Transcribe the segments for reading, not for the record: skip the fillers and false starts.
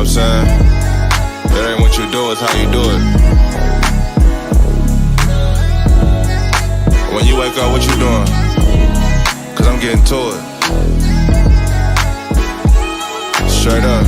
what I'm saying? It ain't what you do, it's how you do it. When you wake up, what you doing? Cause I'm getting to it. Straight up.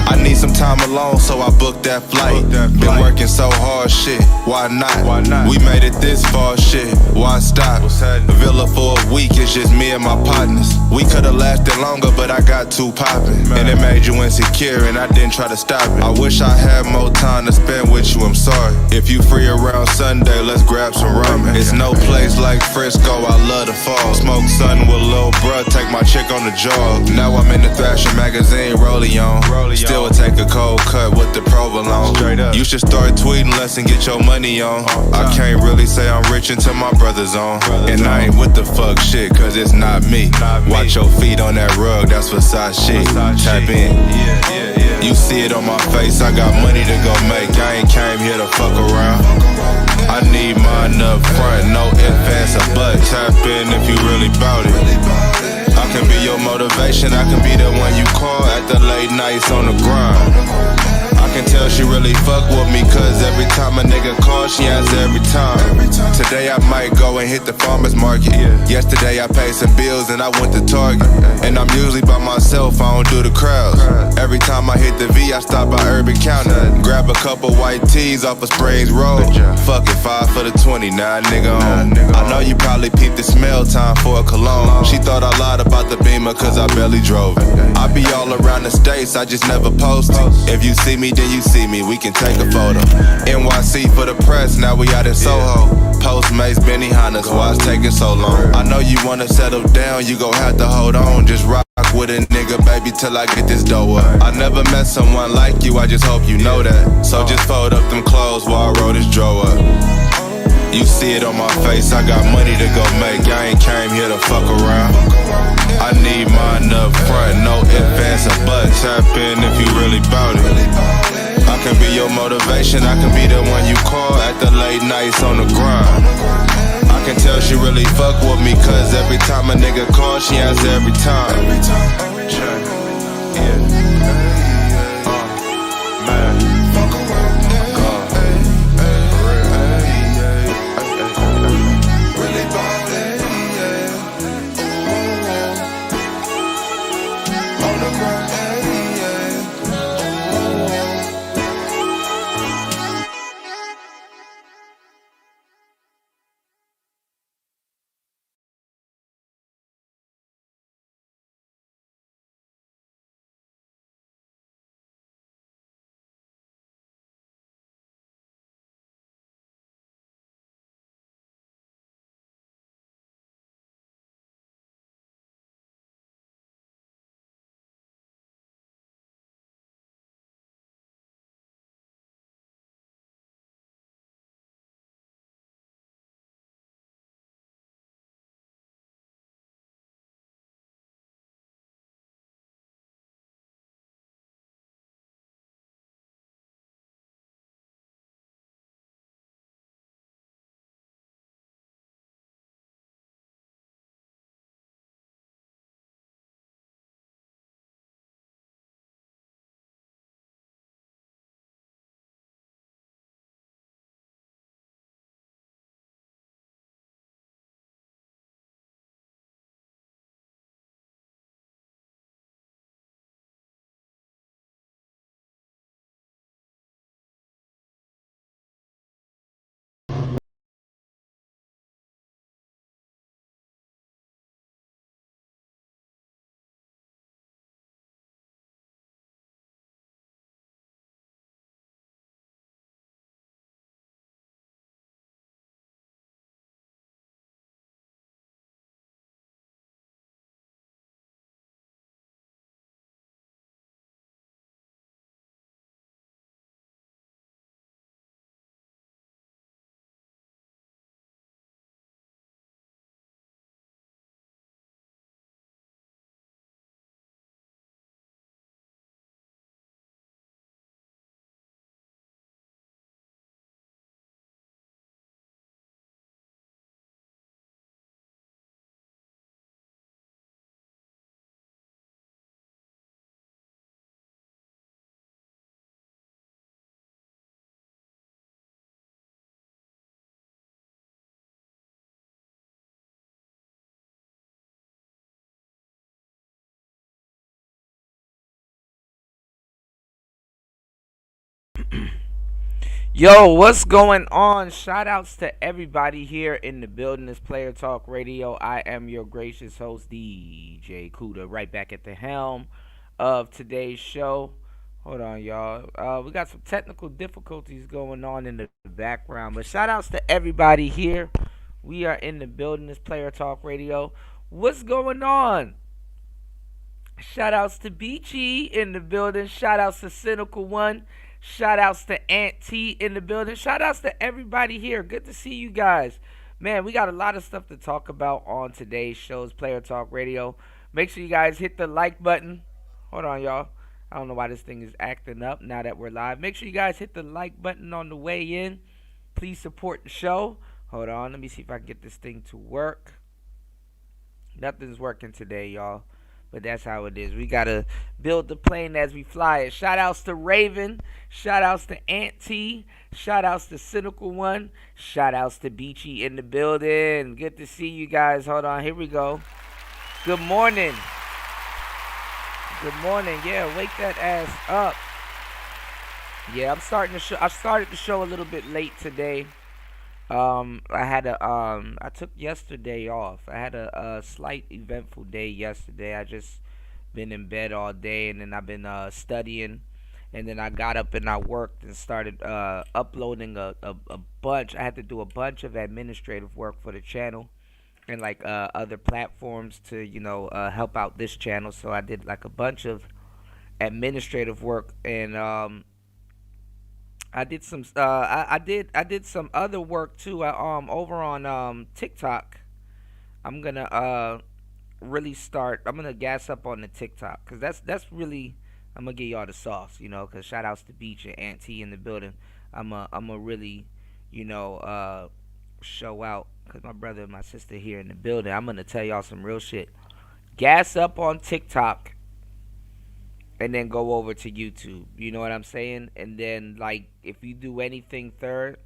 I need some time alone, so I booked that flight. Been working so hard, shit, why not? We made it this far, shit, why stop? The villa for a week, it's just me and my partners. We could've lasted longer, but I got too poppin'. And it made you insecure, and I didn't try to stop it. I wish I had more time to spend with you, I'm sorry. If you free around Sunday, let's grab some ramen. It's no place like Frisco, I love the fall. Smoke something with Lil' Bruh, take my chick on the jog. Now I'm in the Thrasher magazine, rolling on. Still take a cold cut with the provolone. You should start tweeting less and get your money on. I can't really say I'm rich until my brother's on. And I ain't with the fuck shit, cause it's not me. Watch your feet on that rug, that's Versace. Tap in. You see it on my face, I got money to go make. I ain't came here to fuck around. I need mine up front, no ifs, ands, or buts. Tap in if you really bout it. I can be your motivation, I can be the one you call at the late nights on the grind. I can tell she really fuck with me, cause every time a nigga calls, she answer every time. Today I might go and hit the farmer's market. Yesterday I paid some bills and I went to Target. And I'm usually by myself, I don't do the crowds. Every time I hit the V, I stop by Urban Counter. Grab a couple white tees off of Springs Road. Fuck it, 5 for the 20, now nigga on. I know you probably peeped the smell, time for a cologne. She thought I lied about the Beamer, cause I barely drove it. I be all around the States, I just never post it. If you see me, then you see me, we can take a photo. NYC for the press, now we out in Soho. Postmates, Benihana's, why it's taking so long? I know you wanna settle down, you gon' have to hold on. Just rock with a nigga, baby, till I get this dough up. I never met someone like you, I just hope you know that. So just fold up them clothes while I roll this draw up. You see it on my face, I got money to go make. I ain't came here to fuck around. I need mine up front, no ifs, ands, or buts. Tap in if you really bout it. I can be your motivation, I can be the one you call at the late nights on the grind. I can tell she really fuck with me, cause every time a nigga calls, she answer every time. Yo, what's going on? Shout outs to everybody here in the building. This Player Talk Radio. I am your gracious host, DJ Kuda, right back at the helm of today's show. Hold on, y'all. We got some technical difficulties going on in the background, but shout outs to everybody here. We are in the building. This Player Talk Radio. What's going on? Shout outs to Beachy in the building. Shout outs to Cynical One. Shout outs to Aunt T in the building. Shout outs to everybody here. Good to see you guys. Man, we got a lot of stuff to talk about on today's show's Player Talk Radio. Make sure you guys hit the like button. Hold on, y'all. I don't know why this thing is acting up now that we're live. Make sure you guys hit the like button on the way in. Please support the show. Hold on. Let me see if I can get this thing to work. Nothing's working today, y'all. But that's how it is. We gotta build the plane as we fly it. Shout outs to Raven. Shout outs to Aunt T. Shout outs to Cynical One. Shout outs to Beachy in the building. Good to see you guys. Hold on, here we go. Good morning. Good morning. Yeah, wake that ass up. Yeah, I'm starting the show. I started the show a little bit late today. I took yesterday off. I had a slight eventful day yesterday. I just been in bed all day, and then I've been studying, and then I got up and I worked and started uploading a bunch. I had to do a bunch of administrative work for the channel and like other platforms to help out this channel. So I did like a bunch of administrative work, and I did some I did some other work too. Over on TikTok. I'm gonna really start. I'm gonna gas up on the TikTok because that's really, I'm gonna get y'all the sauce, Because shout outs to Beach and Aunt T in the building. I'm a really show out because my brother and my sister here in the building. I'm gonna tell y'all some real shit. Gas up on TikTok. And then go over to YouTube. You know what I'm saying? And then, like, if you do anything third,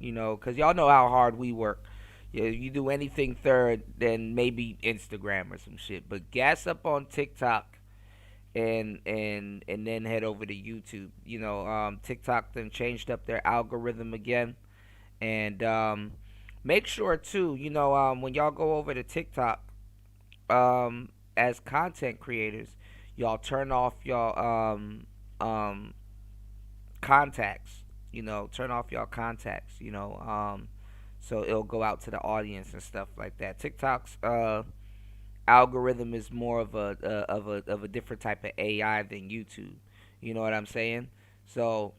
because y'all know how hard we work. Yeah, if you do anything third, then maybe Instagram or some shit. But gas up on TikTok and then head over to YouTube. TikTok then changed up their algorithm again. And make sure, too, when y'all go over to TikTok, as content creators, y'all turn off your contacts. Turn off your contacts. So it'll go out to the audience and stuff like that. TikTok's algorithm is more of a different type of AI than YouTube. You know what I'm saying? So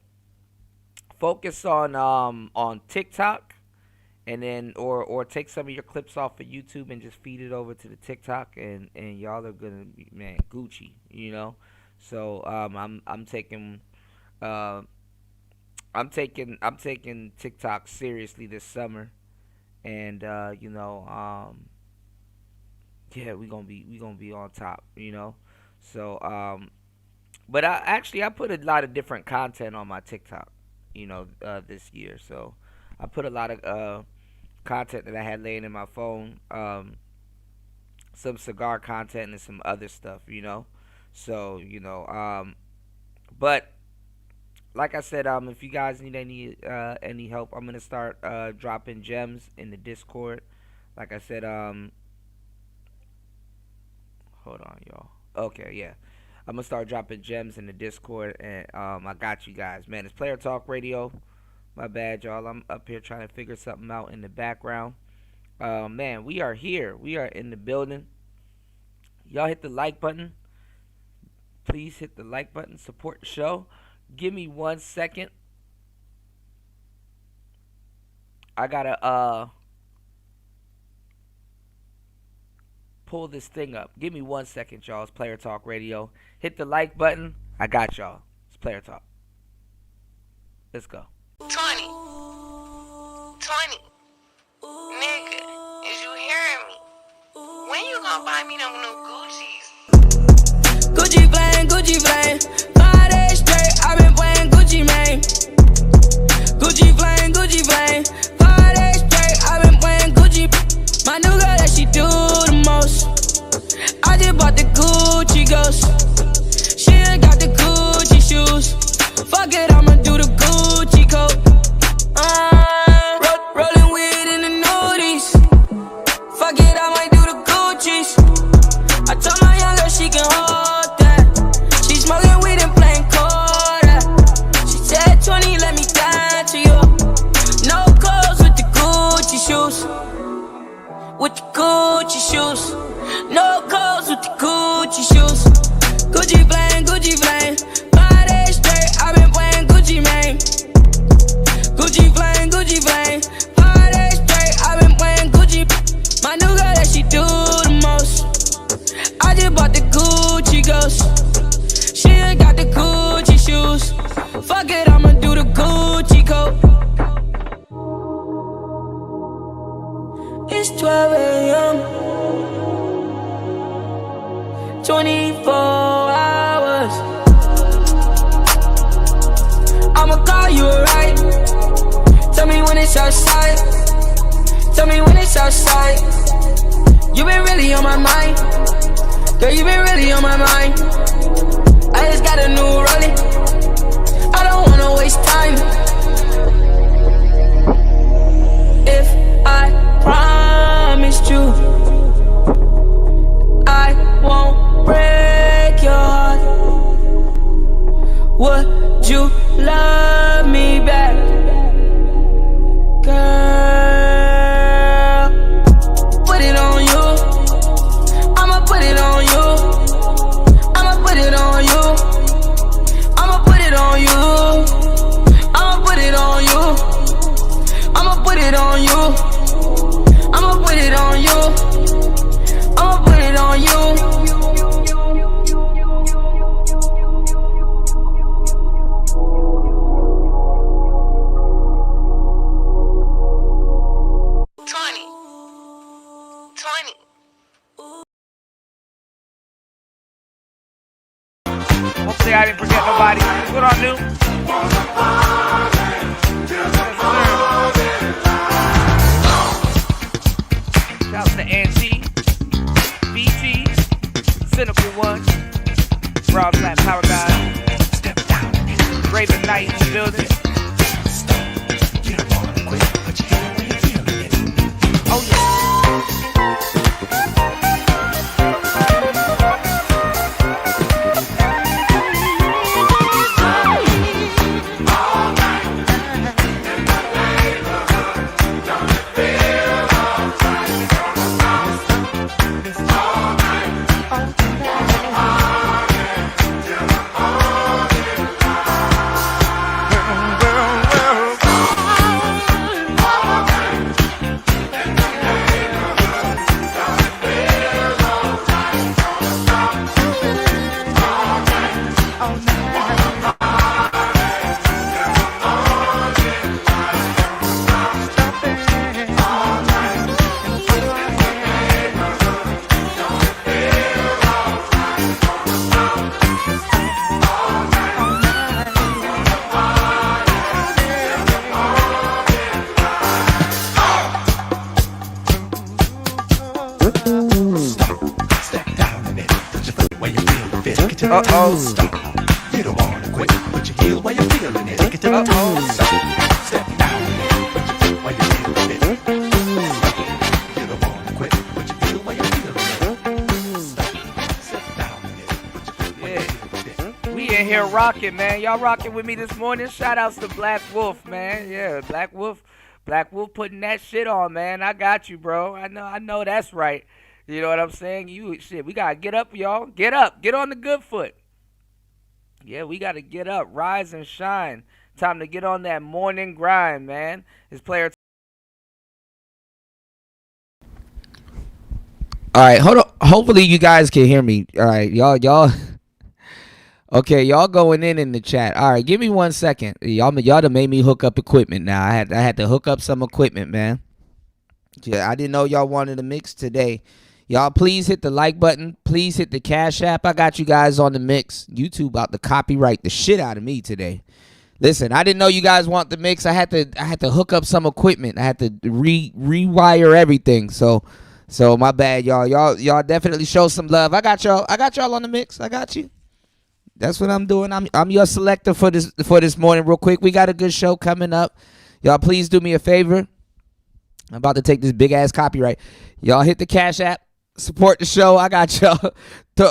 focus on TikTok. And then, or take some of your clips off of YouTube and just feed it over to the TikTok, and y'all are gonna be, man, Gucci, So I'm taking TikTok seriously this summer, and yeah, we gonna be on top, So but I put a lot of different content on my TikTok, this year. So I put a lot of content that I had laying in my phone, some cigar content and some other stuff, So, but like I said, if you guys need any help, I'm gonna start dropping gems in the Discord. Like I said, hold on, y'all. Okay, yeah. I'm gonna start dropping gems in the Discord, and I got you guys, man. It's Player Talk Radio. My bad, y'all. I'm up here trying to figure something out in the background. Man, we are here. We are in the building. Y'all hit the like button. Please hit the like button. Support the show. Give me 1 second. I gotta pull this thing up. Give me 1 second, y'all. It's Player Talk Radio. Hit the like button. I got y'all. It's Player Talk. Let's go. 20. Nigga, is you hearing me? When you gonna buy me them new Gucci's? Gucci flame, 5 days straight, I've been playing Gucci, man. Gucci flame, 5 days straight, I've been playing Gucci. My new girl that she do the most. I just bought the Gucci ghost. She ain't got the Gucci shoes. Fuck 24 hours. I'ma call you alright. Tell me when it's outside. Tell me when it's outside. You been really on my mind. Girl, you been really on my mind. I just got a new rollie. I don't wanna waste time. If I promised you I won't break your heart, would you love me back? Girl, put it on you. I'ma put it on you. I'ma put it on you. I'ma put it on you. I'ma put it on you. I'ma put it on you. I'ma put it on you. I'ma put it on you. 20. Hopefully I didn't forget nobody. What on new? Shouts to Angie, BG, Cynical One, Rob Flat Power Guy, Raven Knight in the building. Oh yeah. Uh-oh. Stop. You don't wanna quit, but you feel while you're feeling it. Take it to the toe. Step down, but you feel while you're feeling it. You don't wanna quit, but you feel while you're feeling it. Step down, but you feel while you're feeling it. We in here rocking, man. Y'all rocking with me this morning. Shout outs to Black Wolf, man. Yeah, Black Wolf putting that shit on, man. I got you, bro. I know that's right. You know what I'm saying? We gotta get up, y'all. Get up. Get on the good foot. Yeah, we gotta get up, rise and shine. Time to get on that morning grind, man. It's player. All right, hold on. Hopefully you guys can hear me. All right, y'all. Okay, y'all going in the chat. All right, give me 1 second. Y'all done made me hook up equipment now. I had to hook up some equipment, man. Yeah, I didn't know y'all wanted a mix today. Y'all, please hit the like button. Please hit the Cash App. I got you guys on the mix. YouTube about to copyright the shit out of me today. Listen, I didn't know you guys want the mix. I had to hook up some equipment. I had to rewire everything. So my bad, y'all. Y'all definitely show some love. I got y'all on the mix. I got you. That's what I'm doing. I'm your selector for this morning. Real quick, we got a good show coming up. Y'all, please do me a favor. I'm about to take this big ass copyright. Y'all hit the Cash App. Support the show. I got y'all.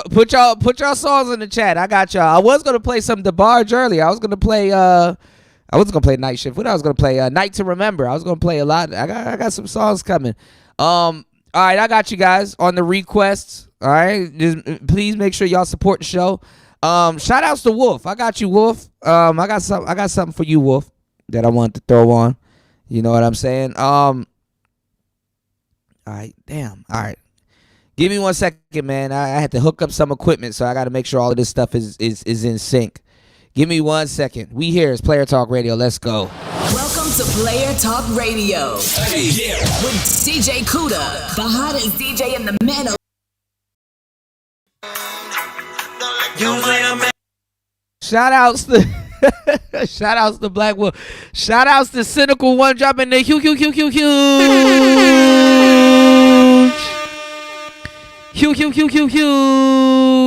Put y'all songs in the chat. I got y'all. I was gonna play some DeBarge earlier. I was gonna play Night Shift. What I was gonna play? Night to Remember. I was gonna play a lot. I got some songs coming. All right, I got you guys on the requests. All right, just please make sure y'all support the show. Shout outs to Wolf. I got you, Wolf. I got something for you, Wolf, that I wanted to throw on. You know what I'm saying? All right, damn. All right. Give me 1 second, man. I had to hook up some equipment, so I got to make sure all of this stuff is in sync. Give me 1 second. We here. It's Player Talk Radio. Let's go. Welcome to Player Talk Radio. Hey, yeah. With DJ Kuda, the hottest DJ in the metal. Shout outs to shout outs to Black Wolf. Shout outs to Cynical One dropping the huge. Huge.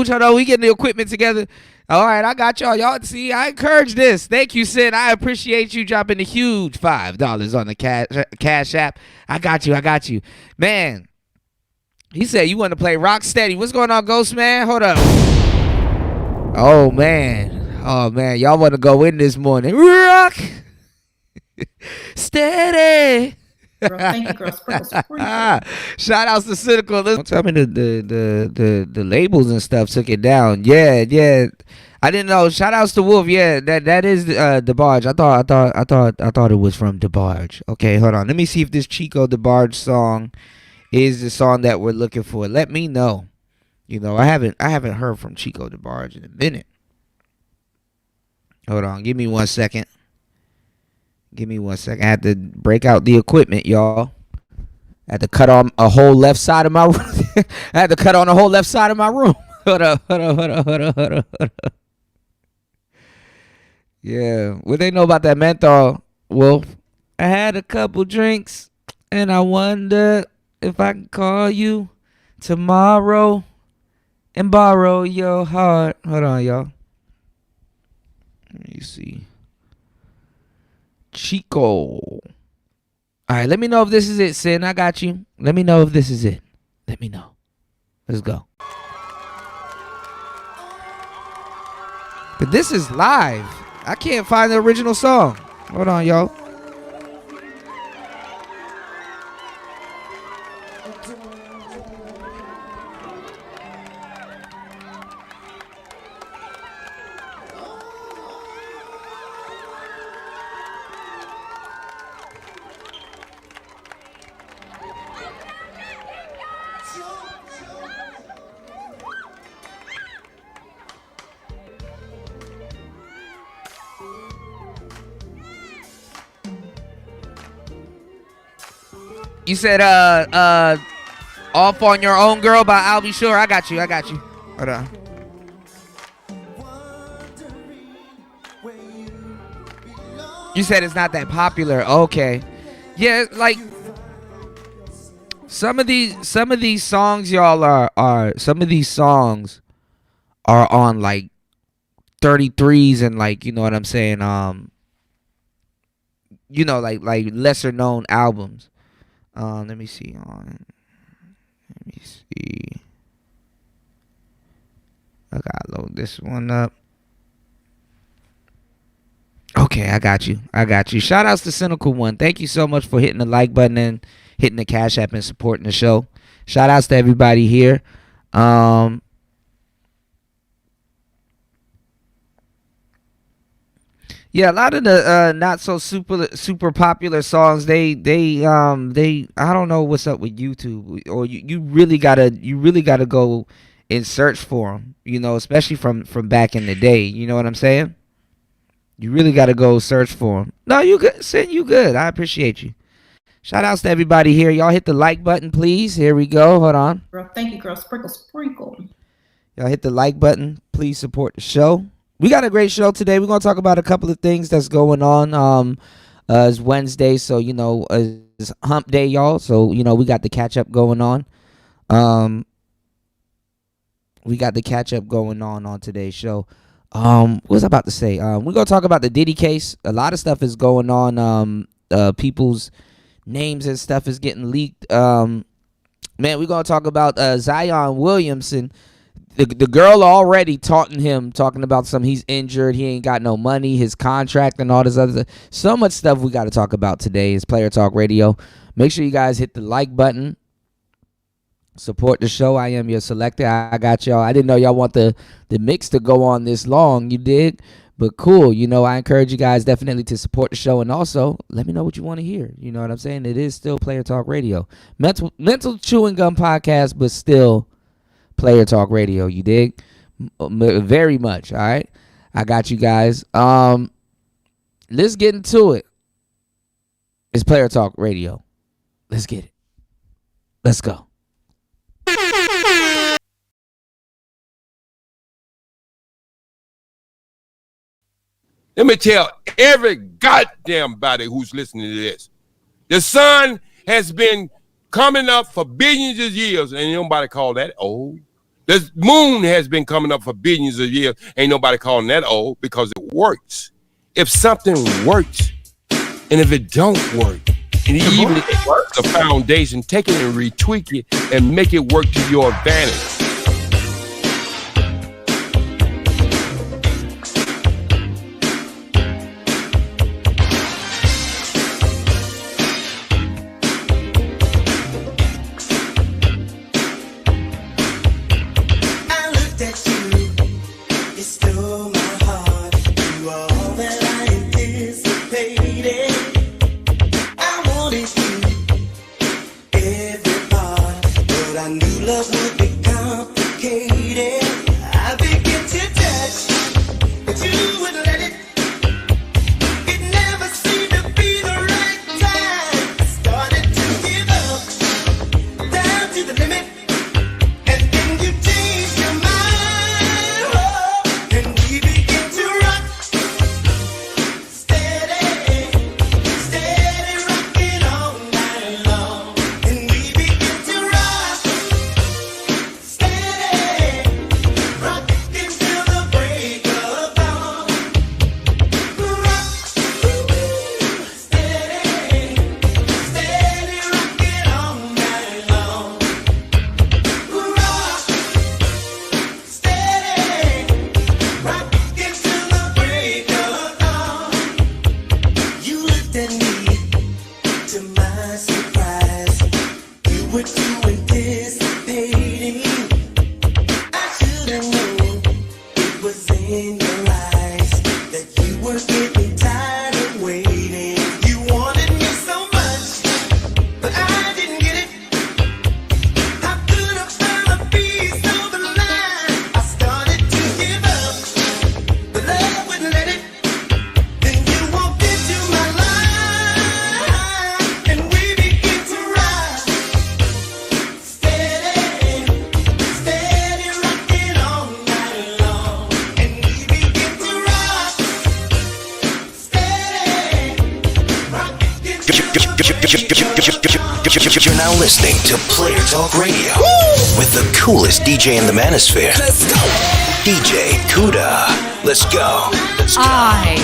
Hold on, we getting the equipment together. All right, I got y'all. Y'all see, I encourage this. Thank you, Sin. I appreciate you dropping the huge $5 on the Cash App. I got you. Man, he said you want to play Rock Steady. What's going on, Ghost Man? Hold up. Oh, man. Y'all want to go in this morning. Rock Steady. Girl, thank you, girl. Sprinkle. Shout outs to Cynical. Don't tell me the labels and stuff took it down. Yeah. I didn't know. Shout outs to Wolf. Yeah, that is DeBarge. I thought it was from DeBarge. Okay, hold on. Let me see if this Chico DeBarge song is the song that we're looking for. Let me know. You know, I haven't heard from Chico DeBarge in a minute. Hold on. Give me 1 second. I had to break out the equipment, y'all. I had to cut on a whole left side of my room. Hold up. Yeah. What they know about that menthol, Wolf? I had a couple drinks, and I wonder if I can call you tomorrow and borrow your heart. Hold on, y'all. Let me see. Chico. All right, let me know if this is it, Sin. I got you. Let me know if this is it. Let me know. Let's go. But this is live. I can't find the original song. Hold on, y'all. You said Off on Your Own Girl by I'll Be Sure. I got you. Hold on. You said it's not that popular. Okay. Yeah, like some of these songs, y'all, are some of these songs are on like 33s and like, you know what I'm saying, you know, like lesser known albums. Let me see. I gotta load this one up. Okay, I got you. Shout outs to Cynical One. Thank you so much for hitting the like button and hitting the Cash App and supporting the show. Shout outs to everybody here. Yeah, a lot of the not so super popular songs, they I don't know what's up with YouTube, or you really gotta go and search for them, you know, especially from back in the day. You know what I'm saying? You really gotta go search for them. No, you good, Sin, you good. I appreciate you. Shout outs to everybody here. Y'all hit the like button, please. Here we go. Hold on. Girl, thank you, girl. Sprinkle. Y'all hit the like button. Please support the show. We got a great show today. We're going to talk about a couple of things that's going on. It's Wednesday, so, you know, it's hump day, y'all. So, you know, we got the catch up going on. On today's show. What was I about to say? We're going to talk about the Diddy case. A lot of stuff is going on. People's names and stuff is getting leaked. Man, we're going to talk about Zion Williamson. The girl already talking about he's injured, he ain't got no money, his contract and all this other stuff. So much stuff we got to talk about today. Is Player Talk Radio. Make sure you guys hit the like button. Support the show. I am your selector. I got y'all. I didn't know y'all want the mix to go on this long. You did? But cool. You know, I encourage you guys definitely to support the show. And also, let me know what you want to hear. You know what I'm saying? It is still Player Talk Radio. Mental Chewing Gum Podcast, but still Player Talk Radio, you dig? Very much. All right, I got you guys. Let's get into it. It's Player Talk Radio. Let's get it. Let's go. Let me tell every goddamn body who's listening to this. The sun has been coming up for billions of years. Ain't nobody call that old. The moon has been coming up for billions of years. Ain't nobody calling that old because it works. If something works, and if it don't work, and even if it works, the foundation, take it and retweak it and make it work to your advantage. You're now listening to Player Talk Radio with the coolest DJ in the manosphere. Let's go. DJ Kuda. Let's go. I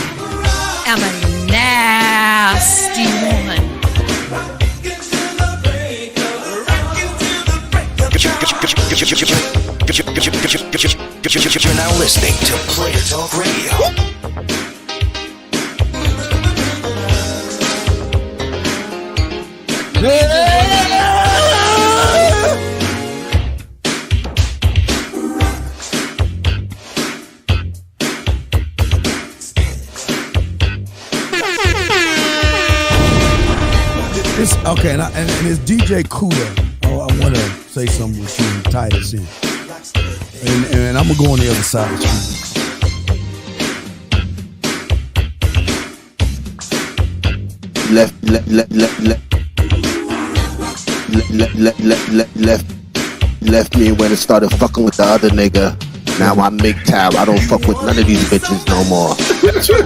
am a nasty woman. You're now listening to Player Talk Radio. Okay, and it's DJ Kuda. Oh, I want to say something with you and tie this in. And I'm going to go on the other side of the street. Left me when it started fucking with the other nigga. Now I'm MGTOW. I don't fuck with none of these bitches no more. That's what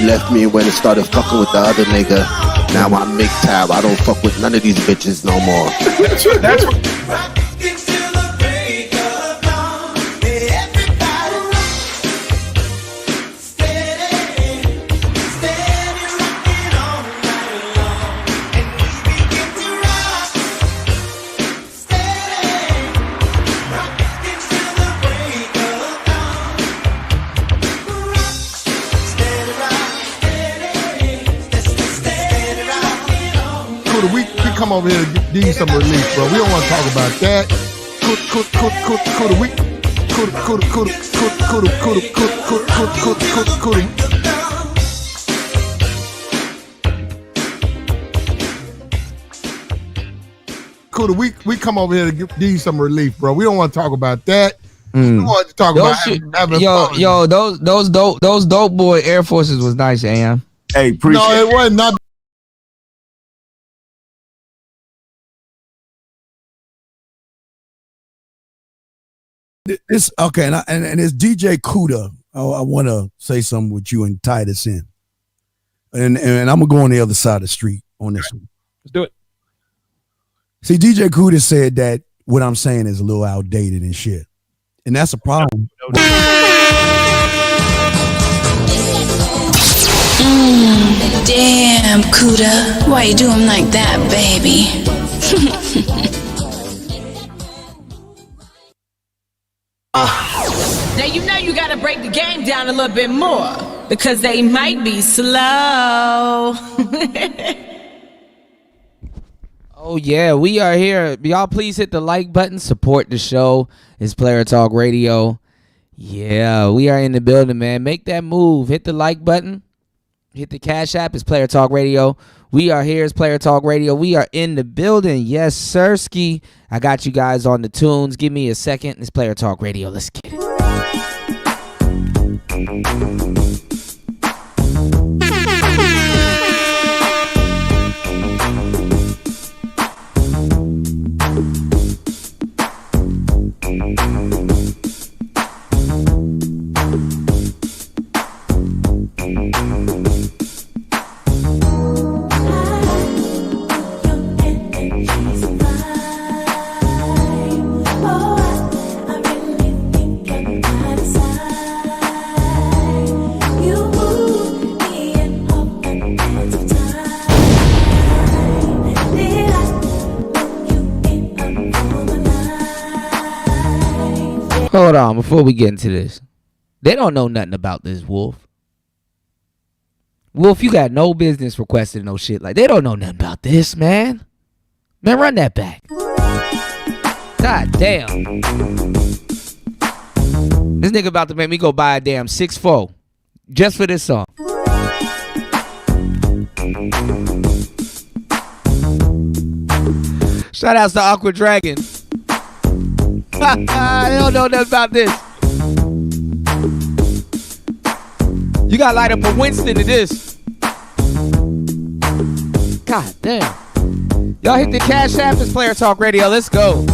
left me when it started fucking with the other nigga. Now I'm MGTOW. I don't fuck with none of these bitches no more. That's what we come over here to give you some relief, bro. We don't want to talk about that. Kuda, we come over here to give you some relief, bro. We don't want to talk about that. We want to talk about having fun. Yo, those dope boy Air Forces was nice, Am. Hey, appreciate No, it wasn't. Not It's okay, and it's DJ Kuda. I want to say something with you and tie this in, and I'm gonna go on the other side of the street on this one. Let's do it. See, DJ Kuda said that what I'm saying is a little outdated and shit, and that's a problem. Damn, Kuda. Why you do him like that, baby? Now you know you gotta break the game down a little bit more because they might be slow. Oh yeah, we are here. Y'all please hit the like button, support the show. It's Player Talk Radio. Yeah, we are in the building, man. Make that move. Hit the like button. Hit the Cash App. It's Player Talk Radio. We are here. It's Player Talk Radio. We are in the building. Yes, sirski. I got you guys on the tunes. Give me a second. It's Player Talk Radio. Let's get it. Hold on, before we get into this. They don't know nothing about this, Wolf. Wolf, you got no business requesting no shit. Like, they don't know nothing about this, man. Man, run that back. God damn. This nigga about to make me go buy a damn 6-4 just for this song. Shout outs to Aqua Dragon. They don't know nothing about this. You gotta light up a Winston to this. God damn. Y'all hit the Cash App. It's Player Talk Radio. Let's go.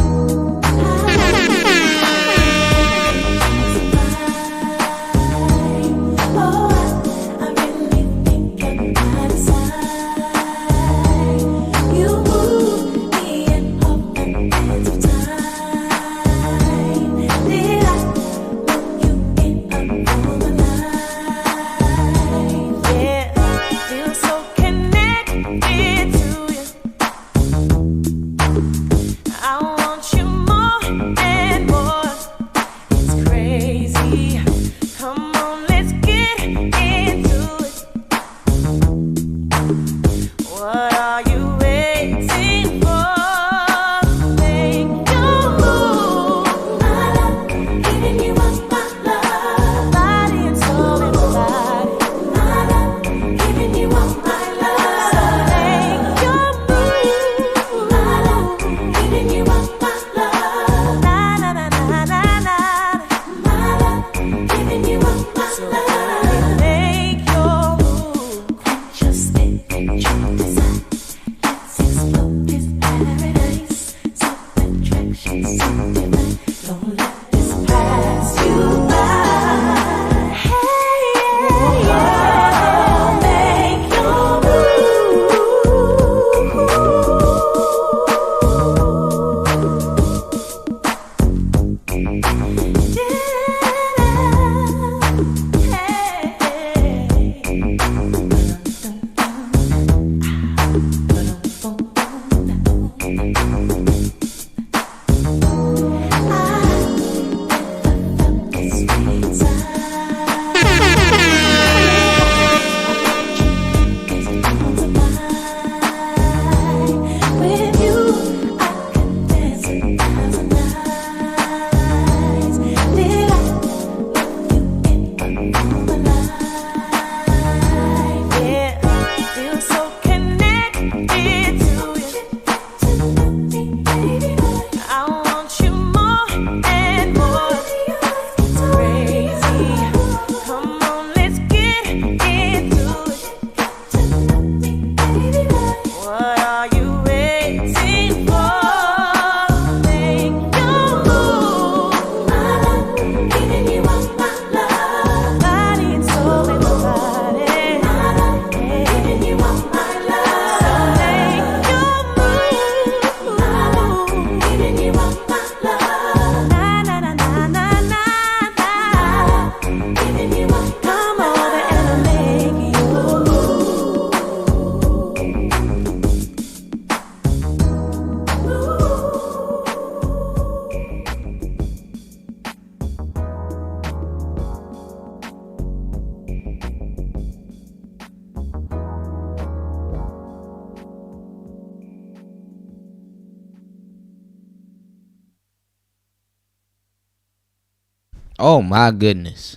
Oh my goodness.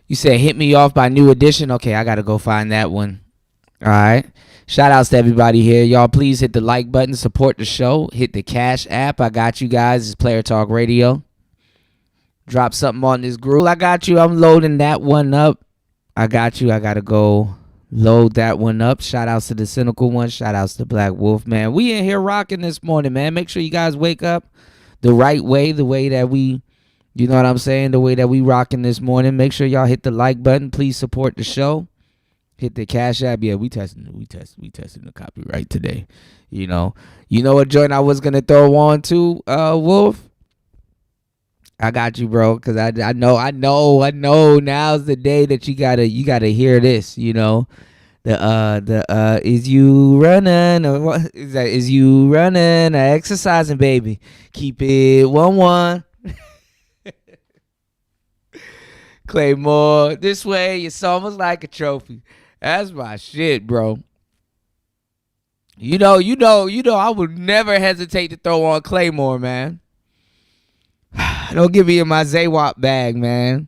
You said Hit Me Off by New Edition. Okay, I gotta go find that one. All right. Shout outs to everybody here. Y'all please hit the like button, support the show, hit the Cash App. I got you guys. It's Player Talk Radio. Drop something on this group. I got you. I'm loading that one up. I got you. I gotta go load that one up. Shout outs to the Cynical One. Shout outs to Black Wolf, man. We in here rocking this morning, man. Make sure you guys wake up the right way, the way that we, you know what I'm saying, the way that we rocking this morning. Make sure y'all hit the like button. Please support the show. Hit the Cash App. Yeah, we testing the copyright today. You know what joint I was gonna throw on to, Wolf? I got you, bro, because I know now's the day that you gotta hear this, you know. The is you running or what is that? Is you running or exercising, baby? Keep it 1-1. Claymore, this way, it's almost like a trophy. That's my shit, bro. You know, I would never hesitate to throw on Claymore, man. Don't get me in my Zaywop bag, man.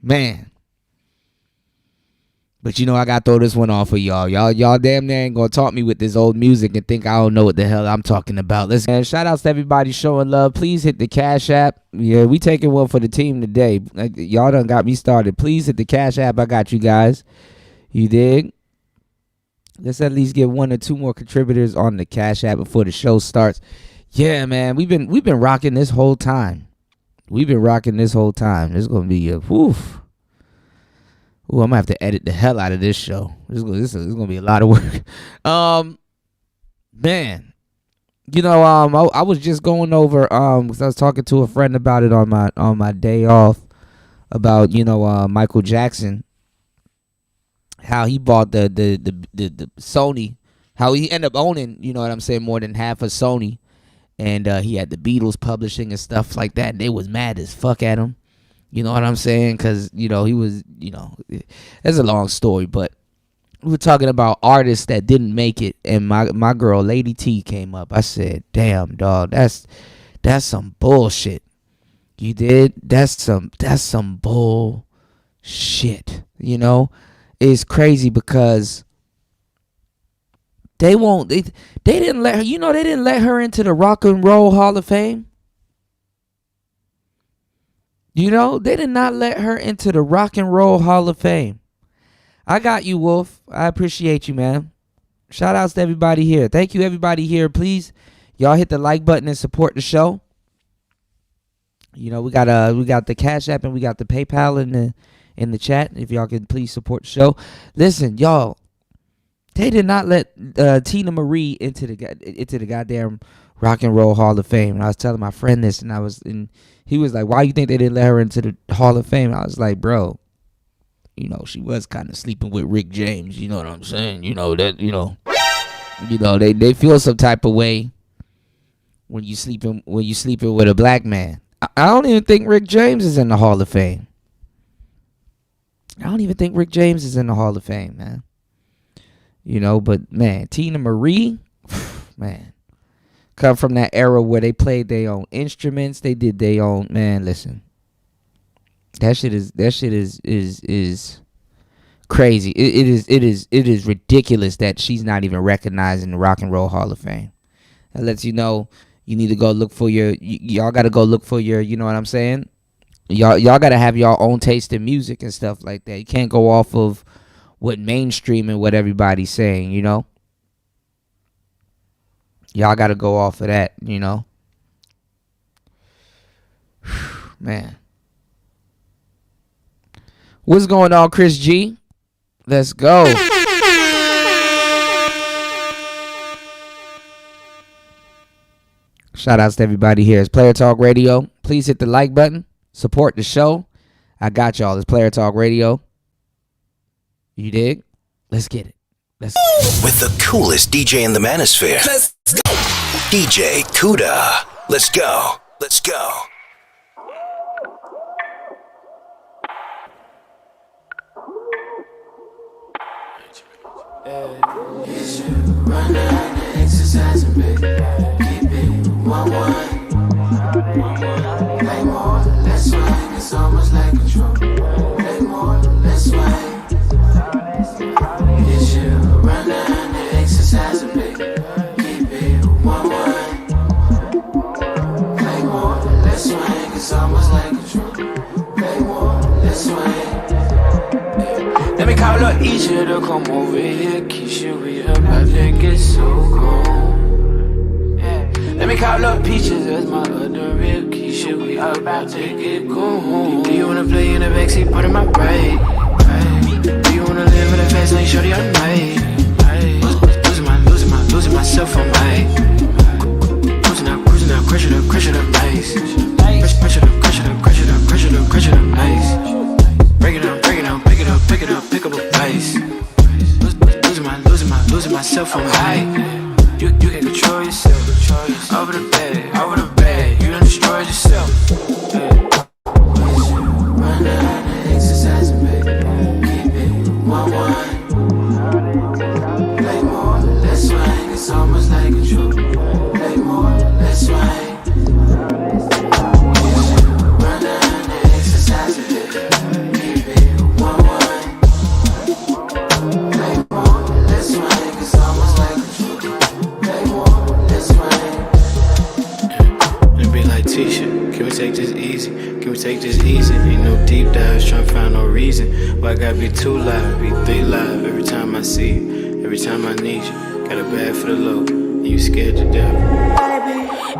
Man. But I gotta throw this one off for y'all. Y'all damn near ain't gonna talk me with this old music and think I don't know what the hell I'm talking about. Listen, shout outs to everybody showing love. Please hit the Cash App. Yeah, we taking one for the team today. Y'all done got me started. Please hit the Cash App. I got you guys. You dig? Let's at least get 1 or 2 more contributors on the Cash App before the show starts. Yeah, man, we've been rocking this whole time. This is gonna be a woof. Ooh, I'm gonna have to edit the hell out of this show. This is gonna be a lot of work. Man, I was just going over because I was talking to a friend about it on my day off about Michael Jackson, how he bought the Sony, how he ended up owning more than half of Sony. And he had the Beatles publishing and stuff like that. And they was mad as fuck at him. You know what I'm saying? Because, he was, it's a long story. But we were talking about artists that didn't make it. And my girl, Lady T, came up. I said, damn, dog, that's some bullshit. You did? That's some bullshit. It's crazy because they didn't let her, they didn't let her into the Rock and Roll Hall of Fame. They did not let her into the Rock and Roll Hall of Fame. I got you, Wolf. I appreciate you, man. Shout outs to everybody here. Thank you, everybody here. Please, y'all hit the like button and support the show. We got the Cash App and we got the PayPal in the chat. If y'all can please support the show. Listen, y'all. They did not let Tina Marie into the goddamn Rock and Roll Hall of Fame. And I was telling my friend this, and he was like, "Why you think they didn't let her into the Hall of Fame?" I was like, "Bro, she was kind of sleeping with Rick James. You know what I'm saying? They feel some type of way when you sleeping with a black man. I don't even think Rick James is in the Hall of Fame. Man. But man, Tina Marie, man, come from that era where they played their own instruments. They did their own, man, listen. That shit is crazy. It is ridiculous that she's not even recognized in the Rock and Roll Hall of Fame. That lets you know you need to go look for y'all got to go look for your, you know what I'm saying? Y'all got to have your own taste in music and stuff like that. You can't go off of what mainstream and what everybody's saying, Y'all got to go off of that, Man. What's going on, Chris G? Let's go. Shout outs to everybody here. It's Player Talk Radio. Please hit the like button. Support the show. I got y'all. It's Player Talk Radio. You dig? Let's get it. Let's with the coolest DJ in the manosphere. Let's go. DJ Kuda. Let's go. Let's go. Exercising, baby. Keep it 1-1. Like more. each other come over here, Keisha, we about to get so gone. Yeah. Let me call up Peaches as my other real Keisha, we about to get gone. Do you wanna play in the backseat, part of my ride? Do you wanna live in a fast lane, shorty all night? Losing myself on my cruising out, crushing up ice. Crush it up, ice. Break it down, pick up a pace. Losing myself on high. You can control yourself. Over the bed, you done destroyed yourself. Run down and exercise, baby. Keep it 1-1. Play more, let's swing. It's almost like a joke. Play more, let's swing. Run down and exercise, baby. Keep it 1-1. Play more, let's swing. It's almost like a joke. Play more, let's swing. It be like Tisha, can we take this easy? Can we take this easy? Ain't no deep dives, tryna find no reason why I gotta be 2 live, be 3 live every time I see you, every time I need you. Got a bag for the low, and you scared to death.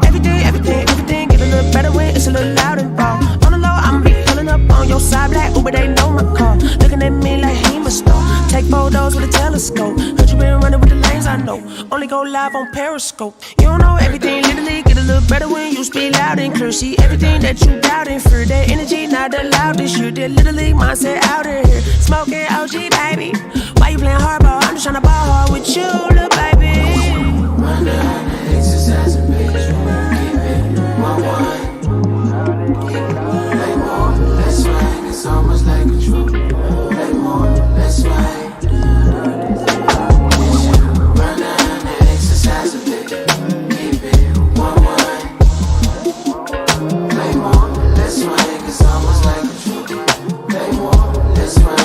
Everything, get a little better when it's a little loud and raw. On the low, I'ma be pulling up on your side, black Uber, they know my car. Looking at me like he must star. Take photos with a telescope. Heard you been running with the lanes, I know. Only go live on Periscope. You don't know everything, literally get a little better when you speak loud and clear. See everything that you doubt and fear. That energy not allowed this year. That literally mindset out of here. Smoking OG, baby. Why you playing hardball? I'm just tryna ball hard with you, little baby. Run down and exercise, baby. Keep it 1-1. Play more, let's swing. It's almost like a joke. Play more, let's swing. Run down and exercise, baby. Keep it 1-1. Play more, let's swing. It's almost like a joke. Play more, let's swing.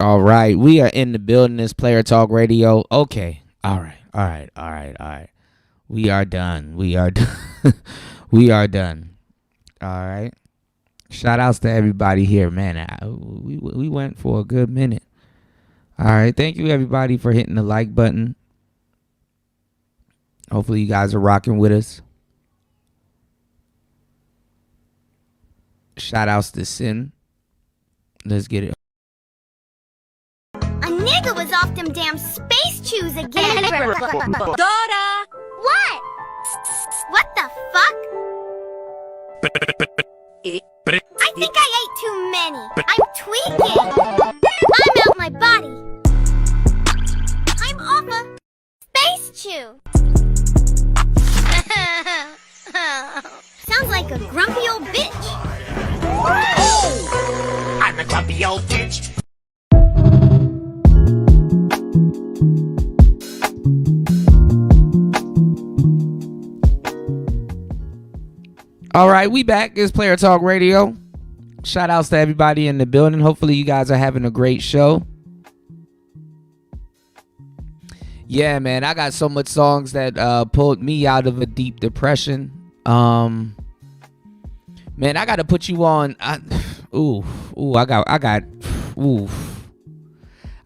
All right, we are in the building. This Player Talk Radio. Okay, all right. We are done. We are done. All right. Shout outs to everybody here, man. We went for a good minute. All right, thank you everybody for hitting the like button. Hopefully you guys are rocking with us. Shout outs to Sin. Let's get it. A nigga was off them damn space chews again. Dora! What? What the fuck? I think I ate too many. I'm tweaking. I'm out my body. I'm off a space chew. Sounds like a grumpy old bitch. I'm a grumpy old bitch. All right, we back. It's Player Talk Radio. Shout outs to everybody in the building. Hopefully you guys are having a great show. Yeah, man, I got so much songs that pulled me out of a deep depression. Man, I gotta put you on. I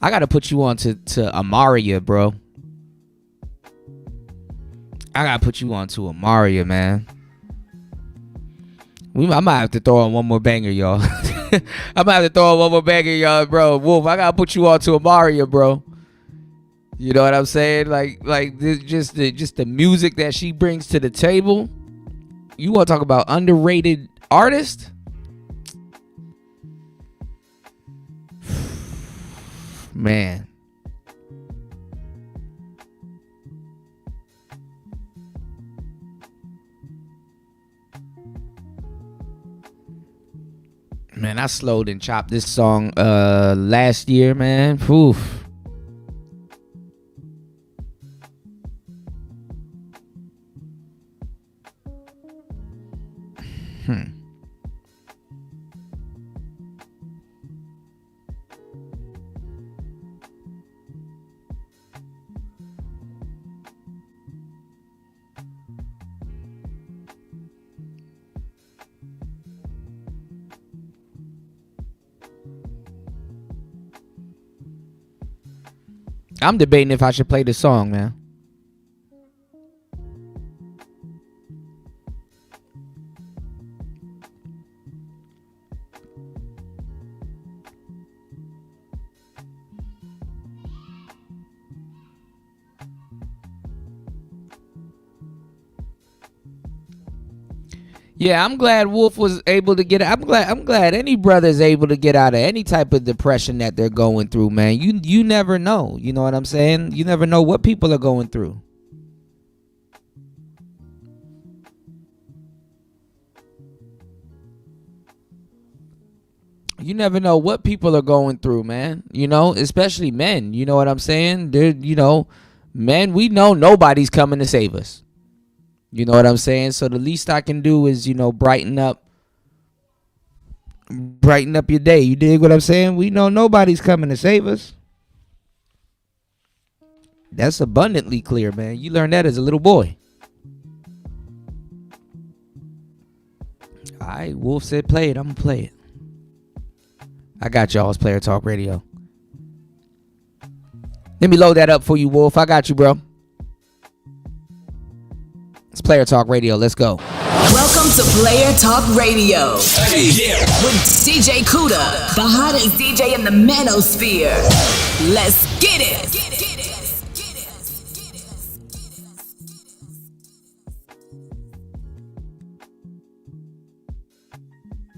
gotta put you on to Amaria, bro. I gotta put you on to Amaria, man. I might have to throw on one more banger, y'all. Bro. Wolf, I gotta put you on to Amaria, bro. You know what I'm saying? Like this, just the music that she brings to the table. You want to talk about underrated artist? Man. Man, I slowed and chopped this song last year, man. Oof. I'm debating if I should play the song, man. Yeah, I'm glad Wolf was able to get. I'm glad any brother is able to get out of any type of depression that they're going through, man. You never know. You know what I'm saying? You never know what people are going through. You never know what people are going through, man. You know, especially men. You know what I'm saying? They're, men, we know nobody's coming to save us. You know what I'm saying? So the least I can do is, brighten up your day. You dig what I'm saying? We know nobody's coming to save us. That's abundantly clear, man. You learned that as a little boy. All right, Wolf said play it. I'm going to play it. I got y'all. It's Player Talk Radio. Let me load that up for you, Wolf. I got you, bro. It's Player Talk Radio. Let's go. Welcome to Player Talk Radio. Hey, yeah. With DJ Kuda, the hottest DJ in the manosphere. Let's get it.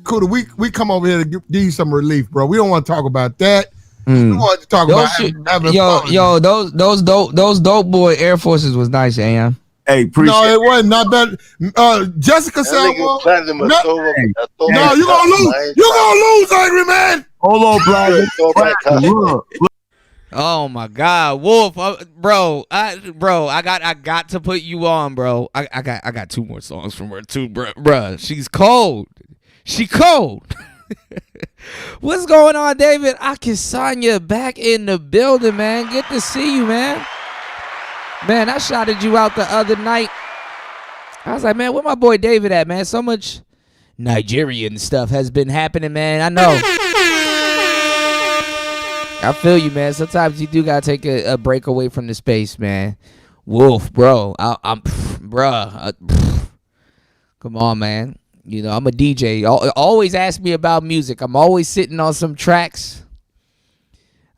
Kuda, we come over here to give you some relief, bro. We don't want to talk about that. We want to talk about having fun. Those dope boy Air Forces was nice, Am. Hey, no, it wasn't. Not bad. Jessica said, "No, you gonna lose. You gonna lose, Angry Man." Hold on, Oh my God, Wolf, bro, I got to put you on, bro. I got 2 more songs from her too, bro. She's cold. She cold. What's going on, David? Akisanya back in the building, man. Good to see you, man. Man, I shouted you out the other night. I was like, man, where my boy David at, man? So much Nigerian stuff has been happening, man. I know. I feel you, man. Sometimes you do gotta take a break away from the space, man. Wolf, bro. Come on, man. I'm a DJ. Always ask me about music. I'm always sitting on some tracks.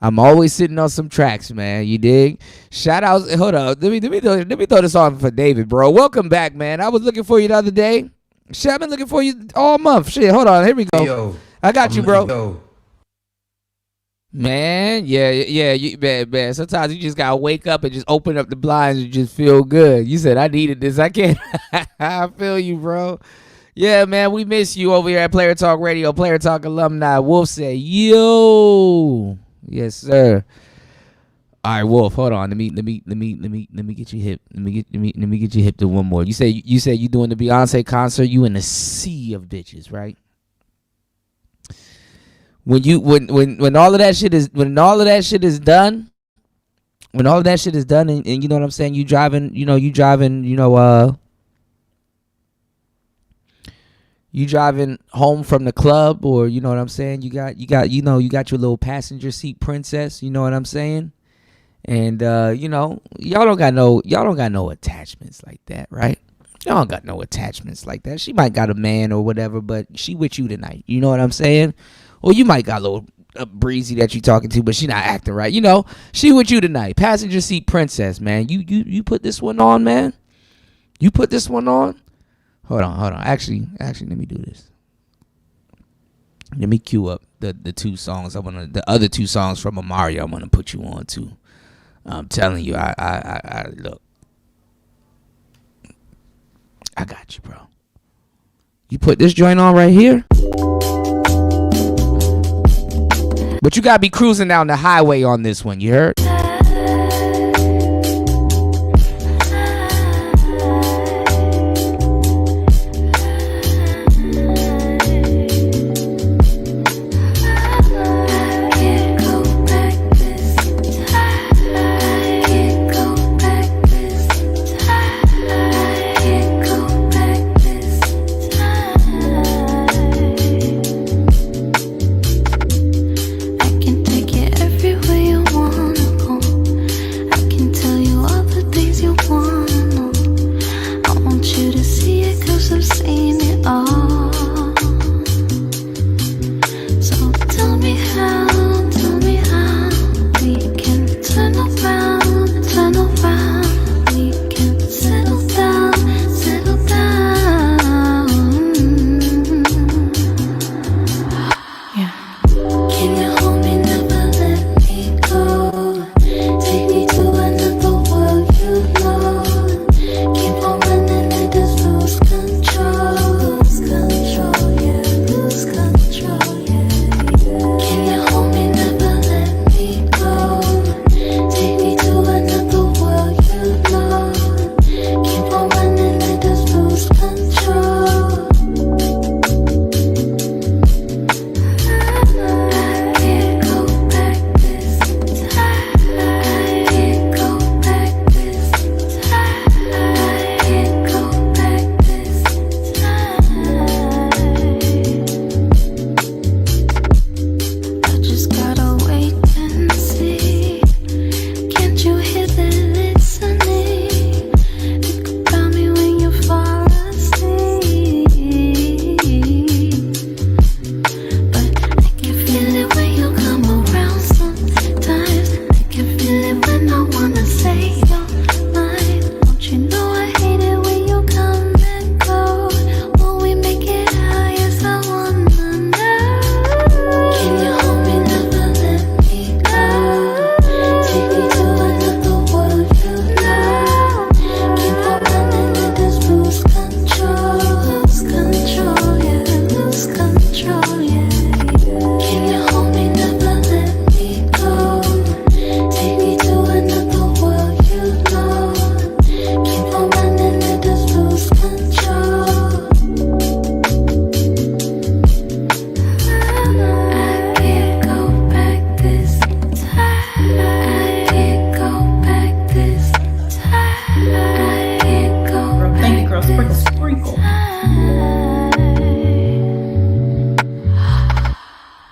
Man. You dig? Shout outs. Hold on. Let me throw this on for David, bro. Welcome back, man. I was looking for you the other day. Shit, I've been looking for you all month. Shit, hold on. Here we go. Yo, I got you, bro. Yo. Man, man. Sometimes you just gotta wake up and just open up the blinds and just feel good. You said I needed this. I can't. I feel you, bro. Yeah, man, we miss you over here at Player Talk Radio, Player Talk alumni. Wolf said, "Yo." Yes, sir. All right, Wolf. Hold on. Let me get you hip. Let me get you hip to one more. You say you doing the Beyonce concert. You in a sea of bitches, right? When all of that shit is done, and you know what I'm saying. You driving. You driving home from the club, or you know what I'm saying. You got your little passenger seat princess. You know what I'm saying. And y'all don't got no attachments like that, right? Y'all don't got no attachments like that. She might got a man or whatever, but she with you tonight. You know what I'm saying? Or you might got a little breezy that you talking to, but she not acting right. She with you tonight. Passenger seat princess, man. You put this one on, man. You put this one on. Hold on. Actually, let me do this. Let me cue up the 2 songs. The other 2 songs from Amaria. I'm gonna put you on too. I'm telling you, I look. I got you, bro. You put this joint on right here. But you gotta be cruising down the highway on this one. You heard? Everywhere you want.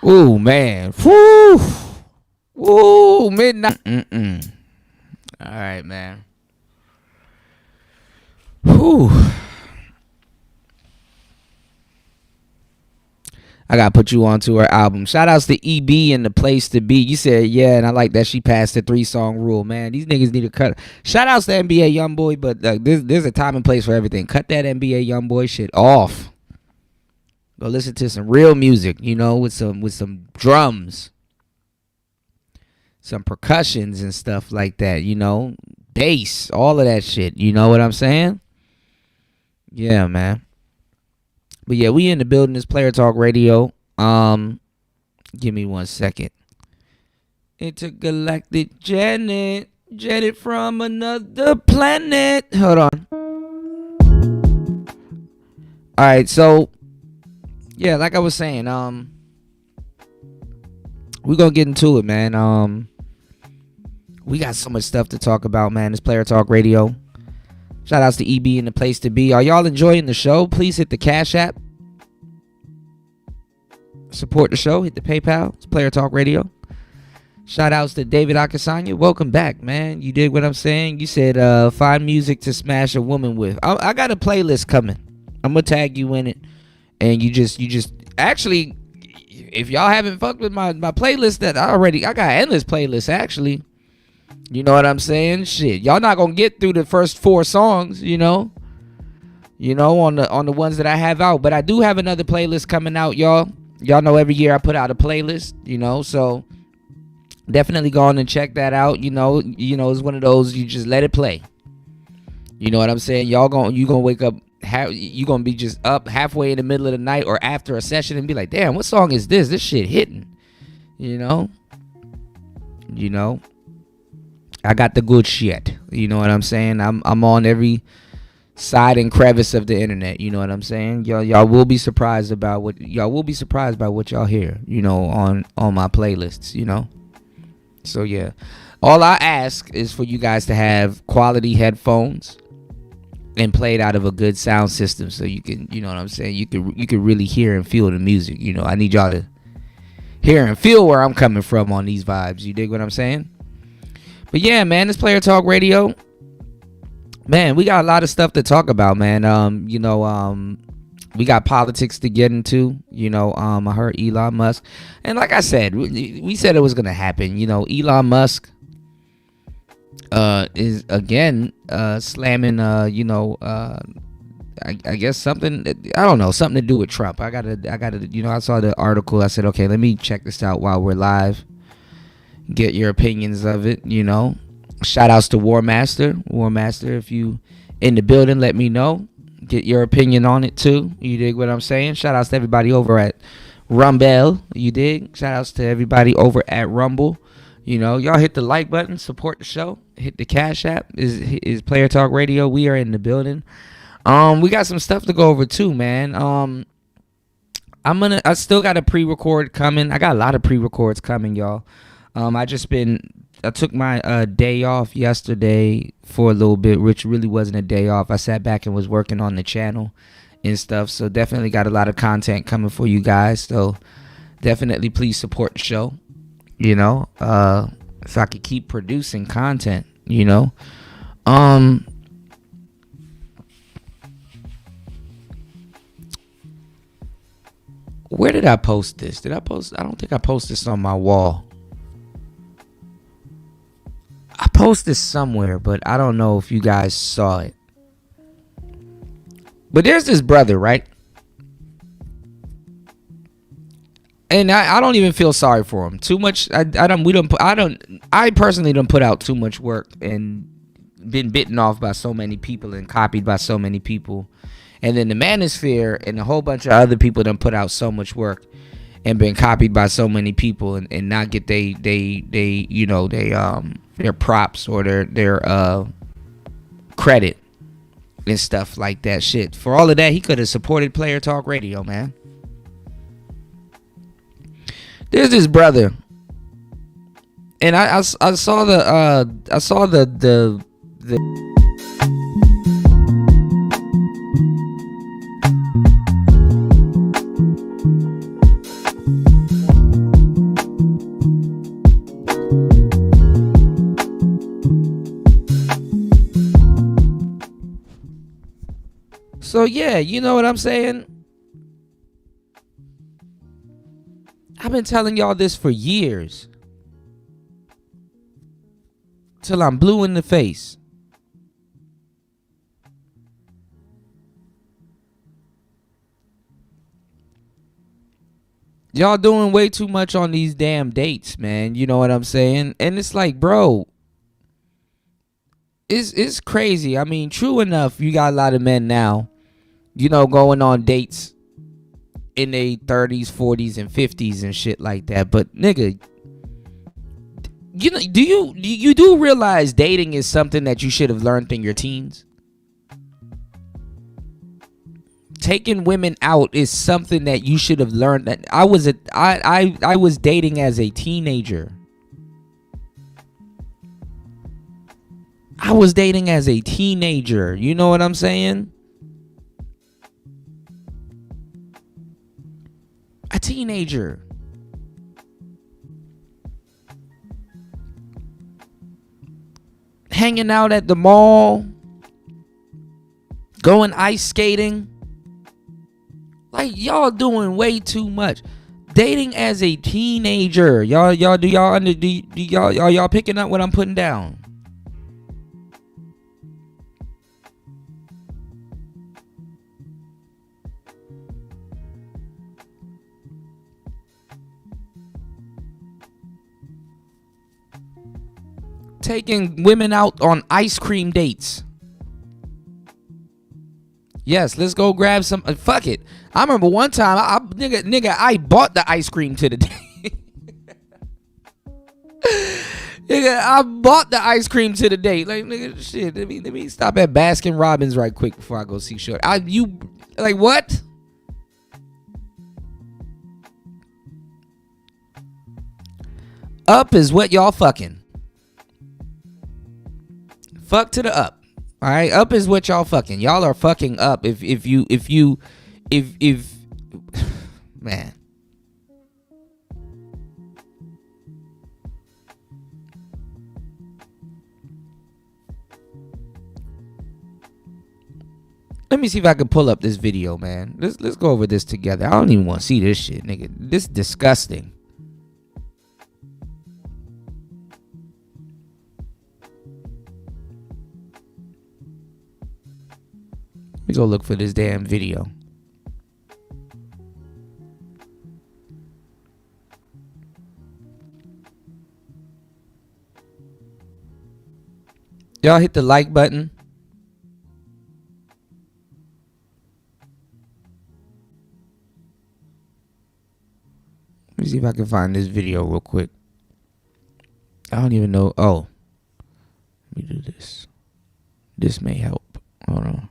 Ooh, man. Woo. Woo, midnight. All right, man. Whew. I gotta put you on to her album. Shout outs to EB and The Place to Be. You said, yeah, and I like that she passed the 3-song rule, man. These niggas need to cut. Shout outs to NBA Youngboy, but there's a time and place for everything. Cut that NBA Youngboy shit off. Go listen to some real music, you know, with some drums, some percussions and stuff like that, you know, bass, all of that shit. You know what I'm saying? Yeah, man. But yeah, we in the building. This Player Talk Radio. Give me 1 second. Intergalactic Janet from another planet. Hold on. All right, so yeah, like I was saying, we're gonna get into it, man. We got so much stuff to talk about, man. This Player Talk Radio. Shout outs to EB and The Place to Be. Are y'all enjoying the show? Please hit the Cash App. Support the show. Hit the PayPal. It's Player Talk Radio. Shout outs to David Akasanya. Welcome back, man. You dig what I'm saying? You said find music to smash a woman with. I got a playlist coming. I'm gonna tag you in it. And you just actually, if y'all haven't fucked with my playlist that I got endless playlists actually. You know what I'm saying? Shit, y'all not gonna get through the first 4 songs, you know, on the ones that I have out. But I do have another playlist coming out, y'all. Y'all know every year I put out a playlist, you know, so definitely go on and check that out. You know, it's one of those you just let it play. You know what I'm saying? You gonna wake up, you gonna be just up halfway in the middle of the night or after a session and be like, damn, what song is this? This shit hitting, you know. I got the good shit. You know what I'm saying? I'm on every side and crevice of the internet. You know what I'm saying? Y'all will be surprised about what y'all hear, you know, on my playlists, you know. So yeah. All I ask is for you guys to have quality headphones and play it out of a good sound system so you can, you know what I'm saying? You can really hear and feel the music. You know, I need y'all to hear and feel where I'm coming from on these vibes. You dig what I'm saying? But yeah, man, this Player Talk Radio, man, we got a lot of stuff to talk about, man. We got politics to get into. You know, I heard Elon Musk, and like I said, we said it was gonna happen. You know, Elon Musk is again slamming. I guess something. I don't know, something to do with Trump. I gotta. You know, I saw the article. I said, okay, let me check this out while we're live. Get your opinions of it, you know. Shout outs to War Master. If you in the building, let me know. Get your opinion on it too. You dig what I'm saying? Shout outs to everybody over at Rumble. You dig? Shout outs to everybody over at Rumble. You know, y'all hit the like button, support the show. Hit the Cash App. Is Player Talk Radio. We are in the building. We got some stuff to go over too, man. I still got a pre-record coming. I got a lot of pre-records coming, y'all. I took my day off yesterday for a little bit, which really wasn't a day off. I sat back and was working on the channel and stuff. So definitely got a lot of content coming for you guys. So definitely please support the show, you know, so I could keep producing content, you know. Where did I post this? I don't think I posted this on my wall. I posted somewhere, but I don't know if you guys saw it. But there's this brother, right? And I don't even feel sorry for him too much. I personally don't put out too much work and been bitten off by so many people and copied by so many people. And then the Manosphere and a whole bunch of other people done put out so much work and been copied by so many people and not get their props or their credit and stuff like that. Shit, for all of that, he could have supported Player Talk Radio, man. There's this brother, and I saw the So yeah, you know what I'm saying? I've been telling y'all this for years. Till I'm blue in the face. Y'all doing way too much on these damn dates, man. You know what I'm saying? And it's like, bro, it's crazy. I mean, true enough, you got a lot of men now, you know, going on dates in their 30s, 40s, and 50s and shit like that. But nigga, you know, do you realize dating is something that you should have learned in your teens? Taking women out is something that you should have learned. That I was dating as a teenager. I was dating as a teenager. You know what I'm saying? A teenager. Hanging out at the mall. Going ice skating. Like, y'all doing way too much. Dating as a teenager. Y'all picking up what I'm putting down? Taking women out on ice cream dates. Yes, let's go grab some. Fuck it. I remember one time, I bought the ice cream to the date. Nigga, I bought the ice cream to the date. Like, nigga, shit. Let me stop at Baskin Robbins right quick before I go see Short. Like what? Up is what y'all fucking. Fuck to the up. All right, up is what y'all fucking. Y'all are fucking up. If man. Let me see if I can pull up this video, man. Let's go over this together. I don't even want to see this shit, nigga. This is disgusting. Let me go look for this damn video. Y'all hit the like button. Let me see if I can find this video real quick. I don't even know. Oh. Let me do this. This may help. Hold on.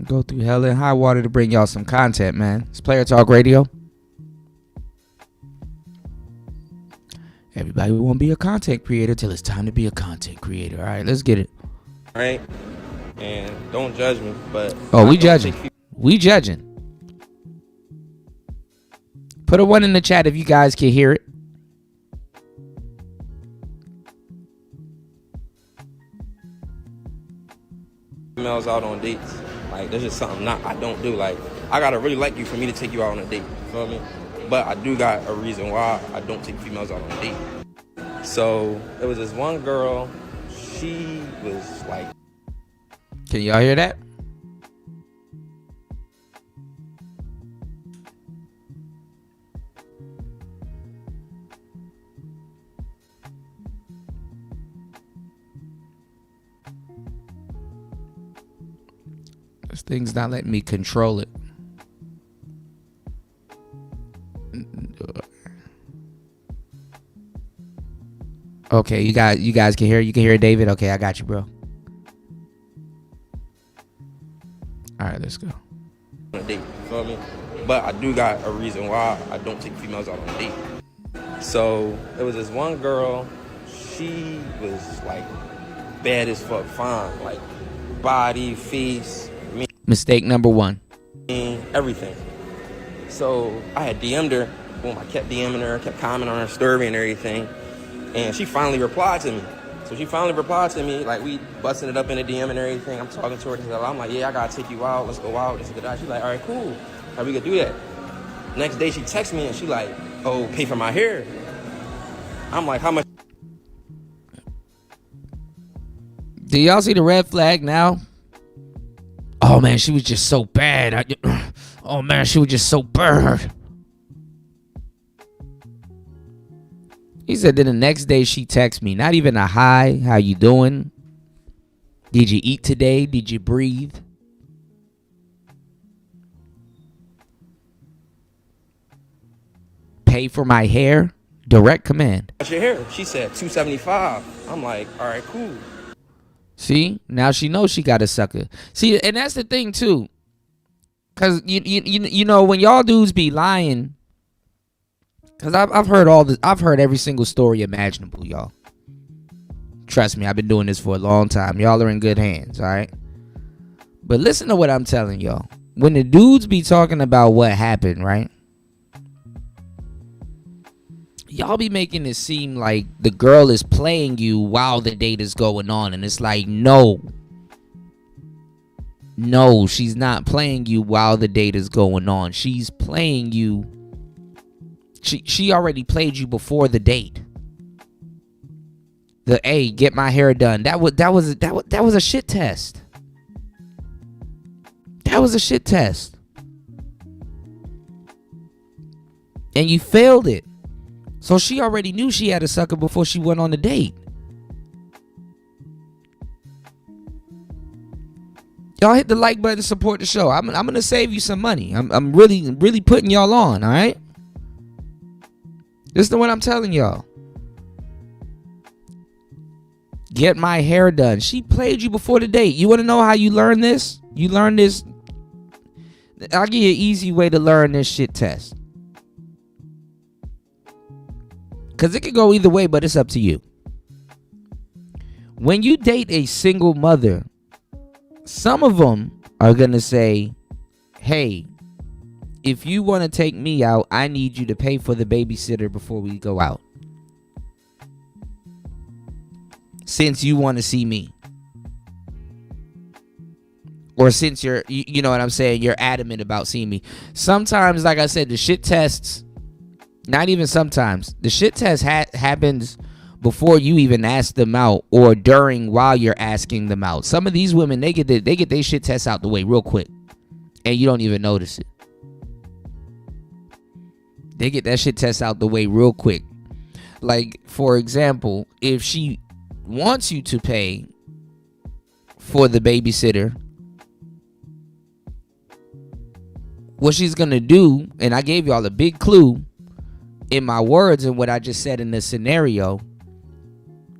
Go through hell and high water to bring y'all some content, man. It's Player Talk Radio. Everybody want to be a content creator till it's time to be a content creator. All right, let's get it. All right, and don't judge me, but we judging. We judging. Put a 1 in the chat if you guys can hear it. Females out on dates. Like, that's just something I don't do. Like, I gotta really like you for me to take you out on a date. You feel me? But I do got a reason why I don't take females out on a date. So, there was this one girl. She was like... Can y'all hear that? This thing's not letting me control it. Okay, you guys can hear it? You can hear it, David? Okay, I got you, bro. All right, let's go. On a date, you feel me? But I do got a reason why I don't take females out on a date. So, there was this one girl. She was like bad as fuck, fine. Like, body, face. Mistake number 1. everything. So I had DM'd her. Boom, I kept DMing her, kept commenting on her story and everything. And she finally replied to me. So she finally replied to me, like we busting it up in the DM and everything. I'm talking to her. I'm like, yeah, I gotta take you out. Let's go out. This and that. She's like, all right, cool. How we gonna do that? Next day she texts me and she like, oh, pay for my hair. I'm like, how much? Do y'all see the red flag now? Oh man, she was just so bad. Oh man, she was just so bad. He said then the next day she texts me, not even a hi, how you doing? Did you eat today? Did you breathe? Pay for my hair? Direct command. What's your hair? She said $275. I'm like, all right, cool. See, now she knows she got a sucker. See, and that's the thing too, cause you know when y'all dudes be lying, cause I've heard all this. I've heard every single story imaginable, y'all. Trust me, I've been doing this for a long time. Y'all are in good hands, all right. But listen to what I'm telling y'all. When the dudes be talking about what happened, right? Y'all be making it seem like the girl is playing you while the date is going on. And it's like, no, she's not playing you while the date is going on. She's playing you. She already played you before the date. The hey, get my hair done. That was a shit test. That was a shit test. And you failed it. So she already knew she had a sucker before she went on the date. Y'all hit the like button to support the show. I'm gonna save you some money. I'm really putting y'all on, all right? This is what I'm telling y'all. Get my hair done. She played you before the date. You want to know how you learn this? You learn this. I'll give you an easy way to learn this shit test. Because it could go either way, but it's up to you. When you date a single mother, some of them are going to say, hey, if you want to take me out, I need you to pay for the babysitter before we go out. Since you want to see me. Or since you know what I'm saying, you're adamant about seeing me. Sometimes, like I said, the shit tests, not even sometimes, the shit test happens before you even ask them out or during while you're asking them out. Some of these women, they get their shit test out the way real quick. And you don't even notice it. They get that shit test out the way real quick. Like, for example, if she wants you to pay for the babysitter, what she's gonna do, and I gave y'all a big clue in my words and what I just said in this scenario,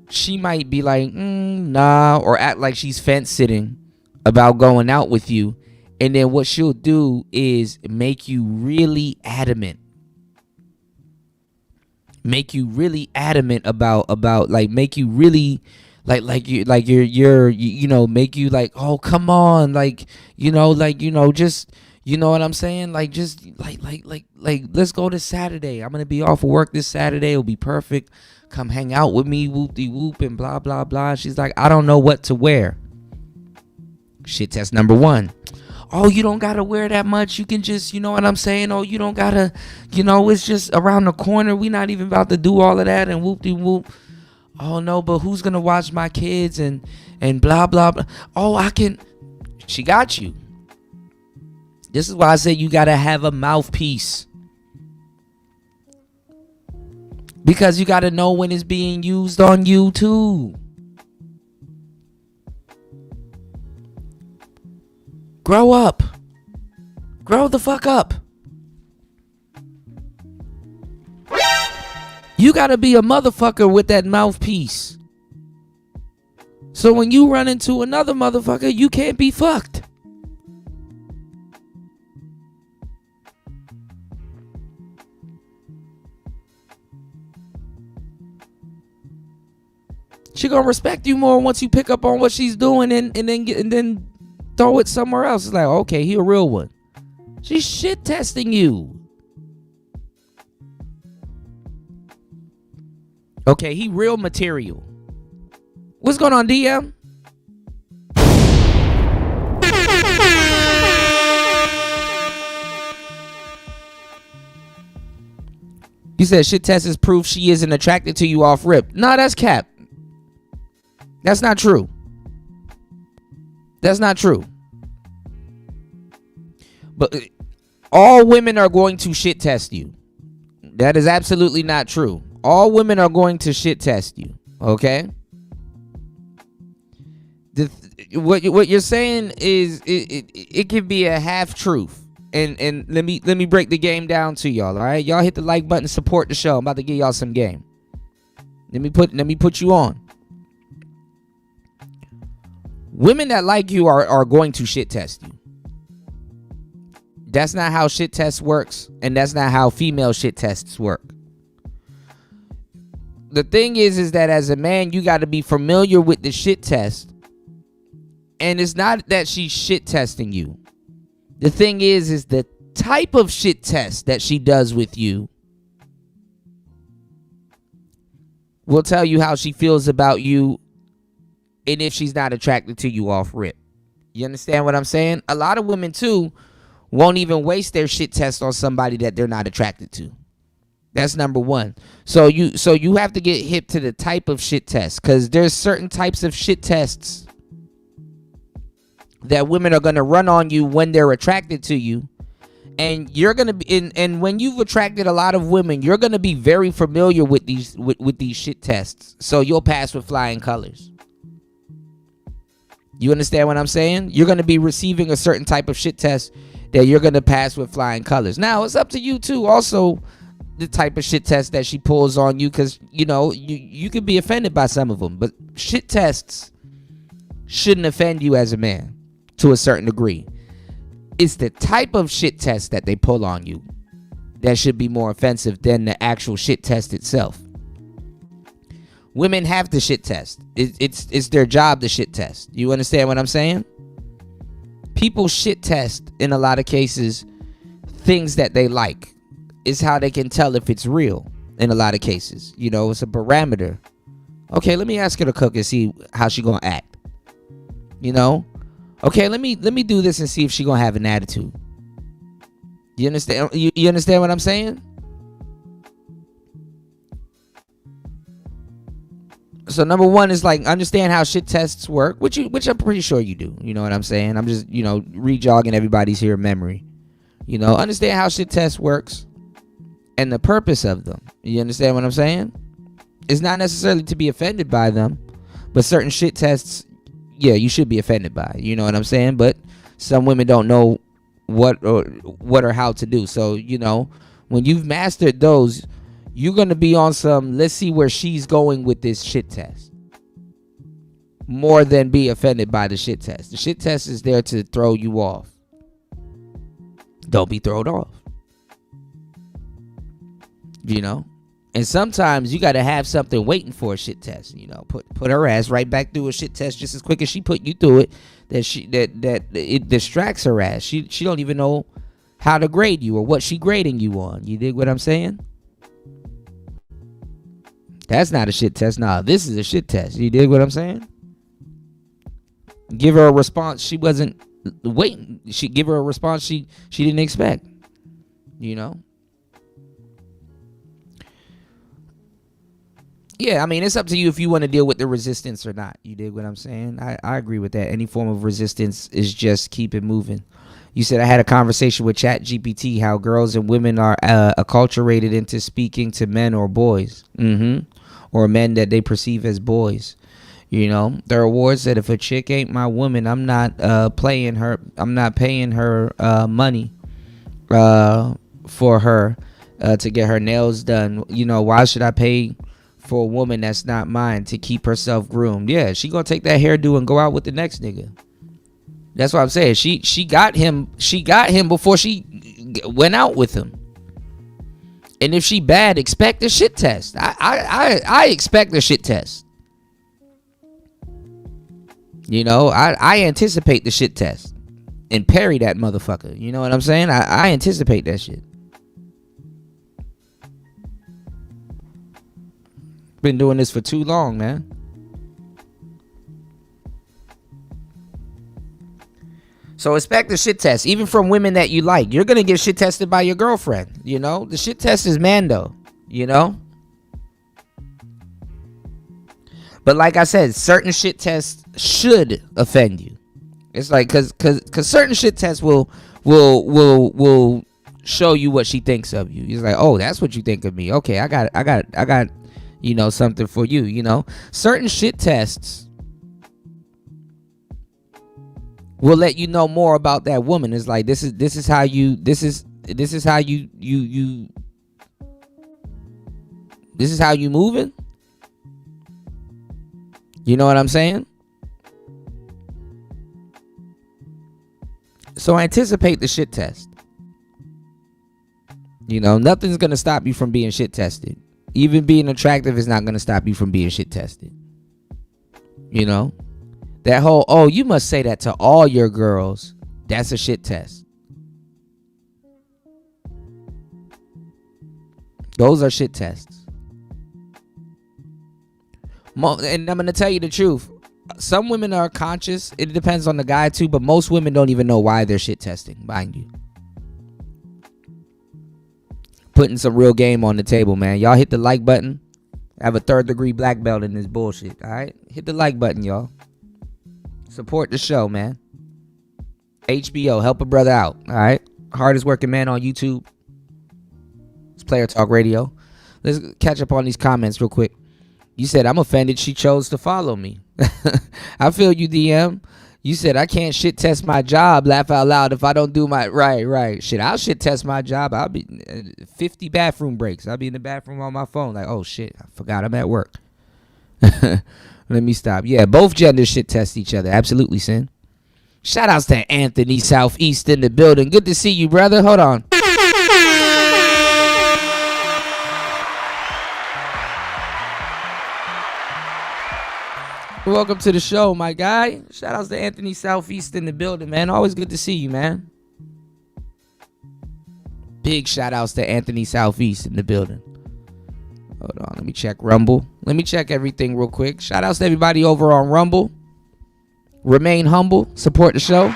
she might be like, nah, or act like she's fence sitting about going out with you. And then what she'll do is make you really adamant. Make you really adamant about like make you really make you like, oh, come on, like, just, you know what I'm saying? Like, just like let's go this Saturday. I'm gonna be off of work this Saturday. It'll be perfect. Come hang out with me, whoop-de-whoop, and blah blah blah. She's like, I don't know what to wear. Shit test number 1. Oh, you don't gotta wear that much. You can just, you know what I'm saying? Oh, you don't gotta, it's just around the corner. We not even about to do all of that and whoop-de-whoop. Oh no, but who's gonna watch my kids and blah blah blah. Oh, I can. She got you. This is why I say you gotta have a mouthpiece. Because you gotta know when it's being used on you too. Grow up. Grow the fuck up. You gotta be a motherfucker with that mouthpiece. So when you run into another motherfucker, you can't be fucked. She gonna respect you more once you pick up on what she's doing and then throw it somewhere else. It's like, okay, he a real one. She's shit testing you. Okay, he real material. What's going on, DM? You said shit test is proof she isn't attracted to you off rip. No, that's cap. That's not true. That's not true. But all women are going to shit test you. That is absolutely not true. All women are going to shit test you. Okay? What you're saying is it can be a half truth. And let me break the game down to y'all. All right, y'all hit the like button, support the show. I'm about to give y'all some game. Let me put you on. Women that like you are going to shit test you. That's not how shit test works, and that's not how female shit tests work. The thing is that as a man, you got to be familiar with the shit test, and it's not that she's shit testing you. The thing is the type of shit test that she does with you will tell you how she feels about you and if she's not attracted to you off rip. You understand what I'm saying? A lot of women, too, won't even waste their shit test on somebody that they're not attracted to. That's number one. So you have to get hip to the type of shit test, because there's certain types of shit tests that women are going to run on you when they're attracted to you. And you're going to be and when you've attracted a lot of women, you're going to be very familiar with these shit tests. So you'll pass with flying colors. You understand what I'm saying? You're going to be receiving a certain type of shit test that you're going to pass with flying colors. Now, it's up to you too. Also, the type of shit test that she pulls on you, because you could be offended by some of them, but shit tests shouldn't offend you as a man. To a certain degree, it's the type of shit test that they pull on you that should be more offensive than the actual shit test itself. Women have to shit test. It's their job to shit test. You understand what I'm saying? People shit test in a lot of cases things that they like. It's how they can tell if it's real in a lot of cases. It's a barometer. Okay, let me ask her to cook and see how she gonna act. Okay, let me do this and see if she gonna have an attitude. You understand? You understand what I'm saying? So number one is like, understand how shit tests work, which I'm pretty sure you do. You know what I'm saying? I'm just re-jogging everybody's here memory. Understand how shit tests works and the purpose of them. You understand what I'm saying? It's not necessarily to be offended by them, but certain shit tests, yeah, you should be offended by. You know what I'm saying? But some women don't know what or how to do. So, when you've mastered those, you're going to be on some, let's see where she's going with this shit test, more than be offended by the shit test. The shit test is there to throw you off. Don't be thrown off. And sometimes you got to have something waiting for a shit test. Put her ass right back through a shit test just as quick as she put you through it. That it distracts her ass. She don't even know how to grade you or what she grading you on. You dig what I'm saying? That's not a shit test. Nah, this is a shit test. You dig what I'm saying? Give her a response she wasn't waiting. Give her a response she didn't expect. Yeah, I mean, it's up to you if you want to deal with the resistance or not. You dig what I'm saying? I agree with that. Any form of resistance is just keep it moving. You said I had a conversation with ChatGPT how girls and women are acculturated into speaking to men or boys. Or men that they perceive as boys. There are awards that if a chick ain't my woman, I'm not paying her money for her to get her nails done. Why should I pay for a woman that's not mine to keep herself groomed? Yeah, she gonna take that hairdo and go out with the next nigga. That's what I'm saying. She got him before she went out with him. And if she bad, expect a shit test. I expect a shit test. I anticipate the shit test. and parry that motherfucker. You know what I'm saying? I anticipate that shit. Been doing this for too long, man. So expect the shit test, even from women that you like. You're gonna get shit tested by your girlfriend. You know, the shit test is Mando. You know. But like I said, certain shit tests should offend you. It's like cause certain shit tests will show you what she thinks of you. It's like, oh, that's what you think of me. Okay, I got you know, something for you. You know, certain shit tests will let you know more about that woman. It's like this is how you moving. You know what I'm saying? So anticipate the shit test. You know, nothing's gonna stop you from being shit tested. Even being attractive is not gonna stop you from being shit tested. You know? That whole, oh, you must say that to all your girls. That's a shit test. Those are shit tests. And I'm going to tell you the truth. Some women are conscious. It depends on the guy too, but most women don't even know why they're shit testing, mind you. Putting some real game on the table, man. Y'all hit the like button. I have a 3rd degree black belt in this bullshit, all right? Hit the like button, y'all. Support the show, man. HBO, help a brother out, all right? Hardest working man on YouTube. It's Player Talk Radio. Let's catch up on these comments real quick. You said, I'm offended she chose to follow me. I feel you, DM. You said, I can't shit test my job, laugh out loud if I don't do my... Right. Shit, I'll shit test my job. I'll be 50 bathroom breaks. I'll be in the bathroom on my phone like, oh, shit, I forgot I'm at work. Let me stop. Yeah, both genders shit test each other. Absolutely, Sin. Shout outs to Anthony Southeast in the building. Good to see you, brother. Hold on. Welcome to the show, my guy. Shout outs to Anthony Southeast in the building, man. Always good to see you, man. Big shout outs to Anthony Southeast in the building. Hold on, let me check Rumble. Let me check everything real quick. Shout outs to everybody over on Rumble. Remain humble. Support the show.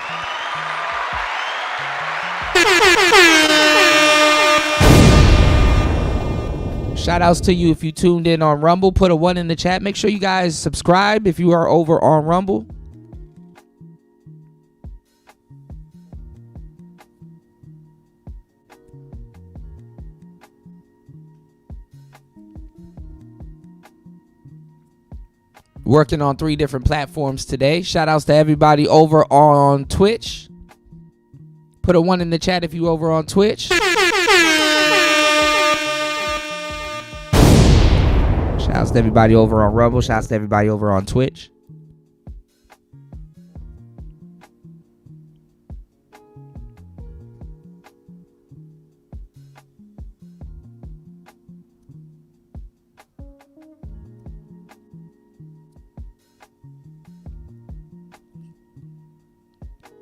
Shout outs to you if you tuned in on Rumble. Put a 1 in the chat. Make sure you guys subscribe if you are over on Rumble. Working on 3 different platforms today. Shout outs to everybody over on Twitch. Put a 1 in the chat if you over on Twitch. Shouts to everybody over on Rumble. Shouts to everybody over on Twitch.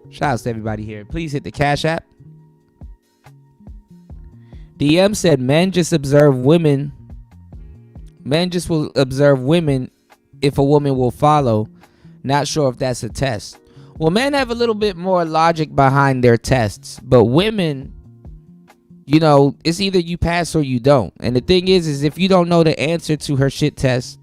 Shouts to everybody here. Please hit the Cash App. DM said men just observe women. Men just will observe women if a woman will follow. Not sure if that's a test. Well, men have a little bit more logic behind their tests. But women, you know, it's either you pass or you don't. And the thing is if you don't know the answer to her shit test,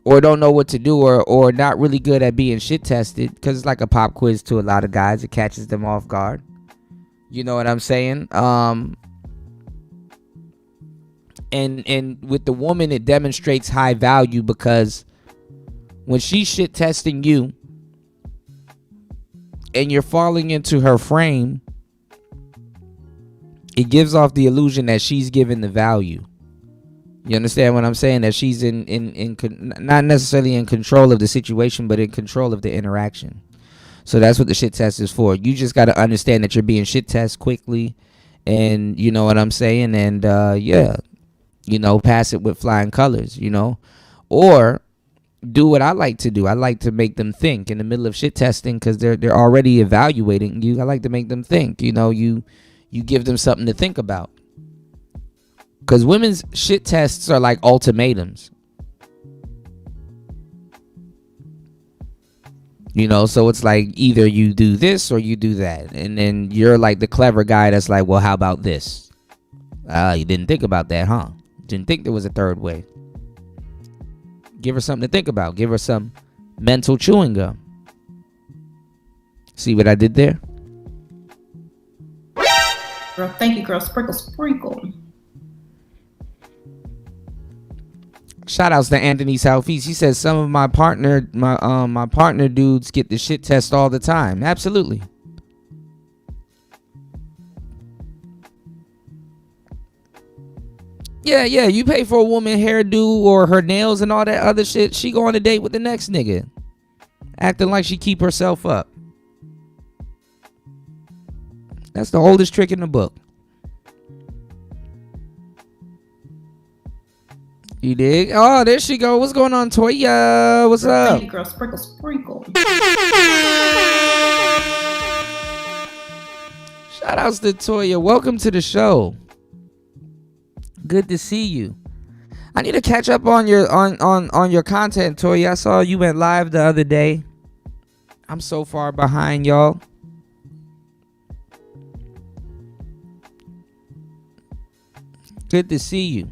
or don't know what to do, or not really good at being shit tested, because it's like a pop quiz to a lot of guys. It catches them off guard. You know what I'm saying? And with the woman, it demonstrates high value, because when she's shit testing you and you're falling into her frame, it gives off the illusion that she's giving the value. You understand what I'm saying? That she's in not necessarily in control of the situation, but in control of the interaction. So that's what the shit test is for. You just got to understand that you're being shit tested quickly, and you know what I'm saying? And yeah, you know, pass it with flying colors, you know. Or do what I like to do. I like to make them think in the middle of shit testing because they're already evaluating you. I like to make them think. You know, you give them something to think about. Because women's shit tests are like ultimatums. You know, so it's like either you do this or you do that. And then you're like the clever guy that's like, well, how about this? You didn't think about that, huh? Didn't think there was a third way. Give her something to think about. Give her some mental chewing gum. See what I did there? Girl, thank you, girl. Sprinkle, sprinkle. Shout outs to Anthony Southeast. He says some of my partner dudes get the shit test all the time. Absolutely. Yeah, you pay for a woman hairdo or her nails and all that other shit. She go on a date with the next nigga. Acting like she keep herself up. That's the oldest trick in the book. You dig? Oh, there she go. What's going on, Toya? What's up? Thank you, girl. Sprinkle, sprinkle. Shout outs to Toya. Welcome to the show. Good to see you. I need to catch up on your on your content, Toya. I saw you went live the other day. I'm so far behind, y'all. Good to see you.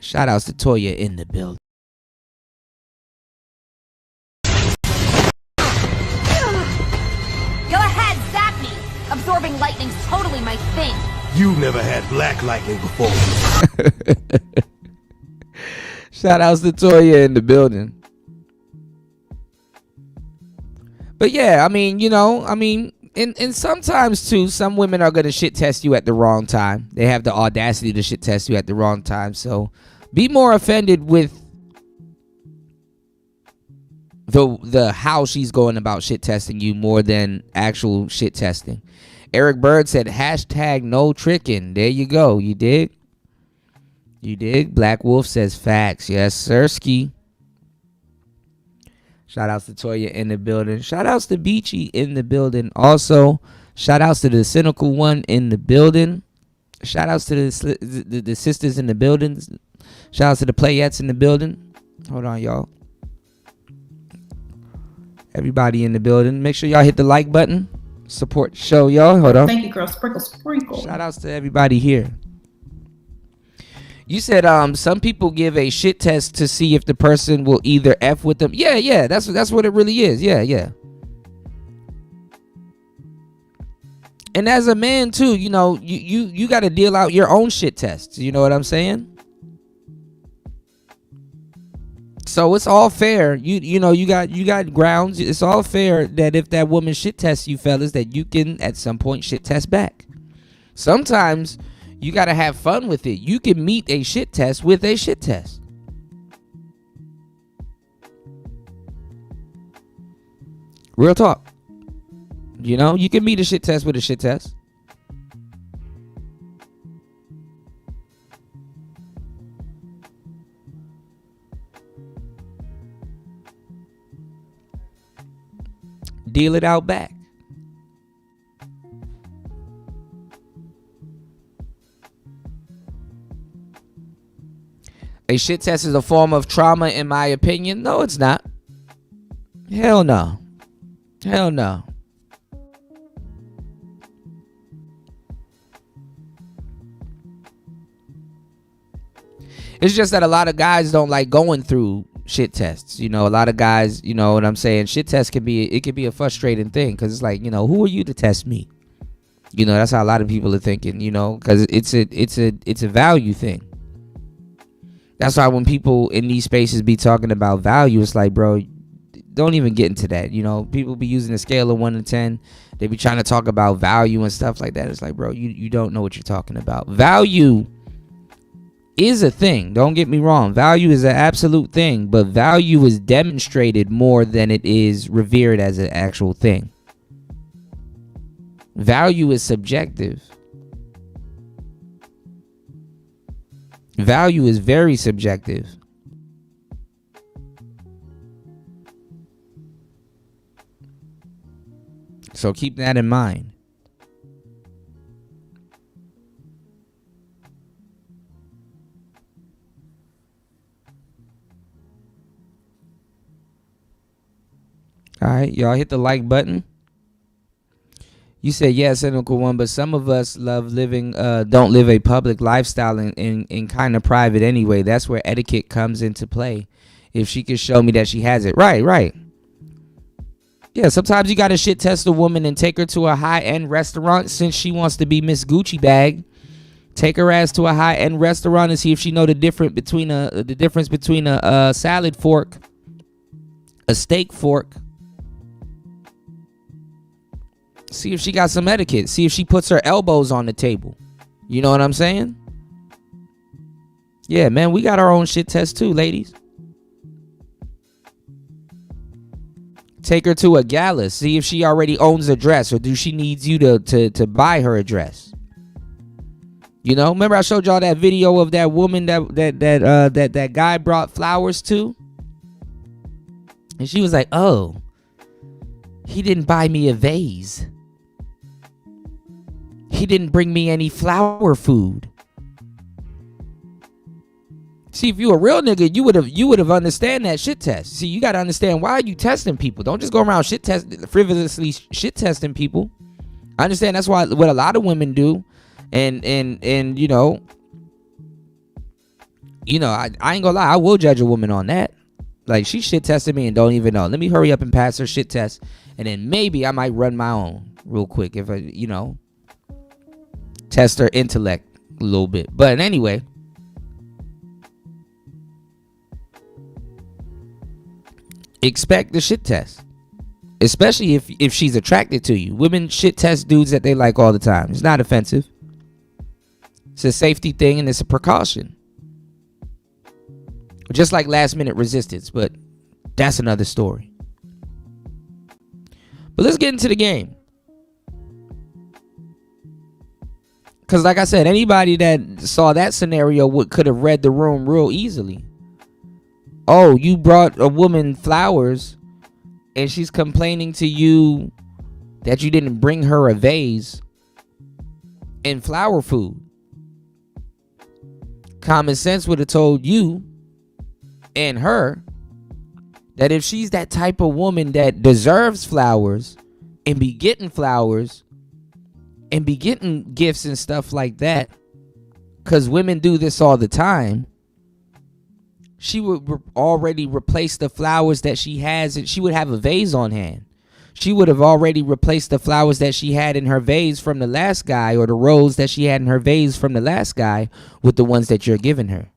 Shout outs to Toya in the building. Go ahead, zap me. Absorbing lightning's totally my thing. You never had black lightning before. Shout outs to Toya in the building. But yeah, I mean, and sometimes too, some women are gonna shit test you at the wrong time. They have the audacity to shit test you at the wrong time. So be more offended with the how she's going about shit testing you more than actual shit testing. Eric Bird said hashtag no tricking. There you go. You dig? You dig? Black Wolf says facts. Yes, sirski. Shout outs to Toya in the building. Shout outs to Beachy in the building. Also, shout outs to the Cynical One in the building. Shout outs to the sisters in the building. Shout outs to the Playettes in the building. Hold on, y'all. Everybody in the building. Make sure y'all hit the like button. Support the show, y'all. Hold on. Thank you, girl. Sprinkle, sprinkle. Shout outs to everybody here. You said some people give a shit test to see if the person will either F with them. Yeah, that's what it really is. Yeah. And as a man too, you got to deal out your own shit tests. You know what I'm saying? So it's all fair. You got grounds. It's all fair that if that woman shit tests you, fellas, that you can at some point shit test back. Sometimes you got to have fun with it. You can meet a shit test with a shit test. Real talk. You can meet a shit test with a shit test. Deal it out back. A shit test is a form of trauma, in my opinion. No, it's not. Hell no. Hell no. It's just that a lot of guys don't like going through shit tests. A lot of guys, you know what I'm saying? Shit tests can be a frustrating thing because it's like, who are you to test me? That's how a lot of people are thinking, because it's a value thing. That's why when people in these spaces be talking about value, it's like, bro, don't even get into that. People be using a scale of 1 to 10. They be trying to talk about value and stuff like that. It's like, bro, you don't know what you're talking about. Value is a thing. Don't get me wrong. Value is an absolute thing, but value is demonstrated more than it is revered as an actual thing. Value is subjective. Value is very subjective. So keep that in mind. All right, y'all hit the like button. You said, yeah, cynical one, but some of us love living, don't live a public lifestyle in kind of private anyway. That's where etiquette comes into play. If she could show me that she has it. Right. Yeah, sometimes you got to shit test a woman and take her to a high-end restaurant since she wants to be Miss Gucci Bag. Take her ass to a high-end restaurant and see if she know the difference between a salad fork, a steak fork. See if she got some etiquette. See if she puts her elbows on the table. You know what I'm saying? Yeah, man, we got our own shit test too, ladies. Take her to a gala. See if she already owns a dress, or do she needs you to buy her a dress. You know, remember I showed y'all that video of that woman that guy brought flowers to, and she was like, "Oh, he didn't buy me a vase. He didn't bring me any flower food." See, if you a real nigga, you would have understand that shit test. See, you got to understand, why are you testing people? Don't just go around frivolously shit testing people. I understand that's what a lot of women do, and you know, I ain't gonna lie, I will judge a woman on that. Like, she shit tested me and don't even know. Let me hurry up and pass her shit test, and then maybe I might run my own real quick if I, test her intellect a little bit. But anyway, expect the shit test, especially if she's attracted to you. Women shit test dudes that they like all the time. It's not offensive. It's a safety thing, and it's a precaution. Just like last minute resistance, but that's another story. But let's get into the game. Because like I said, anybody that saw that scenario could have read the room real easily. Oh, you brought a woman flowers and she's complaining to you that you didn't bring her a vase and flower food. Common sense would have told you and her that if she's that type of woman that deserves flowers and be getting flowers and be getting gifts and stuff like that, because women do this all the time, she would already replace the flowers that she has, and she would have a vase on hand. She would have already replaced the flowers that she had in her vase from the last guy, or the rose that she had in her vase from the last guy, with the ones that you're giving her.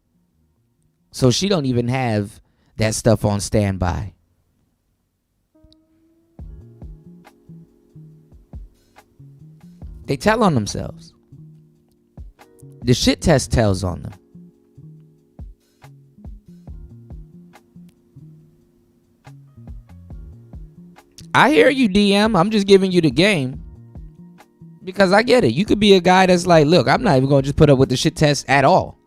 So she don't even have that stuff on standby. They tell on themselves. The shit test tells on them. I hear you, DM. I'm just giving you the game. Because I get it. You could be a guy that's like, look, I'm not even going to just put up with the shit test at all.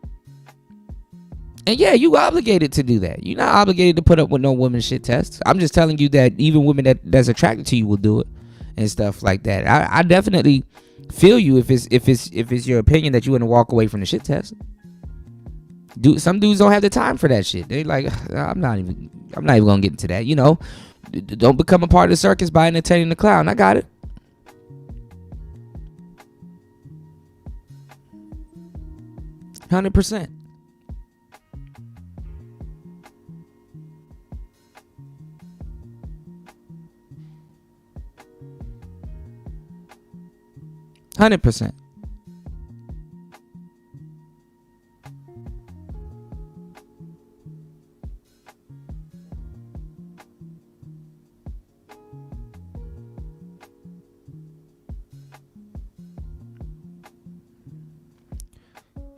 And yeah, you obligated to do that. You're not obligated to put up with no woman shit tests. I'm just telling you that even women that's attracted to you will do it and stuff like that. I definitely feel you if it's your opinion that you want to walk away from the shit test. Some dudes don't have the time for that shit. They like, I'm not even gonna get into that. Don't become a part of the circus by entertaining the clown. I got it. %. 100%.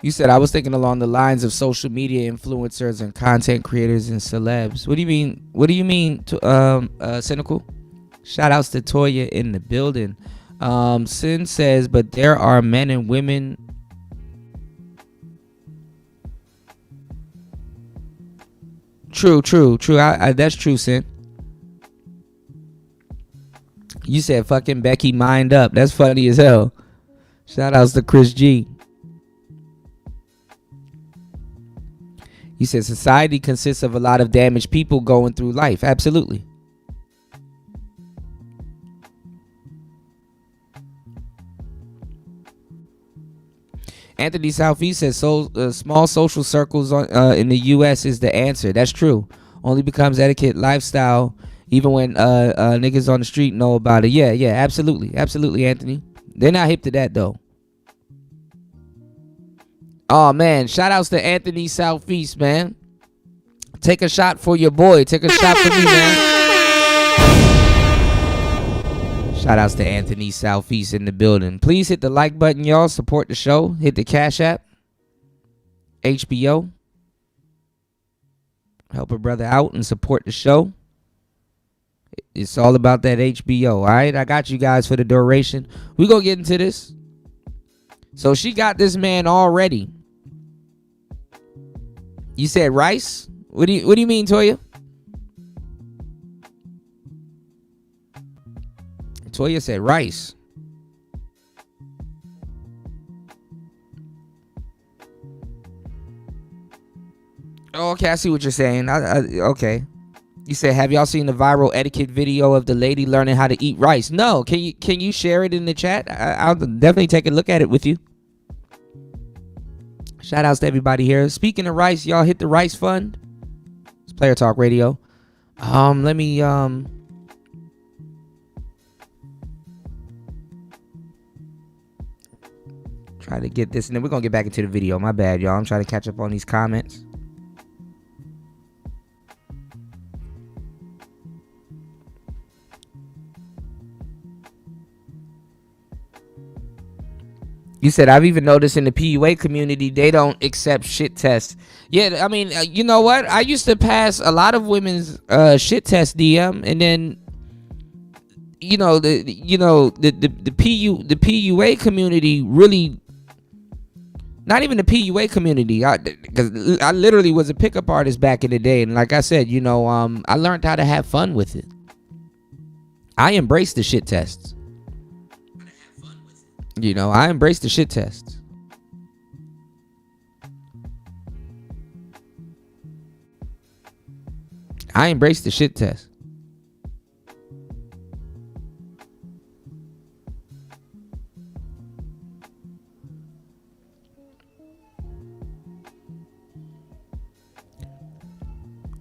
You said I was thinking along the lines of social media influencers and content creators and celebs. What do you mean? What do you mean, Cynical? Shout outs to Toya in the building. Sin says, but there are men and women. True. That's true, Sin. You said fucking Becky mind up. That's funny as hell. Shout outs to Chris G. You said society consists of a lot of damaged people going through life. Absolutely. Anthony Southeast says small social circles in the U.S. is the answer. That's true. Only becomes etiquette, lifestyle, even when niggas on the street know about it. Yeah, absolutely. Absolutely, Anthony. They're not hip to that, though. Oh, man. Shout outs to Anthony Southeast, man. Take a shot for your boy. Take a shot for me, man. Shout outs to Anthony Southeast in the building. Please hit the like button, y'all. Support the show. Hit the Cash App. HBO. Help a brother out and support the show. It's all about that HBO, all right? I got you guys for the duration. We gonna get into this. So she got this man already. You said rice? What do you mean, Toya? Toya said rice. Oh, okay, I see what you're saying. Okay. You said, have y'all seen the viral etiquette video of the lady learning how to eat rice? No. Can you share it in the chat? I'll definitely take a look at it with you. Shout outs to everybody here. Speaking of rice, y'all hit the Rice Fund. It's Player Talk Radio. Let me try to get this, and then we're gonna get back into the video. My bad, y'all. I'm trying to catch up on these comments. You said, I've even noticed in the PUA community, they don't accept shit tests. Yeah, I mean, you know what? I used to pass a lot of women's shit test DM, and then, the PUA community really, not even the PUA community, because I literally was a pickup artist back in the day, and like I said, I learned how to have fun with it. I embraced the shit tests. I embrace the shit tests. I embrace the shit test.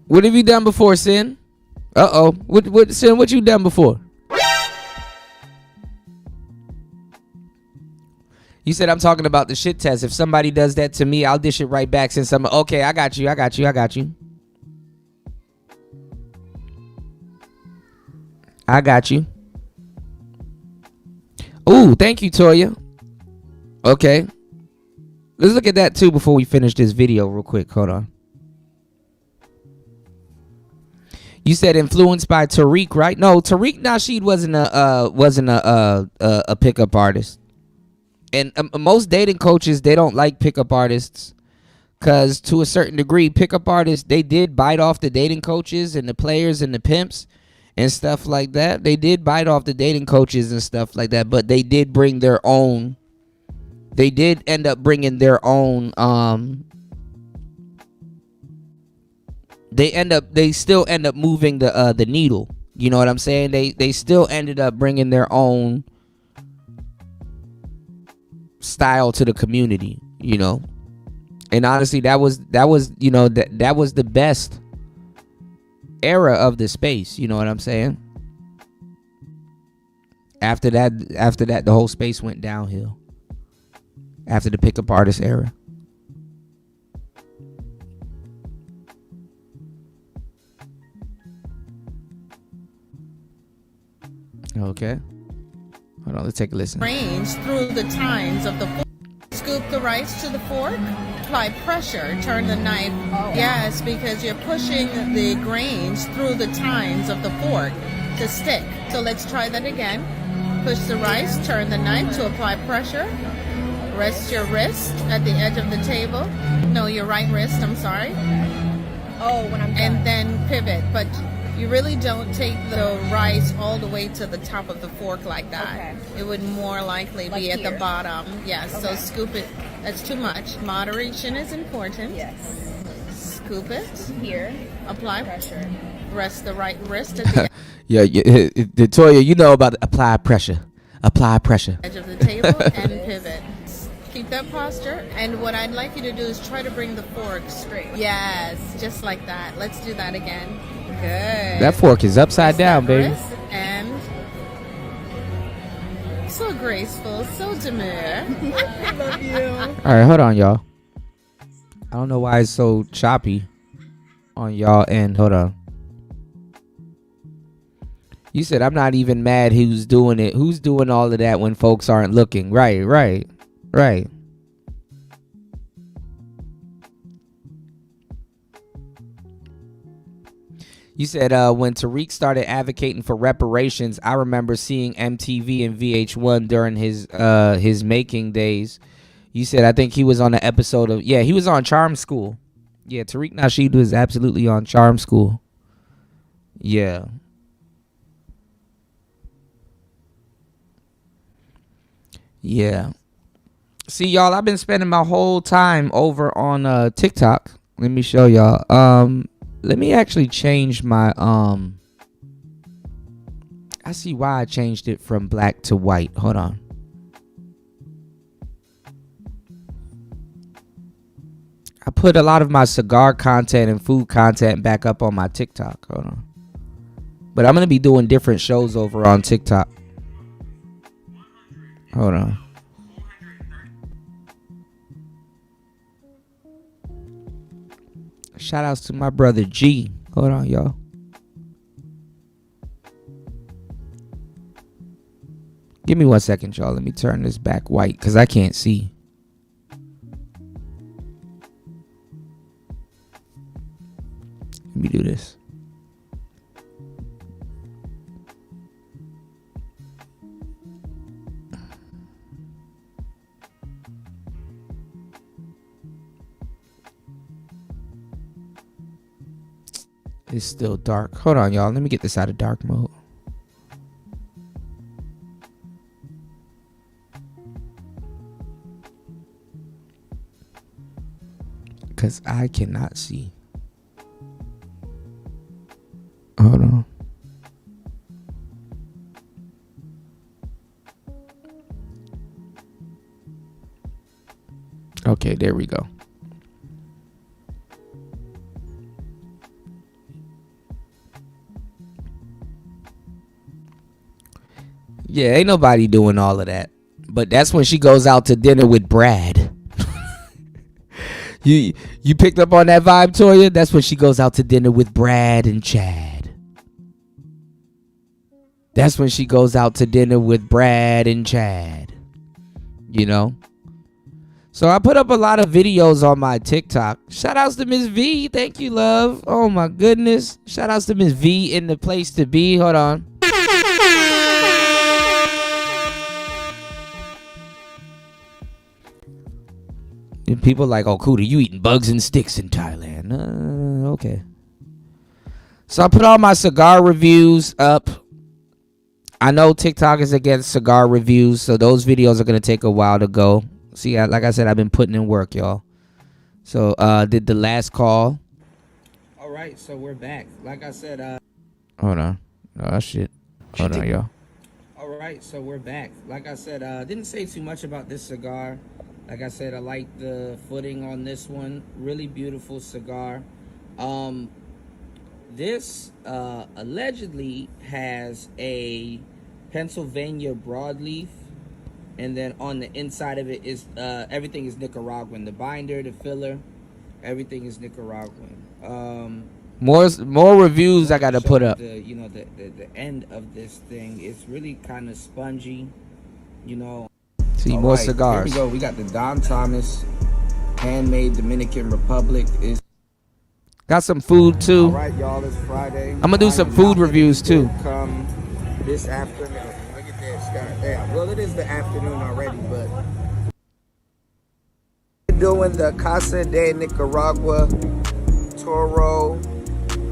What have you done before, Sin? Uh-oh. What Sin, what you done before? You said I'm talking about the shit test. If somebody does that to me, I'll dish it right back since I'm... Okay, I got you. I got you. Ooh, thank you, Toya. Okay. Let's look at that, too, before we finish this video real quick. Hold on. You said influenced by Tariq, right? No, Tariq Nasheed wasn't a pickup artist. And most dating coaches, they don't like pickup artists because to a certain degree, pickup artists, they did bite off the dating coaches and the players and the pimps and stuff like that. They did bite off the dating coaches and stuff like that, but they did bring their own. They did end up bringing their own. They still end up moving the needle. You know what I'm saying? They still ended up bringing their own style to the community, and honestly that was that was the best era of the space, you know what I'm saying? After that the whole space went downhill after the pickup artist era. Okay, hold on, let's take a listen. Range through the tines of the fork. Scoop the rice to the fork. Apply pressure. Turn the knife. Yes, because you're pushing the grains through the tines of the fork to stick. So let's try that again. Push the rice. Turn the knife to apply pressure. Rest your wrist at the edge of the table. No, your right wrist. I'm sorry. Oh, when I'm done. And then pivot. But You really don't take the rice all the way to the top of the fork like that. Okay. It would more likely be at the here? bottom. Yes, so Okay. scoop it. That's too much. Moderation is important. Yes. Scoop it. Here. Apply Pressure. Rest the right wrist at the Yeah, Toya, you know about apply pressure. Apply pressure. edge of the table and pivot. Keep that posture. And what I'd like you to do is try to bring the fork straight. Yes, just like that. Let's do that again. Good. That fork is upside down, baby. Wrist and so graceful, so demure. I love you. All right, hold on, y'all. I don't know why it's so choppy on y'all end. Hold on. You said I'm not even mad who's doing it. Who's doing all of that when folks aren't looking? Right. You said when Tariq started advocating for reparations, I remember seeing MTV and VH1 during his making days. You said I think he was on the episode of he was on Charm School. Yeah, Tariq Nasheed was absolutely on Charm School. Yeah. Yeah. See, y'all, I've been spending my whole time over on TikTok. Let me show y'all. Let me actually change my I see why I changed it from black to white. Hold on. I put a lot of my cigar content and food content back up on my TikTok. Hold on. But I'm going to be doing different shows over on TikTok. Hold on. Shout outs to my brother G. Hold on, y'all. Give me 1 second, y'all. Let me turn this back white because I can't see. Let me do this. It's still dark. Hold on, y'all. Let me get this out of dark mode. Because I cannot see. Hold on. Okay, there we go. Yeah, ain't nobody doing all of that. But that's when she goes out to dinner with Brad. You picked up on that vibe, Toya? That's when she goes out to dinner with Brad and Chad. That's when she goes out to dinner with Brad and Chad. You know? So I put up a lot of videos on my TikTok. Shout outs to Miss V. Thank you, love. Oh my goodness. Shout outs to Miss V in the place to be. Hold on. And people like, oh, Kuda, you eating bugs and sticks in Thailand. Okay. So I put all my cigar reviews up. I know TikTok is against cigar reviews, so those videos are going to take a while to go. See, like I said, I've been putting in work, y'all. So did the last call. All right, so we're back. Like I said. Hold on. Oh, shit. Hold on, y'all. All right, so we're back. Like I said, didn't say too much about this cigar. Like I said, I like the footing on this one. Really beautiful cigar. This allegedly has a Pennsylvania broadleaf. And then on the inside of it is everything is Nicaraguan. The binder, the filler, everything is Nicaraguan. More reviews I got to put up. The end of this thing, it's really kind of spongy, you know. See, all more right, cigars. Here we go. We got the Don Thomas Handmade Dominican Republic. Got some food too. All right, y'all. It's Friday. I'm gonna do some food reviews too. Come this afternoon. Look at this, goddamn. Well, it is the afternoon already, but we're doing the Casa de Nicaragua Toro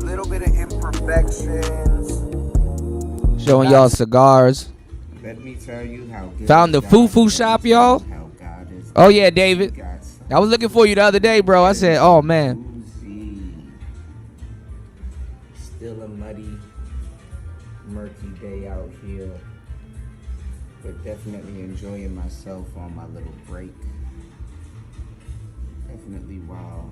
little bit of imperfections. Showing y'all cigars. Let me tell you how good. Found the Fufu shop, y'all. Oh yeah, David. I was looking for you the other day, bro. I said, oh man. Still a muddy, murky day out here, but definitely enjoying myself on my little break. Definitely wow.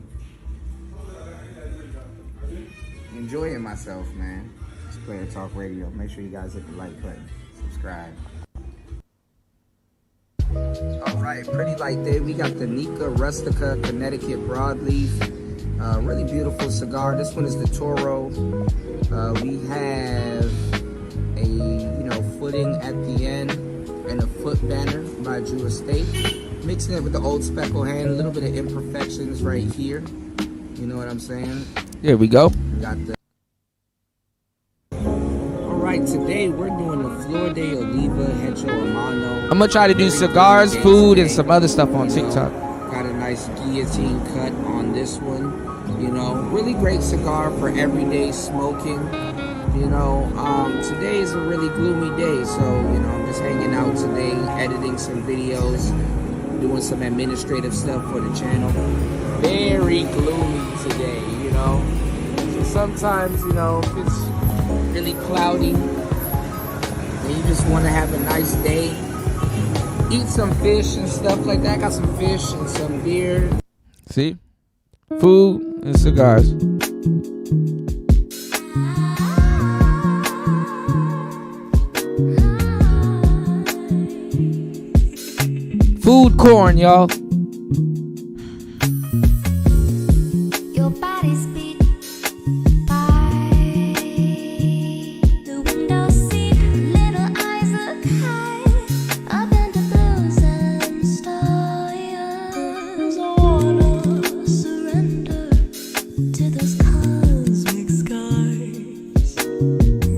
Enjoying myself, man. It's Player Talk Radio. Make sure you guys hit the like button, subscribe. All right, pretty light day. We got the Nika Rustica Connecticut Broadleaf. Really beautiful cigar. This one is the Toro. We have a footing at the end and a foot banner by Drew Estate. Mixing it with the Old Speckle hand. A little bit of imperfections right here. You know what I'm saying? Here we go. We got the. All right, today we're doing the Flor de Oliva Hecho Hermano. I'm gonna try to do cigars, food, and some other stuff on TikTok. Got a nice guillotine cut on this one. You know, really great cigar for everyday smoking. You know, today is a really gloomy day, so I'm just hanging out today, editing some videos, doing some administrative stuff for the channel. Very gloomy today, So sometimes, if it's really cloudy and you just want to have a nice day, eat some fish and stuff like that. I got some fish and some beer. See? Food and cigars. Food corn, y'all. Your body's beat by the window seat. Little eyes look high up into blues and stars. I wanna surrender to those cosmic skies,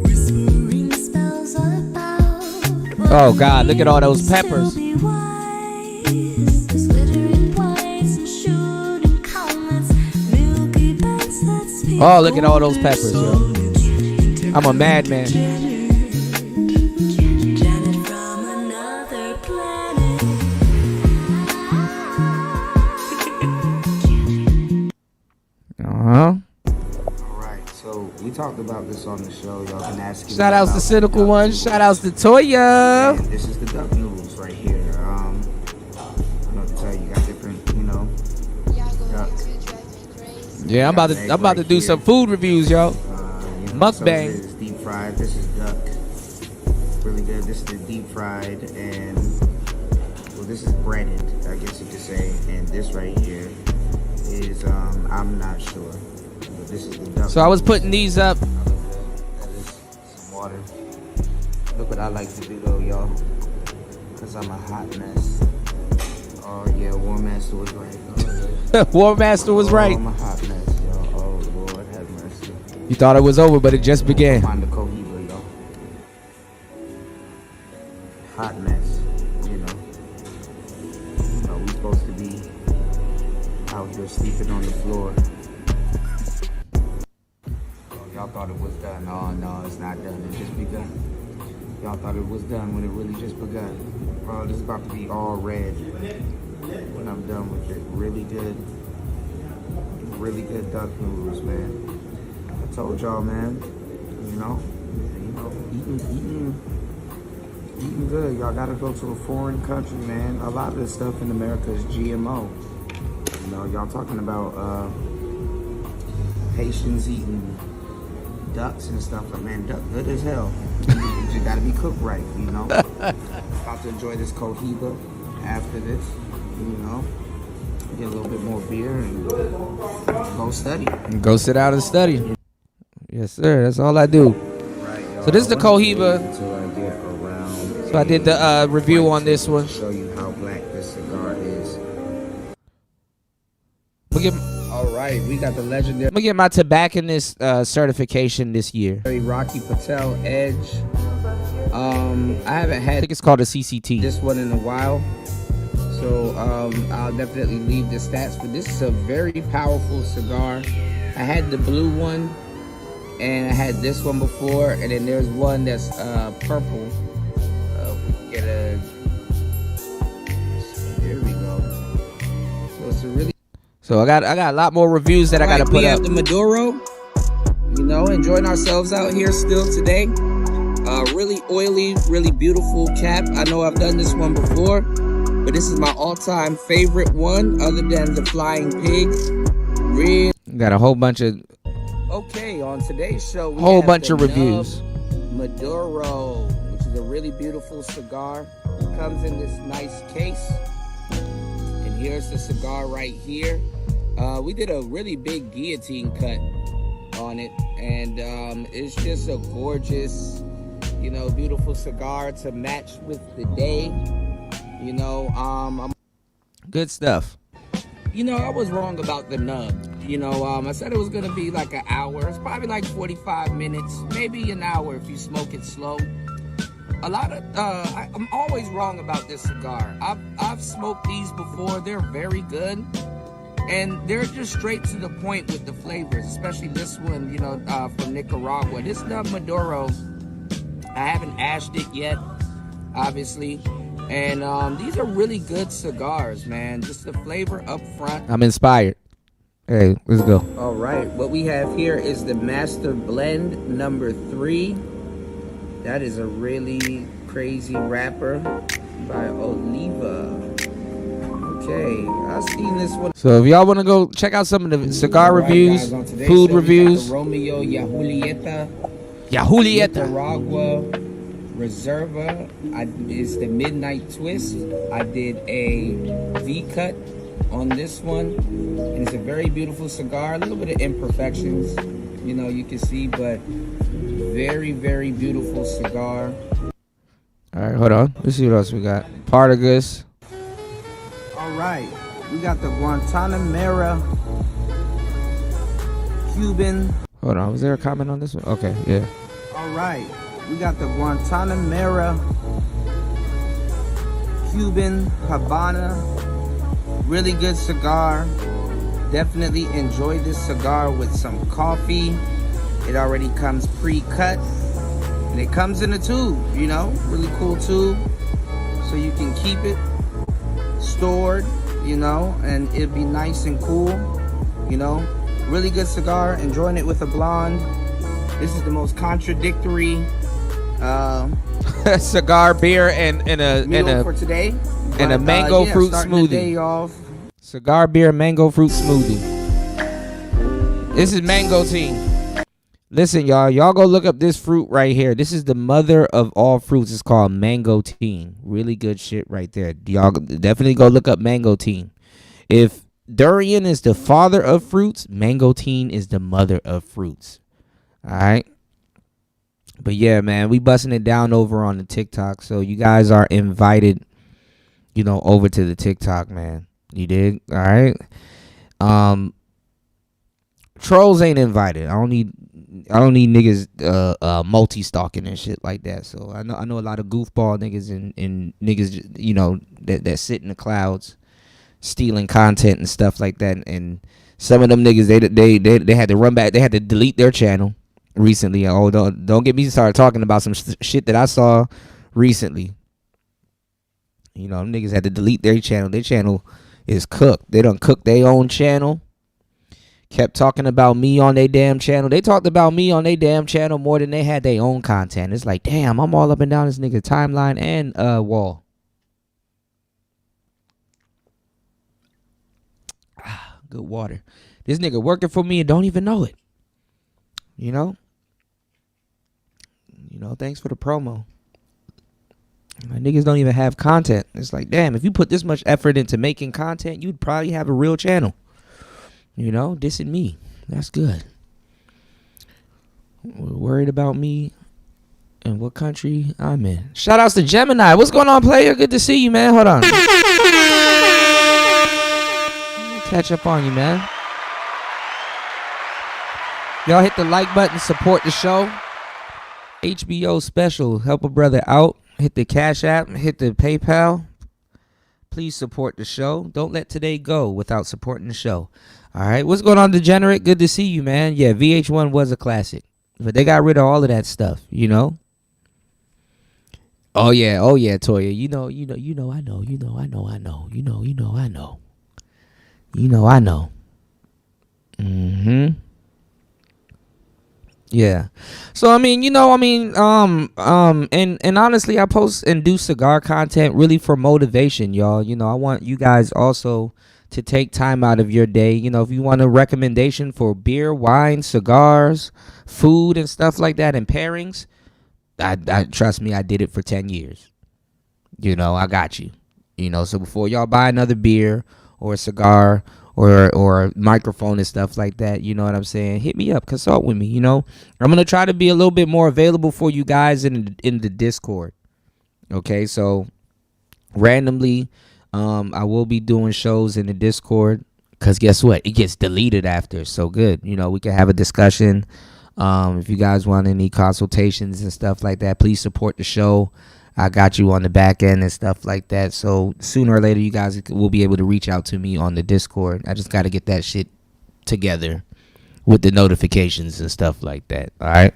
whispering spells about. Oh God, look at all those peppers. Oh, look at all those peppers, yo. I'm a madman. Alright, so we talked about this on the show. Y'all been asking. Shout outs to Cynical One. Shout outs to Toya. And this is the duck noodles right here. I don't know what to tell you. You got different, duck. Yeah, I'm about to do some food reviews, y'all. Mukbang. This is deep fried. This is duck. Really good. This is the deep fried, and this is breaded, I guess you could say. And this right here is I'm not sure, but this is the duck. So I was putting these up. Some water. Look what I like to do though, y'all, because I'm a hot mess. Oh yeah, War Master was right. War Master was right. I'm a hot mess, y'all. Oh Lord, have mercy. You thought it was over, but it just began. Find the Cohiba, y'all. Hot mess, we supposed to be out here sleeping on the floor. Oh, y'all thought it was done. Oh no, it's not done. It just begun. Y'all thought it was done when it really just begun. Bro, this is about to be all red when I'm done with it. Really good duck noodles, man. I told y'all, man. Eating good. Y'all gotta go to a foreign country, man. A lot of this stuff in America is GMO. Y'all talking about Haitians eating ducks and stuff, but man, duck good as hell. You gotta be cooked right, About to enjoy this Cohiba after this, Get a little bit more beer and go study. Go sit out and study. Yes, sir. That's all I do. Right, so this is the Cohiba. Until I get around. So I did the review on this one. Show you how black this cigar is. All right, we got the legendary. I'm gonna get my tobacconist certification this year. Rocky Patel Edge. I haven't had. I think it's called a CCT. This one in a while. So I'll definitely leave the stats, but this is a very powerful cigar. I had the blue one, and I had this one before, and then there's one that's purple. Get a. There we go. So it's a really. So I got a lot more reviews that I gotta put up. We have the Maduro. You know, enjoying ourselves out here still today. Really oily, really beautiful cap. I know I've done this one before, but this is my all-time favorite one, other than the Flying Pig. Really got a whole bunch of. Okay, on today's show, we have bunch of reviews. Maduro, which is a really beautiful cigar. It comes in this nice case, and here's the cigar right here. We did a really big guillotine cut on it, and it's just a gorgeous, you know, beautiful cigar to match with the day. You know, good stuff. You know, I was wrong about the nub. You know, I said it was gonna be like an hour. It's probably like 45 minutes, maybe an hour if you smoke it slow. A lot of I'm always wrong about this cigar. I've smoked these before. They're very good. And they're just straight to the point with the flavors, especially this one, you know, from Nicaragua. This Nub Maduro, I haven't ashed it yet, obviously. And these are really good cigars, man. Just the flavor up front. I'm inspired. Hey, let's go. All right, what we have here is the Master Blend number 3. That is a really crazy wrapper by Oliva. Okay, I've seen this one. So if y'all want to go check out some of the cigar reviews, food reviews. Romeo Yahulieta. Nicaragua Reserva is the Midnight Twist. I did a V-cut on this one, and it's a very beautiful cigar. A little bit of imperfections, you know, you can see, but very, very beautiful cigar. All right, hold on. Let's see what else we got. Partagas. All right, we got the Guantanamera Cuban. Hold on, was there a comment on this one? Okay, yeah. All right, we got the Guantanamera Cuban Habana. Really good cigar. Definitely enjoy this cigar with some coffee. It already comes pre-cut, and it comes in a tube, you know, really cool tube, so you can keep it stored, you know, and it'd be nice and cool, you know. Really good cigar. Enjoying it with a blonde. This is the most contradictory cigar, beer, and a for today. And a mango fruit smoothie. The day off. Cigar, beer, mango fruit smoothie. This is mango tea. Listen, y'all go look up this fruit right here. This is the mother of all fruits. It's called mangosteen. Really good shit right there. Y'all definitely go look up mangosteen. If durian is the father of fruits, mangosteen is the mother of fruits. All right. But yeah, man, we busting it down over on the TikTok. So you guys are invited, you know, over to the TikTok, man. You dig? All right. Trolls ain't invited. I don't need niggas multi-stalking and shit like that. So I know a lot of goofball niggas and niggas, you know, that sit in the clouds stealing content and stuff like that. And some of them niggas they had to run back. They had to delete their channel recently. Oh, don't get me started talking about some shit that I saw recently. You know, them niggas had to delete their channel. Their channel is cooked. They done cooked their own channel. Kept talking about me on their damn channel. They talked about me on their damn channel more than they had their own content. It's like, damn, I'm all up and down this nigga timeline and wall. Good water. This nigga working for me and don't even know it. You know? You know, thanks for the promo. My niggas don't even have content. It's like, damn, if you put this much effort into making content, you'd probably have a real channel. You know, dissing me. That's good. We're worried about me and what country I'm in. Shout outs to Gemini. What's going on, player? Good to see you, man. Hold on. Catch up on you, man. Y'all hit the like button, support the show. HBO special. Help a brother out. Hit the Cash App. Hit the PayPal. Please support the show. Don't let today go without supporting the show. All right. What's going on, Degenerate? Good to see you, man. Yeah, VH1 was a classic. But they got rid of all of that stuff, you know. Oh yeah, Toya. I know. Yeah. So and honestly, I post and do cigar content really for motivation, y'all. I want you guys also to take time out of your day. If you want a recommendation for beer, wine, cigars, food and stuff like that and pairings, I trust me, I did it for 10 years. I got you. So before y'all buy another beer or a cigar or a microphone and stuff like that, you know what I'm saying? Hit me up, consult with me, I'm going to try to be a little bit more available for you guys in the Discord. Okay, so randomly, I will be doing shows in the Discord because guess what? It gets deleted after. So good. We can have a discussion. If you guys want any consultations and stuff like that, please support the show. I got you on the back end and stuff like that. So sooner or later, you guys will be able to reach out to me on the Discord. I just got to get that shit together with the notifications and stuff like that. All right.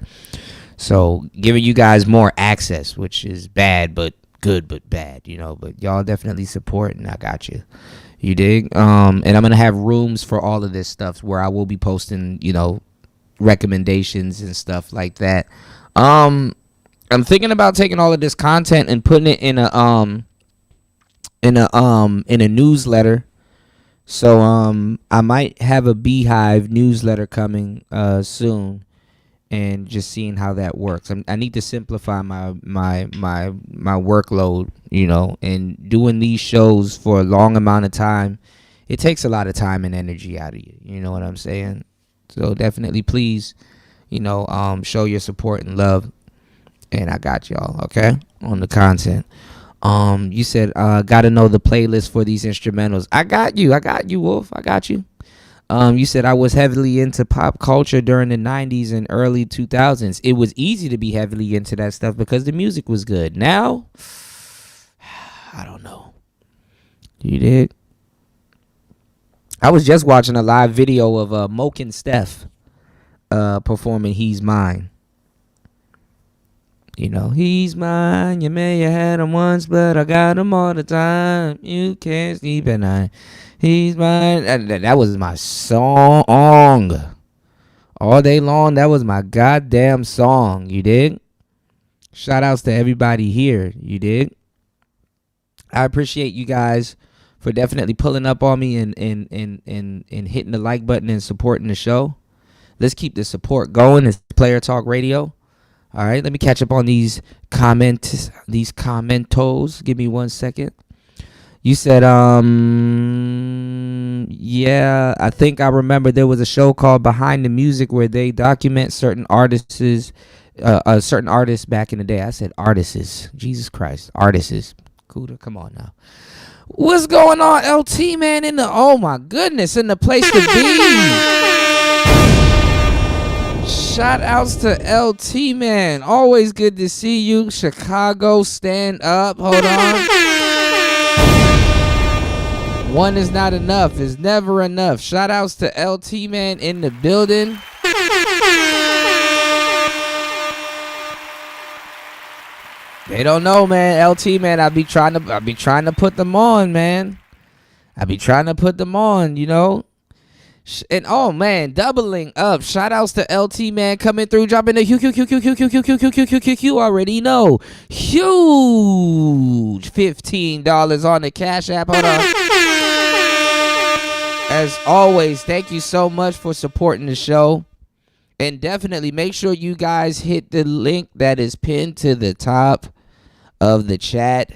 So giving you guys more access, which is bad, but good, but bad, but y'all definitely support and I got you. You dig? And I'm going to have rooms for all of this stuff where I will be posting, recommendations and stuff like that. I'm thinking about taking all of this content and putting it in a newsletter. So I might have a Beehive newsletter coming soon, and just seeing how that works. I need to simplify my workload, and doing these shows for a long amount of time. It takes a lot of time and energy out of you. You know what I'm saying? So definitely, please, show your support and love. And I got y'all, okay, on the content. You said, got to know the playlist for these instrumentals. I got you, Wolf. I got you. You said I was heavily into pop culture during the 90s and early 2000s. It was easy to be heavily into that stuff because the music was good. Now, I don't know. You did? I was just watching a live video of Moke and Steph performing He's Mine. He's mine. You may have had him once, but I got him all the time. You can't sleep at night. He's mine. That was my song. All day long, that was my goddamn song. You dig? Shout outs to everybody here. You dig? I appreciate you guys for definitely pulling up on me and hitting the like button and supporting the show. Let's keep the support going. It's Player Talk Radio. All right, let me catch up on these commentos. Give me 1 second. You said, yeah, I think I remember there was a show called Behind the Music where they document certain artists back in the day. I said artists. Jesus Christ, artists. Kuda, come on now. What's going on, LT, man? Oh my goodness, in the place to be. Shout outs to LT, man. Always good to see you. Chicago, stand up. Hold on. One is not enough. It's never enough. Shout outs to LT, man, in the building. They don't know, man. LT, man, I be trying to put them on, man. I be trying to put them on, And oh man, doubling up. Shout outs to LT, man, coming through, dropping the you already know. Huge $15 on the Cash App. Hold on. As always, thank you so much for supporting the show. And definitely make sure you guys hit the link that is pinned to the top of the chat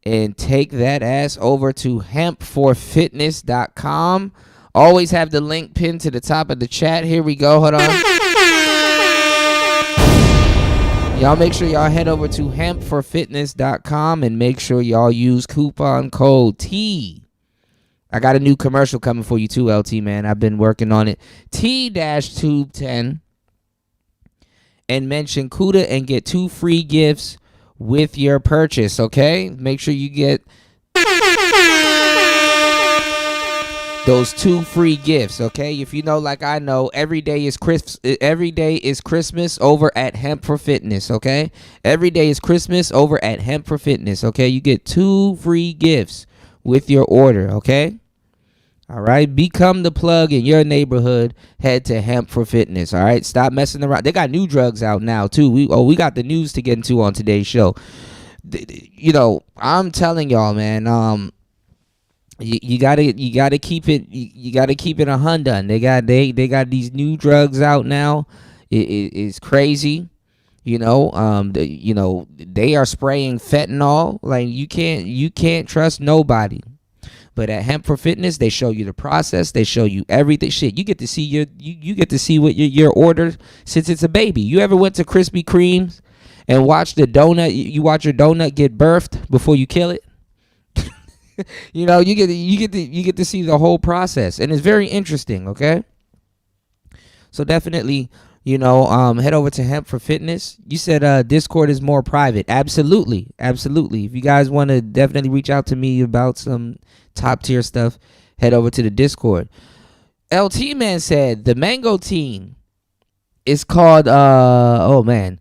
and take that ass over to hempforfitness.com. Always have the link pinned to the top of the chat. Here we go. Hold on. Y'all make sure y'all head over to hempforfitness.com and make sure y'all use coupon code T. I got a new commercial coming for you too, LT, man. I've been working on it. T-Tube10 and mention Kuda and get 2 free gifts with your purchase, okay? Make sure you get the those 2 free gifts, okay? If you know, like I know, every day is Christmas over at Hemp for Fitness, okay? Every day is Christmas over at Hemp for Fitness, okay? You get 2 free gifts with your order, okay? All right, become the plug in your neighborhood. Head to Hemp for Fitness, all right? Stop messing around. They got new drugs out now, too. We got the news to get into on today's show. You know, I'm telling y'all, man, you gotta keep it. You gotta keep it $100. They got these new drugs out now. It's crazy. You know, they are spraying fentanyl. Like you can't trust nobody. But at Hemp for Fitness, they show you the process. They show you everything. Shit, you get to see you get to see what your order since it's a baby. You ever went to Krispy Kreme's and watch the donut? You watch your donut get birthed before you kill it. You know, you get to see the whole process, and it's very interesting. Okay, so definitely, you know, head over to Hemp for Fitness. You said Discord is more private. Absolutely. If you guys want to definitely reach out to me about some top tier stuff, head over to the Discord. LT Man said the mango team is called Garcinia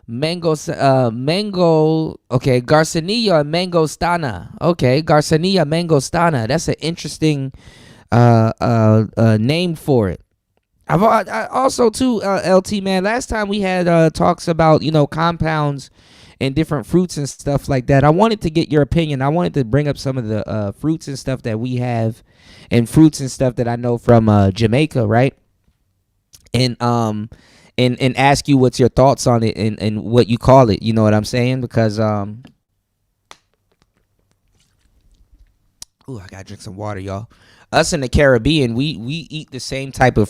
mango. Okay, Garcinia and Mangostana. Okay, Garcinia Mangostana. That's an interesting name for it. I also too, LT Man, last time we had talks about, you know, compounds and different fruits and stuff like that. I wanted to get your opinion. I wanted to bring up some of the fruits and stuff that we have, and fruits and stuff that I know from Jamaica, right? And ask you what's your thoughts on it and what you call it. You know what I'm saying? Because I gotta drink some water, y'all. Us in the Caribbean, we eat the same type of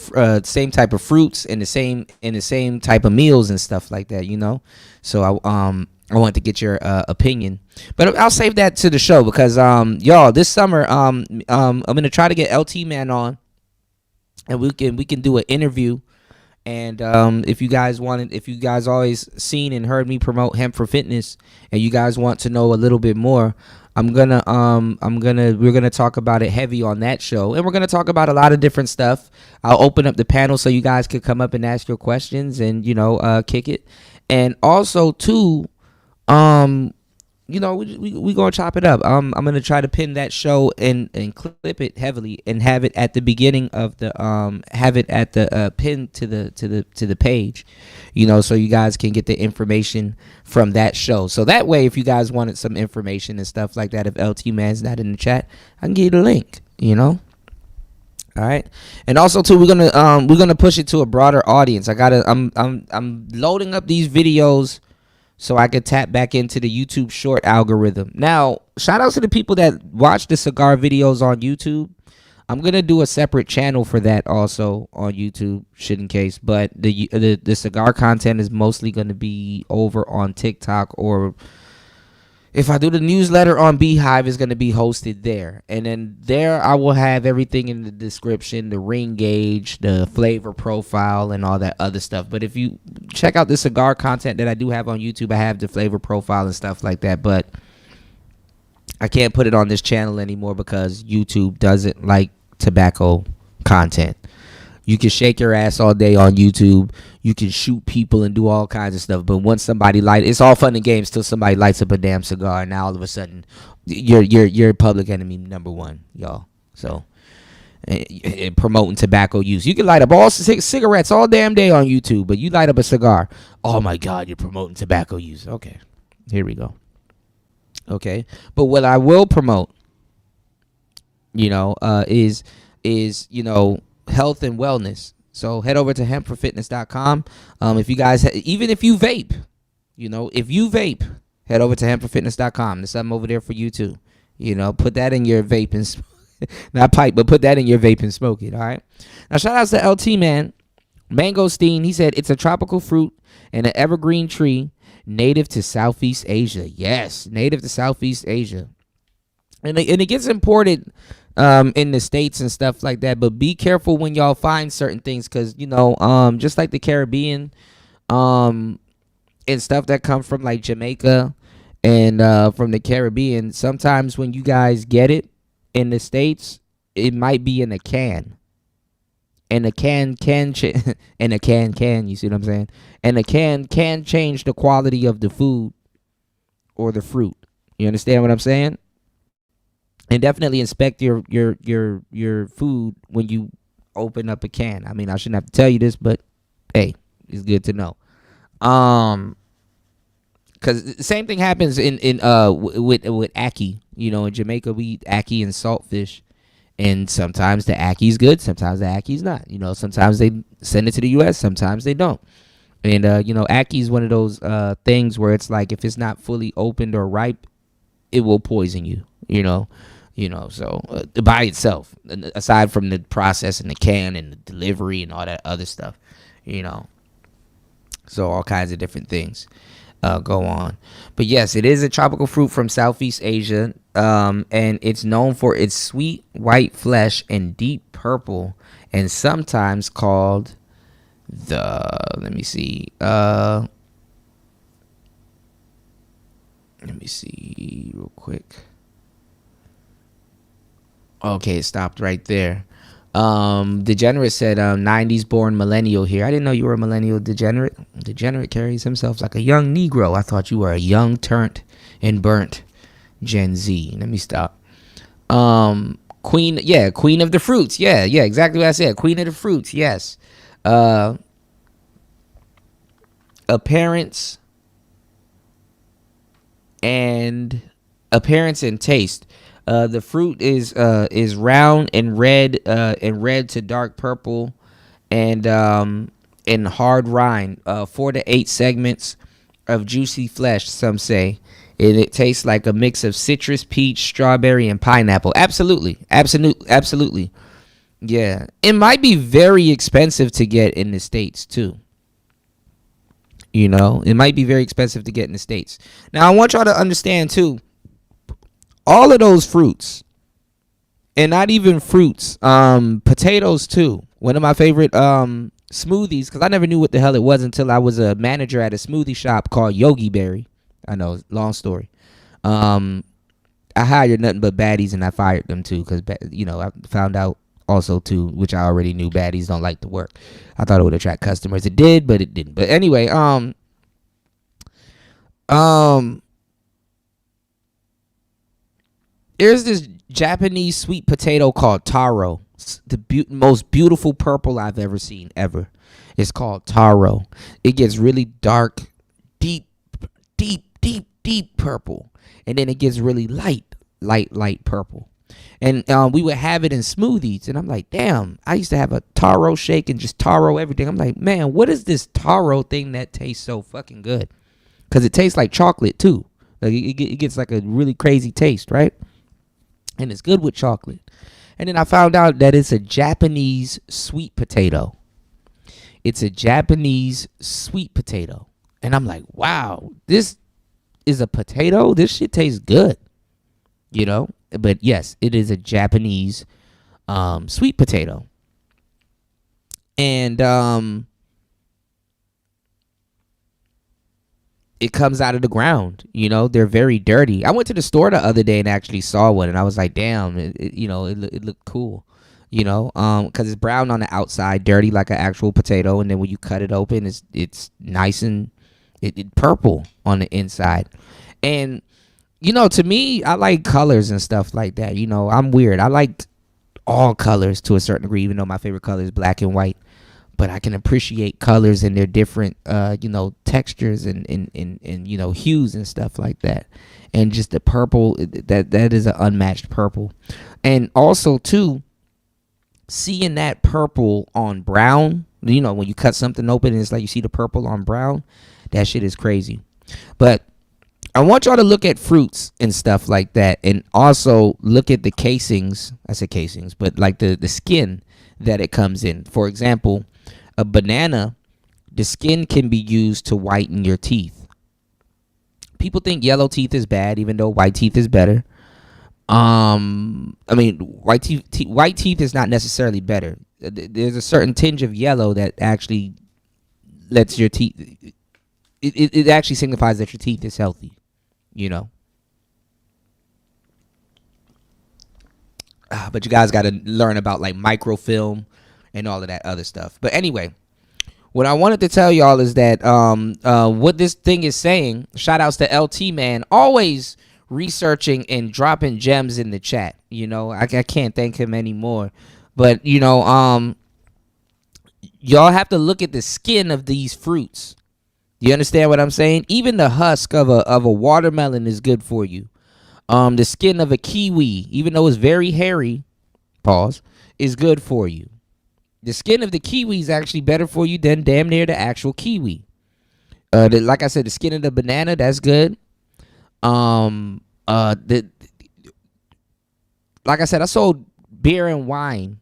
fruits and the same type of meals and stuff like that, you know. So I wanted to get your opinion, but I'll save that to the show because y'all, this summer I'm gonna try to get LT Man on, and we can do an interview. And if you guys always seen and heard me promote Hemp for Fitness, and you guys want to know a little bit more, we're gonna talk about it heavy on that show, and we're gonna talk about a lot of different stuff. I'll open up the panel so you guys could come up and ask your questions and, you know, kick it. And also too, you know, we gonna chop it up. I'm gonna try to pin that show and clip it heavily and have it at the beginning of the pin to the page, you know, so you guys can get the information from that show. So that way, if you guys wanted some information and stuff like that, if LT Man's not in the chat, I can give you the link, you know. All right, and also too, we're gonna push it to a broader audience. I'm loading up these videos so I could tap back into the YouTube short algorithm. Now, shout out to the people that watch the cigar videos on YouTube. I'm gonna do a separate channel for that also on YouTube, shit in case. But the cigar content is mostly gonna be over on TikTok, or if I do the newsletter on Beehive, it's gonna be hosted there. And then there I will have everything in the description, the ring gauge, the flavor profile, and all that other stuff. But if you check out the cigar content that I do have on YouTube, I have the flavor profile and stuff like that. But I can't put it on this channel anymore because YouTube doesn't like tobacco content. You can shake your ass all day on YouTube. You can shoot people and do all kinds of stuff. But once somebody it's all fun and games till somebody lights up a damn cigar, and now all of a sudden you're public enemy number one, y'all. So promoting tobacco use. You can light up all cigarettes all damn day on YouTube, but you light up a cigar, oh my God, you're promoting tobacco use. Okay, here we go. Okay, but what I will promote, you know, is you know, health and wellness. So head over to hempforfitness.com. If you guys, even if you vape, you know, if you vape, head over to hempforfitness.com. There's something over there for you too. You know, put that in your vape and not pipe, but put that in your vape and smoke it. All right. Now shout outs to LT Man, Mangosteen. He said it's a tropical fruit and an evergreen tree native to Southeast Asia. Yes, native to Southeast Asia. And it gets imported in the States and stuff like that, but be careful when y'all find certain things, because, you know, just like the Caribbean and stuff that come from like Jamaica and from the Caribbean. Sometimes when you guys get it in the States, it might be in a can. And a can and a can, you see what I'm saying? And a can change the quality of the food or the fruit. You understand what I'm saying? And definitely inspect your food when you open up a can. I mean, I shouldn't have to tell you this, but hey, it's good to know. Because the same thing happens in with ackee. You know, in Jamaica we eat ackee and saltfish. And sometimes the ackee's good, sometimes the ackee's not. You know, sometimes they send it to the U.S., sometimes they don't. And, you know, ackee is one of those things where it's like if it's not fully opened or ripe, it will poison you, you know. So by itself, aside from the process in the can and the delivery and all that other stuff, you know. So all kinds of different things go on. But yes, it is a tropical fruit from Southeast Asia. And it's known for its sweet white flesh and deep purple, and sometimes called let me see real quick. Okay, it stopped right there. Degenerate said 90s born millennial here. I didn't know you were a millennial. Degenerate carries himself like a young Negro. I thought you were a young turnt and burnt Gen Z. Let me stop. Queen of the fruits. Yeah, exactly what I said. Queen of the fruits. Yes. Appearance and taste. The fruit is round and red to dark purple, and hard rind. 4 to 8 segments of juicy flesh. Some say. It tastes like a mix of citrus, peach, strawberry, and pineapple. Absolutely. Yeah. It might be very expensive to get in the States, too. You know, it might be very expensive to get in the States. Now, I want y'all to understand, too, all of those fruits, and not even fruits, potatoes, too. One of my favorite smoothies, because I never knew what the hell it was until I was a manager at a smoothie shop called Yogi Berry. I know, long story. I hired nothing but baddies, and I fired them too, because you know, I found out also too, which I already knew, baddies don't like to work. I thought it would attract customers. It did, but it didn't. But anyway, there's this Japanese sweet potato called taro. It's the most beautiful purple I've ever seen ever. It's called taro. It gets really dark, deep purple, and then it gets really light purple. And we would have it in smoothies, and I'm like, damn, I used to have a taro shake and just taro everything. I'm like, man, what is this taro thing that tastes so fucking good? Because it tastes like chocolate too. Like it gets like a really crazy taste, right? And it's good with chocolate. And then I found out that it's a Japanese sweet potato. It's a Japanese sweet potato. And I'm like, wow, this is a potato? This shit tastes good. You know? But yes, it is a Japanese sweet potato. And it comes out of the ground. You know, they're very dirty. I went to the store the other day and actually saw one, and I was like, damn, it looked cool. You know, because it's brown on the outside, dirty like an actual potato, and then when you cut it open, it's nice and it purple on the inside. And you know, to me, I like colors and stuff like that. You know, I'm weird. I like all colors to a certain degree, even though my favorite color is black and white. But I can appreciate colors and their different, you know, textures and you know, hues and stuff like that. And just the purple, that is an unmatched purple. And also, too, seeing that purple on brown, you know, when you cut something open and it's like you see the purple on brown, that shit is crazy. But I want y'all to look at fruits and stuff like that, and also look at the casings. I said casings, but like the skin that it comes in. For example, a banana, the skin can be used to whiten your teeth. People think yellow teeth is bad, even though white teeth is better. I mean, white teeth is not necessarily better. There's a certain tinge of yellow that actually lets your teeth. It actually signifies that your teeth is healthy. you know. But you guys got to learn about like microfilm and all of that other stuff. But anyway, what I wanted to tell y'all is that what this thing is saying, shout outs to LT Man, always researching and dropping gems in the chat. You know, I can't thank him anymore. But, you know, y'all have to look at the skin of these fruits. You understand what I'm saying? Even the husk of a watermelon is good for you. The skin of a kiwi, even though it's very hairy, pause, is good for you. The skin of the kiwi is actually better for you than damn near the actual kiwi. Like I said, the skin of the banana, that's good. Like I said, I sold beer and wine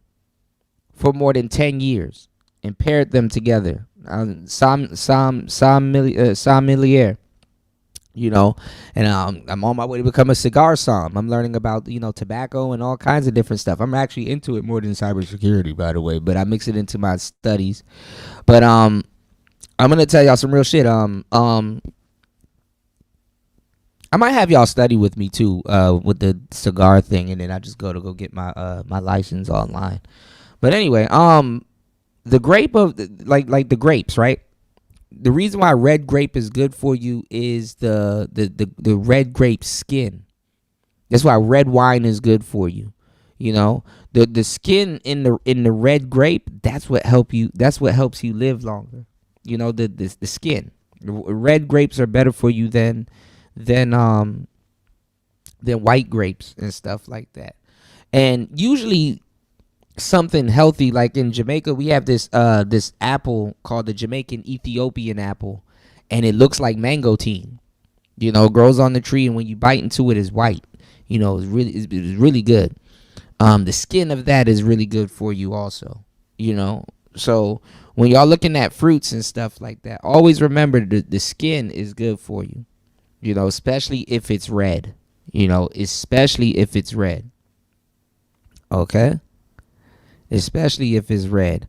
for more than 10 years and paired them together. Sommelier. You know, and I'm on my way to become a cigar som. I'm learning about, you know, tobacco and all kinds of different stuff. I'm actually into it more than cybersecurity, by the way, but I mix it into my studies. But I'm gonna tell y'all some real shit. I might have y'all study with me too, with the cigar thing, and then I just go get my my license online. But anyway, the grape of like the grapes, right? The reason why red grape is good for you is the red grape skin. That's why red wine is good for you. You know, the skin in the red grape, that's what helps you live longer. You know, the skin. Red grapes are better for you than white grapes and stuff like that. And usually something healthy, like in Jamaica, we have this apple called the Jamaican Ethiopian apple, and it looks like mangosteen. You know, it grows on the tree, and when you bite into it, it's white. You know, it's really good. The skin of that is really good for you also. You know, so when y'all looking at fruits and stuff like that, always remember the skin is good for you. You know, especially if it's red. You know, especially if it's red. Okay? Especially if it's red.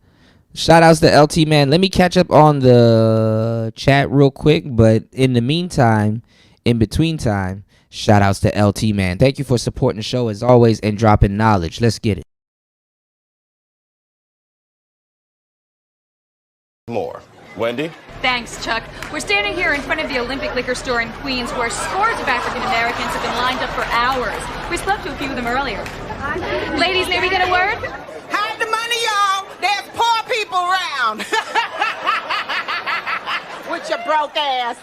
Shout outs to LT Man. Let me catch up on the chat real quick, but in the meantime, in between time, shout outs to LT Man. Thank you for supporting the show as always and dropping knowledge. Let's get it. More. Wendy? Thanks, Chuck. We're standing here in front of the Olympic Liquor Store in Queens, where scores of African Americans have been lined up for hours. We spoke to a few of them earlier. Ladies, may we get a word? Hide the money, y'all. There's poor people around. With your broke ass.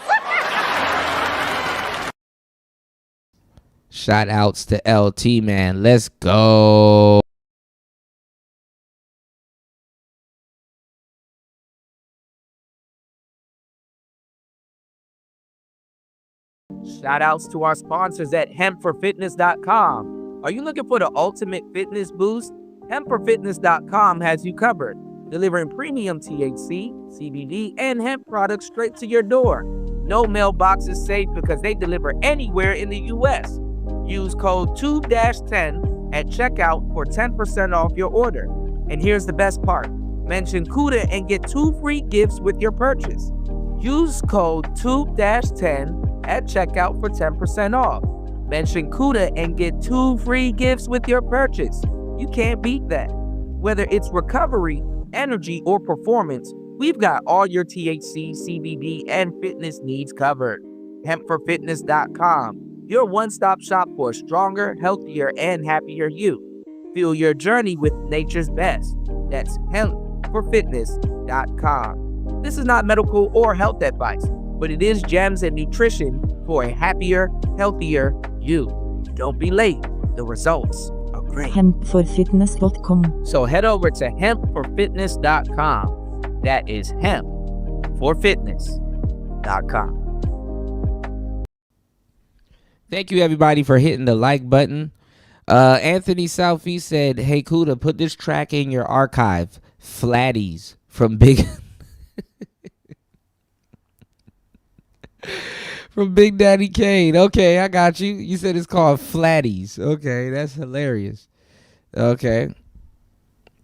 Shout outs to LT Man. Let's go. Shout outs to our sponsors at hempforfitness.com. Are you looking for the ultimate fitness boost? Hempforfitness.com has you covered, delivering premium THC, CBD, and hemp products straight to your door. No mailbox is safe because they deliver anywhere in the U.S. Use code TUBE-10 at checkout for 10% off your order. And here's the best part. Mention CUDA and get 2 free gifts with your purchase. Use code TUBE-10 at checkout for 10% off. Mention CUDA and get 2 free gifts with your purchase. You can't beat that. Whether it's recovery, energy, or performance, we've got all your THC, CBD, and fitness needs covered. Hempforfitness.com, your one-stop shop for a stronger, healthier, and happier you. Fuel your journey with nature's best. That's hempforfitness.com. This is not medical or health advice, but it is gems and nutrition for a happier, healthier you. Don't be late. The results are great. Hempforfitness.com. So head over to hempforfitness.com. That is hempforfitness.com. Thank you everybody for hitting the like button. Anthony Southie said, "Hey Kuda, put this track in your archive. Flatties from Big from Big Daddy Kane." Okay, I got you. You said it's called Flatties. Okay, that's hilarious. Okay.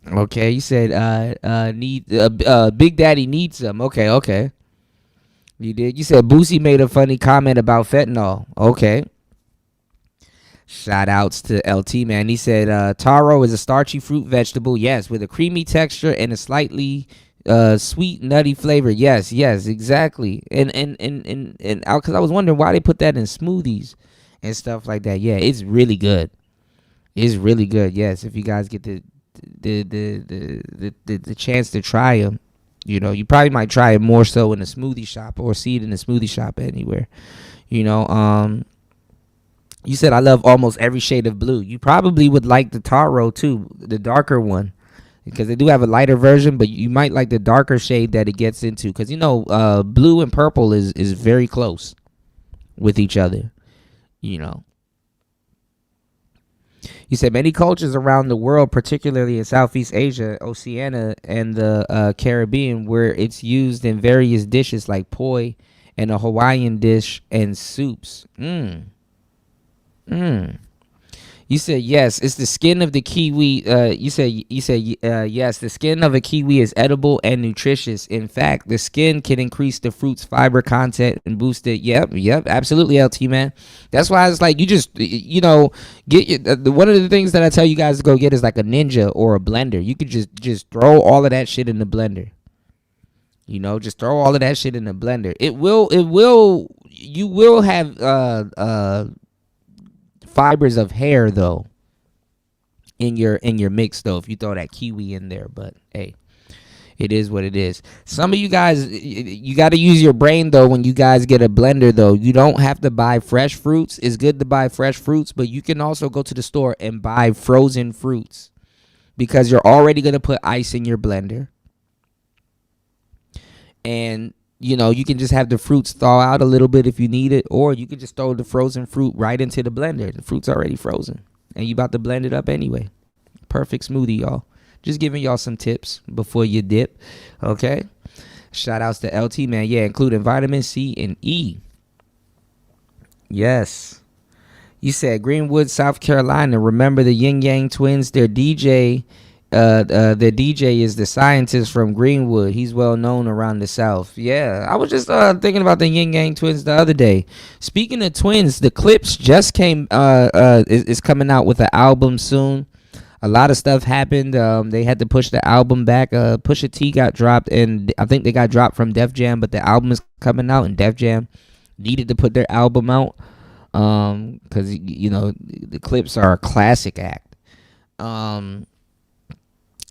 Okay, you said Big Daddy needs some. Okay. You did. You said Boosie made a funny comment about fentanyl. Okay. Shout outs to LT, man. He said taro is a starchy fruit vegetable. Yes, with a creamy texture and a slightly sweet, nutty flavor. Yes, exactly. And because I was wondering why they put that in smoothies and stuff like that. Yeah, it's really good. It's really good. Yes, if you guys get the chance to try them, you know, you probably might try it more so in a smoothie shop or see it in a smoothie shop anywhere. You know, you said I love almost every shade of blue. You probably would like the taro too, the darker one, because they do have a lighter version, but you might like the darker shade that it gets into, because you know, blue and purple is very close with each other. You know. You said many cultures around the world, particularly in Southeast Asia, Oceania, and the Caribbean, where it's used in various dishes like poi and a Hawaiian dish and soups. You said yes. It's the skin of the kiwi. You said yes. The skin of a kiwi is edible and nutritious. In fact, the skin can increase the fruit's fiber content and boost it. Yep. Absolutely, LT, man. That's why it's like you just, you know, get one of the things that I tell you guys to go get is like a Ninja or a blender. You could just throw all of that shit in the blender. You know, just throw all of that shit in the blender. You will have fibers of hair though in your mix though if you throw that kiwi in there, but hey, it is what it is. Some of you guys, you got to use your brain though when you guys get a blender though. You don't have to buy fresh fruits. It's good to buy fresh fruits, but you can also go to the store and buy frozen fruits, because you're already going to put ice in your blender, and you know, you can just have the fruits thaw out a little bit if you need it, or you can just throw the frozen fruit right into the blender. The fruit's already frozen, and you about to blend it up anyway. Perfect smoothie, y'all. Just giving y'all some tips before you dip, okay? Shout outs to LT, man. Yeah, including vitamin C and E. Yes. You said Greenwood, South Carolina. Remember the Yin Yang Twins? Their DJ is the scientist from Greenwood. He's well known around the South. Yeah, I was just thinking about the Yin Yang Twins the other day. Speaking of twins, the Clips just came is coming out with an album soon. A lot of stuff happened. They had to push the album back. Pusha T got dropped, and I think they got dropped from Def Jam, but the album is coming out, and Def Jam needed to put their album out because you know the Clips are a classic act.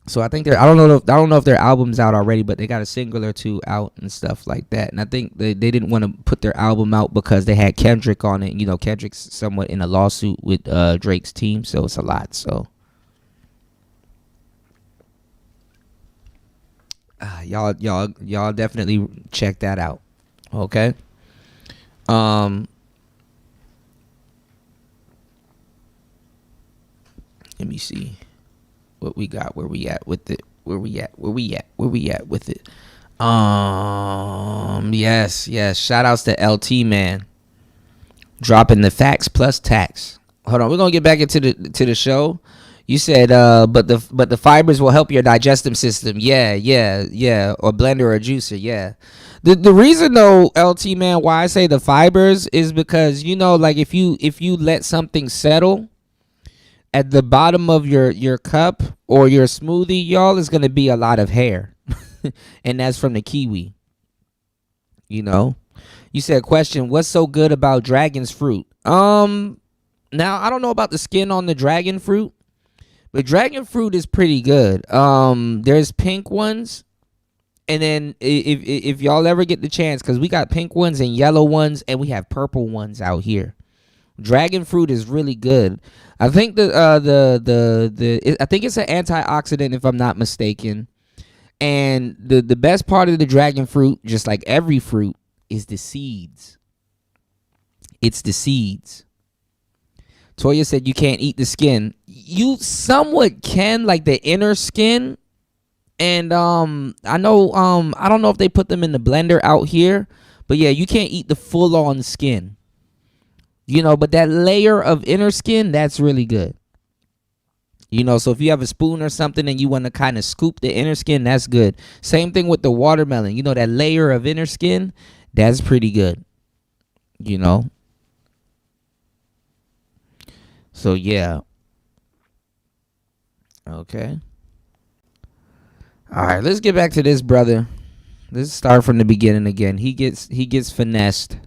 So I think I don't know if their album's out already, but they got a single or two out and stuff like that. And I think they didn't want to put their album out because they had Kendrick on it. You know, Kendrick's somewhat in a lawsuit with Drake's team, so it's a lot. So y'all definitely check that out. Okay. Let me see what we got, where we at with it. Yes. Shout outs to LT, man. Dropping the facts plus tax. Hold on, we're gonna get back into the show. You said but the fibers will help your digestive system. Yeah. Or blender or juicer, yeah. The reason though, LT, man, why I say the fibers is because, you know, like if you let something settle at the bottom of your cup or your smoothie, y'all, is going to be a lot of hair. And that's from the kiwi. You know? You said, question, what's so good about dragon's fruit? Now, I don't know about the skin on the dragon fruit, but dragon fruit is pretty good. There's pink ones. And then if y'all ever get the chance, because we got pink ones and yellow ones, and we have purple ones out here. Dragon fruit is really good. I think I think it's an antioxidant if I'm not mistaken. And the best part of the dragon fruit, just like every fruit, is the seeds. It's the seeds. Toya said you can't eat the skin. You somewhat can, like the inner skin. And I know I don't know if they put them in the blender out here, but yeah, you can't eat the full on skin. You know, but that layer of inner skin, that's really good. You know, so if you have a spoon or something and you want to kind of scoop the inner skin, that's good. Same thing with the watermelon. You know, that layer of inner skin, That's pretty good. You know? So yeah. Okay. All right, let's get back to this brother. Let's start from the beginning again. He gets finessed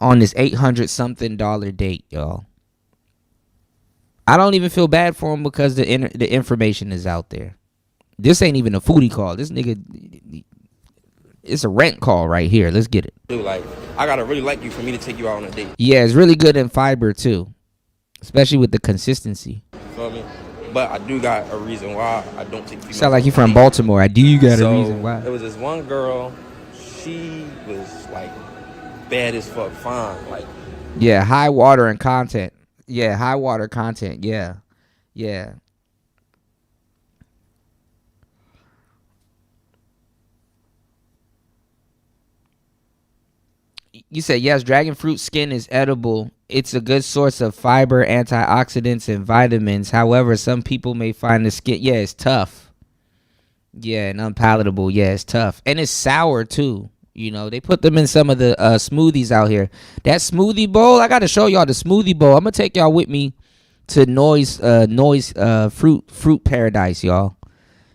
on this $800-something date, y'all. I don't even feel bad for him because the information is out there. This ain't even a foodie call. This nigga, it's a rent call right here. Let's get it. Dude, like, I gotta really like you for me to take you out on a date. Yeah, it's really good in fiber too, especially with the consistency. Feel me? But I do got a reason why I don't take females. Sound like you from Baltimore. I do got a reason why. It was this one girl. She was like bad as fuck, fine. Like, yeah, high water and content. Yeah, high water content. Yeah, yeah. You said yes. Dragon fruit skin is edible. It's a good source of fiber, antioxidants, and vitamins. However, some people may find the skin, it's tough. Yeah, and unpalatable. Yeah, it's tough. And it's sour, too. You know, they put them in some of the smoothies out here. That smoothie bowl, I got to show y'all the smoothie bowl. I'm going to take y'all with me to Noise Fruit Paradise, y'all.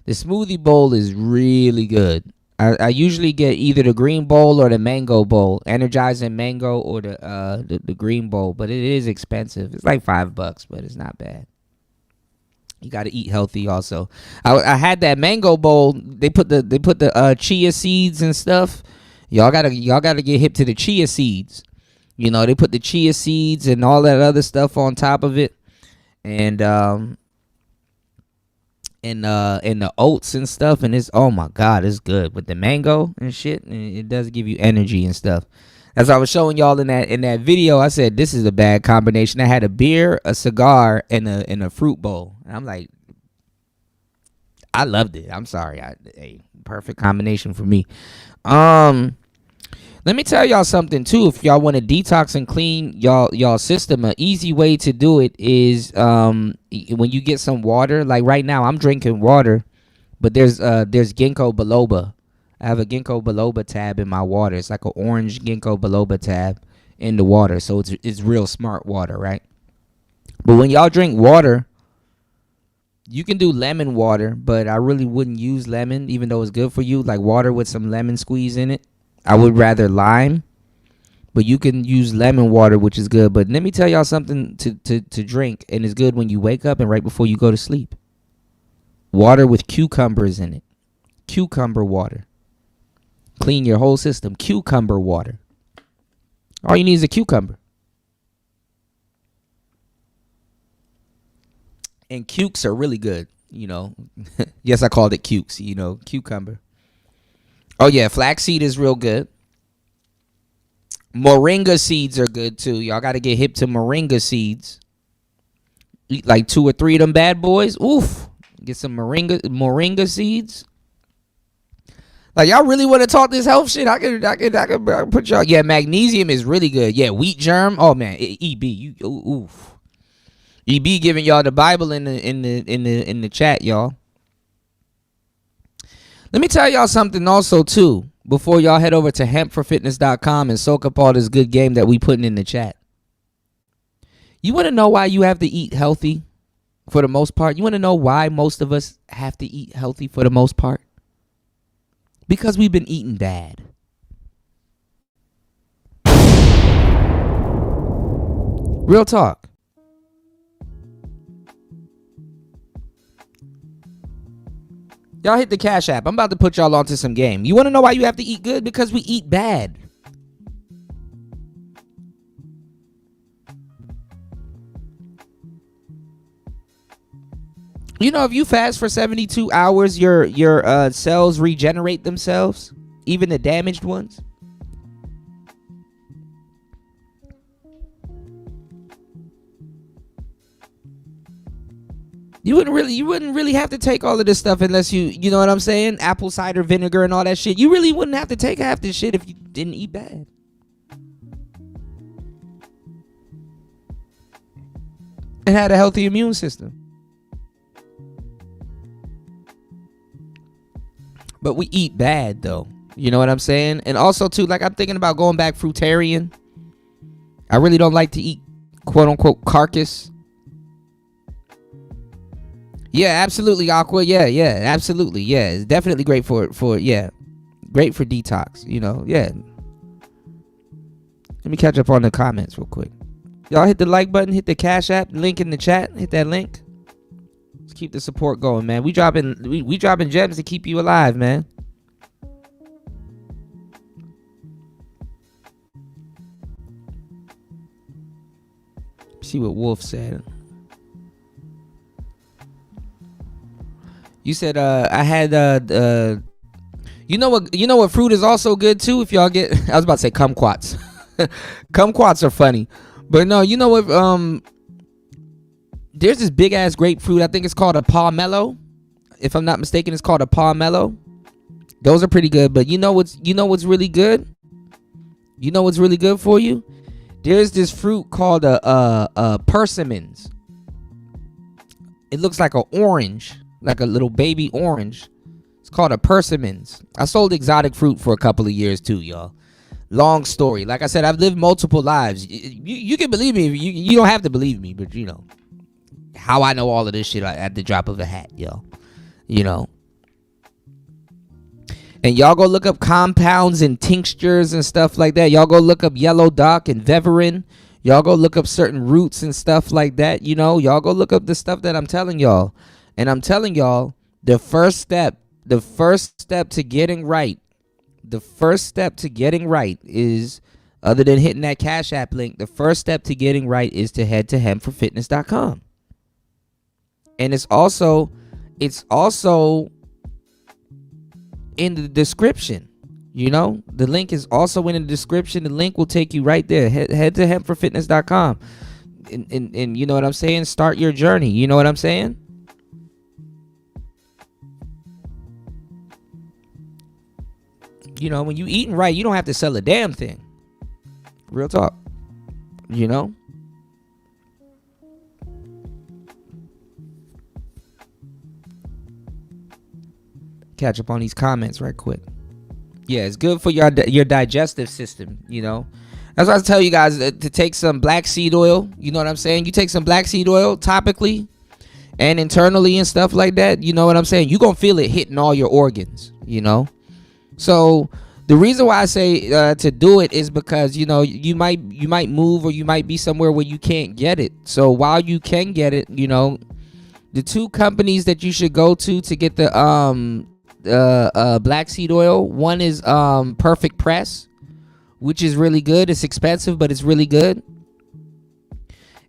The smoothie bowl is really good. I usually get either the green bowl or the mango bowl, energizing mango or the green bowl, but it is expensive. It's like $5, but it's not bad. You got to eat healthy also. I had that mango bowl. They put the chia seeds and stuff. Y'all gotta get hip to the chia seeds. You know, they put the chia seeds and all that other stuff on top of it, and the oats and stuff, and it's, oh my god, it's good with the mango and shit, and it does give you energy and stuff. As I was showing y'all in that video, I said this is a bad combination. I had a beer, a cigar, and a fruit bowl, and I'm like, I loved it. I'm sorry, perfect combination for me. Let me tell y'all something too. If y'all want to detox and clean y'all system, an easy way to do it is when you get some water. Like right now, I'm drinking water, but there's ginkgo biloba. I have a ginkgo biloba tab in my water. It's like an orange ginkgo biloba tab in the water, so it's real smart water, right? But when y'all drink water, you can do lemon water, but I really wouldn't use lemon, even though it's good for you. Like water with some lemon squeeze in it. I would rather lime, but you can use lemon water, which is good. But let me tell y'all something to drink, and it's good when you wake up and right before you go to sleep. Water with cucumbers in it. Cucumber water. Clean your whole system. Cucumber water. All you need is a cucumber. And cukes are really good, you know. Yes, I called it cukes, you know, cucumber. Oh, yeah, flaxseed is real good. Moringa seeds are good, too. Y'all got to get hip to moringa seeds. Eat like 2 or 3 of them bad boys. Oof. Get some moringa seeds. Like, y'all really want to talk this health shit? I could put y'all. Yeah, magnesium is really good. Yeah, wheat germ. Oh, man, EB. Oof. EB giving y'all the Bible in the chat, y'all. Let me tell y'all something also, too, before y'all head over to hempforfitness.com and soak up all this good game that we putting in the chat. You want to know why you have to eat healthy for the most part? You want to know why most of us have to eat healthy for the most part? Because we've been eating bad. Real talk. Y'all hit the Cash App. I'm about to put y'all onto some game. You want to know why you have to eat good? Because we eat bad. You know, if you fast for 72 hours, your cells regenerate themselves, even the damaged ones. You wouldn't really have to take all of this stuff unless you know what I'm saying? Apple cider vinegar and all that shit. You really wouldn't have to take half this shit if you didn't eat bad. And had a healthy immune system. But we eat bad though. You know what I'm saying? And also too, like I'm thinking about going back fruitarian. I really don't like to eat quote unquote carcass. Yeah, absolutely, Aqua. Yeah, absolutely. Yeah, it's definitely great for great for detox. You know, yeah. Let me catch up on the comments real quick. Y'all hit the like button, hit the Cash App link in the chat, hit that link. Let's keep the support going, man. We dropping gems to keep you alive, man. See what Wolf said. You said I had you know what fruit is also good too, if y'all get I was about to say kumquats. Kumquats are funny. But no, you know what there's this big ass grapefruit. I think it's called a pomelo. If I'm not mistaken, it's called a pomelo. Those are pretty good, but you know what's really good? You know what's really good for you? There's this fruit called a persimmons. It looks like an orange, like a little baby orange. It's called a persimmons. I sold exotic fruit for a couple of years too, y'all. Long story. Like I said, I've lived multiple lives. You can believe me. You don't have to believe me, but you know how I know all of this shit at the drop of a hat, yo. You know. And y'all go look up compounds and tinctures and stuff like that. Y'all go look up yellow dock and veverin. Y'all go look up certain roots and stuff like that. You know, y'all go look up the stuff that I'm telling y'all. And I'm telling y'all, the first step to getting right, is, other than hitting that Cash App link, the first step to getting right is to head to hempforfitness.com. And it's also in the description. You know, the link is also in the description. The link will take you right there. Head to hempforfitness.com. And you know what I'm saying? Start your journey. You know what I'm saying? You know, when you eating right, you don't have to sell a damn thing. Real talk. You know? Catch up on these comments right quick. Yeah, it's good for your digestive system, you know? That's why I tell you guys to take some black seed oil. You know what I'm saying? You take some black seed oil topically and internally and stuff like that. You know what I'm saying? You're going to feel it hitting all your organs, you know? So the reason why I say to do it is because, you know, you might move, or you might be somewhere where you can't get it. So while you can get it, you know, the two companies that you should go to get the black seed oil, one is Perfect Press, which is really good. It's expensive, but it's really good.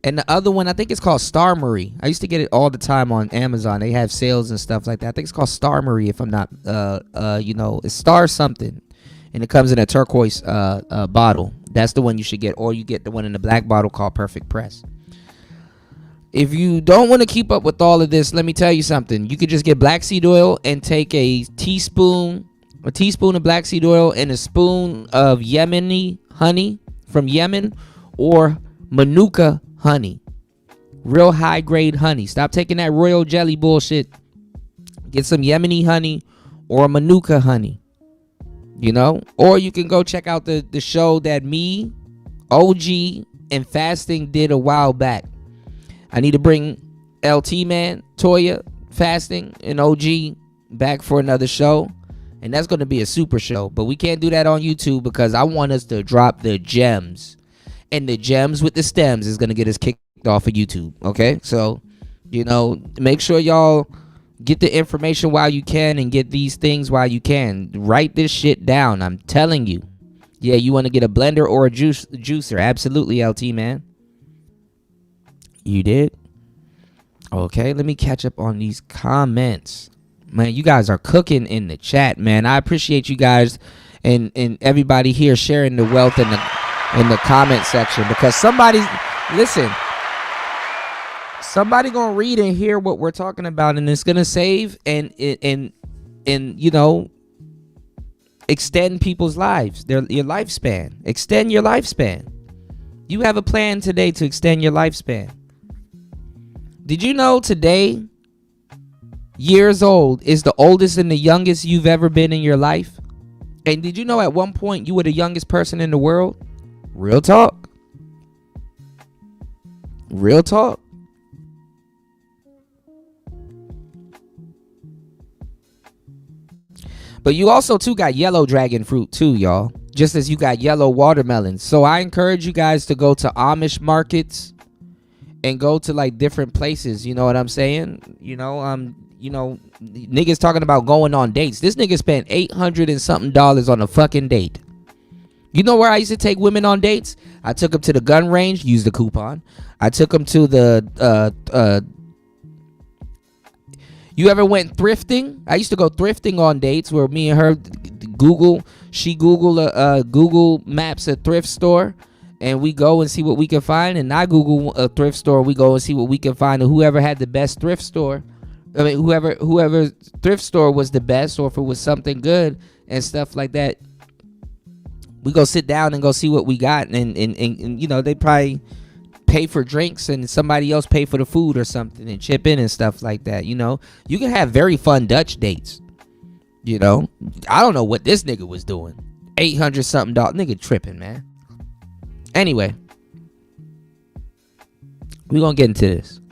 And the other one, I think it's called Star Marie. I used to get it all the time on Amazon. They have sales and stuff like that. I think it's called Star Marie, if I'm not, you know, it's Star something. And it comes in a turquoise bottle. That's the one you should get. Or you get the one in the black bottle called Perfect Press. If you don't want to keep up with all of this, let me tell you something. You could just get black seed oil and take a teaspoon of black seed oil and a spoon of Yemeni honey from Yemen, or Manuka honey. Real high grade honey. Stop taking that royal jelly bullshit. Get some Yemeni honey or Manuka honey. You know? Or you can go check out the show that me, OG, and Fasting did a while back. I need to bring LT Man, Toya, Fasting, and OG back for another show. And that's going to be a super show. But we can't do that on YouTube because I want us to drop the gems. And the gems with the stems is going to get us kicked off of YouTube. Okay? So, you know, make sure y'all get the information while you can and get these things while you can. Write this shit down. I'm telling you. Yeah, you want to get a blender or a juicer. Absolutely, LT Man. You did? Okay, let me catch up on these comments. Man, you guys are cooking in the chat, man. I appreciate you guys and everybody here sharing the wealth in the comment section, because somebody gonna read and hear what we're talking about, and it's gonna save and you know, extend people's lives, your lifespan. Extend your lifespan. You have a plan today to extend your lifespan. Did you know today, years old is the oldest and the youngest you've ever been in your life? And did you know at one point you were the youngest person in the world? Real talk. Real talk. But you also too got yellow dragon fruit too, y'all. Just as you got yellow watermelons. So I encourage you guys to go to Amish markets and go to like different places. You know what I'm saying? You know, niggas talking about going on dates. This nigga spent $800 and something on a fucking date. You know where I used to take women on dates? I took them to the gun range, used the coupon. I took them to the you ever went thrifting? I used to go thrifting on dates where me and her Google Maps a thrift store, and we go and see what we can find. And I Google a thrift store, we go and see what we can find. And whoever had the best thrift store, I mean whoever thrift store was the best, or if it was something good and stuff like that, we go sit down and go see what we got. And you know, they probably pay for drinks and somebody else pay for the food or something and chip in and stuff like that. You know, you can have very fun Dutch dates. You know, I don't know what this nigga was doing. $800 something nigga tripping, man. Anyway, we gonna get into this.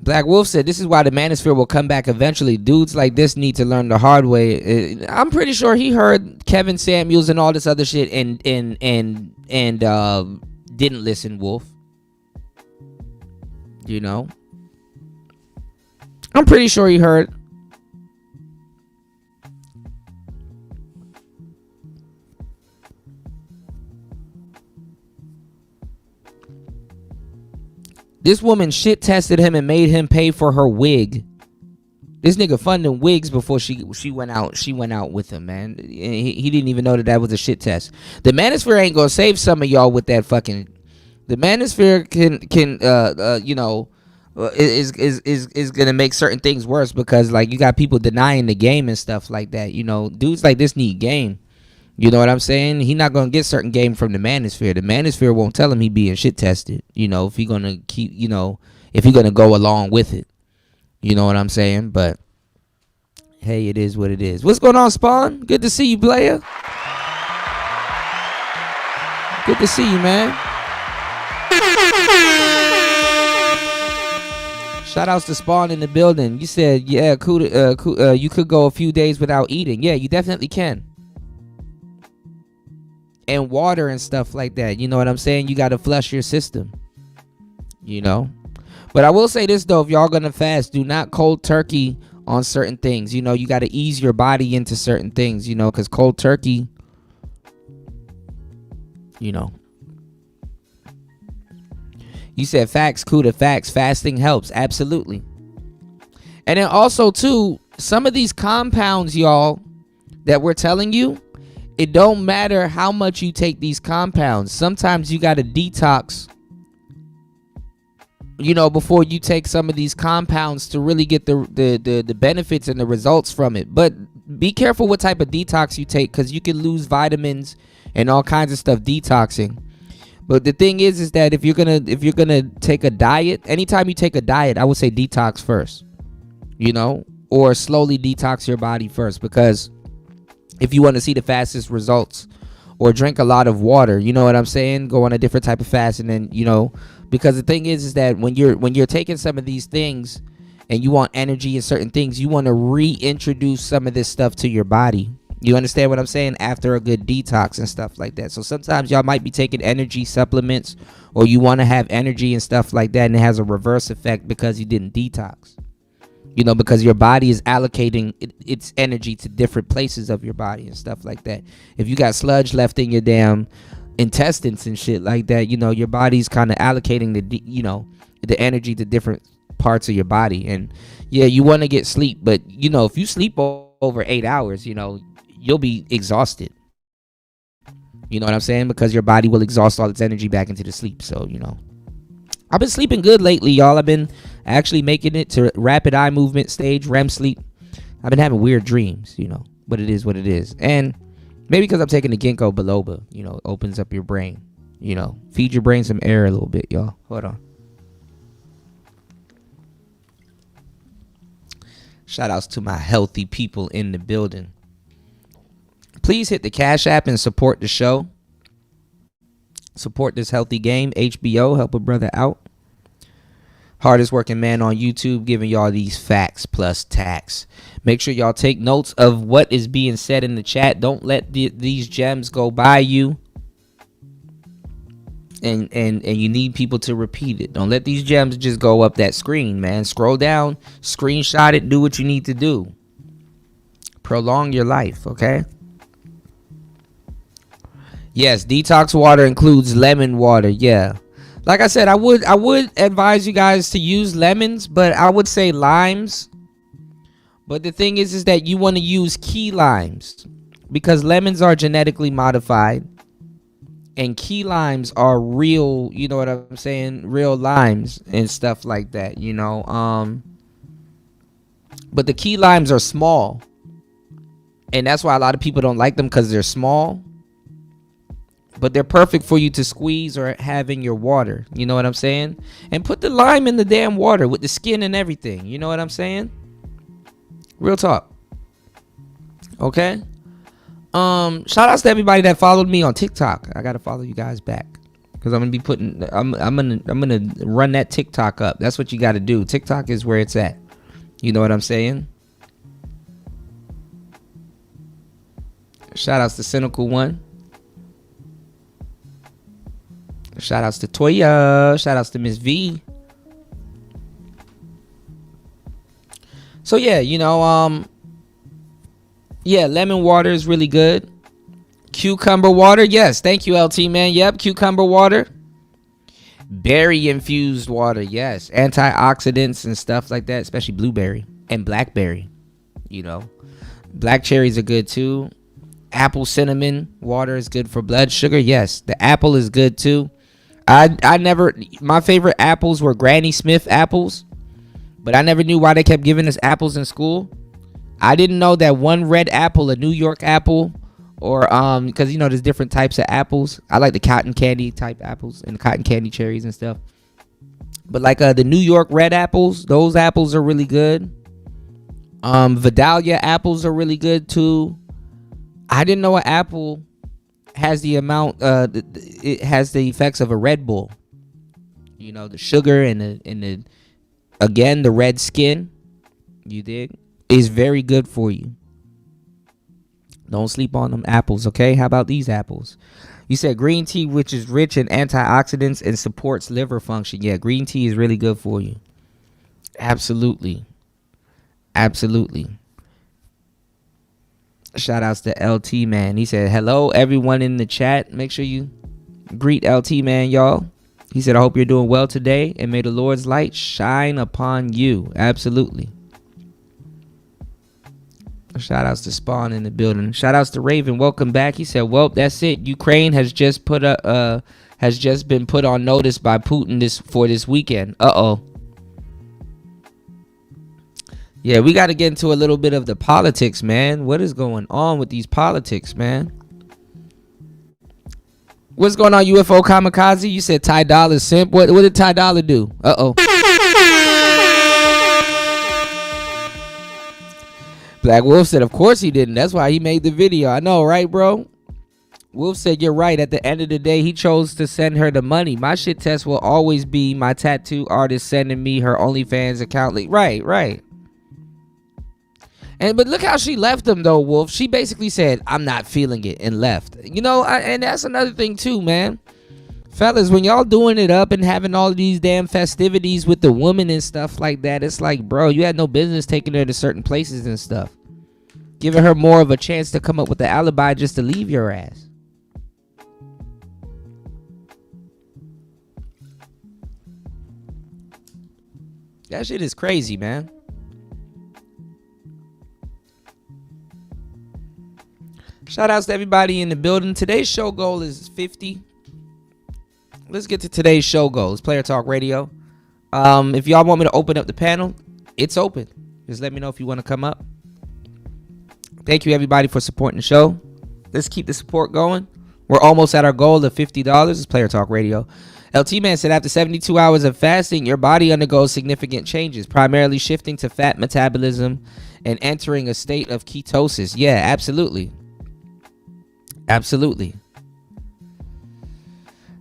Black Wolf said this is why the manosphere will come back eventually. Dudes like this need to learn the hard way. I'm pretty sure he heard Kevin Samuels and all this other shit and didn't listen, Wolf. You know, I'm pretty sure he heard. This woman shit tested him and made him pay for her wig. This nigga funding wigs before she went out. She went out with him, man. He didn't even know that was a shit test. The manosphere ain't gonna save some of y'all with that fucking. The manosphere can you know, is gonna make certain things worse because like you got people denying the game and stuff like that. You know, dudes like this need game. You know what I'm saying? He not gonna get certain game from the manosphere. The manosphere won't tell him he being shit tested. You know, if he gonna keep, you know, if he gonna go along with it. You know what I'm saying? But hey, it is what it is. What's going on, Spawn? Good to see you, player. Good to see you, man. Shout outs to Spawn in the building. You said, yeah, you could go a few days without eating. Yeah, you definitely can. And water and stuff like that. You know what I'm saying? You got to flush your system. You know? But I will say this, though. If y'all going to fast, do not cold turkey on certain things. You know, you got to ease your body into certain things, you know, because cold turkey, you know. You said facts, Kuda, facts. Fasting helps. Absolutely. And then also, too, some of these compounds, y'all, that we're telling you, it don't matter how much you take these compounds. Sometimes you got to detox, you know, before you take some of these compounds to really get the benefits and the results from it. But be careful what type of detox you take, because you can lose vitamins and all kinds of stuff detoxing. But the thing is that if you're gonna take a diet, anytime you take a diet, I would say detox first, you know, or slowly detox your body first, because if you want to see the fastest results, or drink a lot of water, you know what I'm saying? Go on a different type of fast, and then, you know, because the thing is that when you're taking some of these things and you want energy in certain things, you want to reintroduce some of this stuff to your body. You understand what I'm saying? After a good detox and stuff like that. So sometimes y'all might be taking energy supplements, or you want to have energy and stuff like that, and it has a reverse effect because you didn't detox. You know, because your body is allocating its energy to different places of your body and stuff like that. If you got sludge left in your damn intestines and shit like that, you know, your body's kind of allocating the energy to different parts of your body. And yeah, you want to get sleep, but you know, if you sleep over 8 hours, you know, you'll be exhausted. You know what I'm saying? Because your body will exhaust all its energy back into the sleep. So, you know, I've been sleeping good lately, y'all. I've been actually making it to rapid eye movement stage, REM sleep. I've been having weird dreams, you know, but it is what it is. And maybe because I'm taking the ginkgo biloba, you know, opens up your brain, you know, feed your brain some air a little bit, y'all. Hold on. Shout outs to my healthy people in the building. Please hit the Cash App and support the show. Support this healthy game. HBO, help a brother out. Hardest working man on YouTube, giving y'all these facts plus tax. Make sure y'all take notes of what is being said in the chat. Don't let these gems go by you. And you need people to repeat it. Don't let these gems just go up that screen, man. Scroll down, screenshot it, do what you need to do. Prolong your life, okay? Yes, detox water includes lemon water. Yeah. Like I said, I would advise you guys to use lemons, but I would say limes. But the thing is that you want to use key limes because lemons are genetically modified and key limes are real, you know what I'm saying? Real limes and stuff like that, you know. But the key limes are small. And that's why a lot of people don't like them because they're small. But they're perfect for you to squeeze or have in your water. You know what I'm saying? And put the lime in the damn water with the skin and everything. You know what I'm saying? Real talk. Okay? Shout outs to everybody that followed me on TikTok. I gotta follow you guys back. Because I'm gonna be putting I'm gonna run that TikTok up. That's what you gotta do. TikTok is where it's at. You know what I'm saying? Shout outs to Cynical One. Shout outs to Toya. Shout outs to Miss V. So yeah, you know, yeah, lemon water is really good. Cucumber water, yes, thank you, LT man. Yep, cucumber water. Berry infused water, yes. Antioxidants and stuff like that, especially blueberry and blackberry. You know, black cherries are good too. Apple cinnamon water is good for blood sugar. Yes, the apple is good too. I never, my favorite apples were Granny Smith apples, but I never knew why they kept giving us apples in school. I didn't know that one red apple, a New York apple, or because you know there's different types of apples. I like the cotton candy type apples and the cotton candy cherries and stuff. But like the New York red apples, those apples are really good. Vidalia apples are really good too. I didn't know an apple has the amount it has the effects of a Red Bull. You know, the sugar and the again the red skin, you dig, is very good for you. Don't sleep on them apples, okay? How about these apples? You said green tea, which is rich in antioxidants and supports liver function. Yeah, green tea is really good for you. Absolutely. Absolutely. Shout outs to LT man. He said, hello everyone in the chat. Make sure you greet LT man, y'all. He said, I hope you're doing well today and may the Lord's light shine upon you. Absolutely. Shout outs to Spawn in the building. Shout outs to Raven. Welcome back. He said, well, that's it. Ukraine has just been put on notice by Putin for this weekend. Uh-oh. Yeah, we got to get into a little bit of the politics, man. What is going on with these politics, man? What's going on, UFO Kamikaze? You said Ty Dolla simp. What did Ty Dolla do? Uh-oh. Black Wolf said, of course he didn't. That's why he made the video. I know, right, bro? Wolf said, you're right. At the end of the day, he chose to send her the money. My shit test will always be my tattoo artist sending me her OnlyFans account link. Right. But look how she left him, though, Wolf. She basically said, I'm not feeling it, and left. You know, and that's another thing, too, man. Fellas, when y'all doing it up and having all of these damn festivities with the woman and stuff like that, it's like, bro, you had no business taking her to certain places and stuff. Giving her more of a chance to come up with the alibi just to leave your ass. That shit is crazy, man. Shout outs to everybody in the building. Today's show goal is 50. Let's get to today's show goal. It's Player Talk Radio. If y'all want me to open up the panel, it's open. Just let me know if you want to come up. Thank you, everybody, for supporting the show. Let's keep the support going. We're almost at our goal of $50. It's Player Talk Radio. LT Man said after 72 hours of fasting, your body undergoes significant changes, primarily shifting to fat metabolism and entering a state of ketosis. Yeah, absolutely. Absolutely.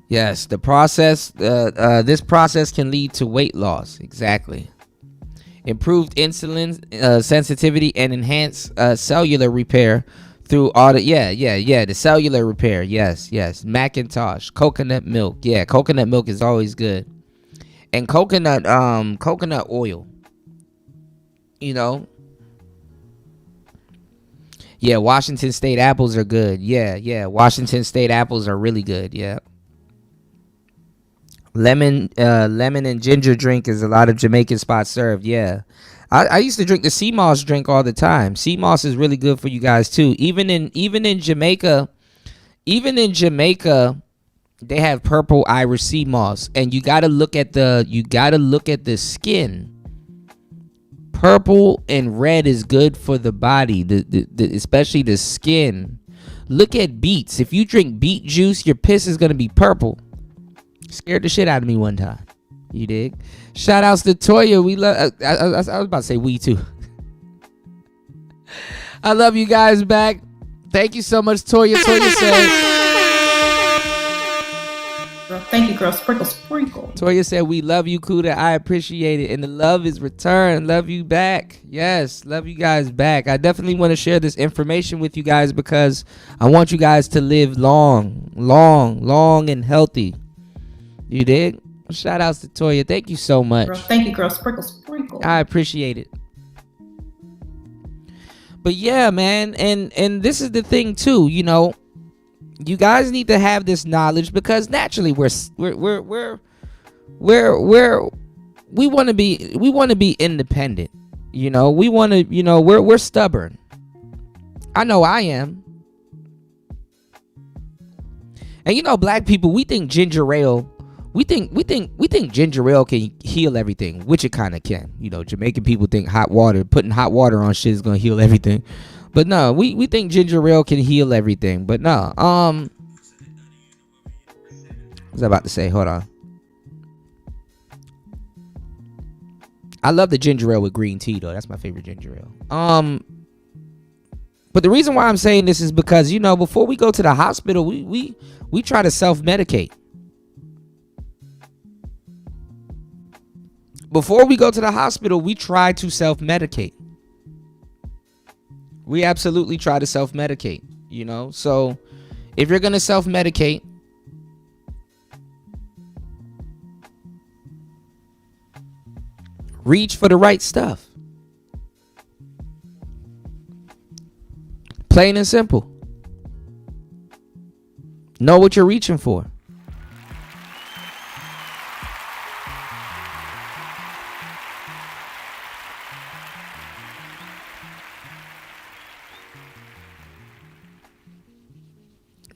Yes, the process, this process can lead to weight loss. Exactly. Improved insulin sensitivity and enhanced cellular repair through all the the cellular repair. Yes. Macintosh, coconut milk. Yeah, coconut milk is always good. And coconut oil. You know. Yeah, Washington State apples are good. Yeah, Washington State apples are really good. Yeah. Lemon and ginger drink is a lot of Jamaican spots served. Yeah. I used to drink the sea moss drink all the time. Sea moss is really good for you guys too. Even in Jamaica, they have purple Irish sea moss, and you gotta look at the skin. Purple and red is good for the body, especially the skin. Look at beets. If you drink beet juice, your piss is gonna be purple. Scared the shit out of me one time. You dig? Shout outs to Toya. We love. I was about to say we too. I love you guys back. Thank you so much, Toya. Toya said. Thank you, girl. Sprinkle, sprinkle. Toya said, we love you, Kuda. I appreciate it. And the love is returned. Love you back. Yes, love you guys back. I definitely want to share this information with you guys because I want you guys to live long and healthy. You dig? Shout outs to Toya. Thank you so much. Girl, thank you, girl. Sprinkle, sprinkle. I appreciate it. But yeah, man, and this is the thing too, you know, you guys need to have this knowledge because naturally we want to be independent. You know, we want to, you know, we're stubborn. I know I am. And you know, black people, we think ginger ale. We think ginger ale can heal everything, which it kind of can. You know, Jamaican people think putting hot water on shit is gonna heal everything, but no, we think ginger ale can heal everything. But no, what was I about to say? Hold on. I love the ginger ale with green tea though. That's my favorite ginger ale. But the reason why I'm saying this is because, you know, before we go to the hospital, we try to self-medicate. Before we go to the hospital, we try to self-medicate. We absolutely try to self-medicate, you know? So if you're going to self-medicate, reach for the right stuff. Plain and simple. Know what you're reaching for.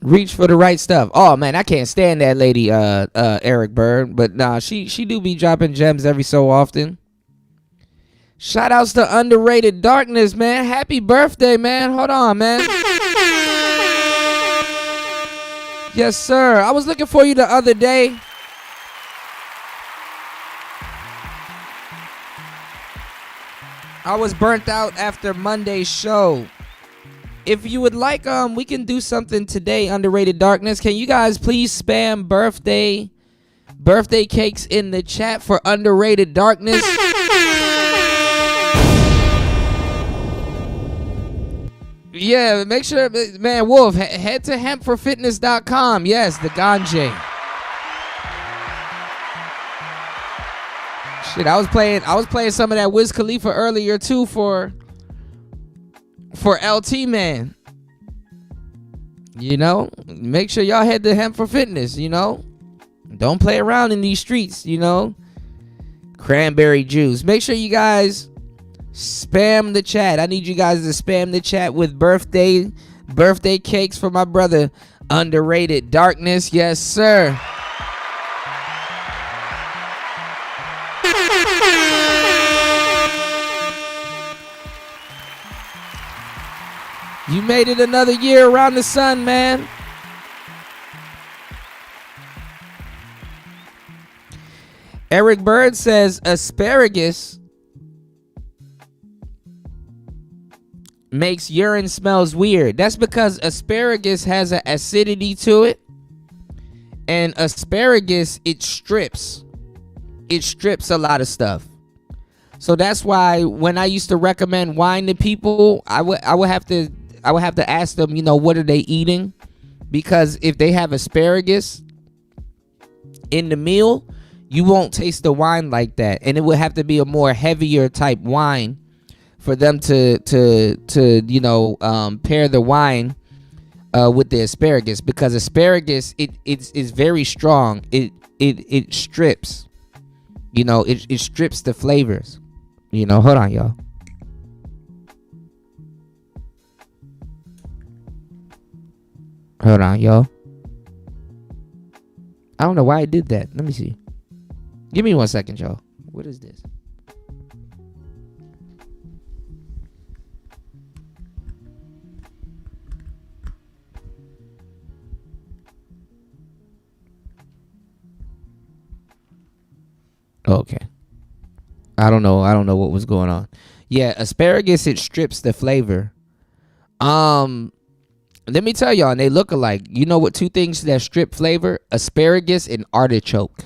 Reach for the right stuff. Oh man, I can't stand that lady, Eric Bird. But nah, she do be dropping gems every so often. Shout outs to Underrated Darkness, man. Happy birthday, man. Hold on, man. Yes, sir. I was looking for you the other day. I was burnt out after Monday's show. If you would like, we can do something today, Underrated Darkness. Can you guys please spam birthday cakes in the chat for Underrated Darkness? Yeah, make sure, man, Wolf, head to hempforfitness.com. Yes, the ganja. Shit, I was playing some of that Wiz Khalifa earlier too for LT, man. You know, make sure y'all head to Hemp for Fitness, you know. Don't play around in these streets, you know. Cranberry juice. Make sure you guys spam the chat. I need you guys to spam the chat with birthday cakes for my brother, Underrated Darkness. Yes, sir. You made it another year around the sun, man. Eric Bird says asparagus makes urine smells weird. That's because asparagus has an acidity to it, and asparagus it strips a lot of stuff. So that's why when I used to recommend wine to people, I would have to ask them, you know, what are they eating? Because if they have asparagus in the meal, you won't taste the wine like that, and it would have to be a more heavier type wine for them to you know, pair the wine with the asparagus, because asparagus it's very strong. It strips, you know, it strips the flavors. You know, hold on, y'all. Hold on, y'all. I don't know why I did that. Let me see. Give me 1 second, y'all. What is this? Okay. I don't know what was going on. Yeah, asparagus, it strips the flavor. Let me tell y'all, and they look alike. You know what two things that strip flavor? Asparagus and artichoke.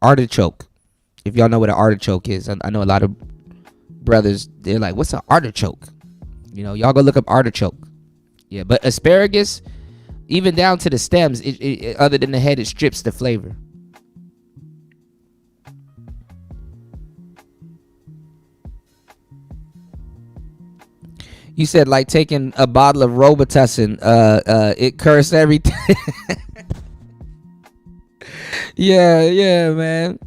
Artichoke. If y'all know what an artichoke is, I know a lot of brothers, they're like, what's an artichoke? You know, y'all go look up artichoke. Yeah, but asparagus, even down to the stems, it other than the head, it strips the flavor. You said like taking a bottle of Robitussin, it cursed everything. Yeah, man.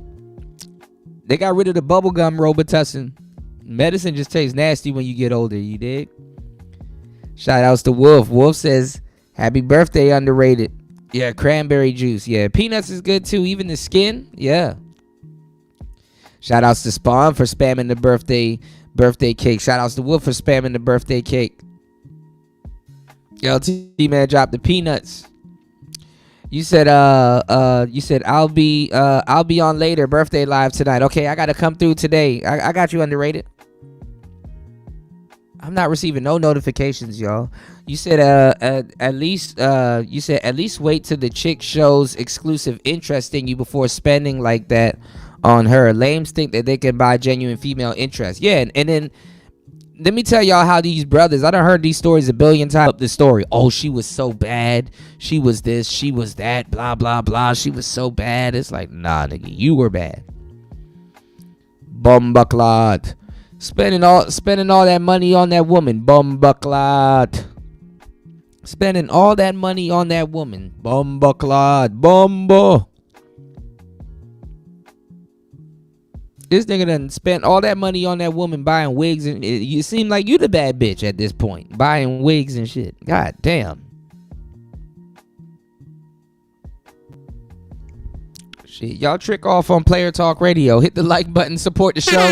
They got rid of the bubblegum Robitussin. Medicine just tastes nasty when you get older, you dig? Shout outs to Wolf. Wolf says, happy birthday, underrated. Yeah, cranberry juice. Yeah, peanuts is good too. Even the skin. Yeah. Shout outs to Spawn for spamming the birthday cake. Shout outs to Wolf for spamming the birthday cake. LT man dropped the peanuts. You said I'll be on later, birthday live tonight. Okay, I gotta come through today. I got you, underrated. I'm not receiving no notifications, y'all. You said at least wait till the chick shows exclusive interest in you before spending like that on her. Lames think that they can buy genuine female interest. Yeah, and then let me tell y'all how these brothers, I done heard these stories a billion times. Up the story, oh, she was so bad, she was this, she was that, blah blah blah, she was so bad. It's like, nah, nigga, you were bad. Bumbucklad. Spending all that money on that woman. Bumbucklad. Spending all that money on that woman. Bumbucklad. Bumbo. This nigga done spent all that money on that woman buying wigs, and you seem like you the bad bitch at this point, buying wigs and shit. God damn. Shit, y'all trick off on Player Talk Radio. Hit the like button, support the show.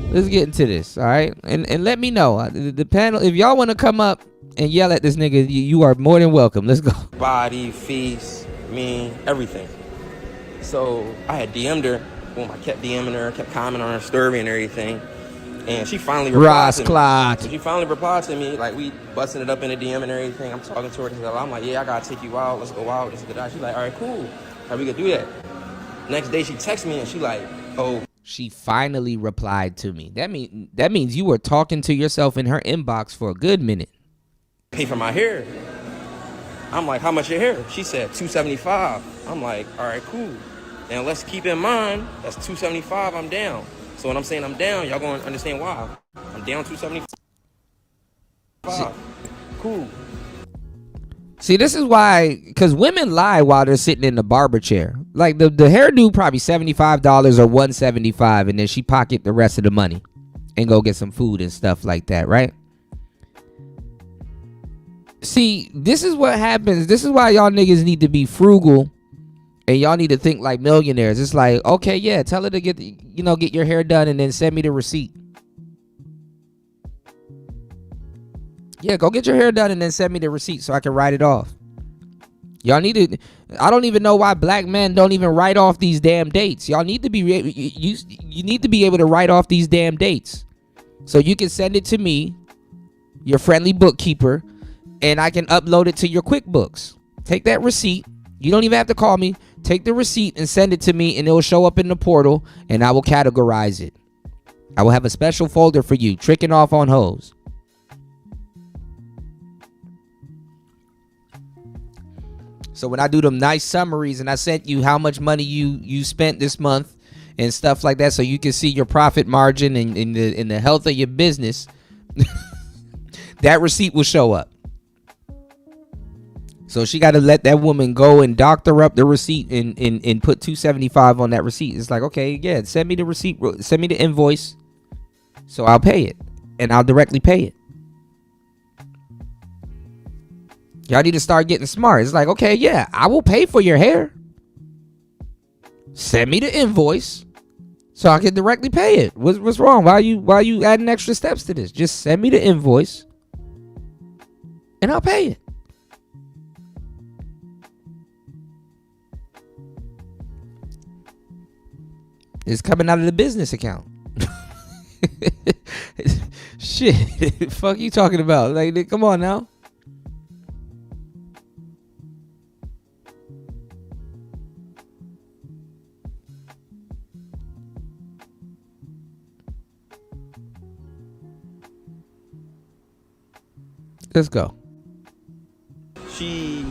Let's get into this, all right? And let me know. The panel, if y'all want to come up and yell at this nigga, you are more than welcome. Let's go. Body, face, me, everything. So I had DM'd her. Boom, I kept DMing her, kept commenting on her story and everything. And she finally replied to me. So she finally replied to me, like, we busting it up in the DM and everything. I'm talking to her. I'm like, yeah, I got to take you out. Let's go out. She's like, all right, cool. How we gonna do that? Next day she texts me and she like, oh. She finally replied to me. That means you were talking to yourself in her inbox for a good minute. Pay for my hair. I'm like, how much your hair? She said $275. I'm like, all right, cool. Now let's keep in mind that's $275. I'm down. So when I'm saying I'm down, y'all gonna understand why. I'm down $275. Cool. See, this is why, because women lie while they're sitting in the barber chair. Like the hairdo probably $75 or $175, and then she pocket the rest of the money and go get some food and stuff like that, right? See, this is what happens. This is why y'all niggas need to be frugal, and y'all need to think like millionaires. It's like, okay, yeah, tell her to get your hair done and then send me the receipt. Yeah, go get your hair done and then send me the receipt so I can write it off. Y'all need to. I don't even know why black men don't even write off these damn dates. Y'all need to be. You need to be able to write off these damn dates, so you can send it to me, your friendly bookkeeper, and I can upload it to your QuickBooks. Take that receipt. You don't even have to call me. Take the receipt and send it to me, and it will show up in the portal, and I will categorize it. I will have a special folder for you, tricking off on hoes. So when I do them nice summaries and I sent you how much money you spent this month and stuff like that, so you can see your profit margin and in the health of your business, that receipt will show up. So she got to let that woman go and doctor up the receipt and put $275 on that receipt. It's like, okay, yeah, send me the receipt, send me the invoice, so I'll pay it, and I'll directly pay it. Y'all need to start getting smart. It's like, okay, yeah, I will pay for your hair. Send me the invoice so I can directly pay it. What's wrong? Why are you adding extra steps to this? Just send me the invoice and I'll pay it. It's coming out of the business account. Shit. Fuck you talking about? Like, come on now. Let's go. She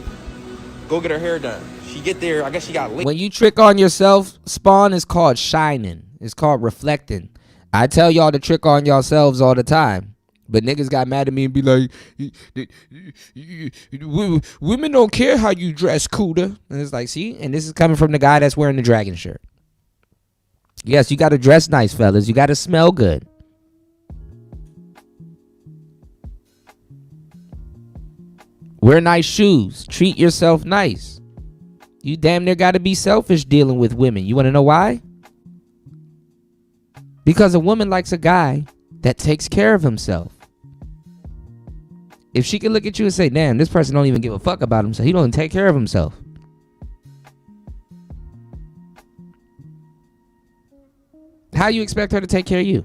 go get her hair done. She get there. I guess she got late. When you trick on yourself, Spawn, is called shining. It's called reflecting. I tell y'all to trick on yourselves all the time, but niggas got mad at me and be like, women don't care how you dress, Cuda. And it's like, see, and this is coming from the guy that's wearing the dragon shirt. Yes, you got to dress nice, fellas. You got to smell good. Wear nice shoes. Treat yourself nice. You damn near got to be selfish dealing with women. You want to know why? Because a woman likes a guy that takes care of himself. If she can look at you and say, damn, this person don't even give a fuck about himself. He don't take care of himself. How you expect her to take care of you?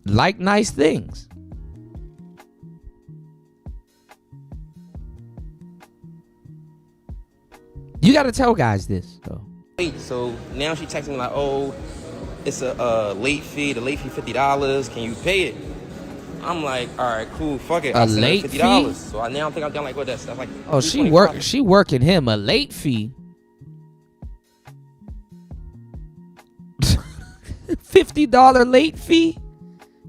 Like nice things. You got to tell guys this, though. So now she texting me like, oh, it's a late fee. The late fee $50. Can you pay it? I'm like, all right, cool, fuck it. A late $50. fee? So I now think I'm down like what that's like. Oh, she working him a late fee. $50 late fee?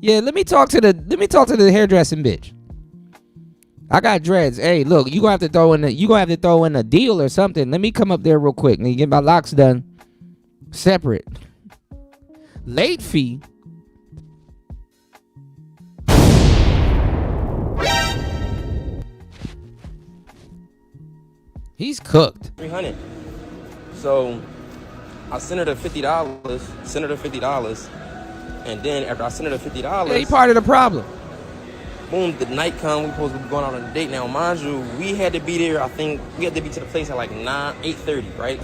Yeah, let me talk to the hairdressing bitch. I got dreads. Hey, look, you gonna have to throw in a deal or something. Let me come up there real quick and get my locks done separate. Late fee. He's cooked. $300. So I sent her the $50. And then after I sent her the $50, yeah, he part of the problem. Boom, the night come, we supposed to be going out on a date. Now, mind you, we had to be there, I think, we had to be to the place at like 8:30, right?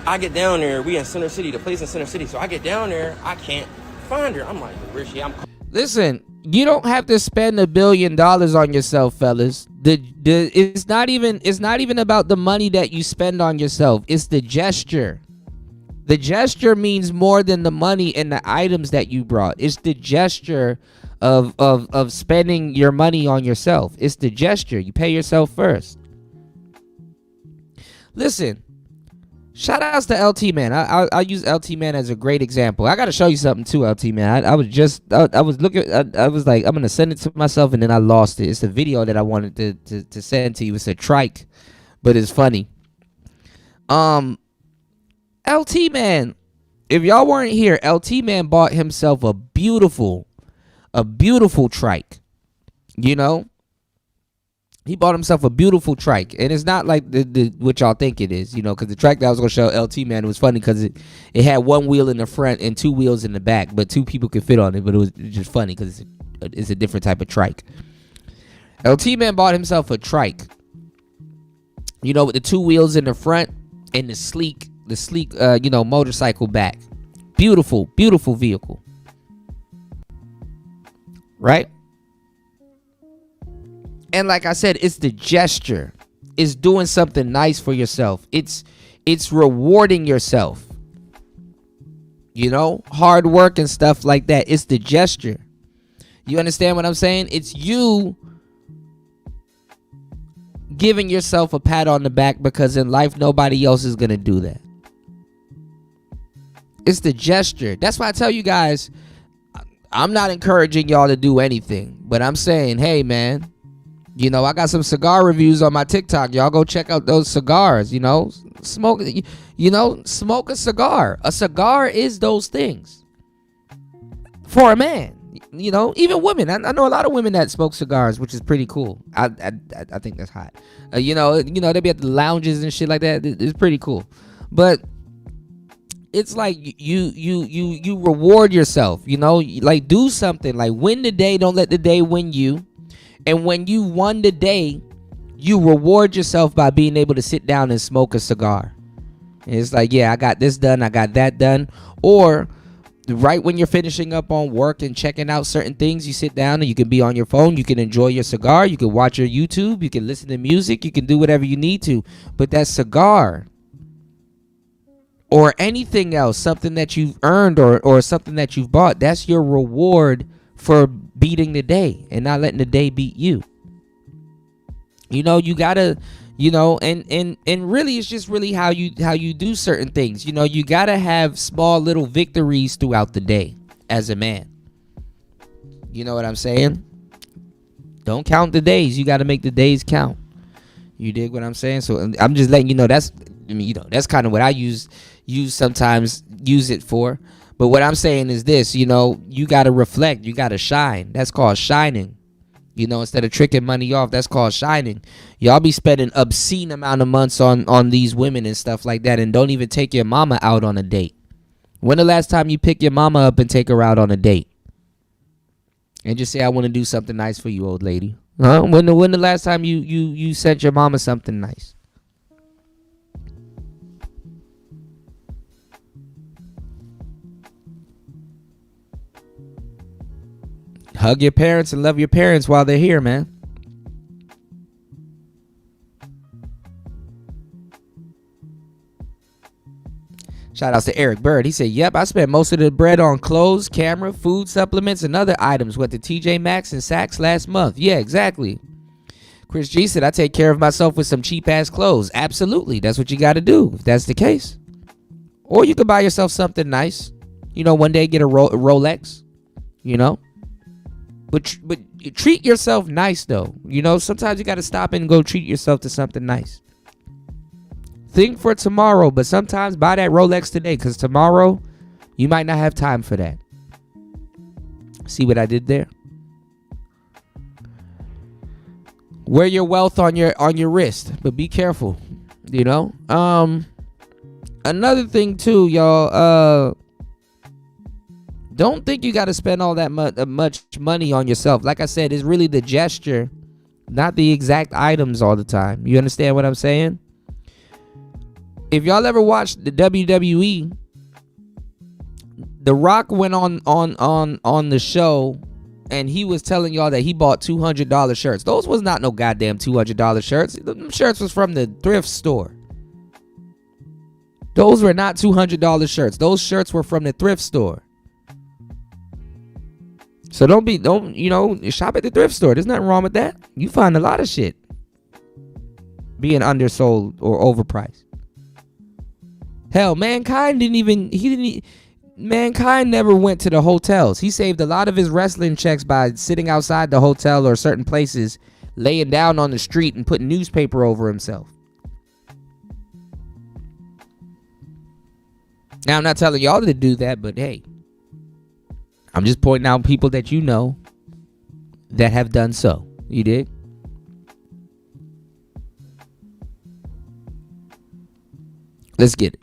I get down there, we in Center City, the place in Center City. So I get down there, I can't find her. I'm like, where's she? Listen, you don't have to spend $1 billion on yourself, fellas. It's not even about the money that you spend on yourself. It's the gesture. The gesture means more than the money and the items that you brought. It's the gesture of spending your money on yourself. It's the gesture. You pay yourself first. Listen, shout outs to LT Man. I'll use LT Man as a great example. I got to show you something too, LT Man. I was looking. I was like, I'm gonna send it to myself, and then I lost it. It's a video that I wanted to send to you. It's a trike, but it's funny. LT Man, if y'all weren't here, LT Man bought himself a beautiful trike, you know, He bought himself a beautiful trike, and it's not like the what y'all think it is, because the trike that I was gonna show LT, man, it was funny because it had one wheel in the front and two wheels in the back, but two people could fit on it. But it was just funny because it's a different type of trike. LT man bought himself a trike, with the two wheels in the front and the sleek motorcycle back. Beautiful, beautiful vehicle, right? And like I said, it's the gesture. It's doing something nice for yourself. It's rewarding yourself. Hard work and stuff like that. It's the gesture. You understand what I'm saying? It's you giving yourself a pat on the back, because in life, nobody else is going to do that. It's the gesture. That's why I tell you guys, I'm not encouraging y'all to do anything, but I'm saying, hey, man, I got some cigar reviews on my TikTok. Y'all go check out those cigars, smoke a cigar. A cigar is those things for a man, even women. I know a lot of women that smoke cigars, which is pretty cool. I think that's hot. They be at the lounges and shit like that. It's pretty cool. But it's like you reward yourself, like do something, like win the day. Don't let the day win you. And when you won the day, you reward yourself by being able to sit down and smoke a cigar. And it's like, yeah, I got this done, I got that done. Or right when you're finishing up on work and checking out certain things, you sit down and you can be on your phone, you can enjoy your cigar, you can watch your YouTube, you can listen to music, you can do whatever you need to. But that cigar or anything else, something that you've earned or something that you've bought, that's your reward for beating the day and not letting the day beat you. You gotta, and really it's just really how you do certain things. You gotta have small little victories throughout the day as a man. You know what I'm saying? Don't count the days. You gotta make the days count. You dig what I'm saying? So I'm just letting you know that's kind of what I use it for. But what I'm saying is this, you got to reflect. You got to shine. That's called shining. Instead of tricking money off, that's called shining. Y'all be spending obscene amount of months on these women and stuff like that, and don't even take your mama out on a date. When the last time you pick your mama up and take her out on a date? And just say, I want to do something nice for you, old lady. Huh? When the last time you sent your mama something nice? Hug your parents and love your parents while they're here, man. Shout outs to Eric Bird. He said, yep, I spent most of the bread on clothes, camera, food, supplements, and other items. Went to TJ Maxx and Saks last month. Yeah, exactly. Chris G said, I take care of myself with some cheap-ass clothes. Absolutely. That's what you got to do if that's the case. Or you could buy yourself something nice. One day get a Rolex, But treat yourself nice, though. Sometimes you got to stop and go treat yourself to something nice. Think for tomorrow, but sometimes buy that Rolex today, because tomorrow you might not have time for that. See what I did there? Wear your wealth on your wrist, but be careful. Another thing too, y'all. Don't think you got to spend all that much money on yourself. Like I said, it's really the gesture, not the exact items all the time. You understand what I'm saying? If y'all ever watched the WWE, The Rock went on the show and he was telling y'all that he bought $200 shirts. Those was not no goddamn $200 shirts. The shirts was from the thrift store. Those were not $200 shirts. Those shirts were from the thrift store. So don't shop at the thrift store. There's nothing wrong with that. You find a lot of shit being undersold or overpriced. Hell, Mankind never went to the hotels. He saved a lot of his wrestling checks by sitting outside the hotel or certain places, laying down on the street and putting newspaper over himself. Now, I'm not telling y'all to do that, but hey, I'm just pointing out people that that have done so. You dig? Let's get it.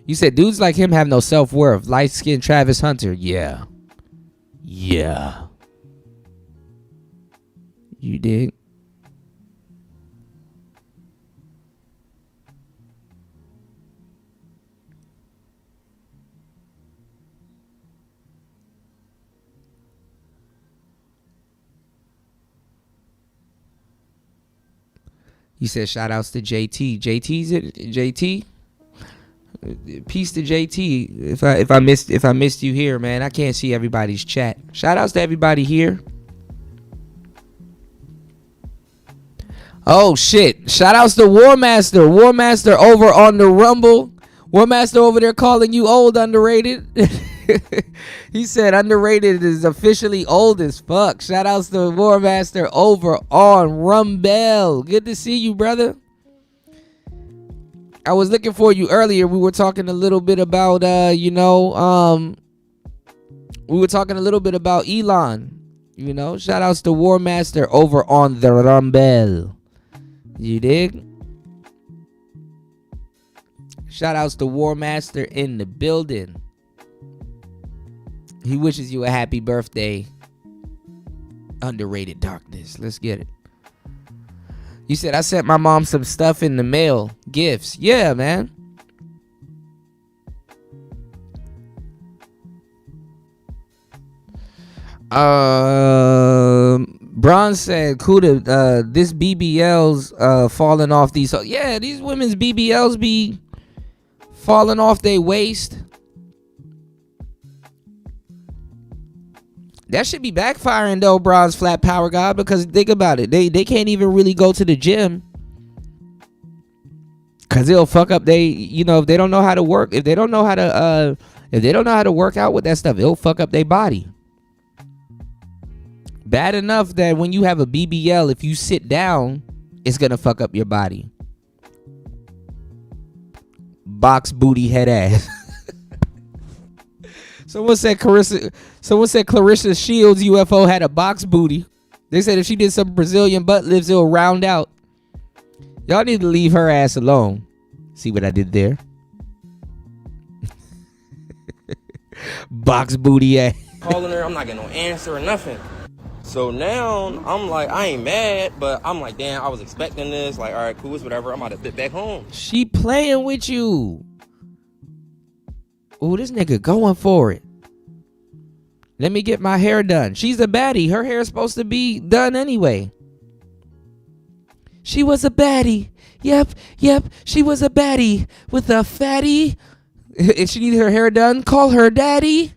You said dudes like him have no self-worth. Light-skinned Travis Hunter. Yeah. Yeah. You dig? He said shout outs to JT. JT? Peace to JT. If I missed you here, man, I can't see everybody's chat. Shout outs to everybody here. Oh shit. Shout outs to War Master. War Master over on the Rumble. War Master over there calling you old, underrated. He said underrated is officially old as fuck. Shout outs to War Master over on Rumble. Good to see you, brother. I was looking for you earlier. We were talking a little bit about we were talking a little bit about Elon. You know, shout outs to War Master over on the Rumble. You dig? Shout outs to War Master in the building. He wishes you a happy birthday. Underrated darkness. Let's get it. You said I sent my mom some stuff in the mail. Gifts. Yeah, man. Bron said, Kuda, this BBL's falling off these. Yeah, these women's BBLs be falling off their waist. That should be backfiring though, Bron's Flat Power God, because think about it. They can't even really go to the gym. Cause it'll fuck up if they don't know how to work, if they don't know how to work out with that stuff, it'll fuck up their body. Bad enough that when you have a BBL, if you sit down, it's gonna fuck up your body. Box booty head ass. Someone said Clarissa Shields UFO had a box booty. They said if she did some Brazilian butt lifts, it'll round out. Y'all need to leave her ass alone. See what I did there? Box booty ass. Calling her, I'm not getting no answer or nothing. So now I'm like, I ain't mad, but I'm like, damn, I was expecting this. Like, all right, cool, it's whatever. I'm about to dip back home. She playing with you. Ooh, this nigga going for it. Let me get my hair done. She's a baddie. Her hair is supposed to be done anyway. She was a baddie. Yep. She was a baddie with a fatty. If she needs her hair done, call her daddy.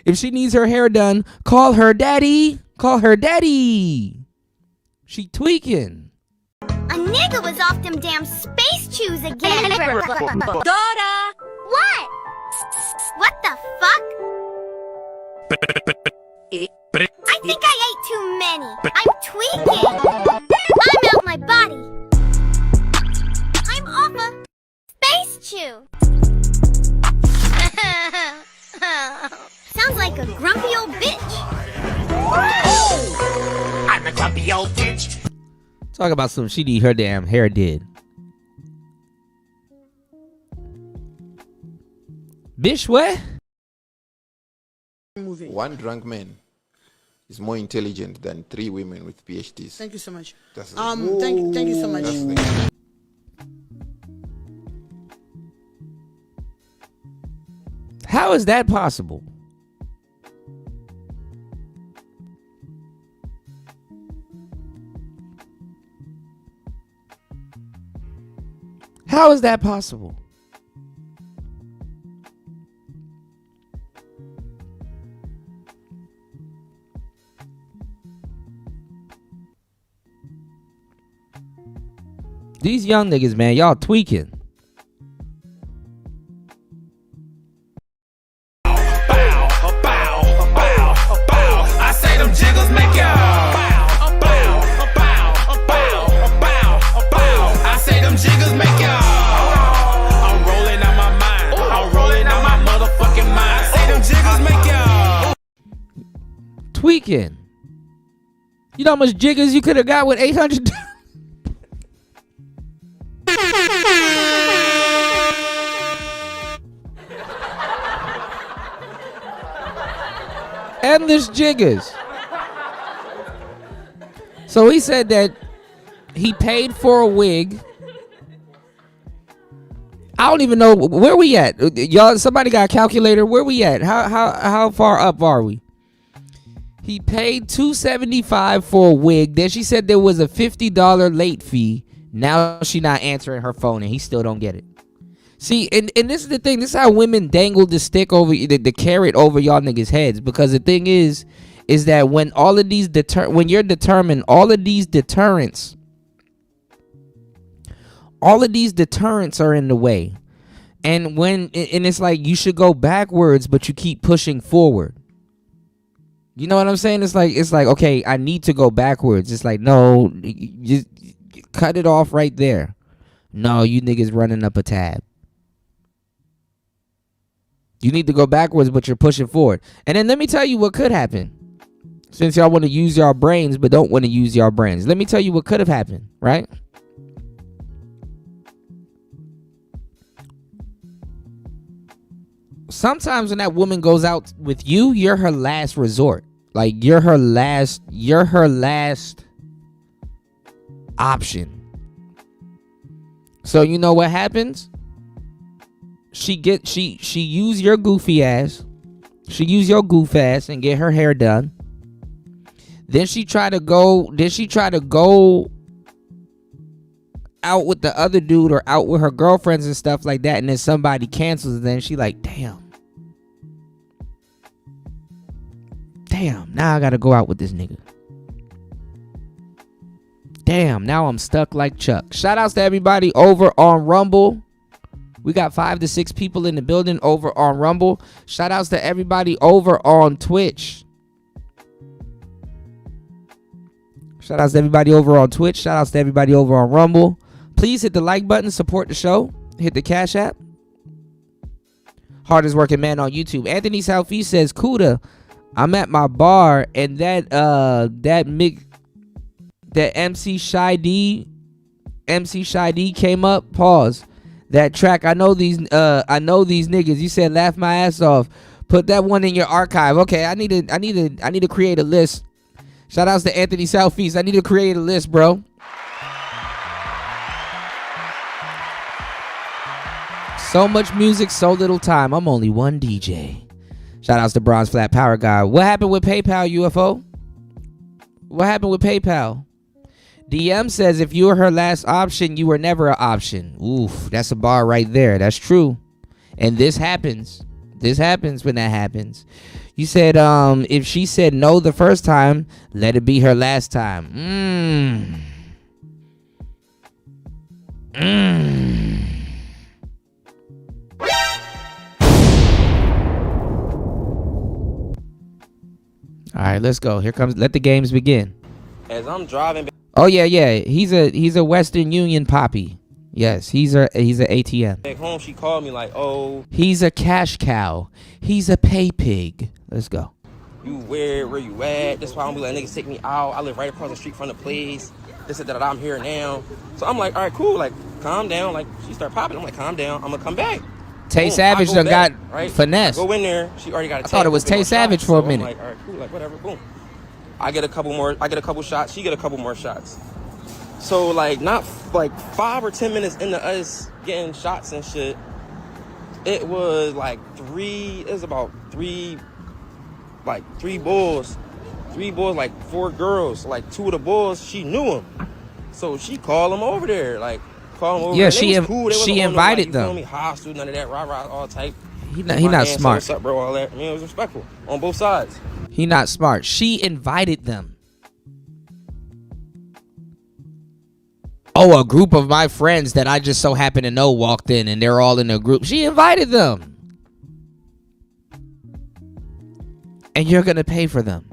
If she needs her hair done, call her daddy. Call her daddy. She tweaking. A nigga was off them damn space chews again. Dora! What? What the fuck? I think I ate too many. I'm tweaking. I'm out my body. I'm off a space chew. Sounds like a grumpy old bitch. I'm a grumpy old bitch. Talk about some she need her damn hair did. Bitch, what? One drunk man is more intelligent than 3 women with PhDs. Thank you so much. That's thank you so much. How is that possible? How is that possible? These young niggas, man, y'all tweaking. I say them jiggles make y'all. I say them jiggles make y'all. I'm rolling out my mind. I'm rolling out my motherfucking mind. I say them jiggles make y'all. Tweaking. You know how much jiggers you could have got with $800? Endless jiggers. So he said that he paid for a wig. I don't even know where we at. Y'all, somebody got a calculator? Where we at? How far up are we? He paid $275 for a wig. Then she said there was a $50 late fee. Now she not answering her phone and he still don't get it. See, and this is the thing. This is how women dangle the stick over the carrot over y'all niggas' heads. Because the thing is that when all of these when you're determined, all of these deterrents are in the way. And it's like you should go backwards, but you keep pushing forward. You know what I'm saying? It's like okay, I need to go backwards. It's like, no, just cut it off right there. No, you niggas running up a tab. You need to go backwards, but you're pushing forward. And then let me tell you what could happen. Since y'all want to use y'all brains, but don't want to use y'all brains. Let me tell you what could have happened, right? Sometimes when that woman goes out with you, you're her last resort. Like you're her last option. So you know what happens? She use your goofy ass. She use your goof ass and get her hair done. Then she try to go out with the other dude or out with her girlfriends and stuff like that, and then somebody cancels, and then she like, damn, now I gotta go out with this nigga. Damn, now I'm stuck like Chuck. Shout outs to everybody over on Rumble. We got 5 to 6 people in the building over on Rumble. Shout outs to everybody over on Twitch. Shout outs to everybody over on Twitch. Shout outs to everybody over on Rumble. Please hit the like button, support the show. Hit the Cash App. Hardest working man on YouTube. Anthony Southeast says, Kuda, I'm at my bar and that MC Shy D came up. Pause. That track, I know these niggas. You said laugh my ass off. Put that one in your archive. Okay, I need to create a list. Shout outs to Anthony Southeast. I need to create a list, bro. So much music, so little time. I'm only one DJ. Shout outs to Bronze Flat Power Guy. What happened with PayPal, UFO? What happened with PayPal? DM says if you were her last option, you were never an option. Oof, that's a bar right there. That's true. And this happens. This happens when that happens. You said if she said no the first time, let it be her last time. All right, let's go. Here comes. Let the games begin. As I'm driving. Oh yeah. He's a Western Union poppy. Yes, he's a ATM. Back home, she called me like, oh. He's a cash cow. He's a pay pig. Let's go. You where you at? That's why I'm be like, niggas take me out. I live right across the street from the place. They said that I'm here now. So I'm like, all right, cool. Like, calm down. Like, she start popping. I'm like, calm down. I'm gonna come back. Tay Savage done got finesse. I go in there. She already got a I thought it was Tay Savage for a minute. I'm like, all right, cool. Like, whatever. Boom. I get a couple shots. She get a couple more shots. So like not like 5 or 10 minutes into us getting shots and shit, it was like three bulls, like 4 girls. Like 2 of the bulls, she knew them, so she called them over there. Like call them over. Yeah, there. she invited them. You feel me? Hostile, none of that rah all type. He not smart. What's up, bro? All that. I mean, it was respectful on both sides. He not smart. She invited them. Oh, a group of my friends that I just so happen to know walked in and they're all in a group. She invited them. And you're going to pay for them.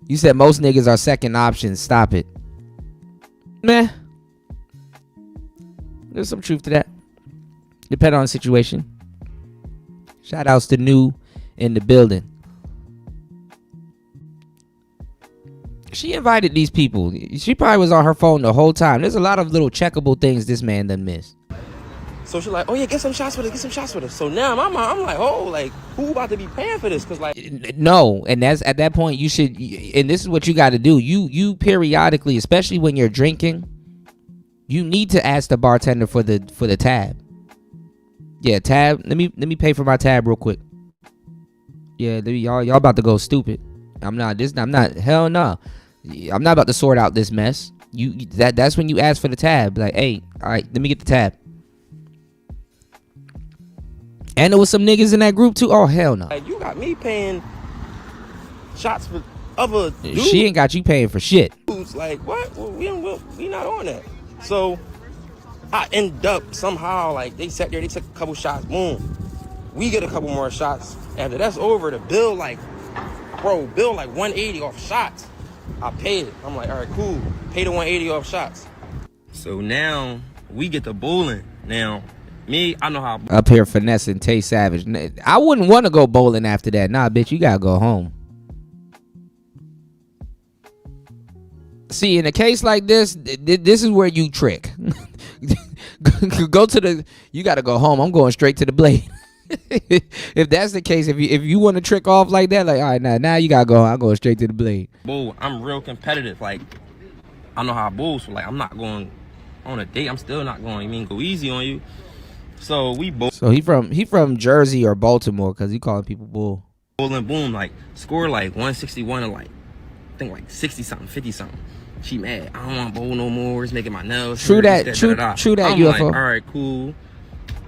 You said most niggas are second options. Stop it. Meh. There's some truth to that. Depending on the situation. Shout outs to New in the building. She invited these people. She probably was on her phone the whole time. There's a lot of little checkable things this man done missed. So she's like, oh yeah, get some shots with us. So now in my mind, I'm like, oh, like, who about to be paying for this? Because like, no, and that's at that point you should, and this is what you got to do. You periodically, especially when you're drinking, you need to ask the bartender for the tab. Yeah, tab. Let me pay for my tab real quick. Yeah, y'all about to go stupid. Hell no. I'm not about to sort out this mess. That's when you ask for the tab. Like, hey, all right, let me get the tab. And there was some niggas in that group too. Oh hell no. Like, you got me paying shots for other dudes. She ain't got you paying for shit. Like what? Well, we not on that. So I end up somehow like they sat there, they took a couple shots, boom. We get a couple more shots. After that's over, the bill like 180 off shots. I paid it. I'm like, all right, cool. Pay the 180 off shots. So now we get to bowling. Now, me, I know how. Up here finessing Tay Savage. I wouldn't want to go bowling after that. Nah, bitch, you gotta go home. See, in a case like this, this is where you trick. Go to the. You gotta go home. I'm going straight to the blade. If that's the case, if you want to trick off like that, like, all right, now you gotta go. I'm going straight to the blade. Bull, I'm real competitive. Like, I know how I bull, so like, I'm not going on a date. I'm still not going. Go easy on you. So we both. So he from Jersey or Baltimore because he calling people bull. Bull and boom, like score like 161 and like I think like 60 something, 50 something. She mad. I don't want to bowl no more. It's making my nails. True that. I'm UFO. like, all right, cool.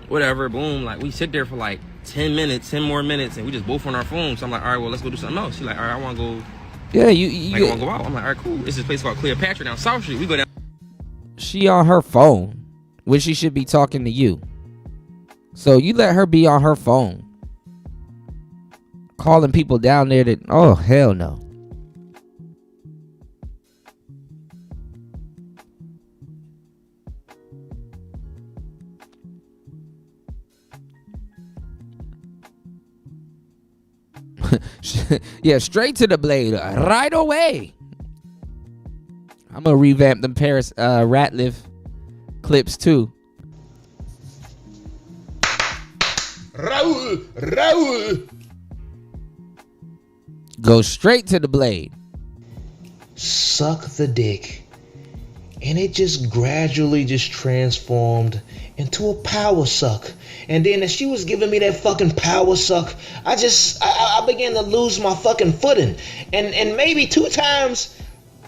Whatever, boom. Like we sit there for like 10 more minutes, and we just both on our phones. So I'm like, all right, well, let's go do something else. She's like, all right, I want to go. Yeah, I want to go out. I'm like, all right, cool. It's this place called Cleopatra down South Street. We go down. She on her phone when she should be talking to you. So you let her be on her phone, calling people down there that, oh hell no. Yeah, straight to the blade right away. I'm gonna revamp them Paris Ratliff clips too. Raul. Go straight to the blade. Suck the dick. And it just gradually just transformed into a power suck. And then as she was giving me that fucking power suck, I began to lose my fucking footing. And maybe 2 times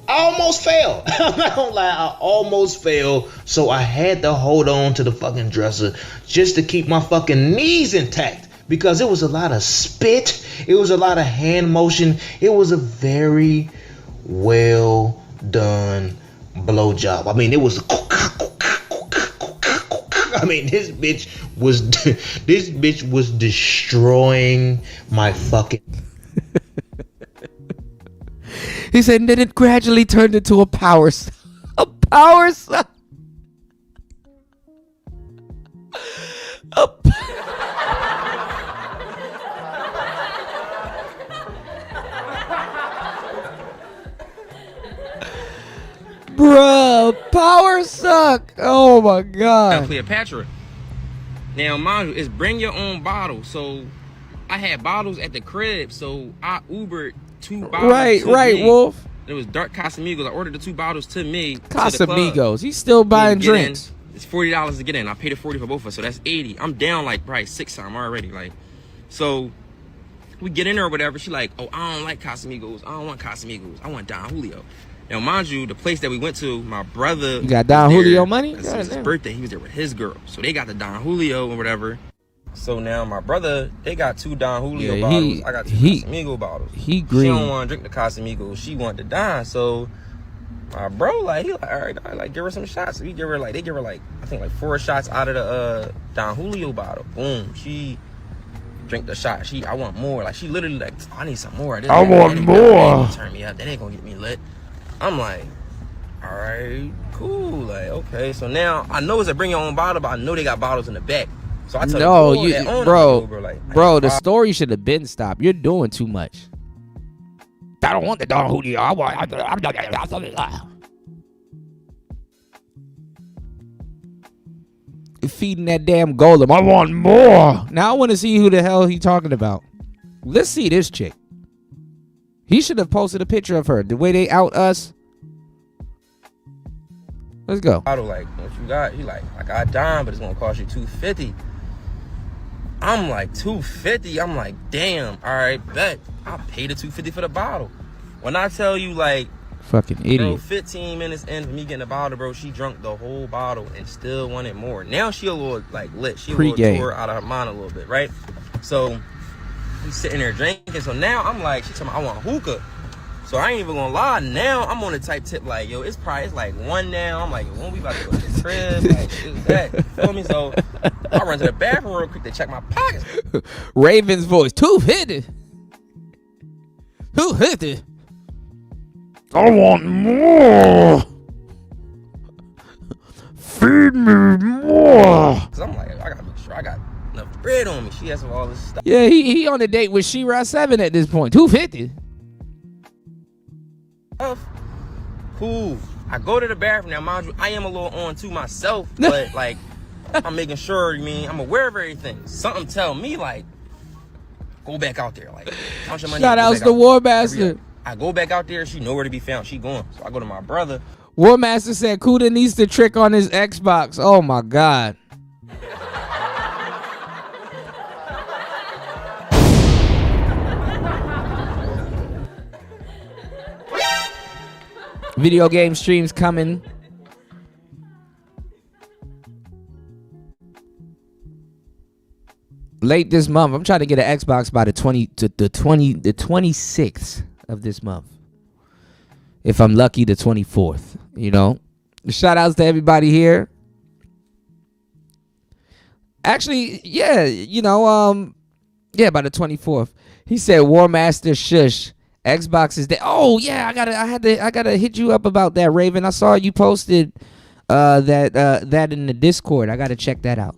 I almost fell. I'm not gonna lie, I almost fell. So I had to hold on to the fucking dresser just to keep my fucking knees intact. Because it was a lot of spit. It was a lot of hand motion. It was a very well done blowjob. I mean, it was. I mean, this bitch was destroying my fucking. He said, and then it gradually turned into a power suck. A power suck. Bruh, power suck. Oh my god. Cleopatra. Now, mind you, it's bring your own bottle. So I had bottles at the crib, so I Ubered 2 bottles. Right, Wolf. It was dark Casamigos. I ordered the 2 bottles to me. Casamigos. He's still buying drinks. It's $40 to get in. I paid the $40 for both of us, so that's $80. I'm down like probably 6 times already. Like, so we get in there or whatever. She like, oh, I don't like Casamigos. I don't want Casamigos. I want Don Julio. Now, mind you, the place that we went to, my brother. You got Don Julio money? It was his birthday. He was there with his girl. So they got the Don Julio or whatever. So now my brother, they got 2 Don Julio bottles. I got 2 Casamigo bottles. He green. She don't want to drink the Casamigos. She want the Don. So my bro, like, he like, all right, like, give her some shots. We give her like, they give her like, I think like 4 shots out of the Don Julio bottle. Boom. She drink the shot. I want more. Like, she literally like, I need some more. I want more. Turn me up. That ain't gonna get me lit. I'm like, all right, cool. Like, okay. So now I know it's a bring your own bottle, but I know they got bottles in the back. So I tell bro, the story should have been stopped. You're doing too much. I don't want the Don Julio. I want. feeding that damn golem. I want more. Now I want to see who the hell he talking about. Let's see this chick. He should have posted a picture of her. The way they out us. Let's go. Like, what you got? He like, I got dime, but it's gonna cost you $250. I'm like, $250? I'm like, damn, all right, bet. I'll pay the $250 for the bottle. When I tell you, like, fucking idiot. Bro, 15 minutes in me getting the bottle, bro, she drunk the whole bottle and still wanted more. Now she a little, like, lit. She a little tore out of her mind a little bit, right? So, he's sitting there drinking. So now I'm like, she telling me I want hookah. So I ain't even gonna lie. Now I'm on the type tip like, yo, it's like 1 now. I'm like, when we about to go to the crib? Like, it's that. You feel me? So I run to the bathroom real quick to check my pockets. Raven's voice. $250. $250. I want more. Feed me more. Cause I'm like, I gotta make sure I got enough bread on me. She has all this stuff. Yeah, he on a date with She-Ra 7 at this point. $250. Cool. I go to the bathroom now, mind you. I am a little on to myself, but like I'm making sure. I'm aware of everything. Something tell me like, go back out there. Like, count your money. Shout outs to War Master. I go back out there. She nowhere to be found. She gone. So I go to my brother. War Master said Kuda needs to trick on his Xbox. Oh my God. Video game streams coming. Late this month. I'm trying to get an Xbox by the 26th of this month. If I'm lucky, the 24th. You know. Shout outs to everybody here. Actually, yeah, you know, yeah, by the 24th. He said War Master shush. Xbox is there. Oh yeah, I gotta hit you up about that, Raven. I saw you posted that in the Discord. I gotta check that out.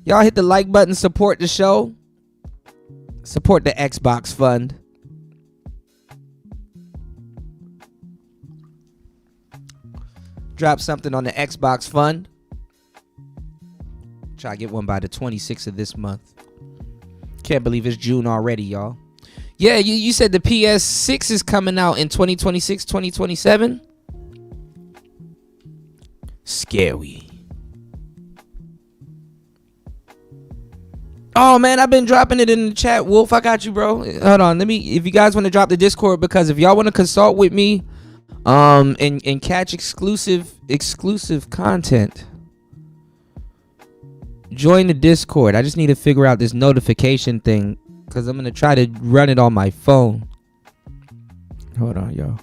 Y'all hit the like button, support the show. Support the Xbox Fund. Drop something on the Xbox Fund. Try to get one by the 26th of this month. Can't believe it's June already, y'all. Yeah, you said the PS6 is coming out in 2026, 2027. Scary. Oh man, I've been dropping it in the chat. Wolf, I got you, bro. Hold on, if you guys want to drop the Discord, because if y'all want to consult with me, and catch exclusive content, join the Discord. I just need to figure out this notification thing, because I'm gonna try to run it on my phone. Hold on, y'all.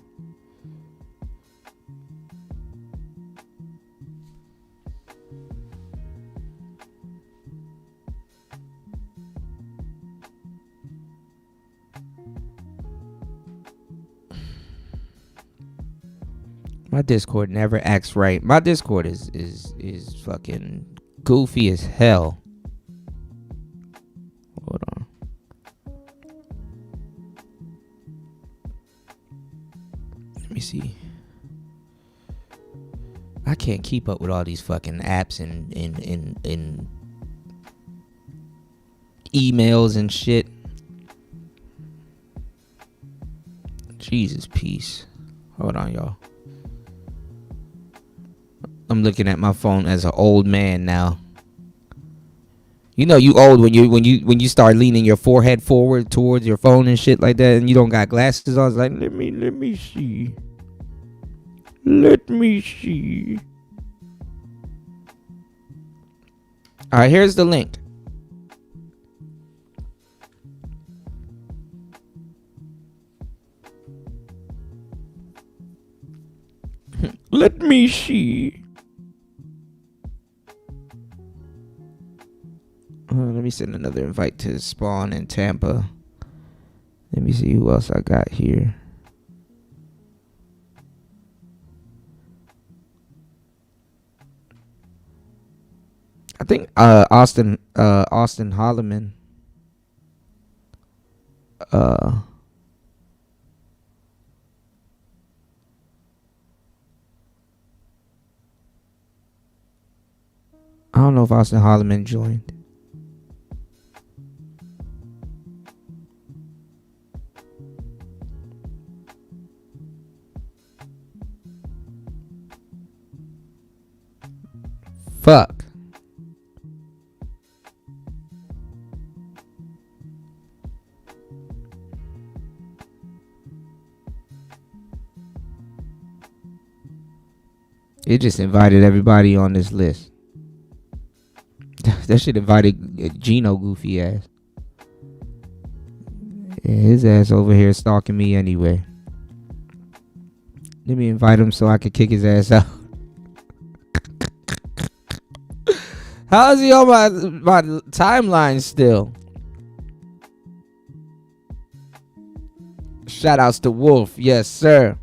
My Discord never acts right. My Discord is fucking goofy as hell. Hold on. Let me see. I can't keep up with all these fucking apps and emails and shit. Jesus, peace. Hold on, y'all. I'm looking at my phone as an old man now. You know you old when you start leaning your forehead forward towards your phone and shit like that, and you don't got glasses on. It's like, let me see. Let me see. All right, here's the link. Let me see. Let me send another invite to Spawn in Tampa. Let me see who else I got here. I think Austin Holloman. I don't know if Austin Holloman joined. Fuck. It just invited everybody on this list. That shit invited Gino goofy ass. Yeah, his ass over here stalking me anyway. Let me invite him so I can kick his ass out. How is he on my timeline still? Shout outs to Wolf. Yes, sir.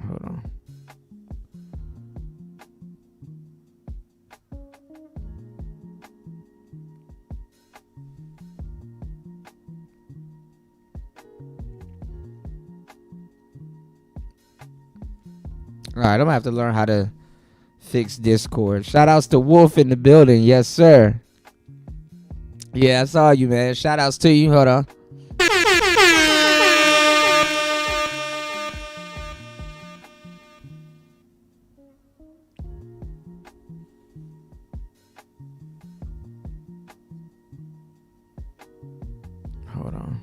Hold on. All right, I'm gonna have to learn how to fix Discord. Shout outs to Wolf in the building. Yes, sir. Yeah, I saw you, man. Shout outs to you. Hold on. Hold on.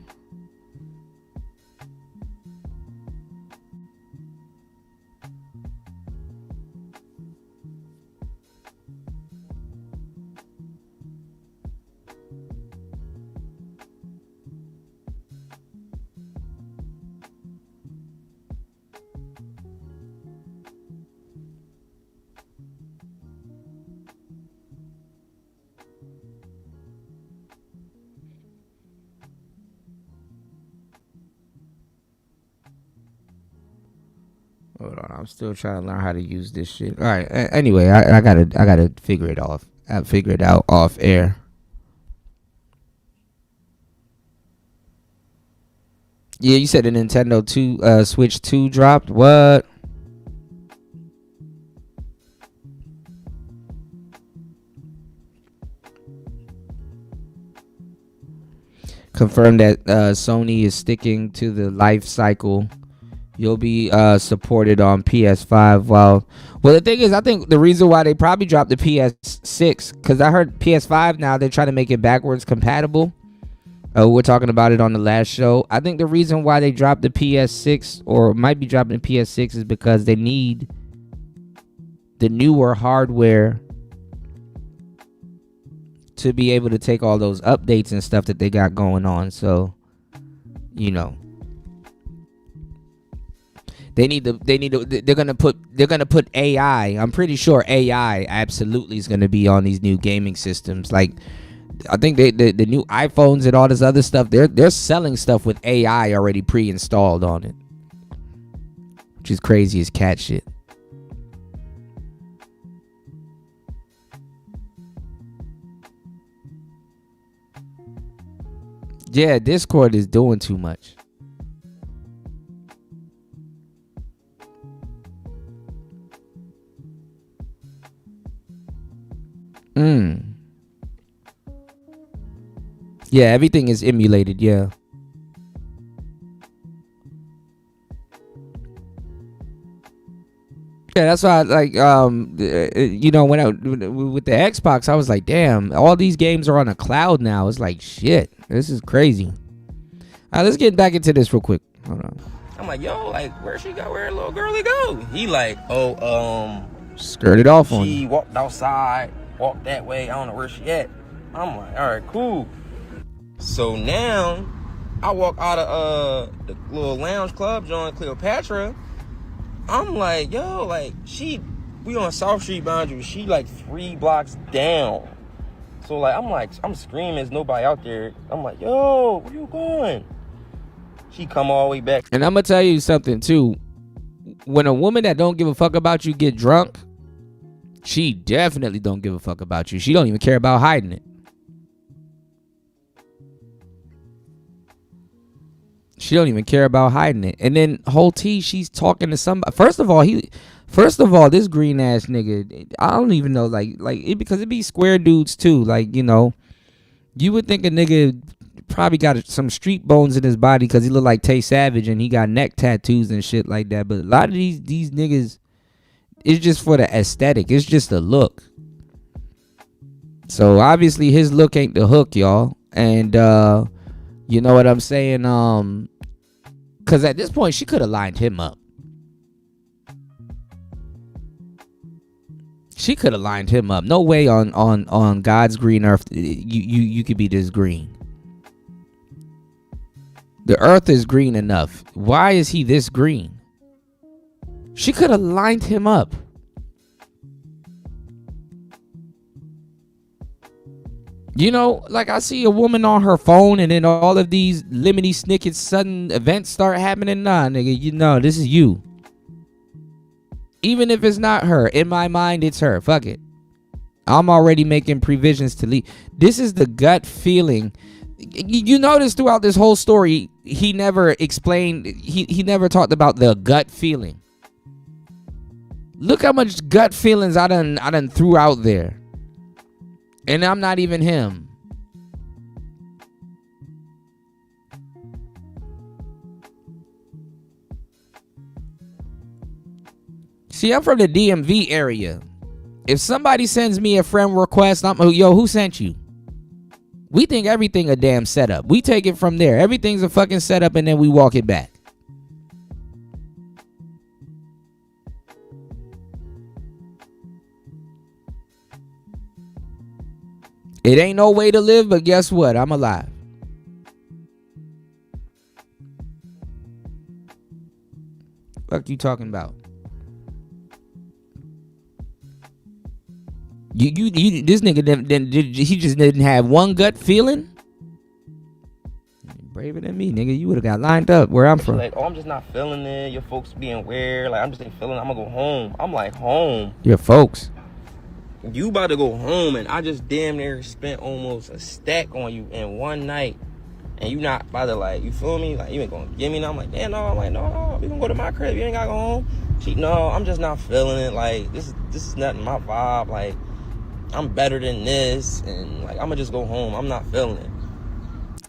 Hold on, I'm still trying to learn how to use this shit. All right. Anyway, I gotta figure it off. I figure it out off air. Yeah, you said the Nintendo 2 Switch 2 dropped. What? Confirmed that Sony is sticking to the life cycle. You'll be supported on PS5. Well, the thing is, I think the reason why they probably dropped the PS6, because I heard PS5 now they're trying to make it backwards compatible. We're talking about it on the last show. I think the reason why they dropped the PS6, or might be dropping the PS6, is because they need the newer hardware to be able to take all those updates and stuff that they got going on. So, you know. They're gonna put AI. I'm pretty sure AI absolutely is gonna be on these new gaming systems. Like, I think the new iPhones and all this other stuff, they're selling stuff with AI already pre-installed on it, which is crazy as cat shit. Yeah, Discord is doing too much. Yeah, everything is emulated, yeah. Yeah, that's why, like, you know, when with the Xbox, I was like, damn, all these games are on a cloud now. It's like, shit, this is crazy. All right, let's get back into this real quick. Hold on. I'm like, yo, like, where she go? Where little girlie go? He like, skirted off on she walked outside, walked that way. I don't know where she at. I'm like, all right, cool. So now I walk out of the little lounge club joint, Cleopatra. I'm like, yo, like, we on South Street boundary. She like 3 blocks down. So like, I'm screaming, there's nobody out there. I'm like, yo, where you going? She come all the way back. And I'm gonna tell you something too. When a woman that don't give a fuck about you get drunk, she definitely don't give a fuck about you. She don't even care about hiding it. She don't even care about hiding it. And then whole T, she's talking to somebody. First of all, this green ass nigga, I don't even know, because it be square dudes too. Like, you know, you would think a nigga probably got some street bones in his body because he look like Tay Savage and he got neck tattoos and shit like that. But a lot of these niggas, it's just for the aesthetic. It's just a look. So obviously his look ain't the hook, y'all. And you know what I'm saying? Because at this point she could have lined him up. She could have lined him up. No way on God's green earth you could be this green. The earth is green enough. Why is he this green? She could have lined him up. You know, like I see a woman on her phone and then all of these lemony snicket sudden events start happening. Nah, nigga, you know, this is you. Even if it's not her, in my mind, it's her. Fuck it. I'm already making provisions to leave. This is the gut feeling. You notice throughout this whole story, he never explained, he never talked about the gut feeling. Look how much gut feelings I done threw out there. And I'm not even him. See, I'm from the DMV area. If somebody sends me a friend request, yo, who sent you? We think everything a damn setup. We take it from there. Everything's a fucking setup and then we walk it back. It ain't no way to live, but guess what? I'm alive. What you talking about? You this nigga he just didn't have one gut feeling? Braver than me, nigga. You would have got lined up where I'm from. Like, oh, I'm just not feeling it. Your folks being weird. Like, I'm just ain't feeling it. I'm gonna go home. I'm like, home. Your folks. You about to go home and I just damn near spent almost a stack on you in one night. And you not about to, like, you feel me? Like, you ain't gonna give me now. I'm like, damn, no. I'm like, no, we gonna go to my crib. You ain't gotta go home. No, I'm just not feeling it. Like, this is nothing my vibe. Like, I'm better than this. And, like, I'm gonna just go home. I'm not feeling it.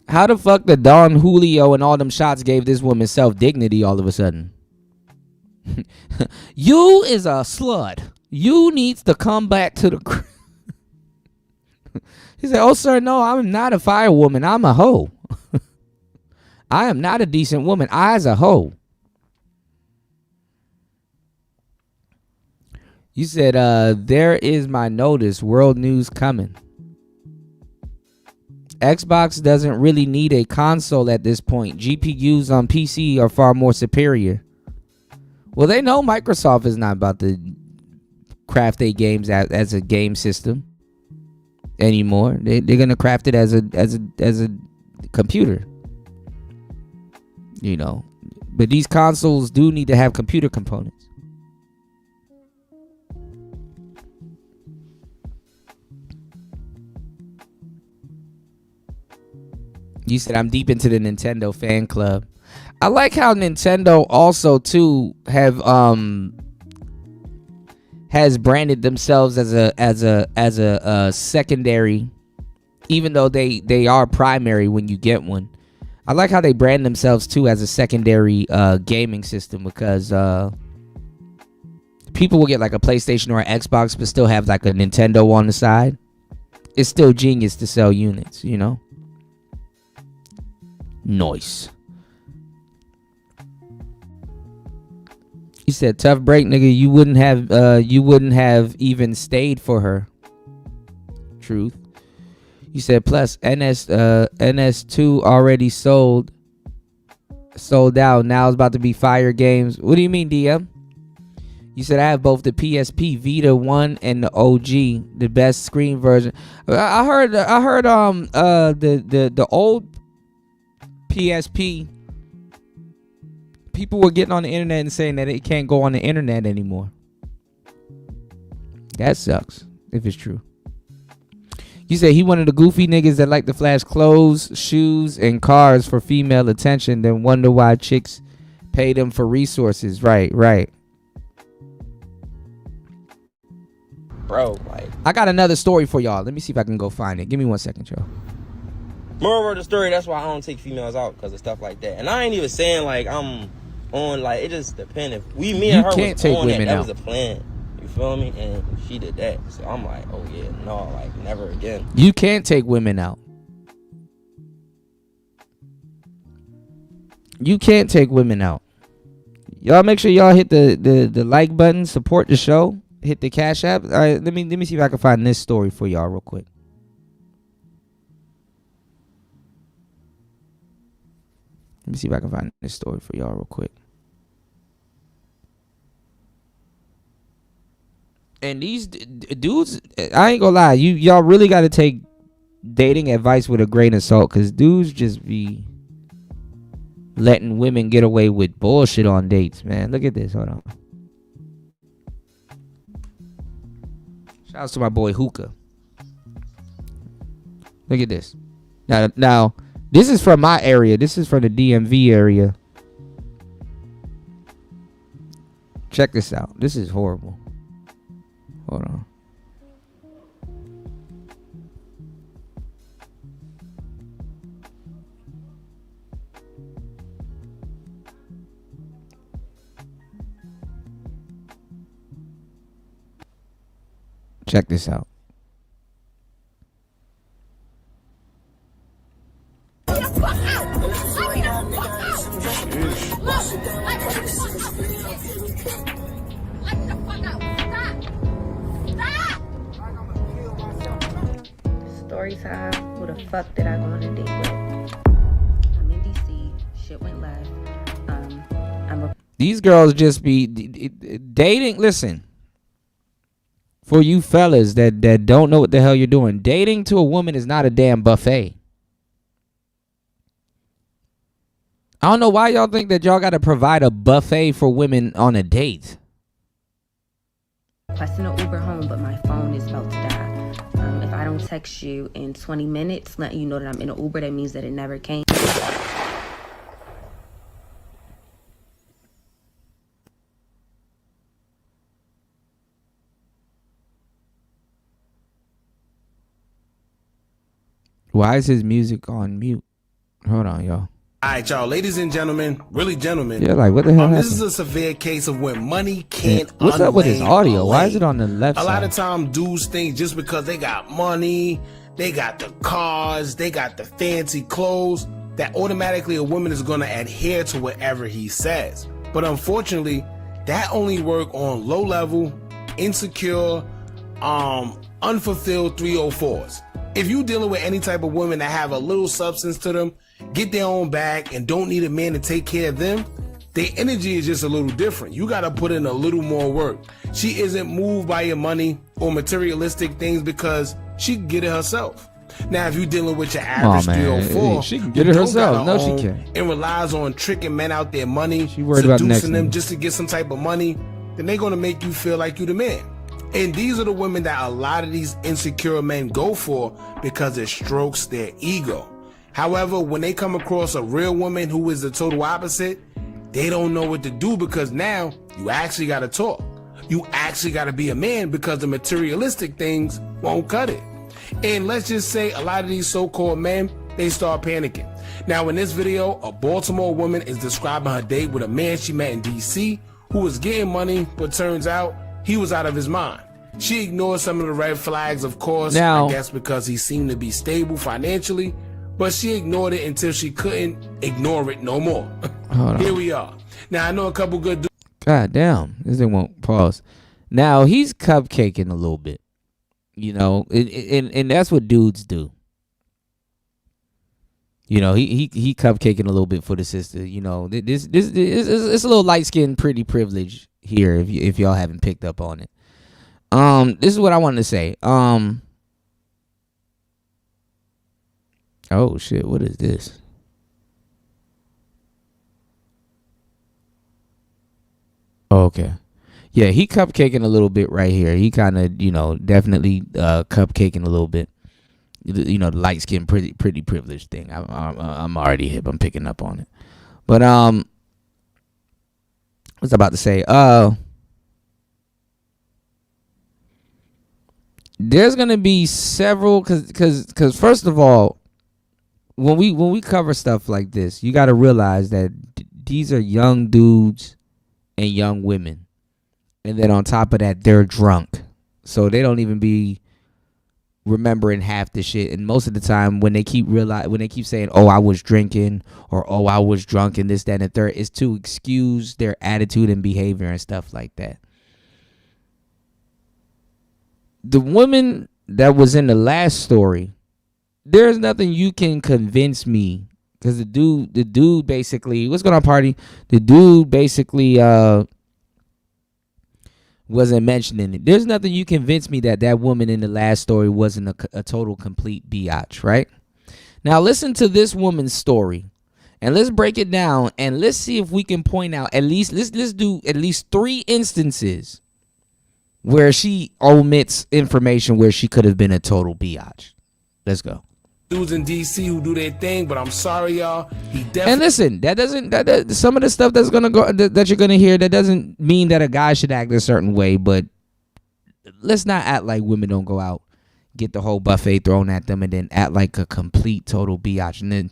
How the fuck the Don Julio and all them shots gave this woman self-dignity all of a sudden? You is a slut. You needs to come back to the crib. He said, oh, sir, no, I'm not a firewoman. I'm a hoe. I am not a decent woman. I's a hoe. You said, there is my notice. World news coming. Xbox doesn't really need a console at this point. GPUs on PC are far more superior. Well, they know Microsoft is not about to craft their games as a game system anymore. They're gonna craft it as a computer. You know. But these consoles do need to have computer components. You said I'm deep into the Nintendo fan club. I like how Nintendo also too has branded themselves as a secondary, even though they are primary when you get one. I like how they brand themselves too as a secondary gaming system, because people will get like a PlayStation or an Xbox but still have like a Nintendo on the side. It's still genius to sell units, you know. Nice. He said, tough break, nigga. You wouldn't have even stayed for her. Truth. You said, plus NS2 already sold out. Now it's about to be fire games. What do you mean, DM? You said, I have both the PSP Vita 1 and the OG, the best screen version. I heard the old PSP people were getting on the internet and saying that it can't go on the internet anymore. That sucks if it's true. You say he one of the goofy niggas that like to flash clothes, shoes, and cars for female attention, then wonder why chicks pay them for resources. Right. Bro, like, I got another story for y'all. Let me see if I can go find it. Give me 1 second, y'all. moreover of the story, that's why I don't take females out, because of stuff like that. And I ain't even saying like I'm on, like, it just depends. If me and her was on that was a plan. You feel me? And she did that. So I'm like, oh yeah, no, like never again. You can't take women out. You can't take women out. Y'all make sure y'all hit the like button, support the show, hit the Cash App. All right, let me see if I can find this story for y'all real quick. Let me see if I can find this story for y'all real quick. And these dudes, I ain't gonna lie, y'all really got to take dating advice with a grain of salt, because dudes just be letting women get away with bullshit on dates, man. Look at this. Hold on. Shout out to my boy Hookah. Look at this. Now, this is from my area. This is from the DMV area. Check this out. This is horrible. Hold on. Check this out. Story time. Who the fuck did I go on a date with? I'm in DC. Shit went left. These girls just be dating. Listen, for you fellas that don't know what the hell you're doing, dating to a woman is not a damn buffet. I don't know why y'all think that y'all got to provide a buffet for women on a date. Requesting an Uber home, but my phone is about to die. If I don't text you in 20 minutes, letting you know that I'm in an Uber, that means that it never came. Why is his music on mute? Hold on, y'all. All right, y'all, ladies and gentlemen, really gentlemen. Yeah, like, what the hell This happened? is a severe case of when money can't What's up with his unlane audio? a Why lane. is it on the left A side? lot of time dudes think just because they got money, they got the cars, they got the fancy clothes, that automatically a woman is going to adhere to whatever he says. But unfortunately, that only work on low level, insecure, unfulfilled 304s. If you dealing with any type of women that have a little substance to them, get their own bag, and don't need a man to take care of them, their energy is just a little different. You got to put in a little more work. She isn't moved by your money or materialistic things because she can get it herself. Now, if you're dealing with your average man. 304, She can get who it don't herself. got No, her she own can't. And relies on tricking men out their money, She worried about the next seducing them nigga. just to get some type of money, then they're going to make you feel like you the man. And these are the women that a lot of these insecure men go for because it strokes their ego. However, when they come across a real woman who is the total opposite, they don't know what to do, because now you actually got to talk. You actually got to be a man, because the materialistic things won't cut it. And let's just say a lot of these so-called men, they start panicking. Now, in this video, a Baltimore woman is describing her date with a man she met in DC who was getting money, but turns out he was out of his mind. She ignored some of the red flags, of course, Now- I guess because he seemed to be stable financially, but she ignored it until she couldn't ignore it no more. Hold on. Here we are. Now, I know a couple good dudes. God damn, this thing won't pause. Now he's cupcaking a little bit, you know, and that's what dudes do. You know, he cupcaking a little bit for the sister. You know, this it's a little light skinned pretty privilege here if y'all haven't picked up on it. This is what I wanted to say. Oh shit, what is this? Oh, okay. Yeah, he cupcaking a little bit right here. He kind of, definitely cupcaking a little bit. The light skin, pretty privileged thing. I'm already hip. I'm picking up on it. But what was I about to say? There's gonna be several, cause first of all, when we cover stuff like this, you got to realize that these are young dudes and young women. And then on top of that, they're drunk. So they don't even be remembering half the shit. And most of the time when they keep saying, oh, I was drinking, or oh, I was drunk, and this, that, and the third, is to excuse their attitude and behavior and stuff like that. The woman that was in the last story, there's nothing you can convince me, because the dude basically, what's going on, party? The dude basically wasn't mentioning it. There's nothing you convince me that woman in the last story wasn't a total complete biatch, right? Now listen to this woman's story, and let's break it down, and let's see if we can point out let's do at least 3 instances where she omits information where she could have been a total biatch. Let's go. Dudes in DC who do their thing, but I'm sorry, y'all. He definitely. And listen, that some of the stuff that's gonna go that you're gonna hear, that doesn't mean that a guy should act a certain way. But let's not act like women don't go out, get the whole buffet thrown at them, and then act like a complete total biatch. And then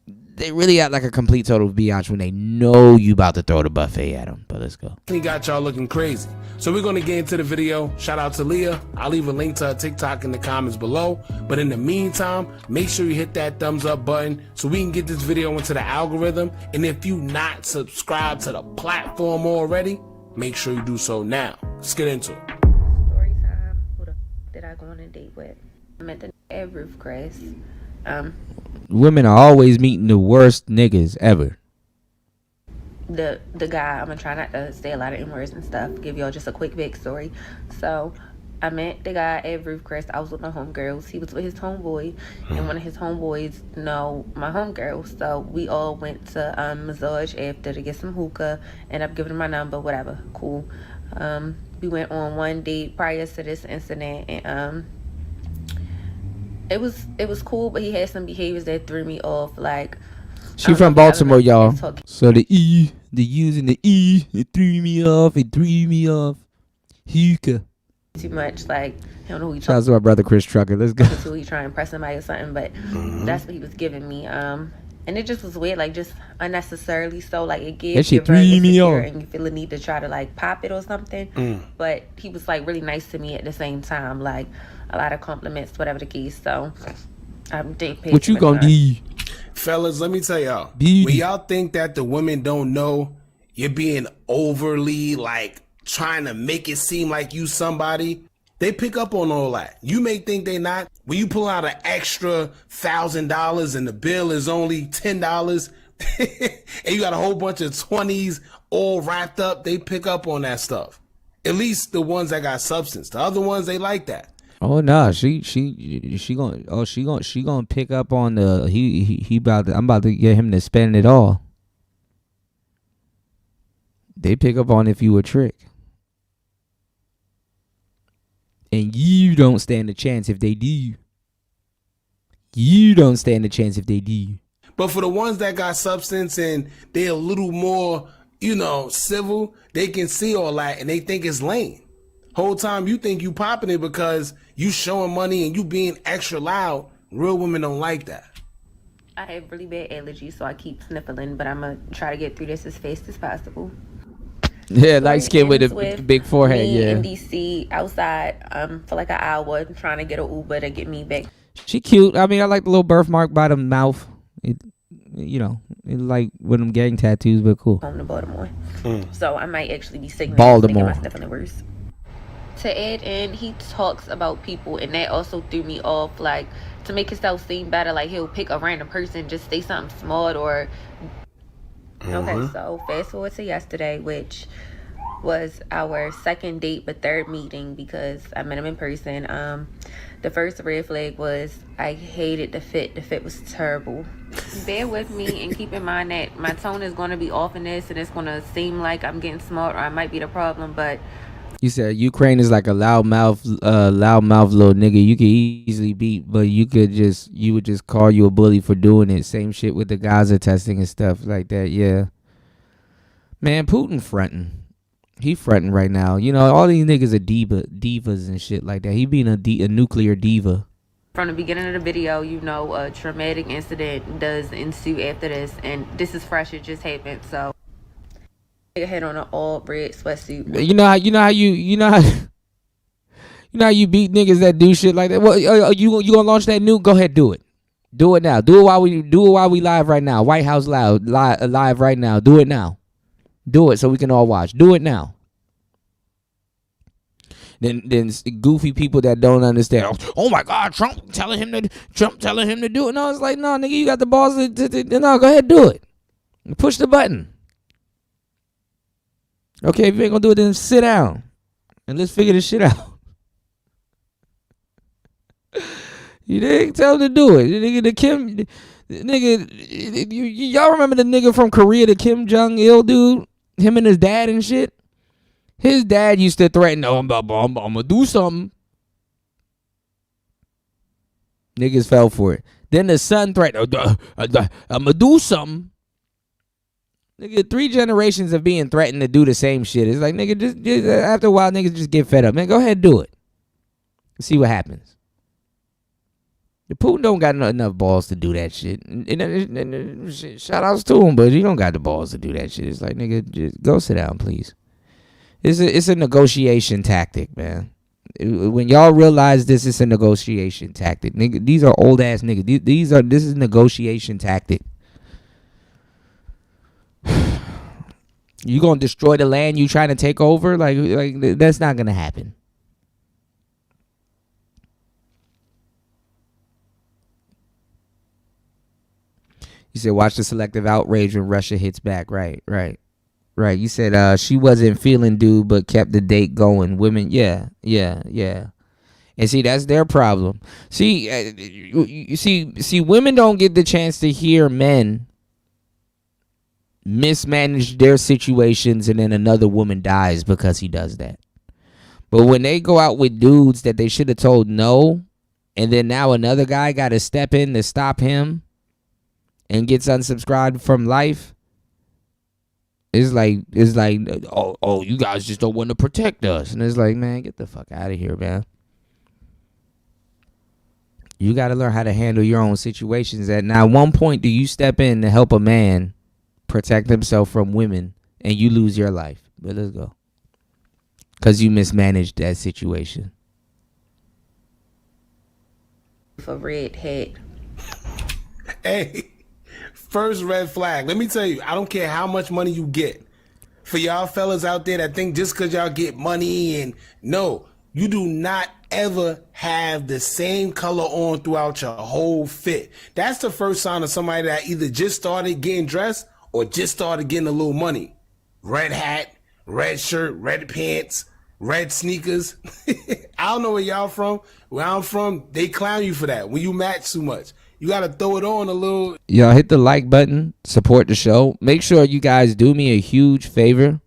they really act like a complete total biatch when they know you about to throw the buffet at them. But let's go. He got y'all looking crazy. So we're gonna get into the video. Shout out to Leah. I'll leave a link to her TikTok in the comments below. But in the meantime, make sure you hit that thumbs up button so we can get this video into the algorithm. And if you not subscribed to the platform already, make sure you do so now. Let's get into it. Story time. Who the did I go on a date with? I met the at Roof Crest. Women are always meeting the worst niggas ever. The guy, I'm gonna try not to say a lot of N-words and stuff, give y'all just a quick backstory. So I met the guy at Roof Crest. I was with my homegirls. He was with his homeboy, and one of his homeboys know my homegirl. So we all went to Massage after to get some hookah, and I've given him my number, whatever, cool. We went on one date prior to this incident, and it was cool, but he had some behaviors that threw me off. Like, she from Baltimore, y'all. So the U's and the E, it threw me off. Hookah. Too much, like, I don't know who he Shout out to my brother Chris Trucker. Let's go. So he trying to impress somebody or something, but that's what he was giving me. And it just was weird, like, just unnecessarily so. Like, it gives you me off, and you feel the need to try to like pop it or something. But he was like really nice to me at the same time, like a lot of compliments, whatever the case. So I'm dating. What you gonna do? Fellas, let me tell y'all. When y'all think that the women don't know, you're being overly like trying to make it seem like you somebody. They pick up on all that. You may think they not. When you pull out an extra $1,000 and the bill is only $10, and you got a whole bunch of 20s all wrapped up, they pick up on that stuff. At least the ones that got substance. The other ones, they like that. Oh no, she gonna pick up on the I'm about to get him to spend it all. They pick up on if you a trick. And you don't stand a chance if they do. You don't stand a chance if they do. But for the ones that got substance and they're a little more, civil, they can see all that and they think it's lame. Whole time you think you popping it because you showing money and you being extra loud. Real women don't like that. I have really bad allergies, so I keep sniffling, but I'm gonna try to get through this as fast as possible. Yeah, light skin with a big forehead. Yeah. In DC, outside, for like an hour, trying to get an Uber to get me back. She cute. I mean, I like the little birthmark by the mouth. It like with them gang tattoos, but cool. Home to Baltimore, so I might actually be sick. Baltimore. My sniffling worse. To add in, he talks about people, and that also threw me off. Like, to make himself seem better, like he'll pick a random person, just say something smart or. Okay, so fast forward to yesterday, which was our second date but third meeting because I met him in person. The first red flag was I hated the fit. The fit was terrible. Bear with me and keep in mind that my tone is going to be off in this and it's going to seem like I'm getting smart or I might be the problem, but You said Ukraine is like a loudmouth little nigga you could easily beat, but you would just call you a bully for doing it. Same shit with the Gaza testing and stuff like that. Yeah, man, Putin fronting. He fronting right now. You know, all these niggas are divas and shit like that. He being a nuclear diva. from the beginning of the video, you know, a traumatic incident does ensue after this, and this is fresh. It just happened, so. Head on an all red sweatsuit. You know how you beat niggas that do shit like that. Well, you gonna launch that nuke? Go ahead, do it. Do it now. Do it while we live right now. White House live right now. Do it now. Do it so we can all watch. Do it now. Then goofy people that don't understand. Oh my God, Trump telling him to do it. No, it's like, no, nigga, you got the balls no, go ahead, do it. Push the button. Okay, if you ain't gonna do it, then sit down and let's figure this shit out. You didn't tell him to do it. Y'all remember the nigga from Korea, the Kim Jong-il dude? Him and his dad and shit? His dad used to threaten, I'm gonna do something. Niggas fell for it. Then the son threatened, I'm gonna do something. Nigga, 3 generations of being threatened to do the same shit. It's like, nigga, just after a while, niggas just get fed up. Man, go ahead and do it. See what happens. The Putin don't got enough balls to do that shit. And shout outs to him, but he don't got the balls to do that shit. It's like, nigga, just go sit down, please. It's a negotiation tactic, man. When y'all realize this is a negotiation tactic, nigga, these are old ass niggas. This is negotiation tactic. You gonna destroy the land you trying to take over? Like that's not gonna happen. You said watch the selective outrage when Russia hits back. Right. You said she wasn't feeling dude, but kept the date going. Women, yeah. And see, that's their problem. See, you see, women don't get the chance to hear men mismanage their situations and then another woman dies because he does that. But when they go out with dudes that they should have told no, and then now another guy got to step in to stop him and gets unsubscribed from life, it's like oh you guys just don't want to protect us. And it's like, man, get the fuck out of here, man. You got to learn how to handle your own situations. At now, one point do you step in to help a man protect himself from women and you lose your life. But let's go. Because you mismanaged that situation. For red head. Hey, first red flag. Let me tell you, I don't care how much money you get. For y'all fellas out there that think just because y'all get money and no, you do not ever have the same color on throughout your whole fit. That's the first sign of somebody that either just started getting dressed or just started getting a little money. Red hat, red shirt, red pants, red sneakers. I don't know where y'all from. Where I'm from, they clown you for that. When you match too much, you got to throw it on a little. Y'all hit the like button, support the show. Make sure you guys do me a huge favor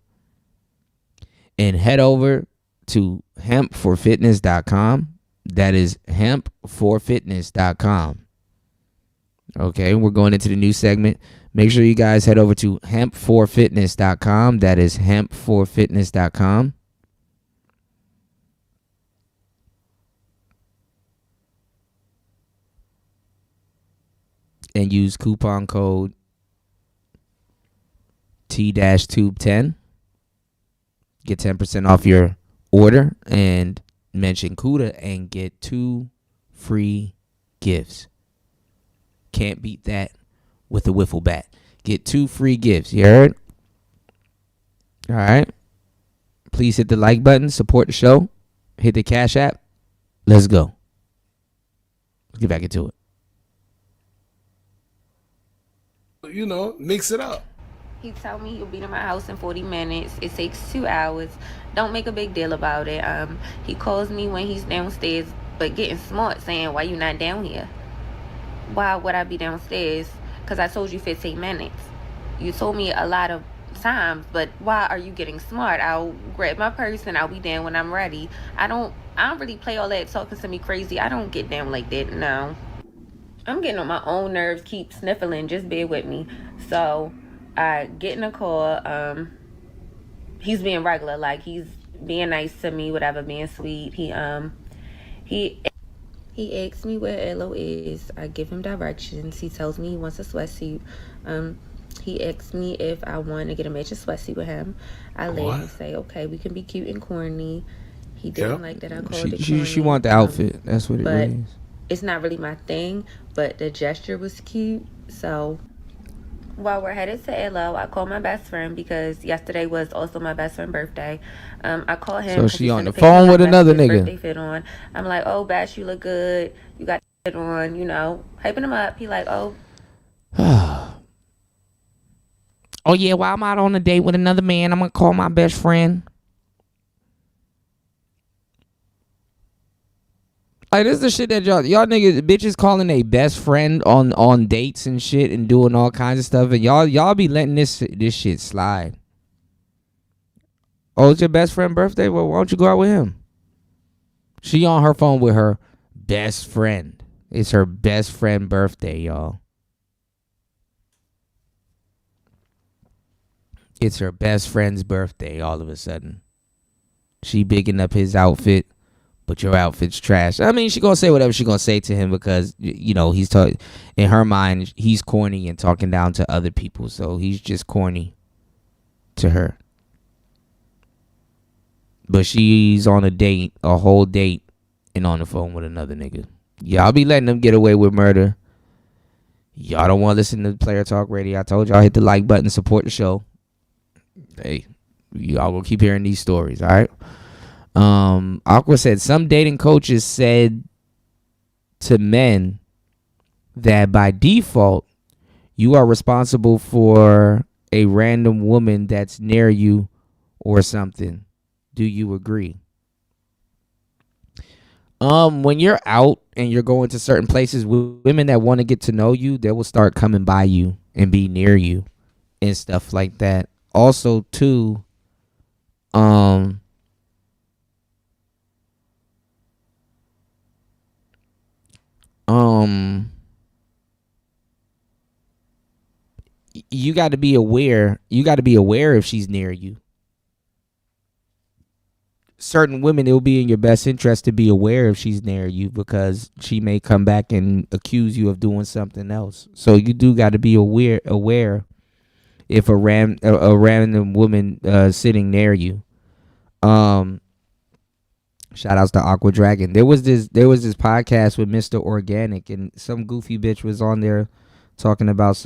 and head over to hempforfitness.com. That is hempforfitness.com. Okay, we're going into the new segment. Make sure you guys head over to hempforfitness.com. That is hempforfitness.com. And use coupon code T-Tube10. Get 10% off your order and mention Kuda and get 2 free gifts. Can't beat that with a wiffle bat. Get 2 free gifts. You heard? All right. Please hit the like button. Support the show. Hit the Cash App. Let's go. Let's get back into it. You know, mix it up. He told me he'll be to my house in 40 minutes. It takes 2 hours. Don't make a big deal about it. He calls me when he's downstairs, but getting smart, saying, why you not down here? Why would I be downstairs? Because I told you 15 minutes. You told me a lot of times, but why are you getting smart? I'll grab my purse and I'll be down when I'm ready. I don't really play all that talking to me crazy. I don't get down like that, no. I'm getting on my own nerves, keep sniffling, just bear with me. So I get in a call. He's being regular, like he's being nice to me, whatever, being sweet. He asks me where Elo is. I give him directions. He tells me he wants a sweatsuit. He asks me if I want to get a matching sweatsuit with him. I laugh and say, okay, we can be cute and corny. He didn't like that I called it corny. She want the outfit. That's what it is. It's not really my thing, but the gesture was cute. So while we're headed to LO, I called my best friend because yesterday was also my best friend's birthday. I called him. So she on the phone with another nigga. Birthday fit on. I'm like, oh, Bash, you look good. You got fit on, you know, hyping him up. He like, oh. Oh yeah, while I'm out on a date with another man, I'm gonna call my best friend. Like, this is the shit that y'all niggas, bitches calling a best friend on dates and shit and doing all kinds of stuff, and y'all be letting this shit slide. Oh, it's your best friend's birthday? Well, why don't you go out with him? She on her phone with her best friend. It's her best friend birthday, y'all. It's her best friend's birthday all of a sudden. She bigging up his outfit, but your outfit's trash. I mean, she gonna say whatever she gonna say to him because, you know, he's in her mind, he's corny and talking down to other people. So he's just corny to her. But she's on a date, a whole date, and on the phone with another nigga. Y'all be letting them get away with murder. Y'all don't want to listen to Player Talk Radio. I told y'all, hit the like button, support the show. Hey, y'all will keep hearing these stories, all right? Aqua said some dating coaches said to men that by default you are responsible for a random woman that's near you or something. Do you agree? When you're out and you're going to certain places, women that want to get to know you, they will start coming by you and be near you and stuff like that. Also, too, you got to be aware. You got to be aware if she's near you. Certain women, it will be in your best interest to be aware if she's near you because she may come back and accuse you of doing something else. So you do got to be aware if a random woman sitting near you. Shout outs to Aqua Dragon. There was this podcast with Mr. Organic, and some goofy bitch was on there talking about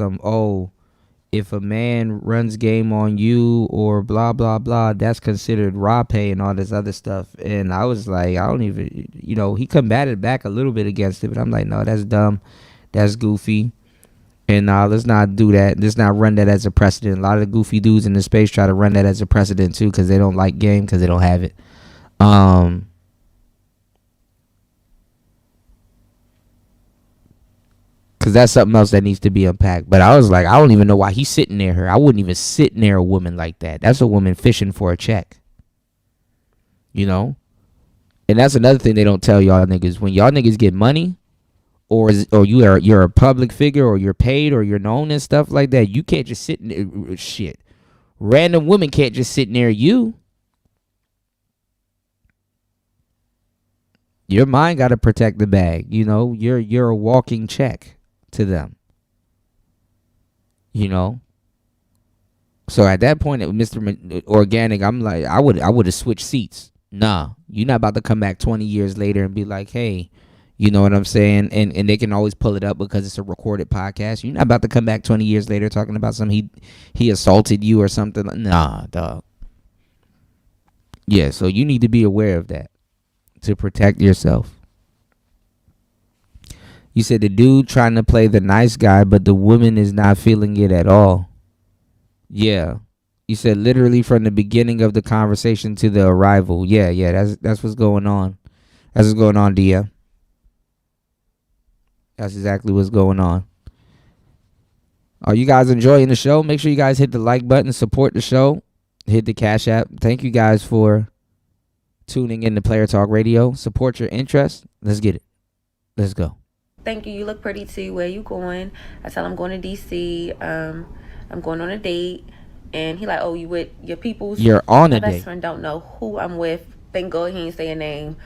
if a man runs game on you or blah blah blah, that's considered raw pay and all this other stuff. And I was like, I don't even, he combated back a little bit against it, but I'm like, no, that's dumb, that's goofy. And let's not do that. Let's not run that as a precedent. A lot of the goofy dudes in the space try to run that as a precedent too, because they don't like game, because they don't have it. Because that's something else that needs to be unpacked. But I was like, I don't even know why he's sitting near her. I wouldn't even sit near a woman like that. That's a woman fishing for a check. And that's another thing they don't tell y'all niggas. When y'all niggas get money, or you're a public figure, or you're paid, or you're known and stuff like that, you can't just sit near shit. Random women can't just sit near you. Your mind got to protect the bag. You're a walking check to them. So at that point, Mr. Organic, I'm like, I would have switched seats. Nah, you're not about to come back 20 years later and be like, hey, you know what I'm saying? And they can always pull it up because it's a recorded podcast. You're not about to come back 20 years later talking about something he assaulted you or something. Nah, dog. Yeah, so you need to be aware of that to protect yourself. You said the dude trying to play the nice guy, but the woman is not feeling it at all. Yeah. You said literally from the beginning of the conversation to the arrival. Yeah, that's what's going on. That's what's going on, Dia. That's exactly what's going on. Are you guys enjoying the show? Make sure you guys hit the like button, support the show, hit the Cash App. Thank you guys for tuning in to Player Talk Radio. Support your interest. Let's get it. Let's go. Thank you. You look pretty too. Where you going? I tell him I'm going to DC. I'm going on a date. And he like, oh, you with your peoples? You're on a My best date. friend don't know who I'm with. Thank God he ain't say a name.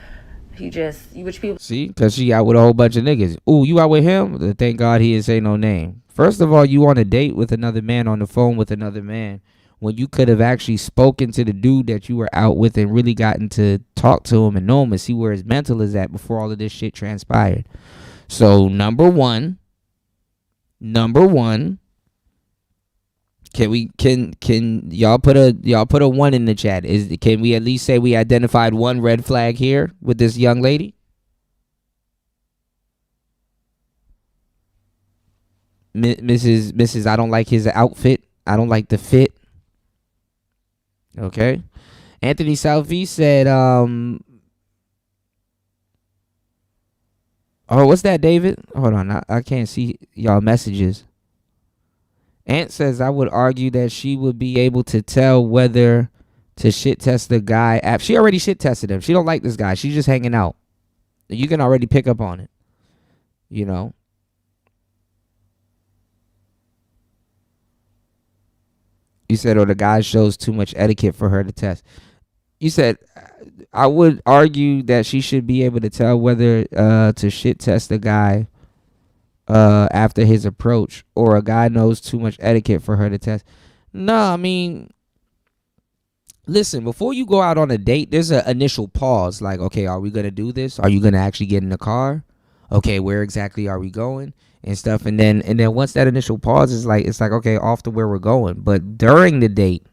You with your people? See, because she out with a whole bunch of niggas. Ooh, you out with him? Thank God he didn't say no name. First of all, you on a date with another man on the phone with another man when you could have actually spoken to the dude that you were out with and really gotten to talk to him and know him and see where his mental is at before all of this shit transpired. So number one, can y'all put a 1 in the chat? Can we at least say we identified one red flag here with this young lady? Mrs. I don't like his outfit. I don't like the fit. Okay. Anthony Southeast said, oh, what's that, David? Hold on. I can't see y'all messages. Ant says, I would argue that she would be able to tell whether to shit test the guy. She already shit tested him. She don't like this guy. She's just hanging out. You can already pick up on it. You know? You said, the guy shows too much etiquette for her to test. You said, I would argue that she should be able to tell whether to shit test the guy after his approach, or a guy knows too much etiquette for her to test. No, I mean, listen, before you go out on a date, there's an initial pause. Like, okay, are we going to do this? Are you going to actually get in the car? Okay, where exactly are we going? And stuff. And then once that initial pause is like, it's like, okay, off to where we're going. But during the date,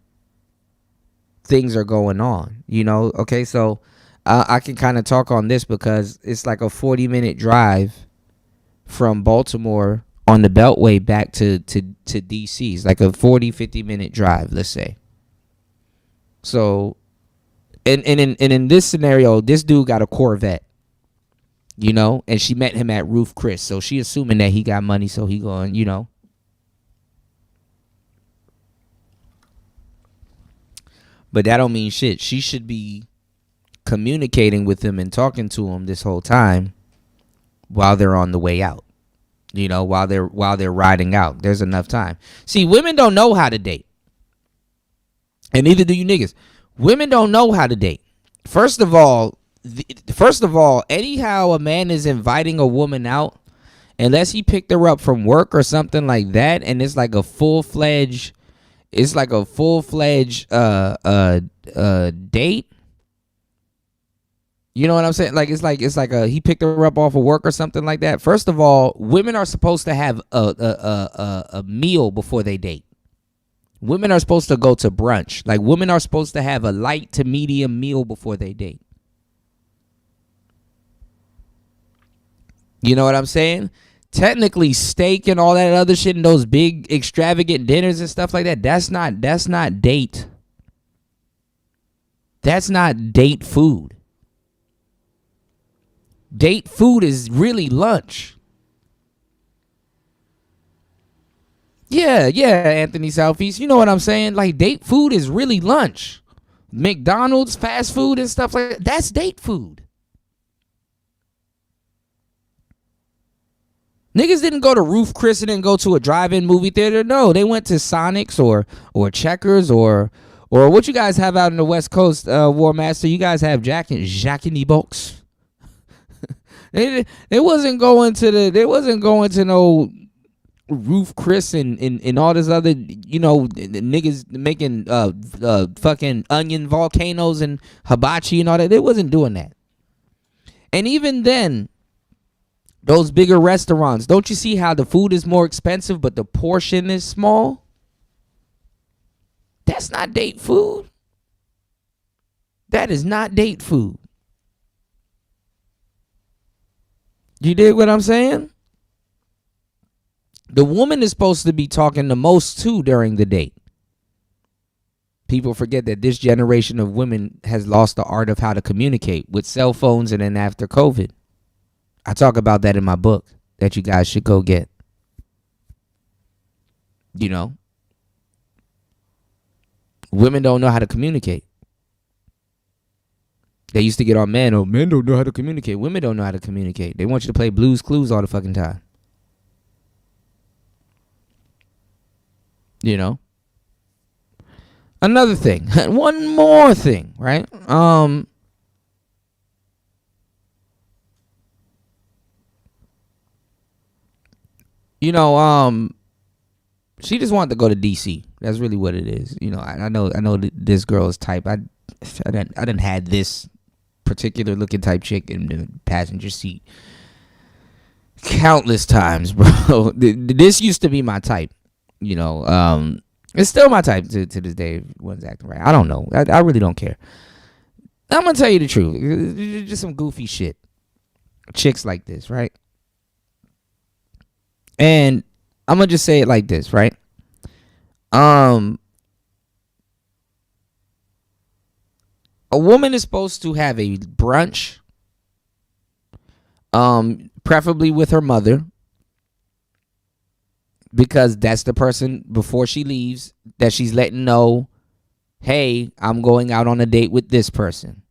things are going on, you know? Okay, so I can kind of talk on this because it's like a 40-minute drive from Baltimore on the Beltway back to DC. It's like a 50-minute drive, let's say. So, and in this scenario, this dude got a Corvette, you know, and she met him at Roof Chris. So she assuming that he got money, so he going, you know. But that don't mean shit. She should be communicating with him and talking to him this whole time while they're on the way out. You know, while they're riding out. There's enough time. See, women don't know how to date. And neither do you niggas. Women don't know how to date. First of all, anyhow a man is inviting a woman out, unless he picked her up from work or something like that, and it's like a full-fledged date. You know what I'm saying? Like it's like he picked her up off of work or something like that. First of all, women are supposed to have a meal before they date. Women are supposed to go to brunch. Like, women are supposed to have a light to medium meal before they date. You know what I'm saying? Technically, steak and all that other shit and those big extravagant dinners and stuff like that, that's not date. That's not date food. Date food is really lunch. Yeah, Anthony Southeast. You know what I'm saying? Like, date food is really lunch. McDonald's, fast food and stuff like that, that's date food. Niggas didn't go to Roof Chris and then go to a drive-in movie theater. No, they went to Sonics or Checkers or what you guys have out in the West Coast, War Master. You guys have Jack in the Box. They wasn't going to no Roof Chris and all this other, you know, niggas making fucking onion volcanoes and hibachi and all that. They wasn't doing that. And even then, those bigger restaurants, don't you see how the food is more expensive but the portion is small? That's not date food. That is not date food. You dig what I'm saying? The woman is supposed to be talking the most too during the date. People forget that this generation of women has lost the art of how to communicate with cell phones, and then after COVID. I talk about that in my book that you guys should go get. You know, women don't know how to communicate. They used to get on men. Oh, men don't know how to communicate. Women don't know how to communicate. They want you to play Blue's Clues all the fucking time. You know? Another thing. One more thing, right? You know, she just wanted to go to DC. That's really what it is. You know, I know this girl's type. I didn't had this particular looking type chick in the passenger seat countless times, bro. This used to be my type. You know, it's still my type to this day. One's acting right. I don't know. I really don't care. I'm gonna tell you the truth. Just some goofy shit. Chicks like this, right? And I'm gonna just say it like this, right? A woman is supposed to have a brunch, preferably with her mother, because that's the person before she leaves that she's letting know, hey, I'm going out on a date with this person.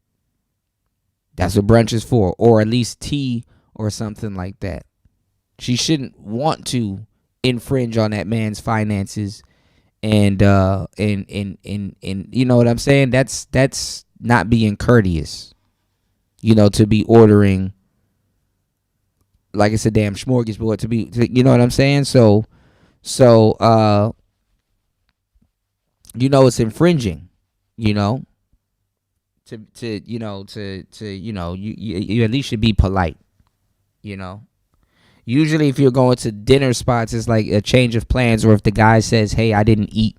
That's what brunch is for, or at least tea or something like that. She shouldn't want to infringe on that man's finances, and you know what I'm saying? That's not being courteous. You know, to be ordering like it's a damn smorgasbord you know what I'm saying? So you know it's infringing, you know. You at least should be polite, you know. Usually if you're going to dinner spots, it's like a change of plans, or if the guy says, hey, I didn't eat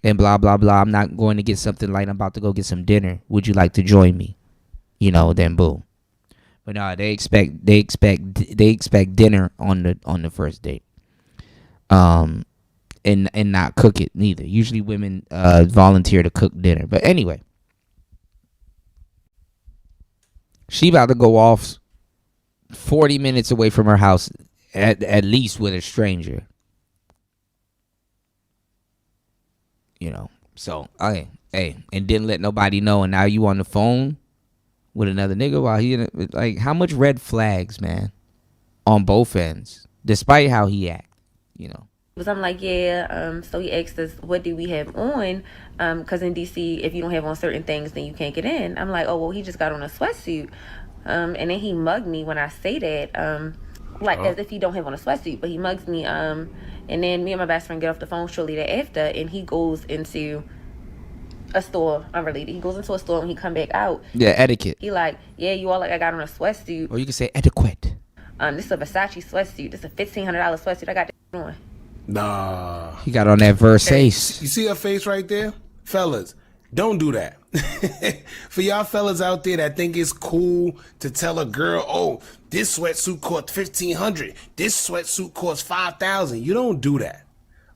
and blah, blah, blah, I'm not going to get something light, I'm about to go get some dinner. Would you like to join me? You know, then boom. But no, they expect dinner on the first date. And not cook it neither. Usually women volunteer to cook dinner. But anyway, she about to go off 40 minutes away from her house, at least with a stranger. You know, so hey, and didn't let nobody know, and now you on the phone with another nigga while he like, how much red flags, man, on both ends, despite how he act, you know. Because I'm like, yeah, so he asked us, what do we have on? Because in DC, if you don't have on certain things, then you can't get in. I'm like, oh, well, he just got on a sweatsuit. And then he mugged me when I say that, as if he don't have on a sweatsuit, but he mugs me. And then me and my best friend get off the phone shortly thereafter, and he goes into a store, unrelated. He goes into a store and he come back out. Yeah, etiquette. He like, yeah, you all like, I got on a sweatsuit. Or you can say etiquette. This is a Versace sweatsuit. This is a $1,500 sweatsuit. I got that on. Nah. He got on that Versace. You see her face right there? Fellas, don't do that. For y'all fellas out there that think it's cool to tell a girl, oh, this sweatsuit cost $1,500. This sweatsuit cost $5,000. You don't do that.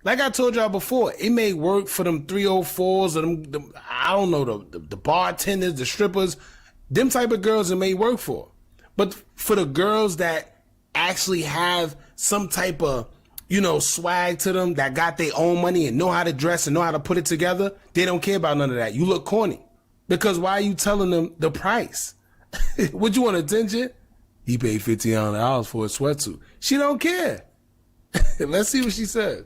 Like I told y'all before, it may work for them 304s or them I don't know, the bartenders, the strippers. Them type of girls it may work for. But for the girls that actually have some type of, you know, swag to them, that got their own money and know how to dress and know how to put it together, they don't care about none of that. You look corny. Because why are you telling them the price? Would you want attention? He paid $1,500 for a sweatsuit. She don't care. Let's see what she said.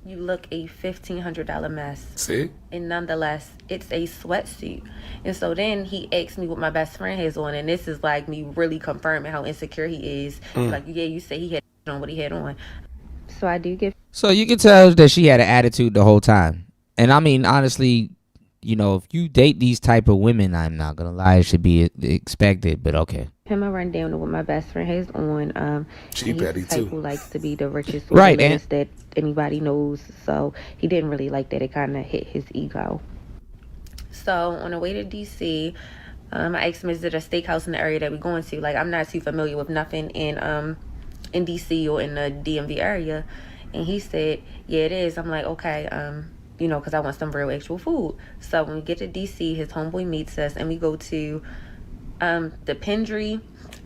You look a $1,500 mess. See? And nonetheless, it's a sweatsuit. And so then he asked me what my best friend has on, and this is like me really confirming how insecure he is. Like, yeah, you say he had on what he had on. So I do give. So you can tell that she had an attitude the whole time. And I mean, honestly, you know, if you date these type of women, I'm not gonna lie, it should be expected, but okay. Him a rundown of what my best friend has on. She petty too. Who likes to be the richest, right? And that anybody knows. So he didn't really like that. It kind of hit his ego. So on the way to DC, I asked him, is it a steakhouse in the area that we're going to? Like, I'm not too familiar with nothing in DC or in the DMV area. And he said, yeah, it is. I'm like, okay. you know, because I want some real actual food. So when we get to DC, his homeboy meets us, and we go to the Pendry,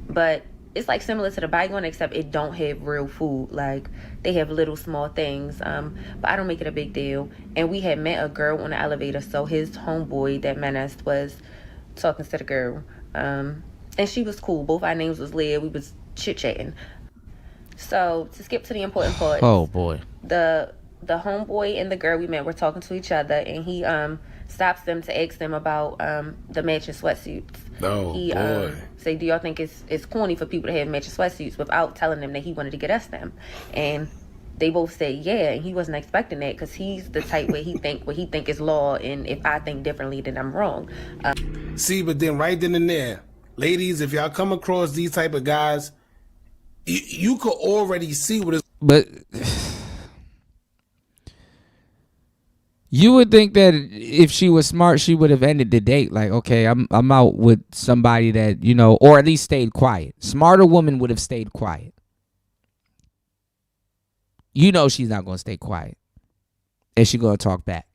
but it's like similar to the Bygone, except it don't have real food. Like, they have little small things, but I don't make it a big deal. And we had met a girl on the elevator, so his homeboy that met us was talking to the girl, and she was cool. Both our names was Leah. We was chit-chatting. So to skip to the important part, oh boy, the homeboy and the girl we met were talking to each other, and he stops them to ask them about the matching sweatsuits. Oh, he boy. Say, do y'all think it's corny for people to have matching sweatsuits, without telling them that he wanted to get us them? And they both said yeah, and he wasn't expecting that, because he's the type where he think what he think is law, and if I think differently, then I'm wrong. See, but then right then and there, ladies, if y'all come across these type of guys, you could already see what is. But you would think that if she was smart, she would have ended the date. Like, okay, I'm out with somebody that, you know, or at least stayed quiet. Smarter woman would have stayed quiet. You know she's not going to stay quiet. And she's going to talk back.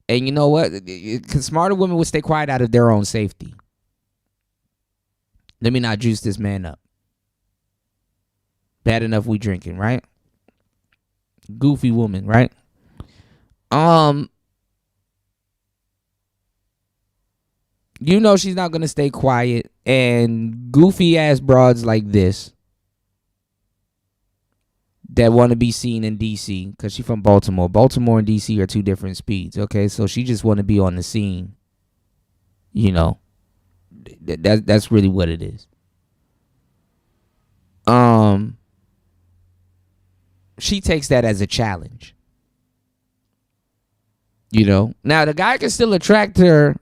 And you know what? Because smarter women would stay quiet out of their own safety. Let me not juice this man up. Bad enough we drinking, right? Goofy woman, right? You know she's not going to stay quiet, and goofy ass broads like this that want to be seen in DC, because she's from Baltimore. Baltimore and DC are two different speeds, okay? So she just want to be on the scene. You know, that's really what it is. She takes that as a challenge. You know, now the guy can still attract her,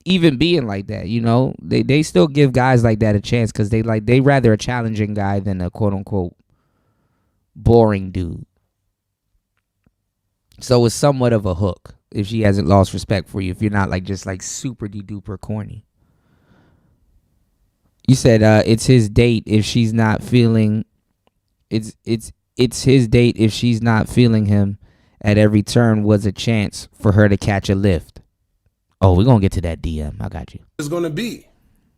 even being like that. You know, they still give guys like that a chance, because they rather a challenging guy than a quote unquote boring dude. So it's somewhat of a hook if she hasn't lost respect for you, if you're not like just like super de-duper corny. You said it's his date if she's not feeling it's his date if she's not feeling him at every turn was a chance for her to catch a lift. Oh, we're gonna get to that DM. I got you. It's gonna be,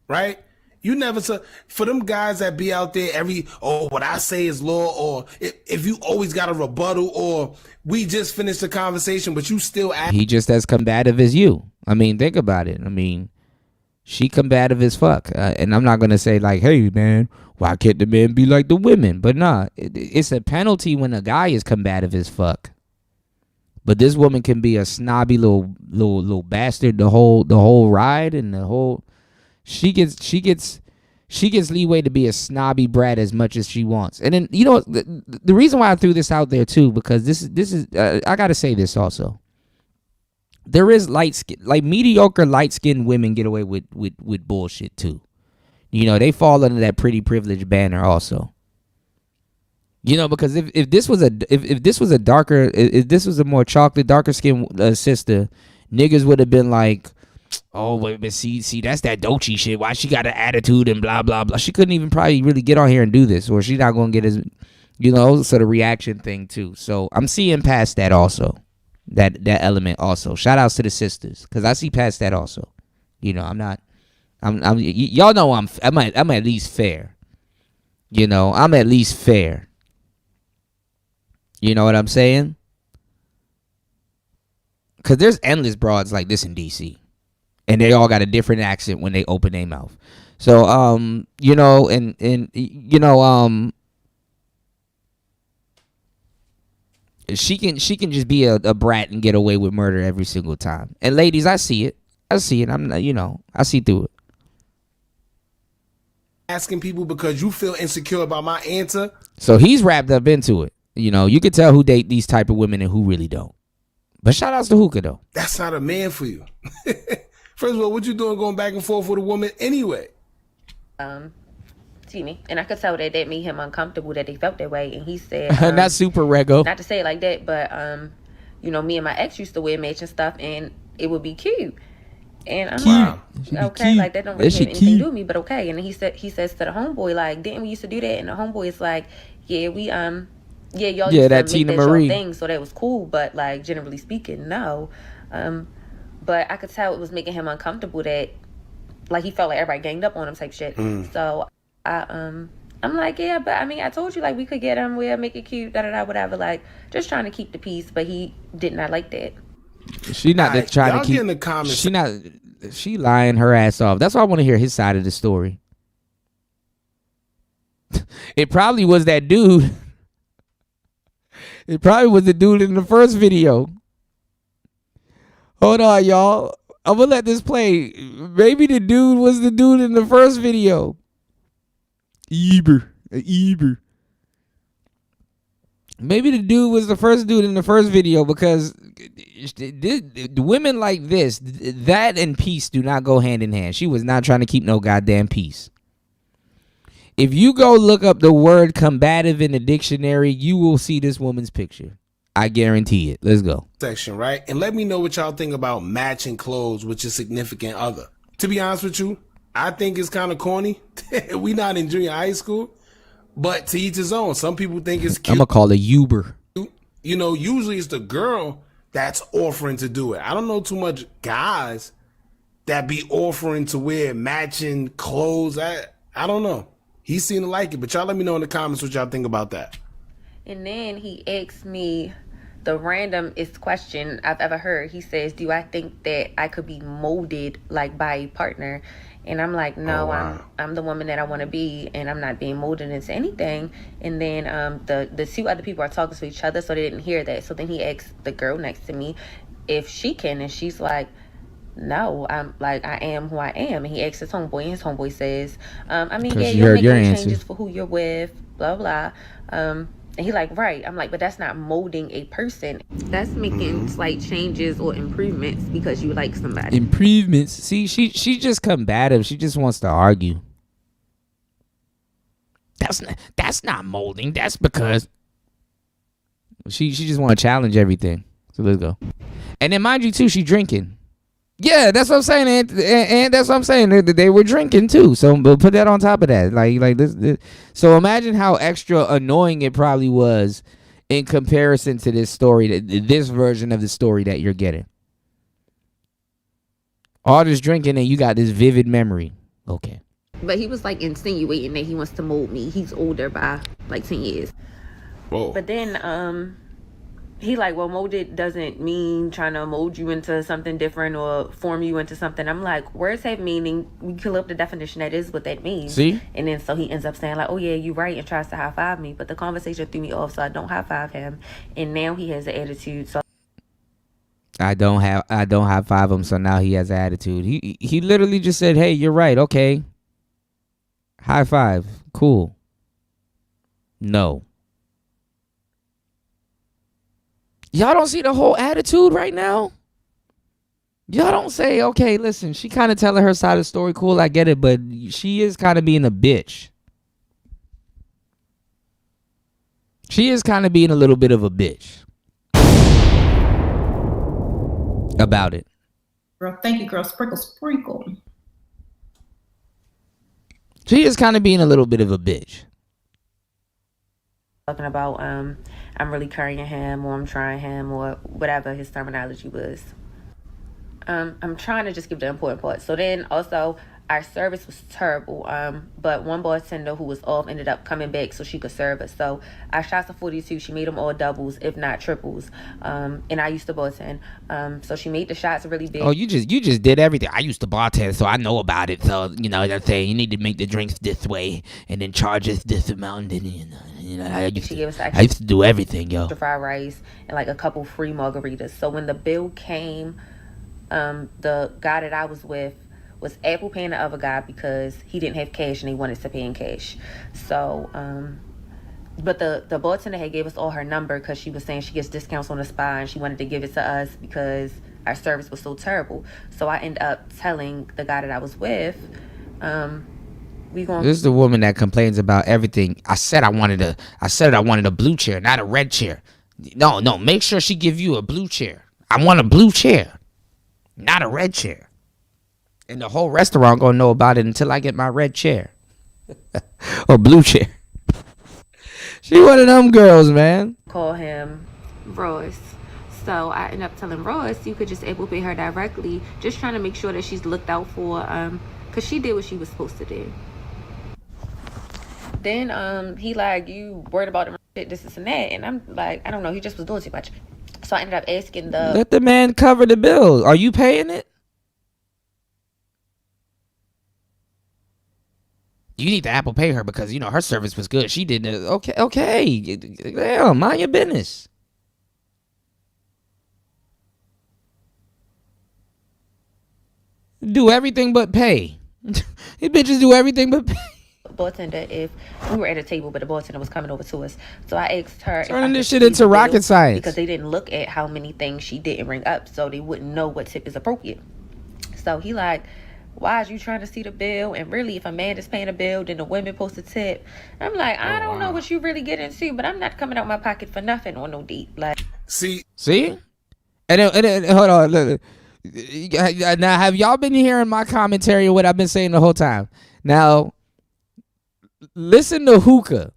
right? You never saw, for them guys that be out there what I say is law, or if you always got a rebuttal, or we just finished the conversation but you still ask. He just as combative as you. I mean, think about it. I mean, she combative as fuck. And I'm not going to say like, hey man, why can't the men be like the women? But nah, it's a penalty when a guy is combative as fuck. But this woman can be a snobby little bastard the whole ride, and the whole she gets leeway to be a snobby brat as much as she wants. And then, you know, the reason why I threw this out there too, because this is I gotta say this also. There is mediocre light skinned women get away with bullshit too. You know, they fall under that pretty privilege banner also. You know, because if this was a more chocolate, darker skinned sister, niggas would have been like, oh, but see, that's that Doechii shit. Why she got an attitude and blah, blah, blah. She couldn't even probably really get on here and do this, or she's not going to get as, you know, sort of reaction thing too. So I'm seeing past that also, that element also. Shout outs to the sisters, because I see past that also. You know, y'all know I'm at least fair. You know, I'm at least fair. You know what I'm saying? Because there's endless broads like this in DC. And they all got a different accent when they open their mouth. So, you know, and you know, she can just be a brat and get away with murder every single time. And ladies, I see it. I'm not, you know, I see through it. Asking people because you feel insecure about my answer. So he's wrapped up into it. You know, you can tell who date these type of women and who really don't. But shout outs to Hookah though. That's not a man for you. First of all, what you doing going back and forth with a woman anyway? See me, and I could tell that made him uncomfortable, that they felt that way, and he said, not super rego. Not to say it like that, but you know, me and my ex used to wear matching stuff, and it would be cute. And I'm like, okay, like that don't really have anything to do with me, but okay. And then he says to the homeboy, like, didn't we used to do that? And the homeboy is like, yeah, we yeah, y'all Yeah, used that to make Tina that Marie. your thing, so that was cool. But like generally speaking, no. But I could tell it was making him uncomfortable that like he felt like everybody ganged up on him type shit. So I'm like, yeah, but I mean, I told you like we could get him, we'll make it cute, whatever. Like just trying to keep the peace, but he did not like that. She not Alright, trying y'all to keep. get in the comments. She not. She lying her ass off. That's why I want to hear his side of the story. It probably was that dude. It probably was the dude in the first video. Hold on, y'all. I'm gonna let this play. Maybe the dude was the dude in the first video. Eber. Maybe the dude was the first dude in the first video because the women like this, that and peace do not go hand in hand. She was not trying to keep no goddamn peace. If you go look up the word combative in the dictionary, you will see this woman's picture. I guarantee it. Let's go. Section, right? And let me know what y'all think about matching clothes with your significant other. To be honest with you, I think it's kind of corny. We not in junior high school, but to each his own. Some people think it's cute. I'm gonna call it Uber. You know, usually it's the girl that's offering to do it. I don't know too much guys that be offering to wear matching clothes. I don't know. He seemed to like it, but y'all let me know in the comments what y'all think about that. And then he asked me the randomest question I've ever heard. He says, do I think that I could be molded like by a partner? And I'm like, no, I'm the woman that I want to be, and I'm not being molded into anything. And then the two other people are talking to each other, so they didn't hear that. So then he asked the girl next to me if she can, and she's like, no, I'm like, I am who I am. And he asks his homeboy, and his homeboy says, I mean, yeah, you're making changes for who you're with, blah, blah. And he like, right. I'm like, but that's not molding a person. That's making slight changes or improvements because you like somebody. Improvements. See, she just combative. She just wants to argue. That's not molding. That's because she just want to challenge everything. So let's go. And then mind you too, she drinking. Yeah, that's what I'm saying, and that's what I'm saying. They were drinking too, so we'll put that on top of that. Like this. So imagine how extra annoying it probably was in comparison to this story, this version of the story that you're getting. All this drinking and you got this vivid memory. Okay. But he was like insinuating that he wants to mold me. He's older by like 10 years. Whoa. But then he like, well, molded doesn't mean trying to mold you into something different or form you into something. I'm like, words have meaning. We can look up the definition. That is what that means. See? And then so he ends up saying like, oh yeah, you're right, and tries to high five me. But the conversation threw me off, so I don't high five him. And now he has an attitude. So I don't high five him, so now he has an attitude. He literally just said, hey, you're right. Okay. High five. Cool. No. Y'all don't see the whole attitude right now? Y'all don't say, okay, listen, she kind of telling her side of the story. Cool, I get it, but she is kind of being a bitch. She is kind of being a little bit of a bitch about it. Girl, thank you, girl. Sprinkle, sprinkle. She is kind of being a little bit of a bitch. talking about I'm really carrying him, or I'm trying him, or whatever his terminology was. I'm trying to just give the important part. So then also our service was terrible, but one bartender who was off ended up coming back so she could serve us. So our shots of 42, she made them all doubles, if not triples. And I used to bartend, so she made the shots really big. Oh, you just did everything. I used to bartend, so I know about it. So you know, they're saying you need to make the drinks this way and then charge us this amount. And you know, I used to do everything, yo. Fried rice and like a couple free margaritas. So when the bill came, the guy that I was with was Apple paying the other guy because he didn't have cash and he wanted to pay in cash. So, but the bartender had gave us all her number because she was saying she gets discounts on the spa and she wanted to give it to us because our service was so terrible. So I ended up telling the guy that I was with, This is the woman that complains about everything. I said I wanted a blue chair, not a red chair. No, make sure she give you a blue chair. I want a blue chair, not a red chair. And the whole restaurant gonna know about it until I get my red chair or blue chair. She one of them girls, man. Call him Royce. So I ended up telling Royce you could just Apple Pay her directly, just trying to make sure that she's looked out for, because she did what she was supposed to do. Then he like, you worried about the shit, this and that, and I'm like, I don't know, he just was doing too much. So I ended up asking Let the man cover the bill. Are you paying it? You need to Apple Pay her because, you know, her service was good. She didn't. Okay. Damn, mind your business. Do everything but pay. These bitches do everything but pay. bartender if we were at a table, but the bartender was coming over to us. So I asked her turning this shit into rocket science because they didn't look at how many things she didn't ring up, so they wouldn't know what tip is appropriate. So he like, why is you trying to see the bill? And really, if a man is paying a bill, then the women post a tip. I'm like, I don't know what you really get into, but I'm not coming out my pocket for nothing on no date. Like, see, and then hold on. Look. Now, have y'all been hearing my commentary on what I've been saying the whole time? Now, listen to Hookah.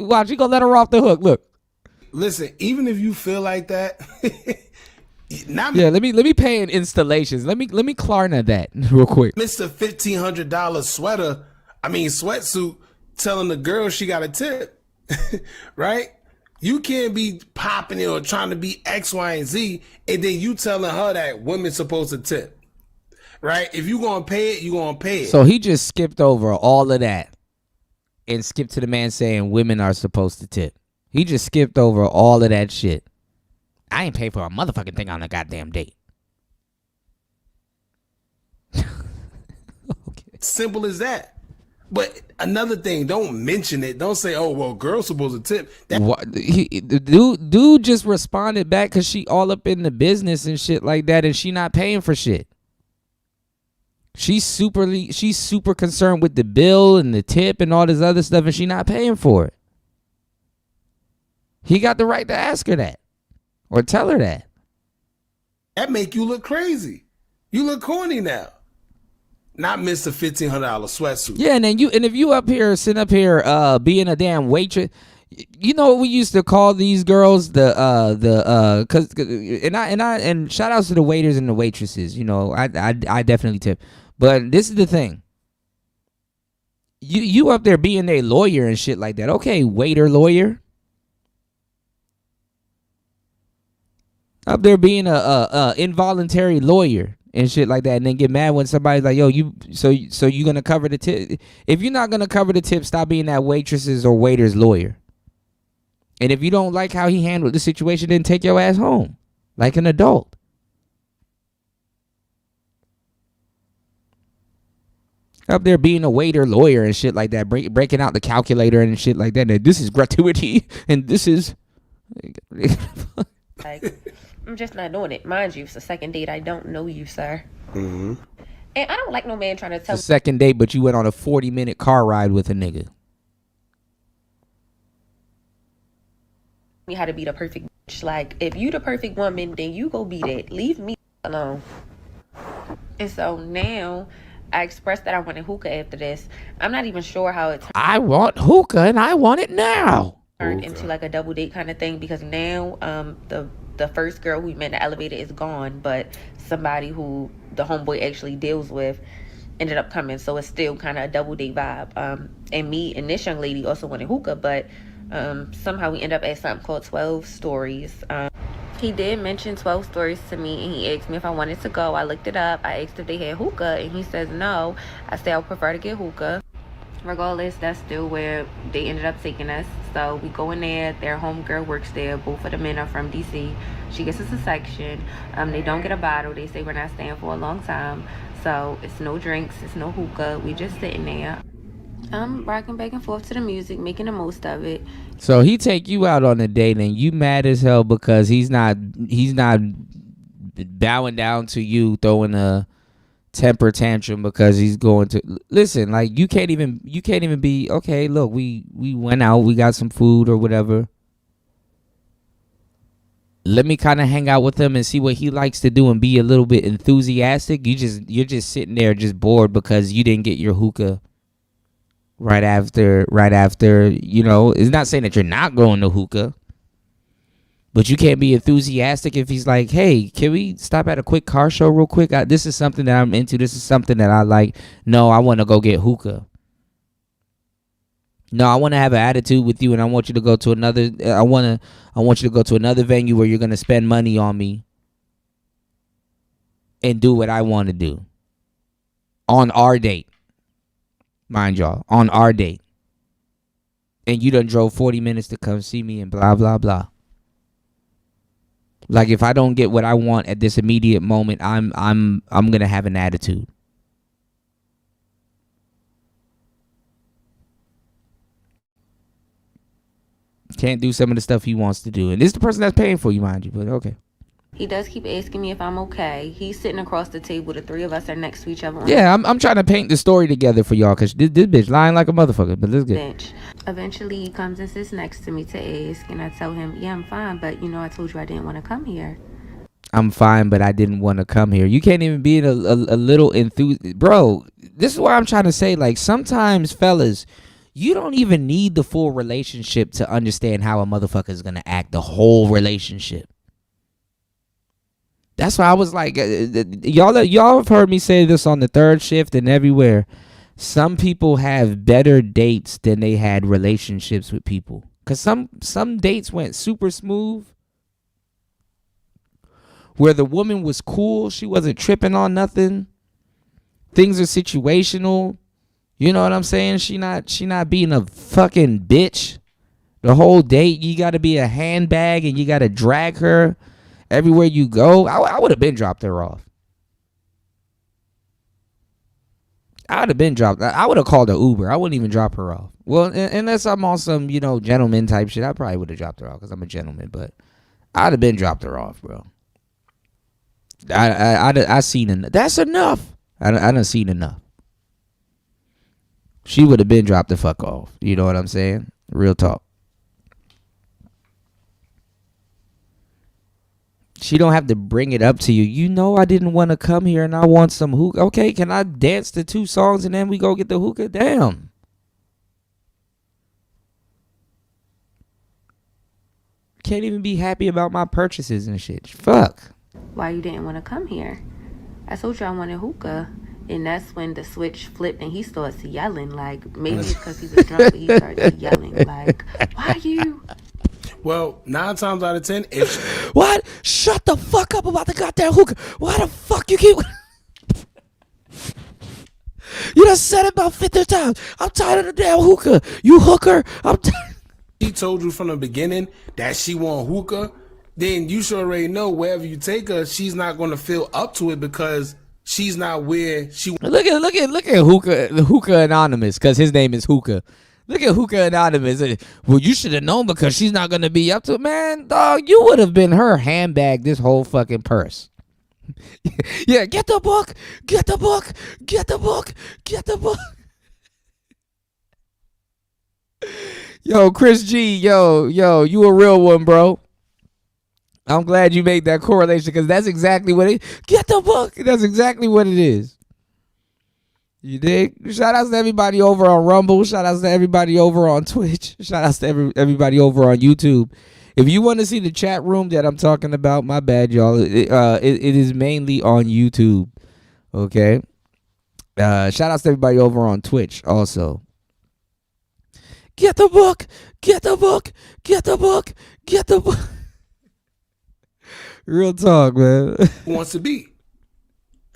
Watch, he gonna let her off the hook. Look. Listen, even if you feel like that, let me pay in installations. Let me Klarna that real quick. Mr. $1,500 sweatsuit telling the girl she got a tip, right? You can't be popping it or trying to be X, Y, and Z, and then you telling her that women's supposed to tip, right? If you gonna pay it, you gonna pay it. So he just skipped over all of that and skipped to the man saying women are supposed to tip. He just skipped over all of that shit. I ain't paid for a motherfucking thing on a goddamn date. Simple as that. But another thing, don't mention it. Don't say, "Oh, well, girls supposed to tip." Dude just responded back because she all up in the business and shit like that, and she not paying for shit. She's super concerned with the bill and the tip and all this other stuff, and she not paying for it. He got the right to ask her that or tell her that. That make you look crazy. You look corny now. Not Mr. $1,500 sweatsuit. Yeah, and if you up here, sitting up here, being a damn waitress, you know what we used to call these girls and shout outs to the waiters and the waitresses. You know, I definitely tip, but this is the thing. You up there being a lawyer and shit like that. Okay, waiter, lawyer. Up there being a involuntary lawyer and shit like that, and then get mad when somebody's like, yo, you gonna cover the tip? If you're not gonna cover the tip, stop being that waitress's or waiter's lawyer. And if you don't like how he handled the situation, then take your ass home like an adult. Up there being a waiter, lawyer and shit like that, breaking out the calculator and shit like that. And this is gratuity and this is like, I'm just not doing it. Mind you, it's a second date. I don't know you, sir. Mm-hmm. And I don't like no man trying to tell me. Second date, but you went on a 40-minute car ride with a nigga. Me how to be the perfect bitch. Like, if you the perfect woman, then you go be that. Leave me alone. And so now I expressed that I wanted hookah after this. I'm not even sure how it turned. I want hookah and I want it now. Turned into like a double date kind of thing, because now the first girl who we met in the elevator is gone, but somebody who the homeboy actually deals with ended up coming, so it's still kind of a double date vibe. And me and this young lady also wanted hookah, but somehow we end up at something called 12 Stories. He did mention 12 Stories to me, and he asked me if I wanted to go. I looked it up. I asked if they had hookah, and he says no. I said I would prefer to get hookah. Regardless, that's still where they ended up taking us. So we go in there. Their homegirl works there. Both of the men are from DC. She gets us a section. They don't get a bottle. They say we're not staying for a long time. So it's no drinks. It's no hookah. We just sitting there. I'm rocking back and forth to the music, making the most of it. So he take you out on a date and you mad as hell because he's not bowing down to you, throwing a temper tantrum because he's going to listen. Like, you can't even be okay. Look, we went out, we got some food or whatever. Let me kind of hang out with him and see what he likes to do and be a little bit enthusiastic. You're just sitting there just bored because you didn't get your hookah right after, you know, it's not saying that you're not going to hookah, but you can't be enthusiastic if he's like, hey, can we stop at a quick car show real quick? This is something that I'm into. This is something that I like. No, I want to go get hookah. No, I want to have an attitude with you, and I want you to go to another. I want you to go to another venue where you're gonna spend money on me and do what I want to do on our date, mind y'all, on our date. And you done drove 40 minutes to come see me and blah blah blah. Like, if I don't get what I want at this immediate moment, I'm gonna have an attitude. Can't do some of the stuff he wants to do. And this is the person that's paying for you, mind you, but okay. He does keep asking me if I'm okay. He's sitting across the table. The three of us are next to each other. Yeah, I'm trying to paint the story together for y'all, because this bitch lying like a motherfucker, but let's get bench. Eventually, he comes and sits next to me to ask, and I tell him, yeah, I'm fine, but, you know, I told you I didn't want to come here. I'm fine, but I didn't want to come here. You can't even be a little enthusiastic. Bro, this is what I'm trying to say. Like, sometimes, fellas, you don't even need the full relationship to understand how a motherfucker is going to act the whole relationship. That's why I was like, y'all have heard me say this on the third shift and everywhere. Some people have better dates than they had relationships with people. Because some dates went super smooth, where the woman was cool. She wasn't tripping on nothing. Things are situational. You know what I'm saying? She not being a fucking bitch. The whole date, you got to be a handbag and you got to drag her everywhere you go. I would have been dropped her off. I would have been dropped. I would have called an Uber. I wouldn't even drop her off. Well, unless I'm on some, you know, gentleman type shit, I probably would have dropped her off because I'm a gentleman. But I'd have been dropped her off, bro. I seen enough. That's enough. I done seen enough. She would have been dropped the fuck off. You know what I'm saying? Real talk. She don't have to bring it up to you. You know I didn't want to come here and I want some hookah. Okay, can I dance to 2 songs and then we go get the hookah? Damn. Can't even be happy about my purchases and shit. Fuck. Why you didn't want to come here? I told you I wanted hookah. And that's when the switch flipped and he starts yelling. Like, maybe because he was drunk, but he started yelling. Like, why you? Well, 9 times out of 10, if what? Shut the fuck up about the goddamn hookah. Why the fuck you keep? You done said it about 50 times. I'm tired of the damn hookah. You hooker. I'm tired. She told you from the beginning that she want hookah, then you should already know wherever you take her, she's not going to feel up to it because she's not where she. Look at Hookah Anonymous, because his name is Hookah. Look at Hookah Anonymous. Well, you should have known because she's not gonna be up to it. Man, dog, you would have been her handbag this whole fucking purse. Yeah, get the book, get the book, get the book, get the book. Yo, Chris G, yo, you a real one, bro. I'm glad you made that correlation because that's exactly what it. Get the book. That's exactly what it is. You dig? Shout outs to everybody over on Rumble. Shout outs to everybody over on Twitch. Shout outs to everybody over on YouTube. If you want to see the chat room that I'm talking about, my bad, y'all. It is mainly on YouTube. Okay. Shout outs to everybody over on Twitch also. Get the book. Get the book. Get the book. Get the book. Real talk, man. Who wants to be?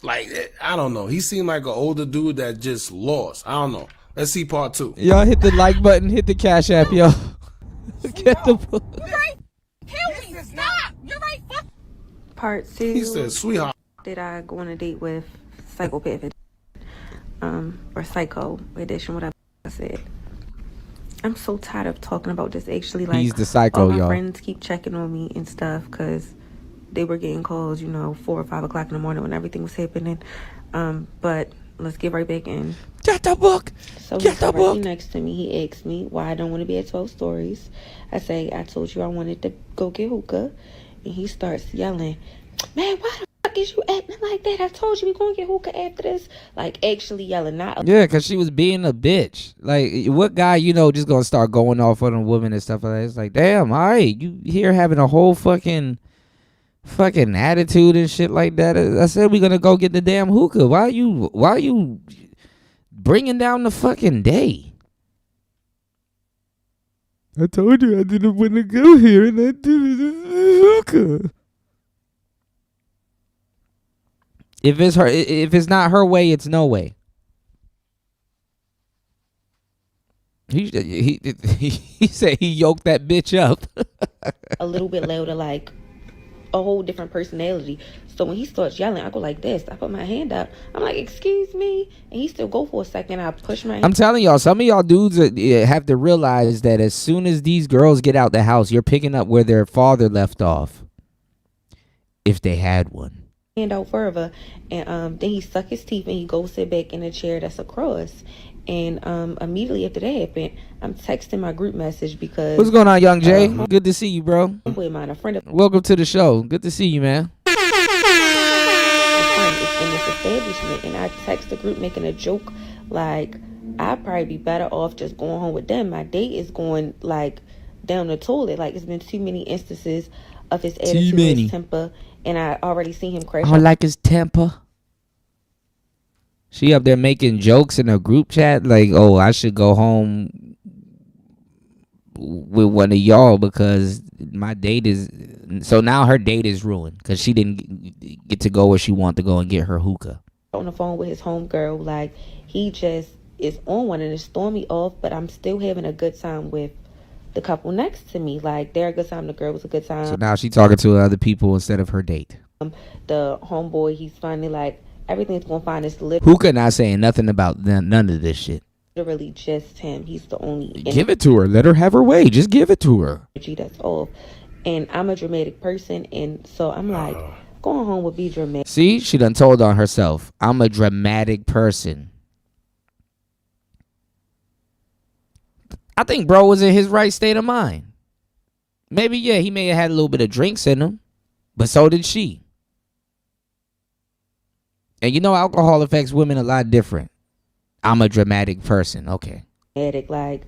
Like, I don't know. He seemed like an older dude that just lost. I don't know. Let's see part 2. Y'all hit the like button, hit the Cash App, yo. Get the book. You're right. Kill me. Stop. You're right. Fuck. Part 2. He said, sweetheart. Did I go on a date with Psychopath or Psycho Edition, whatever I said. I'm so tired of talking about this, actually. Like, he's the psycho, all my y'all. friends keep checking on me and stuff because they were getting calls, 4 or 5 o'clock in the morning when everything was happening. But let's get right back in. Get the book. So Get the book. Next to me, he asked me why I don't want to be at 12 Stories. I say, I told you I wanted to go get hookah. And he starts yelling, man, why the fuck fuck is you acting like that? I told you we gonna get hookah after this. Like, actually yelling, not Yeah, because she was being a bitch. Like, what guy, just gonna start going off on a woman and stuff like that? It's like, damn, all right, you here having a whole fucking attitude and shit like that. I said we gonna go get the damn hookah. Why are you bringing down the fucking day? I told you I didn't want to go here, and I did hookah. If it's not her way, it's no way. He said he yoked that bitch up. a little bit louder, like a whole different personality. So when he starts yelling, I go like this. I put my hand up. I'm like, excuse me. And he still go for a second. I push my hand. I'm telling y'all, some of y'all dudes have to realize that as soon as these girls get out the house, you're picking up where their father left off. If they had one. Hand out further. And then he suck his teeth and he go sit back in a chair that's across. And immediately after that happened, I'm texting my group message because... What's going on, Young Jay? Good to see you, bro. A friend of Welcome to the show. Good to see you, man. In this establishment, and I text the group making a joke like, I'd probably be better off just going home with them. My date is going like down the toilet. Like, it's been too many instances of his attitude, his temper, and I already seen him crash. I don't like his temper. She up there making jokes in a group chat like, oh, I should go home with one of y'all because my date is... So now her date is ruined because she didn't get to go where she wanted to go and get her hookah. On the phone with his homegirl, like, he just is on one and it's throwing me off, but I'm still having a good time with the couple next to me. Like, they're a good time, the girl was a good time. So now she talking to other people instead of her date. The homeboy, he's finally like, everything's gonna find its Hookah not saying nothing about none of this shit. Literally just him. He's the only... Give it to her. Let her have her way. Just give it to her. That's off. And I'm a dramatic person, and so I'm like, going home would be dramatic. See, she done told on herself. I'm a dramatic person. I think bro was in his right state of mind. Maybe, yeah, he may have had a little bit of drinks in him, but so did she. And alcohol affects women a lot different. I'm a dramatic person. Okay. Like,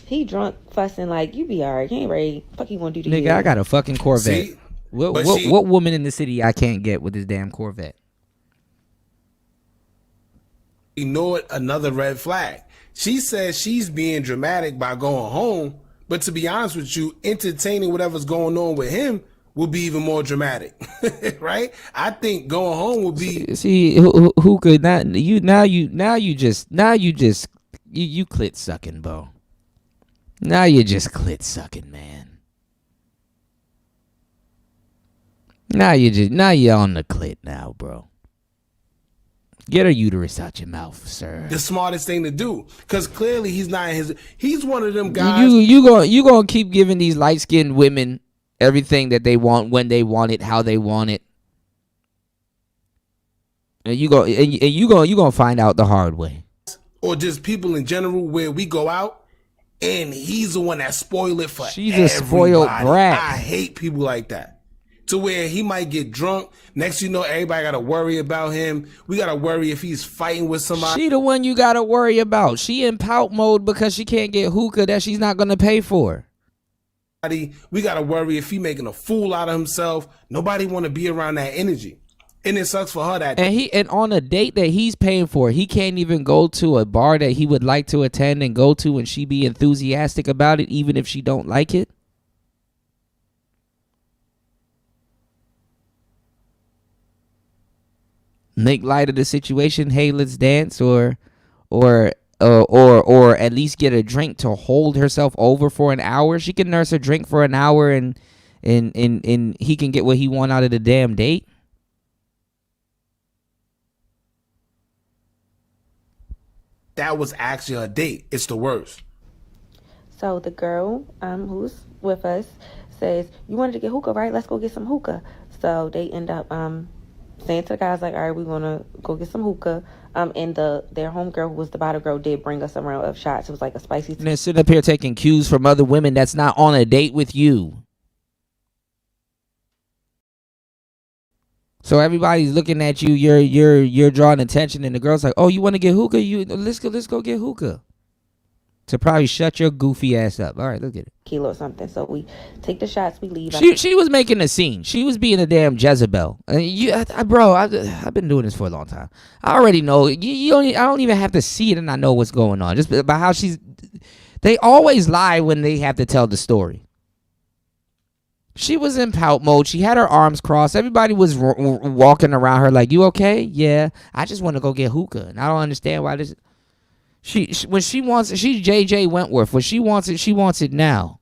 he drunk, fussing, like, you be alright. You ain't ready. Fuck you gonna do to you? Nigga, I got a fucking Corvette. See? What woman in the city I can't get with this damn Corvette? Ignored another red flag. She says she's being dramatic by going home, but to be honest with you, entertaining whatever's going on with him will be even more dramatic, right? I think going home would be... See, who could not... You clit sucking, bro. Now you're just clit sucking, man. Now you're on the clit now, bro. Get her uterus out your mouth, sir. The smartest thing to do, because clearly he's not he's one of them guys. You gonna keep giving these light skinned women everything that they want, when they want it, how they want it, and you gonna find out the hard way. Or just people in general, where we go out and he's the one that spoil it for She's everybody. a spoiled brat. I hate people like that. To where he might get drunk. Next you know, everybody got to worry about him. We got to worry if he's fighting with somebody. She the one you got to worry about. She in pout mode because she can't get hookah that she's not going to pay for. We got to worry if he making a fool out of himself. Nobody want to be around that energy. And it sucks for her that... And on a date that he's paying for, he can't even go to a bar that he would like to attend and go to, and she be enthusiastic about it even if she don't like it. Make light of the situation. Hey, let's dance, or at least get a drink to hold herself over for an hour. She can nurse a drink for an hour, and he can get what he want out of the damn date. That was actually a date. It's the worst. So the girl who's with us says, you wanted to get hookah, right? Let's go get some hookah. So they end up saying to the guys, like, all right, we're going to go get some hookah. And their homegirl, who was the bottle girl, did bring us a round of shots. It was like a spicy... And then sitting up here taking cues from other women that's not on a date with you. So everybody's looking at you. You're drawing attention, and the girl's like, "Oh, you want to get hookah? Let's go get hookah." To probably shut your goofy ass up. All right, let's get it. Kilo or something. So we take the shots, we leave. She was making a scene. She was being a damn Jezebel. And bro, I've been doing this for a long time. I already know. I don't even have to see it, and I know what's going on. Just by how she's. They always lie when they have to tell the story. She was in pout mode. She had her arms crossed. Everybody was walking around her like, "You okay? Yeah. I just want to go get hookah." And I don't understand why this. When she wants it, she's JJ Wentworth. When she wants it now.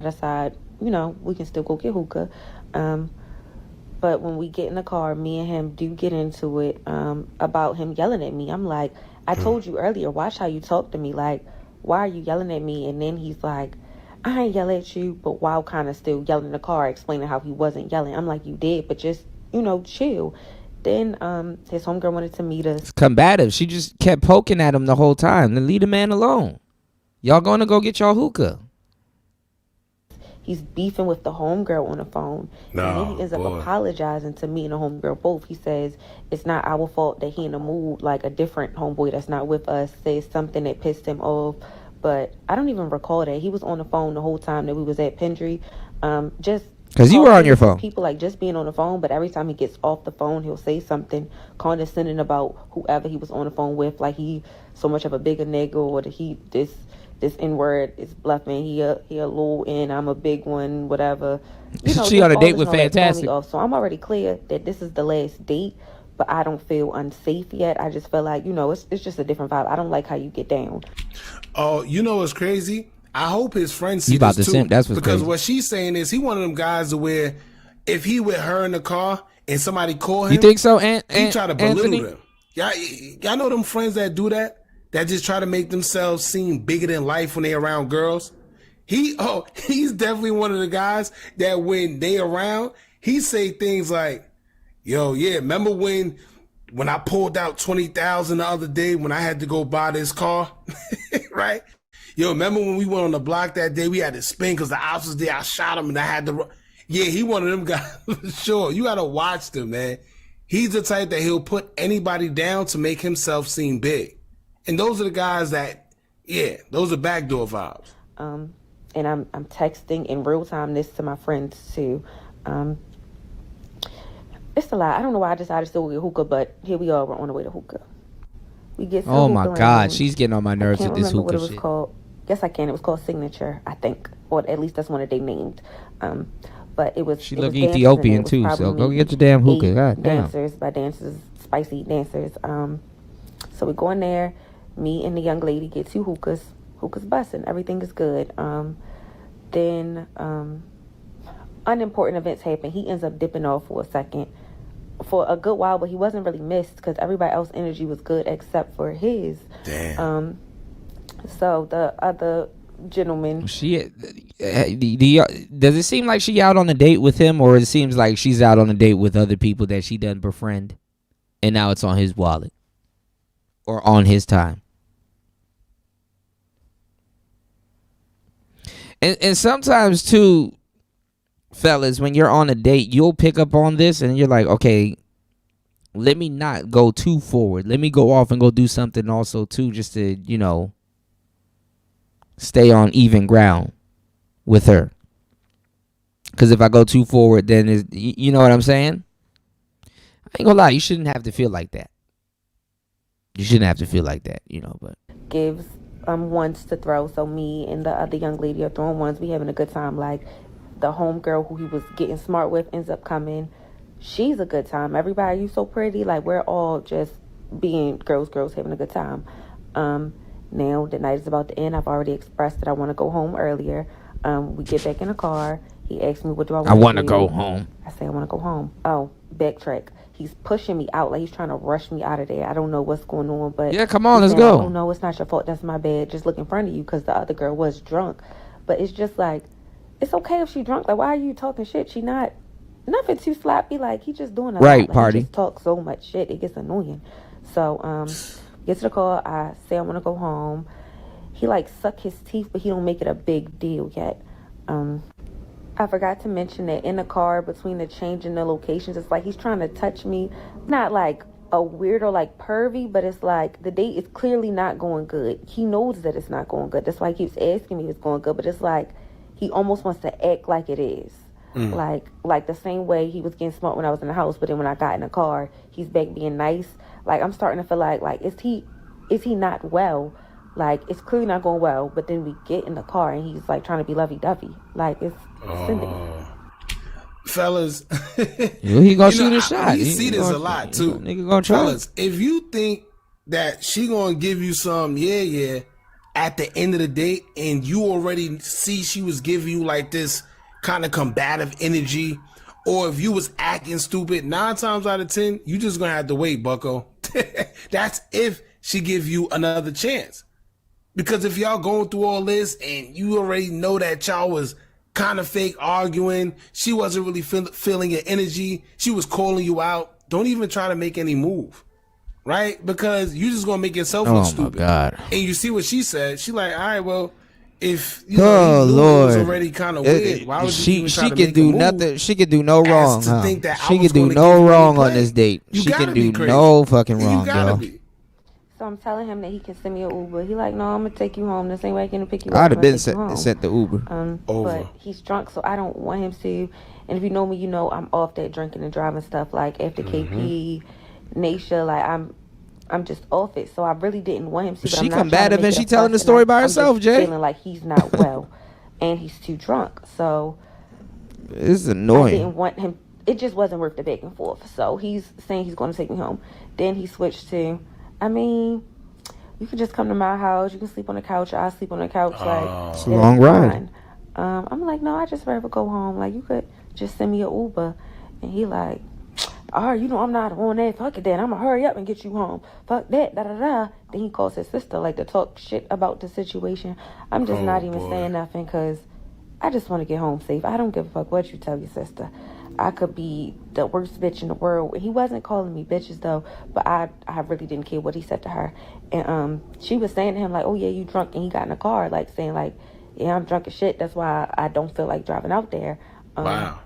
Decide, we can still go get hookah. But when we get in the car, me and him do get into it about him yelling at me. I'm like, I told you earlier, watch how you talk to me. Like, why are you yelling at me? And then he's like, I ain't yell at you, but while kind of still yelling in the car, explaining how he wasn't yelling. I'm like, you did, but just, chill. Then his homegirl wanted to meet us. Combative. She just kept poking at him the whole time. Then leave the man alone. Y'all going to go get y'all hookah. He's beefing with the homegirl on the phone. And then he ends up apologizing to me and the homegirl both. He says it's not our fault that he in a mood, like a different homeboy that's not with us says something that pissed him off. But I don't even recall that. He was on the phone the whole time that we was at Pendry. Just because you were on your phone. People like just being on the phone, but every time he gets off the phone, he'll say something condescending about whoever he was on the phone with, like he so much of a bigger nigga, or that this N-word is bluffing. He a little N, I'm a big one, whatever. She on a date with Fantastic. So I'm already clear that this is the last date, but I don't feel unsafe yet. I just feel like, it's just a different vibe. I don't like how you get down. Oh, what's crazy? I hope his friends see this too. That's what's because crazy. What she's saying is he one of them guys to where if he with her in the car and somebody call him, you think so? He try to belittle Anthony? them. Y'all know them friends that do that just try to make themselves seem bigger than life when they around girls. He's definitely one of the guys that when they around, he say things like, "Yo, yeah, remember when I pulled out 20,000 the other day when I had to go buy this car?" Right? Yo, remember when we went on the block that day? We had to spin because the ops was there. I shot him and I had to. Yeah, he one of them guys. Sure, you gotta watch them, man. He's the type that he'll put anybody down to make himself seem big, and those are the guys that, those are backdoor vibes. And I'm texting in real time this to my friends too. It's a lot. I don't know why I decided to still get hookah, but here we are. We're on the way to hookah. We get. Oh my God, she's getting on my nerves with this hookah what it was shit. Called. Yes, I can. It was called Signature, I think, or at least that's one that they named. But it was. She looked Ethiopian too, so go get your damn hookah. God damn. Dancers, by dancers, spicy dancers. So we go in there. Me and the young lady get 2 hookahs. Hookahs busting. Everything is good. Then unimportant events happen. He ends up dipping off for a second, for a good while, but he wasn't really missed because everybody else's energy was good except for his. Damn. So the other gentleman. Does it seem like she out on a date with him, or it seems like she's out on a date with other people that she doesn't befriend, and now it's on his wallet or on his time? And sometimes too, fellas, when you're on a date, you'll pick up on this, and you're like, okay, let me not go too forward. Let me go off and go do something also too, just to stay on even ground with her. Because if I go too forward, then you know what I'm saying? I ain't gonna lie, you shouldn't have to feel like that. But gives ones to throw. So me and the other young lady are throwing ones. We having a good time. Like the homegirl who he was getting smart with ends up coming. She's a good time. Everybody, you so pretty. Like we're all just being girls having a good time. Now the night is about to end. I've already expressed that I want to go home earlier. We get back in the car. He asked me, what do I want to do? I want to go home. I say, I want to go home. Oh, backtrack. He's pushing me out. Like he's trying to rush me out of there. I don't know what's going on, but yeah, come on, let's go. Oh no, it's not your fault. That's my bad. Just look in front of you because the other girl was drunk. But it's just like, it's okay if she drunk. Like, why are you talking shit? She not nothing too sloppy. Like he just doing a right lot. Like, party. He just talks so much shit. It gets annoying. So get to the car. I say I want to go home. He like suck his teeth, but he don't make it a big deal yet. I forgot to mention that in the car between the change in the locations, it's like he's trying to touch me. Not like a weird or like pervy, but it's like the date is clearly not going good. He knows that it's not going good. That's why he keeps asking me if it's going good. But it's like he almost wants to act like it is. Like the same way he was getting smart when I was in the house, but then when I got in the car, he's back being nice. Like I'm starting to feel like is he not well? Like it's clearly not going well. But then we get in the car and he's like trying to be lovey-dovey. Like it's sending me. Fellas, he gonna shoot a shot. You see this a lot too. Nigga gonna try. Fellas, if you think that she gonna give you some at the end of the day, and you already see she was giving you like this kind of combative energy, or if you was acting stupid, 9 times out of 10, you just gonna have to wait, bucko. That's if she give you another chance. Because if y'all going through all this and you already know that y'all was kind of fake arguing, she wasn't really feeling your energy, she was calling you out, don't even try to make any move, right? Because you just gonna make yourself look stupid. Oh my God. And you see what she said, she like, all right, well, if you know, he knew it was already kind of weird, why would you even try to make a move? Nothing. She could do no wrong. To think that she could do no wrong on this date. She can do no fucking wrong, girl. So I'm telling him that he can send me an Uber. He like, no, I'm gonna take you home the same way I can pick you up. I'd have been sent the Uber. But he's drunk, so I don't want him to. And if you know me, you know I'm off that drinking and driving stuff. Like after KP, Naisha, like I'm just off it. So I really didn't want him to. But she combative and she telling the story by herself, I'm just Jay. feeling like he's not well, and he's too drunk. So it's annoying. I didn't want him. It just wasn't worth the back and forth. So he's saying he's going to take me home. Then he switched to, I mean, you can just come to my house. You can sleep on the couch. I'll sleep on the couch. Like it's a long ride. I'm like, no, I just rather go home. Like you could just send me an Uber. And he like, all right, you know I'm not on that. Fuck it then. I'm going to hurry up and get you home. Fuck that. Da-da-da. Then he calls his sister like to talk shit about the situation. I'm just not even saying nothing because I just want to get home safe. I don't give a fuck what you tell your sister. I could be the worst bitch in the world. He wasn't calling me bitches though, but I really didn't care what he said to her. And she was saying to him like, oh yeah, you drunk. And he got in the car like saying like, yeah, I'm drunk as shit. That's why I don't feel like driving out there. Wow.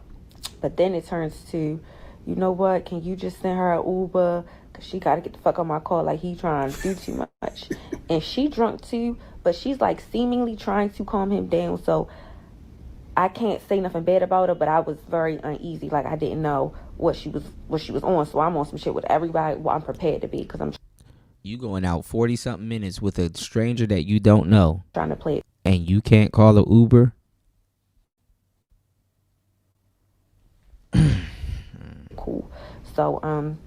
But then it turns to, you know what? Can you just send her an Uber? Because she got to get the fuck on my car. Like, he trying to do too much. And she drunk, too. But she's, like, seemingly trying to calm him down. So, I can't say nothing bad about her. But I was very uneasy. Like, I didn't know what she was on. So, I'm on some shit with everybody. Well, I'm prepared to be. Because I'm you going out 40-something minutes with a stranger that you don't know. Trying to play it. And you can't call an Uber? Cool. So,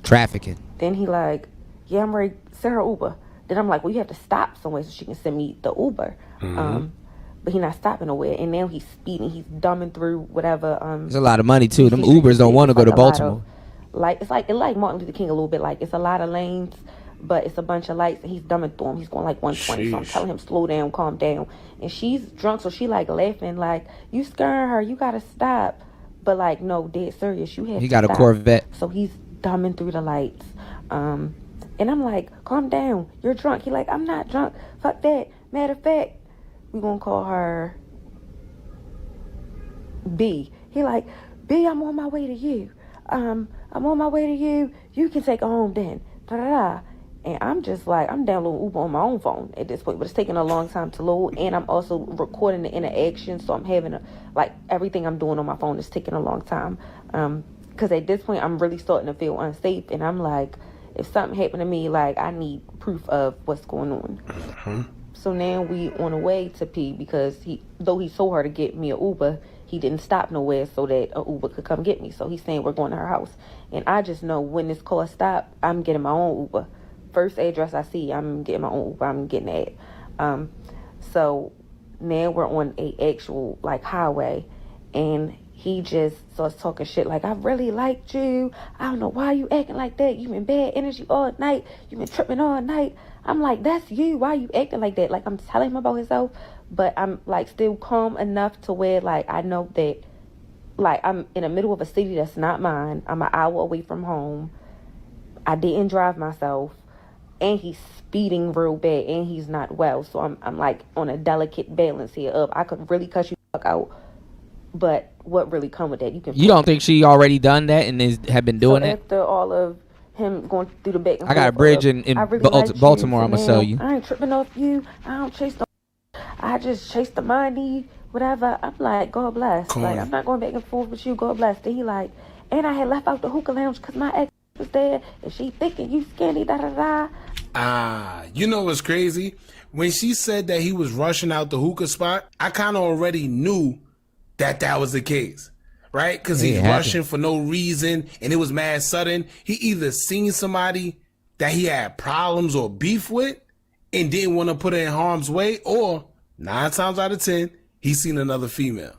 trafficking. Then he like, yeah, I'm ready. Send her Uber. Then I'm like, well, you have to stop somewhere so she can send me the Uber. But he's not stopping nowhere. And now he's speeding. He's dumbing through whatever. There's a lot of money too. Them Ubers don't want to go to Baltimore. It's like Martin Luther King a little bit. Like it's a lot of lanes, but it's a bunch of lights, and he's dumbing through them. He's going like 120. Sheesh. So I'm telling him slow down, calm down. And she's drunk, so she like laughing, like you scaring her. You gotta stop. But like no, dead serious. You have. He to got stop. a Corvette. So he's dumbing through the lights. And I'm like, calm down. You're drunk. He like, I'm not drunk. Fuck that. Matter of fact, we gonna call her B. He like, B, I'm on my way to you. I'm on my way to you. You can take her home then. Da-da-da. And I'm just like, I'm downloading Uber on my own phone at this point, but it's taking a long time to load. And I'm also recording the interaction, so I'm having everything I'm doing on my phone is taking a long time. Because at this point, I'm really starting to feel unsafe, and I'm like, if something happened to me, like I need proof of what's going on. So now we on the way to P because though he told her to get me an Uber, he didn't stop nowhere so that an Uber could come get me. So he's saying we're going to her house, and I just know when this car stop, I'm getting my own Uber. First address I see, I'm getting my own Uber. I'm getting that. So now we're on a actual like highway, and he just starts talking shit like, I really liked you. I don't know why you acting like that. You been bad energy all night. You been tripping all night. I'm like, that's you. Why you acting like that? Like I'm telling him about himself, but I'm like still calm enough to where like I know that like I'm in the middle of a city that's not mine. I'm an hour away from home. I didn't drive myself. And he's speeding real bad, and he's not well. So I'm like on a delicate balance here of I could really cut you the fuck out, But what really come with that? You don't think she already done that and have been doing it? After all of him going through the back and I got a bridge in Baltimore. I'm gonna sell you. I ain't tripping off you. I don't chase the. I just chase the money, whatever. I'm like, God bless. Like, I'm not going back and forth with you. God bless. Then he like, and I had left out the hookah lounge because my ex was there, and she thinking you skinny, da da da. You know what's crazy? When she said that he was rushing out the hookah spot, I kind of already knew that was the case, right? Because he's rushing for no reason, and it was mad sudden. He either seen somebody that he had problems or beef with and didn't want to put her in harm's way, or 9 times out of 10, he's seen another female.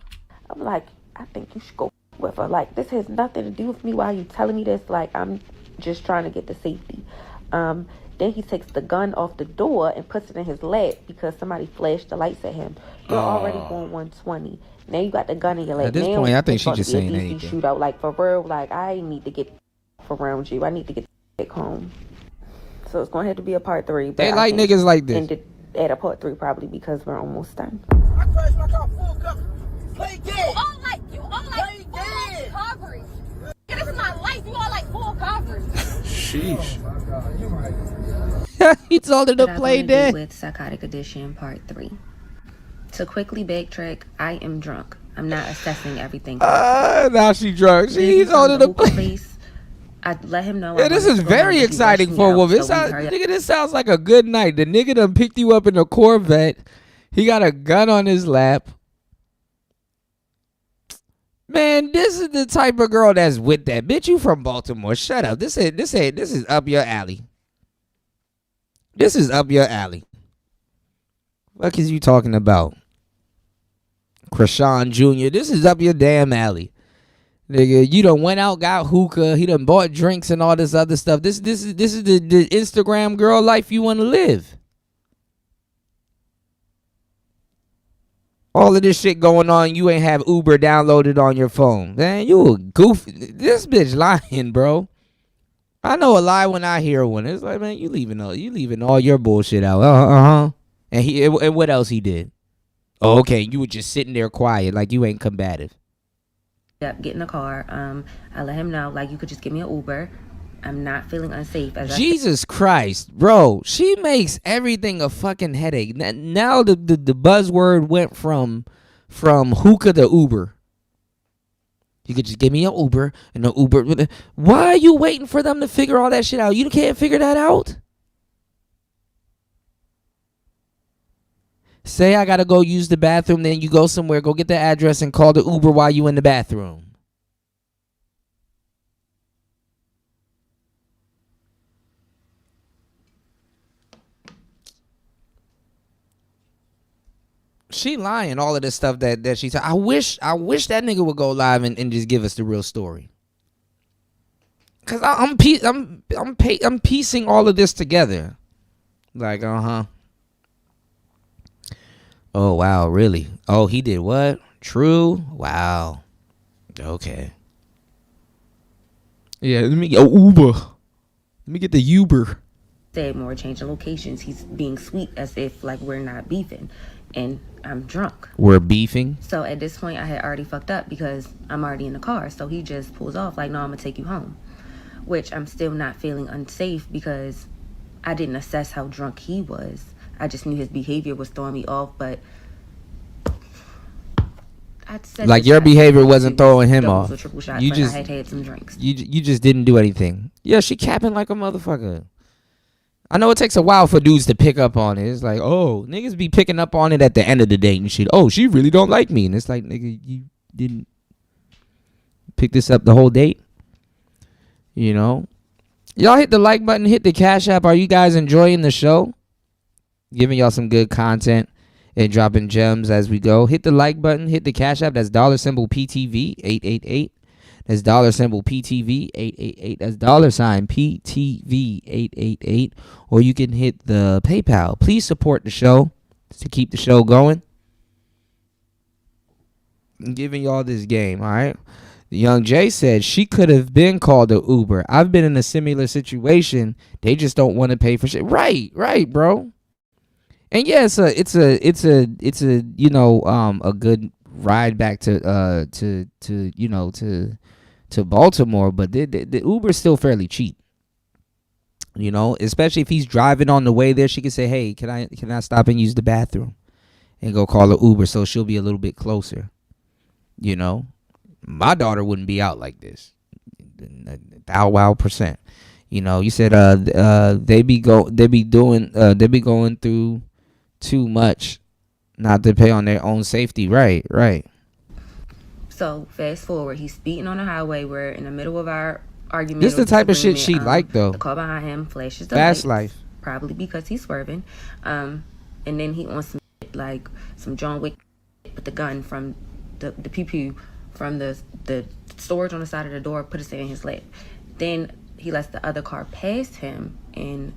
I'm like, I think you should go with her. Like, this has nothing to do with me. Why are you telling me this? Like, I'm just trying to get the safety. Then he takes the gun off the door and puts it in his lap because somebody flashed the lights at him. You're already going 120. Now you got the gun in your lap. At this point, I think she's just saying anything. Shootout, like, for real, like, I need to get around you. I need to get back home. So it's going to have to be a part 3. But They like niggas like this. Ended at a part 3 probably because we're almost done. I crashed my car full coverage. Play dead. You all like full coverage. Yeah, this is my life. You all like full coverage. Sheesh. He told her to play dead. With Psychotic Edition Part 3. To quickly backtrack, I am drunk. I'm not assessing everything. Now she drunk. She told her to play. I let him know. Yeah, this is very exciting for a woman. Nigga, this sounds like a good night. The nigga done picked you up in a Corvette. He got a gun on his lap. Man, this is the type of girl that's with that. Bitch, you from Baltimore. Shut up. This is up your alley. This is up your alley. What is you talking about? Krishan Jr. This is up your damn alley. Nigga, you done went out, got hookah. He done bought drinks and all this other stuff. This is the Instagram girl life you want to live. All of this shit going on, you ain't have Uber downloaded on your phone. Man, you a goofy. This bitch lying, bro. I know a lie when I hear one. It's like, man, you leaving all your bullshit out. And what else he did? Oh, okay, you were just sitting there quiet, like you ain't combative. Get in the car. I let him know, like, you could just give me an Uber. I'm not feeling unsafe. Jesus Christ, bro. She makes everything a fucking headache. Now the buzzword went from hookah to Uber. You could just give me an Uber and an Uber. Why are you waiting for them to figure all that shit out? You can't figure that out? Say I gotta go use the bathroom, then you go somewhere, go get the address and call the Uber while you in the bathroom. She lying all of this stuff that she said. I wish that nigga would go live and just give us the real story. Cause I'm piecing all of this together. Like, Oh, wow, really? Oh, he did what? True? Wow. Okay. Yeah, let me get Uber. Let me get the Uber. Said more changing locations. He's being sweet as if like we're not beefing. And I'm drunk. We're beefing? So at this point, I had already fucked up because I'm already in the car. So he just pulls off like, no, I'm going to take you home. Which I'm still not feeling unsafe because I didn't assess how drunk he was. I just knew his behavior was throwing me off, but I said like your behavior wasn't throwing him off. Shots, you just I had some drinks. You just didn't do anything. Yeah, she capping like a motherfucker. I know it takes a while for dudes to pick up on it. It's like, oh, niggas be picking up on it at the end of the date and shit. Oh, she really don't like me, and it's like, nigga, you didn't pick this up the whole date. You know, y'all hit the like button, hit the Cash App. Are you guys enjoying the show? Giving y'all some good content and dropping gems as we go. Hit the like button, hit the Cash App. That's $PTV 888. That's $PTV 888. That's $PTV 888. Or you can hit the PayPal. Please support the show to keep the show going. I'm giving y'all this game, all right? Young Jay said she could have been called an Uber. I've been in a similar situation. They just don't want to pay for shit. Right, bro. And yeah, it's a you know, a good ride back to Baltimore, but the Uber's still fairly cheap. You know, especially if he's driving on the way there, she can say, "Hey, can I stop and use the bathroom?" and go call an Uber, so she'll be a little bit closer. You know, my daughter wouldn't be out like this. 1,000%. You know, you said they be going through too much not to pay on their own safety. Right. So fast forward, he's speeding on the highway. We're in the middle of our argument. This the type of shit she like though. The car behind him flashes the fast lights, life, probably because he's swerving. And then he on some like some John Wick with the gun from the pew pew from the storage on the side of the door, put it in his lap. Then he lets the other car pass him, and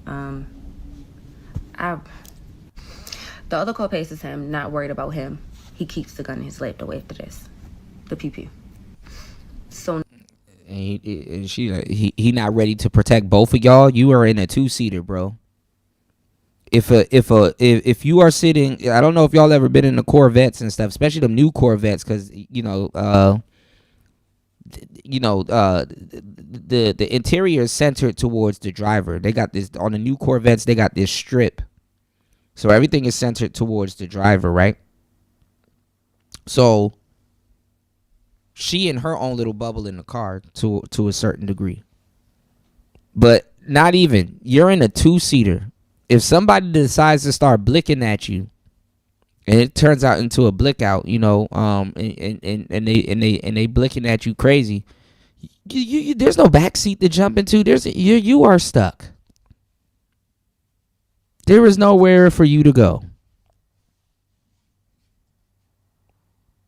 the other car passes him, not worried about him. He keeps the gun in his lap though after this, the pew pew. So and he not ready to protect both of y'all. You are in a 2-seater, bro. If you are sitting, I don't know if y'all ever been in the Corvettes and stuff, especially the new Corvettes, because the interior is centered towards the driver. They got this on the new Corvettes. They got this strip, so everything is centered towards the driver, right? So she in her own little bubble in the car to a certain degree, but not even. You're in a 2-seater. If somebody decides to start blicking at you, and it turns out into a blick out, and they blicking at you crazy, you there's no back seat to jump into. You are stuck. There is nowhere for you to go.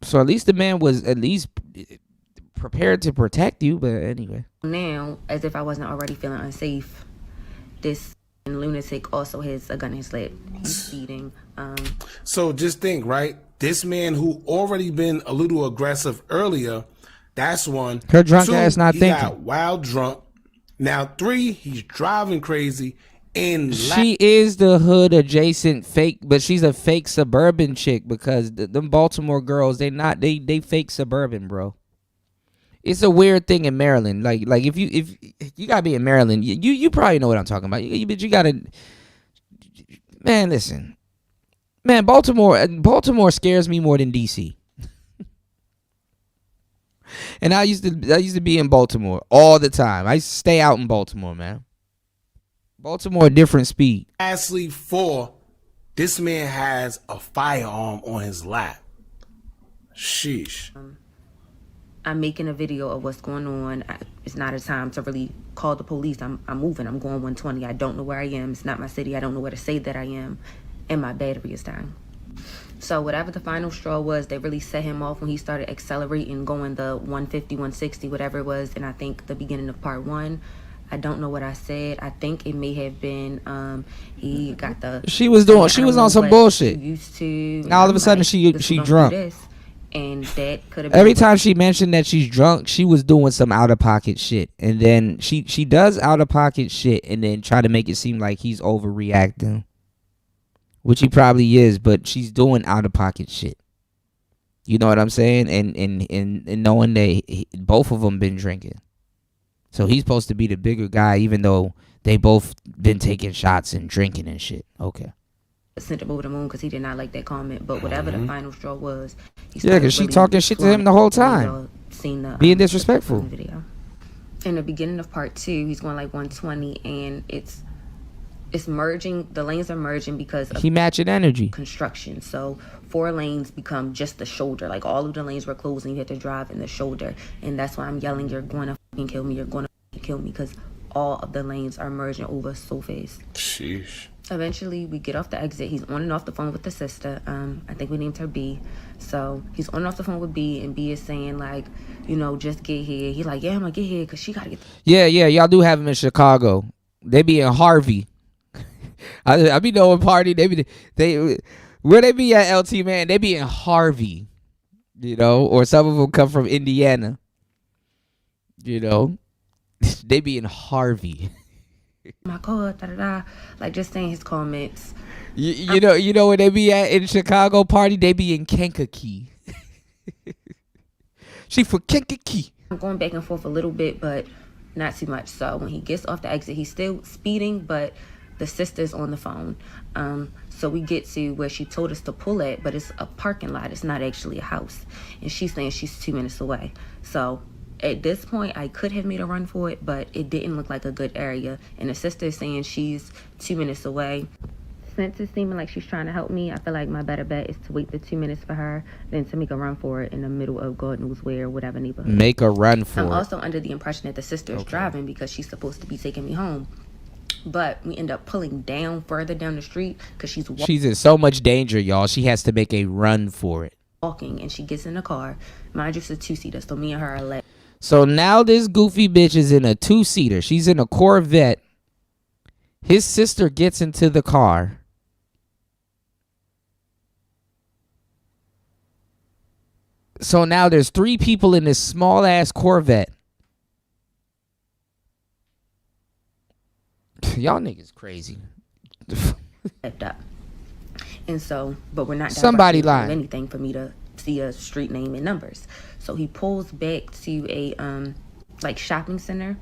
So at least the man was at least prepared to protect you. But anyway, now, as if I wasn't already feeling unsafe, this lunatic also has a gun in his lap. He's speeding. So just think, right? This man who already been a little aggressive earlier, that's one. Her drunk 2, ass not he thinking. got wild drunk. Now 3, he's driving crazy. And she is the hood adjacent fake, but she's a fake suburban chick because them Baltimore girls, they fake suburban, bro. It's a weird thing in Maryland. Like if you gotta be in Maryland, you probably know what I'm talking about. But you gotta, man. Listen, man. Baltimore scares me more than DC. And I used to be in Baltimore all the time. I used to stay out in Baltimore, man. Baltimore, different speed. Lastly, 4, this man has a firearm on his lap. Sheesh. I'm making a video of what's going on. It's not a time to really call the police. I'm moving. I'm going 120. I don't know where I am. It's not my city. I don't know where to say that I am. And my battery is dying. So whatever the final straw was, they really set him off when he started accelerating, going the 150, 160, whatever it was. And I think the beginning of part 1, I don't know what I said. I think it may have been he got the. She was on some bullshit. Used to. Now all of a sudden she drunk. And that could have been every time she mentioned that she's drunk, she was doing some out of pocket shit, and then she does out of pocket shit, and then try to make it seem like he's overreacting, which he probably is, but she's doing out of pocket shit. You know what I'm saying? And knowing that both of them been drinking, so he's supposed to be the bigger guy, even though they both been taking shots and drinking and shit. Okay. Sent him over the moon because he did not like that comment, but whatever the final straw was, because she talking shit to him the whole time, being disrespectful. Video. In the beginning of part 2, he's going like 120, and it's merging. The lanes are merging because of he matching energy construction. So 4 lanes become just the shoulder. Like all of the lanes were closed, and you had to drive in the shoulder, and that's why I'm yelling, "You're going to fucking kill me! You're going to fucking kill me!" Because all of the lanes are merging over so fast. Sheesh. Eventually, we get off the exit. He's on and off the phone with the sister. I think we named her B. So he's on and off the phone with B, and B is saying like, just get here. He's like, yeah, I'm gonna get here because she gotta get. Yeah, y'all do have him in Chicago. They be in Harvey. I be knowing party. Where they be at, LT, man? They be in Harvey, or some of them come from Indiana. They be in Harvey. My God, like just saying his comments. You know where they be at in Chicago party? They be in Kankakee. She for Kankakee. I'm going back and forth a little bit, but not too much. So when he gets off the exit, he's still speeding, but the sister's on the phone. So we get to where she told us to pull at, but it's a parking lot. It's not actually a house. And she's saying she's 2 minutes away. So at this point, I could have made a run for it, but it didn't look like a good area. And the sister is saying she's 2 minutes away. Since it's seeming like she's trying to help me, I feel like my better bet is to wait the 2 minutes for her than to make a run for it in the middle of God knows where, whatever neighborhood. Make a run for it. I'm also under the impression that the sister is driving because she's supposed to be taking me home. But we end up pulling down further down the street because she's in so much danger, y'all. She has to make a run for it. Walking, and she gets in the car. Mind you, it's a 2-seater, so me and her are left. So now this goofy bitch is in a 2-seater. She's in a Corvette. His sister gets into the car. So now there's 3 people in this small ass Corvette. Y'all niggas crazy. Up. And so, but we're not somebody lying lying anything for me to see a street name and numbers. So he pulls back to a like shopping center,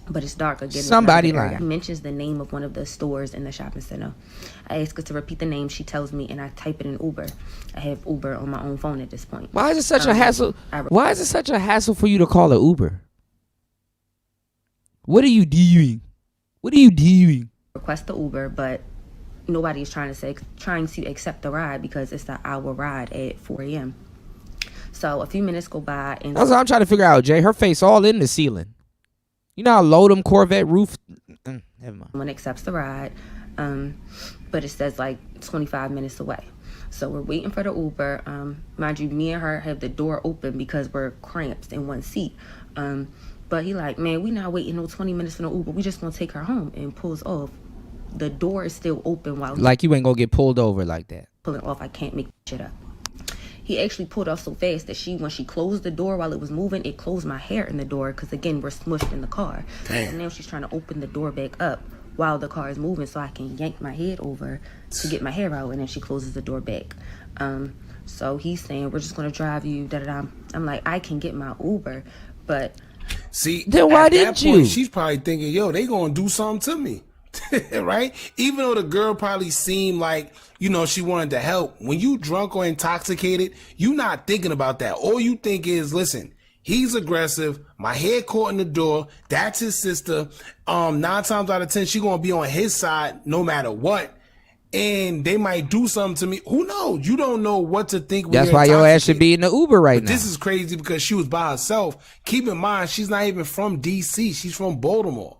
but it's dark again. Somebody lying. He mentions the name of one of the stores in the shopping center. I ask her to repeat the name. She tells me, and I type it in Uber. I have Uber on my own phone at this point. Why is it such a hassle? Why is it such a hassle for you to call an Uber? What are you doing? What are you doing? Request the Uber, but nobody is trying to accept the ride because it's an hour ride at 4 a.m. So a few minutes go by, and that's what I'm trying to figure out, Jay. Her face all in the ceiling. You know how low them Corvette roof. Never mind. Someone accepts the ride, but it says like 25 minutes away. So we're waiting for the Uber. Mind you, me and her have the door open because we're cramped in one seat. But he like, man, we not waiting no 20 minutes for no Uber. We just gonna take her home, and pulls off. The door is still open while like you ain't gonna get pulled over like that. Pulling off, I can't make shit up. He actually pulled off so fast that when she closed the door while it was moving, it closed my hair in the door because again we're smushed in the car. Damn. And now she's trying to open the door back up while the car is moving so I can yank my head over to get my hair out, and then she closes the door back. So he's saying we're just gonna drive you. I'm like, I can get my Uber, but. See, then why didn't you? She's probably thinking, yo, they gonna do something to me. Right? Even though the girl probably seemed like, you know, she wanted to help. When you drunk or intoxicated, you not thinking about that. All you think is, listen, he's aggressive. My head caught in the door. That's his sister. 9 times out of 10, she gonna be on his side no matter what. And they might do something to me. Who knows? You don't know what to think. That's why your ass should be in the Uber right now. This is crazy because she was by herself. Keep in mind, she's not even from DC. She's from Baltimore.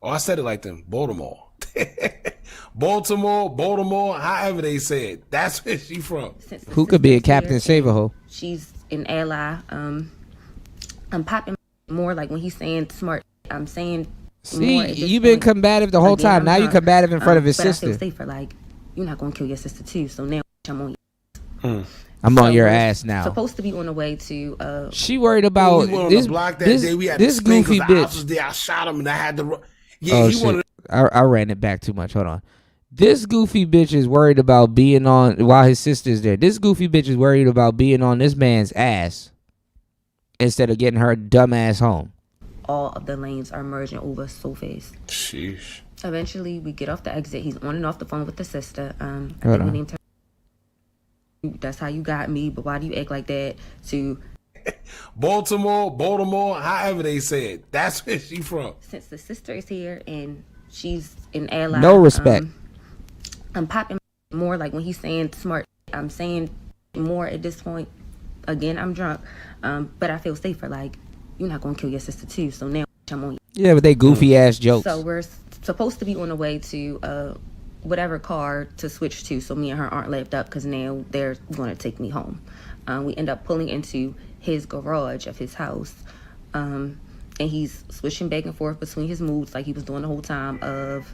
Oh, I said it like them. Baltimore. Baltimore, however they say it. That's where she's from. Who could be a Captain Save-A-Ho? She's an ally. I'm popping more like when he's saying smart. I'm saying. See, you've been combative the whole time. Now you're combative in front of his sister. I feel safer. Like, you're not gonna kill your sister too. So now I'm on your. I'm on your ass now. Supposed to be on the way to. She worried about this goofy bitch. I shot him and I had to. Yeah, he wanted. I ran it back too much. Hold on. This goofy bitch is worried about being on while his sister's there. This goofy bitch is worried about being on this man's ass instead of getting her dumb ass home. All of the lanes are merging over so fast. Sheesh. Eventually, we get off the exit. He's on and off the phone with the sister. I think we named her. That's how you got me, but why do you act like that? To Baltimore, however they say it. That's where she from. Since the sister is here and she's an ally. No respect. I'm popping more like when he's saying smart. I'm saying more at this point. Again, I'm drunk, but I feel safer. Like, you're not gonna kill your sister too. So now I'm on. Yeah, but they goofy ass jokes. So we're supposed to be on the way to whatever car to switch to. So me and her aren't left up because now they're gonna take me home. We end up pulling into his garage of his house, and he's switching back and forth between his moods like he was doing the whole time of.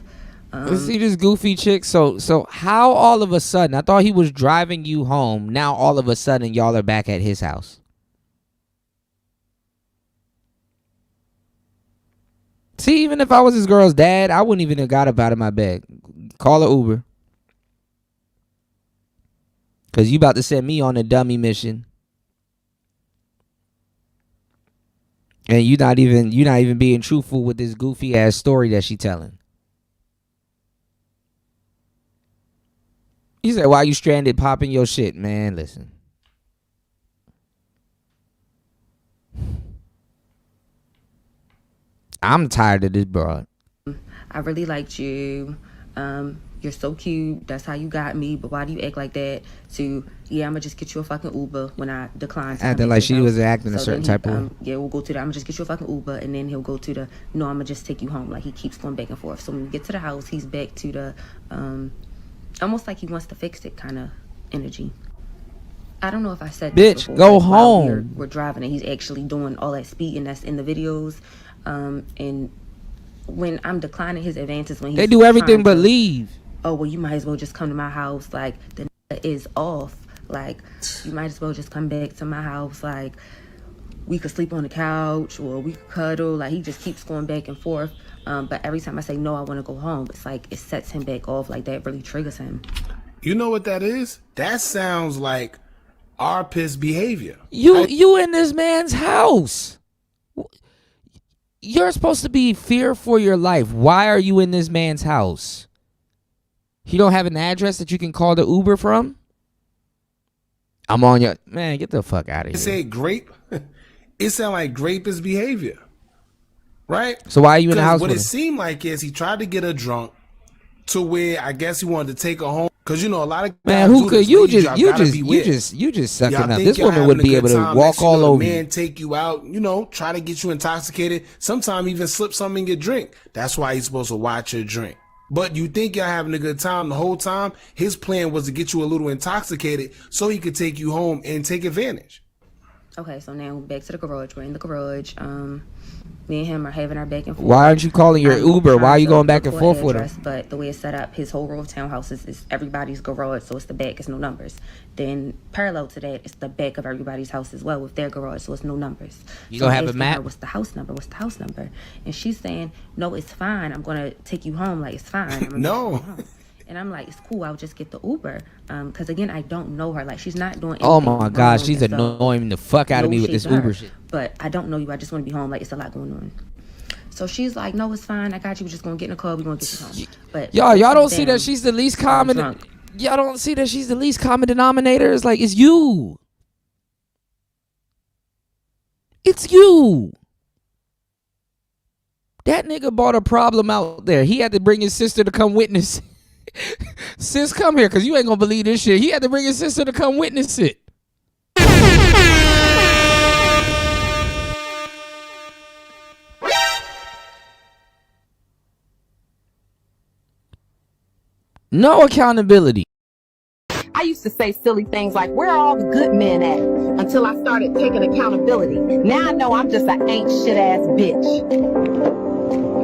See this goofy chick. So how all of a sudden? I thought he was driving you home. Now all of a sudden y'all are back at his house. See, even if I was this girl's dad, I wouldn't even have got up out of my bed. Call an Uber. Because you about to send me on a dummy mission. And you're not even being truthful with this goofy ass story that she telling. You said, why you stranded popping your shit? Man, listen. I'm tired of this broad. I really liked you. You're so cute. That's how you got me. But why do you act like that? To, yeah, I'm going to just get you a fucking Uber when I decline. Acting like she was acting a certain type of... Yeah, we'll go to the, I'm going to just get you a fucking Uber. And then he'll go to the, no, I'm going to just take you home. Like, he keeps going back and forth. So when we get to the house, he's back to the, almost like he wants to fix it kind of energy. I don't know if I said Bitch, this before, go but while home. We're driving and he's actually doing all that speeding that's in the videos. And when I'm declining his advances, when he's they do everything but to, leave. Oh, well, you might as well just come to my house. Like, the is off. Like, you might as well just come back to my house. Like, we could sleep on the couch or we could cuddle. Like, he just keeps going back and forth. But every time I say, no, I want to go home, it's like it sets him back off. Like, that really triggers him. You know what that is? That sounds like our piss behavior. You in this man's house. You're supposed to be fear for your life. Why are you in this man's house? He don't have an address that you can call the Uber from? I'm on your... Man, get the fuck out of here. It say grape. It sound like grape is behavior. Right? So why are you in the house what with it him? seemed like is he tried to get her drunk to where I guess he wanted to take her home. Because, you know, a lot of man, guys who do could this. you Ladies, just y'all you gotta just be you with. just sucking Y'all up. think This y'all woman would having a be good able to time. walk Next thing you all know, over the you. man take you out, you know, try to get you intoxicated. Sometimes even slip something in your drink. That's why he's supposed to watch your drink. But you think y'all having a good time the whole time. His plan was to get you a little intoxicated so he could take you home and take advantage. Okay, so now back to the garage. We're in the garage. Me and him are having our back and forth. Why aren't you calling your Uber? Why are you going back and forth with him? But the way it's set up, his whole row of townhouses is everybody's garage, so it's the back, it's no numbers. Then parallel to that, it's the back of everybody's house as well with their garage, so it's no numbers. You so don't I'm have a asking map? her, what's the house number? What's the house number? And she's saying, no, it's fine. I'm gonna take you home. Like, it's fine. I'm gonna No. take you home. And I'm like, it's cool. I'll just get the Uber. Because again, I don't know her. Like, she's not doing anything Oh my wrong, gosh, she's and so annoying the fuck out of no me with shade this to her, Uber shit. But I don't know you. I just want to be home. Like, it's a lot going on. So she's like, no, it's fine. I got you. We're just going to get in the car. We're going to get you home. But Y'all don't see that she's the least common. Y'all don't see that she's the least common denominator. It's like, it's you. It's you. That nigga brought a problem out there. He had to bring his sister to come witness. Sis, come here, because you ain't going to believe this shit. He had to bring his sister to come witness it. No accountability. I used to say silly things like, where are all the good men at? Until I started taking accountability. Now I know I'm just an ain't shit ass bitch.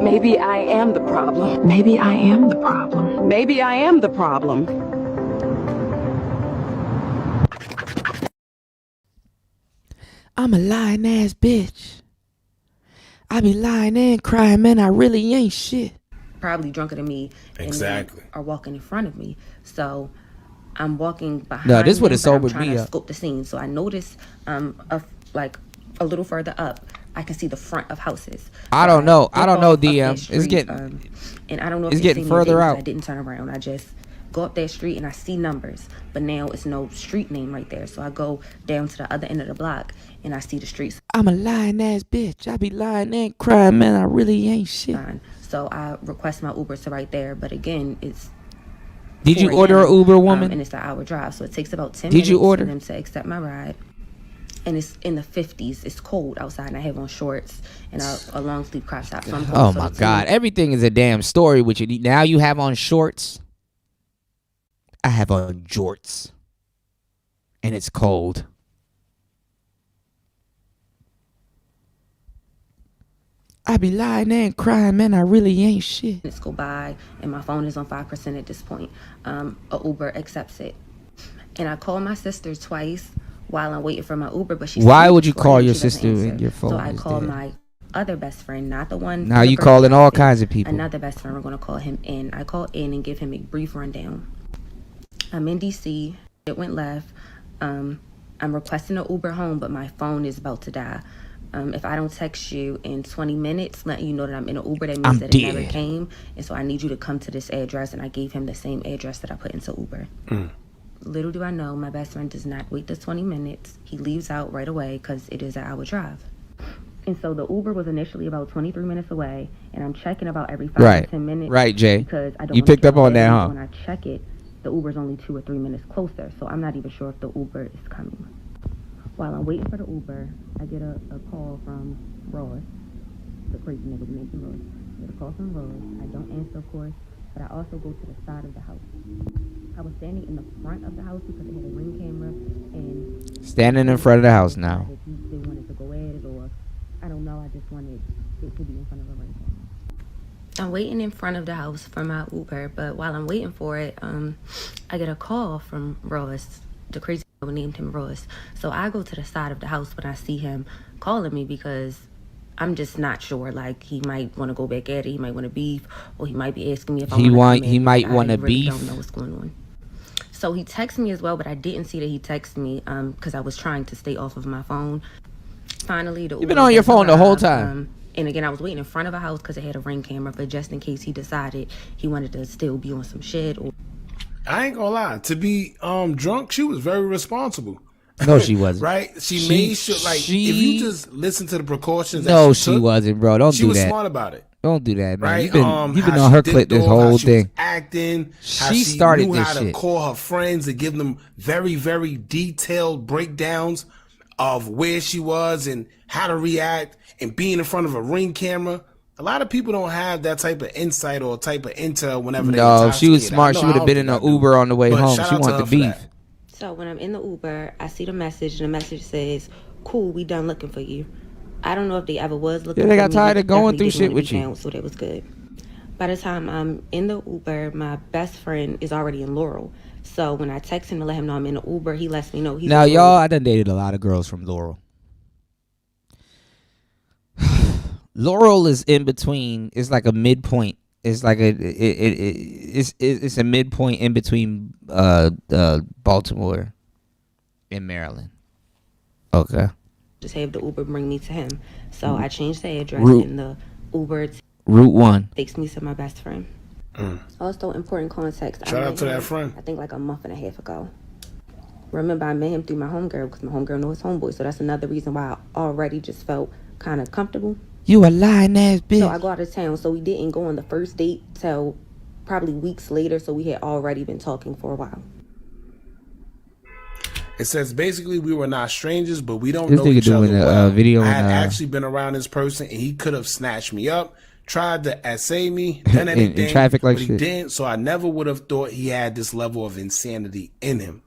Maybe I am the problem. Maybe I am the problem. Maybe I am the problem. I'm a lying ass bitch. I be lying and crying, man. I really ain't shit. Probably drunker than me. Exactly. And are walking in front of me. So I'm walking behind. No, this would have him, but I'm sobered trying me to up. scope the scene. So I notice, like a little further up, I can see the front of houses. I don't know. I don't know, Up that DM. It's street, getting. and I don't know if It's they getting see me or further didn't, 'cause out. I didn't turn around. I just go up that street and I see numbers, but now it's no street name right there. So I go down to the other end of the block and I see the streets. I'm a lying ass bitch. I be lying and crying, man. I really ain't shit. So I request my Uber to right there, but again, it's. Did you 4 order a.m., a Uber, woman? And it's an hour drive, so it takes about 10 Did minutes you order? for them to accept my ride. And it's in the 50s. It's cold outside, and I have on shorts and a long sleeve crop top. So I'm cold, Oh so my it's God. Everything is a damn story with you. Now you have on shorts. I have on jorts. And it's cold. I be lying and crying, man. I really ain't shit. Minutes go by, and my phone is on 5% at this point. A Uber accepts it, and I call my sister twice while I'm waiting for my Uber, but she's. Why would you call your sister when your phone So I is call dead? my other best friend, not the one. Now from the you girl calling all outfit. kinds of people. Another best friend. We're gonna call him in. I call in and give him a brief rundown. I'm in DC. It went left. I'm requesting an Uber home, but my phone is about to die. If I don't text you in 20 minutes, letting you know that I'm in an Uber, that means I'm that it never dead. came. And so I need you to come to this address. And I gave him the same address that I put into Uber. Little do I know, my best friend does not wait the 20 minutes. He leaves out right away because it is an hour drive. And so the Uber was initially about 23 minutes away, and I'm checking about every 5 to 10 minutes. Right, Jay. Because I don't You wanna picked up feel on bad that, huh? When I check it, the Uber's only 2 or 3 minutes closer, so I'm not even sure if the Uber is coming. While I'm waiting for the Uber, I get a call from Ross, the crazy nigga who named him Ross. I get a call from Ross. I don't answer, of course, but I also go to the side of the house. I was standing in the front of the house because it had a ring camera, and Standing in front of the house now. if they wanted to go at it, or I don't know, I just wanted it to be in front of a ring camera. I'm waiting in front of the house for my Uber, but while I'm waiting for it, I get a call from Ross, the crazy nigga named him Ross. So I go to the side of the house when I see him calling me because I'm just not sure. Like, he might want to go back at it, he might want to beef, or he might be asking me if I He want to. he might want to I really beef. don't know what's going on. So he texted me as well, but I didn't see that he texted me because I was trying to stay off of my phone. Finally, the You've been Uber on your does phone the whole arrive, time. and again, I was waiting in front of a house because it had a ring camera, but just in case he decided he wanted to still be on some shit. Or I ain't gonna lie. To be drunk, she was very responsible. No, she wasn't. Right? She made sure, like, if you just listen to the precautions that No, she she took, wasn't, bro. Don't she do was that. smart about it. Don't do that, man. Right? You've been How on she her dipped clip this off, how whole she was thing. acting. How She started knew this how to shit. call her friends and give them very, very detailed breakdowns of where she was and how to react, and being in front of a ring camera. A lot of people don't have that type of insight or type of intel whenever they No, if she was intoxicated. smart, I she know would I have been in don't an think I do. Uber on the way But home. shout She out to wanted her the for beef. that. so when I'm in the Uber, I see the message, and the message says, "Cool, we done looking for you." I don't know if they ever was looking for Yeah, me. they got tired of going Definitely through didn't shit want with me you. found, so that was good. By the time I'm in the Uber, my best friend is already in Laurel. So when I text him to let him know I'm in the Uber, he lets me know he's Now, in y'all, Laurel. I done dated a lot of girls from Laurel. Laurel is in between. It's like a midpoint. It's like it's a midpoint in between Baltimore and Maryland. Okay. Just have the Uber bring me to him. So I changed the address, and the Uber Route 1. takes me to my best friend. Also, important context. Shout I out met to that him, friend. I think like a month and a half ago. Remember, I met him through my homegirl because my homegirl knows his homeboy. So that's another reason why I already just felt kind of comfortable. You a lying ass bitch. So I go out of town. So we didn't go on the first date till probably weeks later. So we had already been talking for a while. It says basically we were not strangers, but we don't This know nigga each other doing a well. video I had on, actually been around this person, and he could have snatched me up, tried to essay me, done In anything, traffic like but he shit. didn't. So I never would have thought he had this level of insanity in him.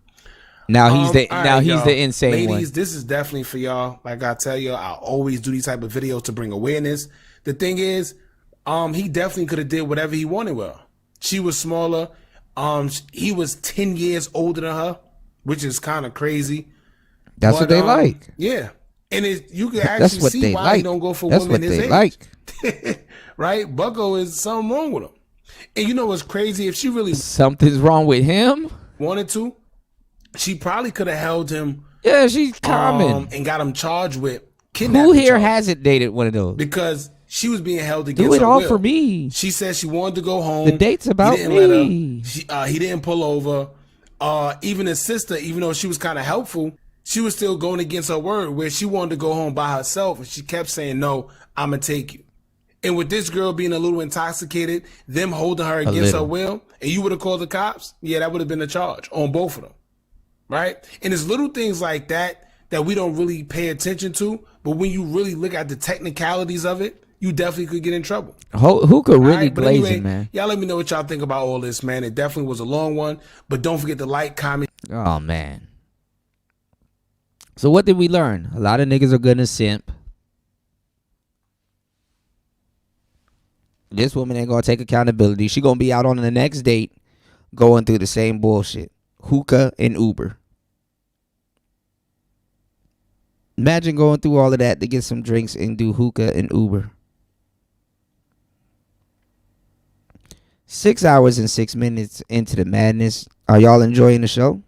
Now he's the all now right, he's y'all. the insane Ladies, one. this is definitely for y'all. Like I tell you, I always do these type of videos to bring awareness. The thing is, he definitely could have did whatever he wanted with her. She was smaller. He was 10 years older than her, which is kind of crazy. That's what they like. Yeah. And you can That's actually what see they why like. he don't go for That's women what his they age. like. Right? Bucko is something wrong with him. And you know what's crazy? If she really Something's wrong with him. wanted to, she probably could have held him. Yeah, she's common. And got him charged with kidnapping. Who here charges. hasn't dated one of those? Because she was being held against Do it her all will. for me. She said she wanted to go home. The date's about he didn't let her. me. He didn't pull over. Even his sister, even though she was kind of helpful, she was still going against her word where she wanted to go home by herself. And she kept saying, no, I'm going to take you. And with this girl being a little intoxicated, them holding her against her will, and you would have called the cops, yeah, that would have been a charge on both of them. Right? And it's little things like that we don't really pay attention to. But when you really look at the technicalities of it, you definitely could get in trouble. Who could really All right, but glaze anyway, him, man? Y'all let me know what y'all think about all this, man. It definitely was a long one. But don't forget to like, comment. Oh, man. So what did we learn? A lot of niggas are gonna simp. This woman ain't gonna take accountability. She gonna be out on the next date going through the same bullshit. Hookah and Uber. Imagine going through all of that to get some drinks and do hookah and Uber. 6 hours and 6 minutes into the madness. Are y'all enjoying the show?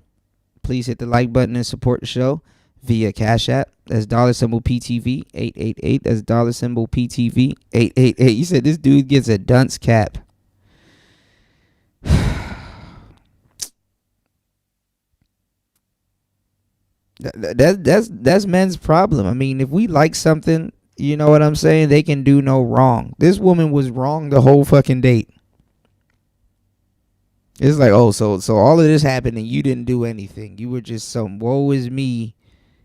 Please hit the like button and support the show via Cash App That's $PTV 888. That's $PTV 888. You said this dude gets a dunce cap. That's men's problem. I mean, if we like something, you know what I'm saying, they can do no wrong. This woman was wrong the whole fucking date. It's like, oh, so all of this happened and you didn't do anything. You were just some woe is me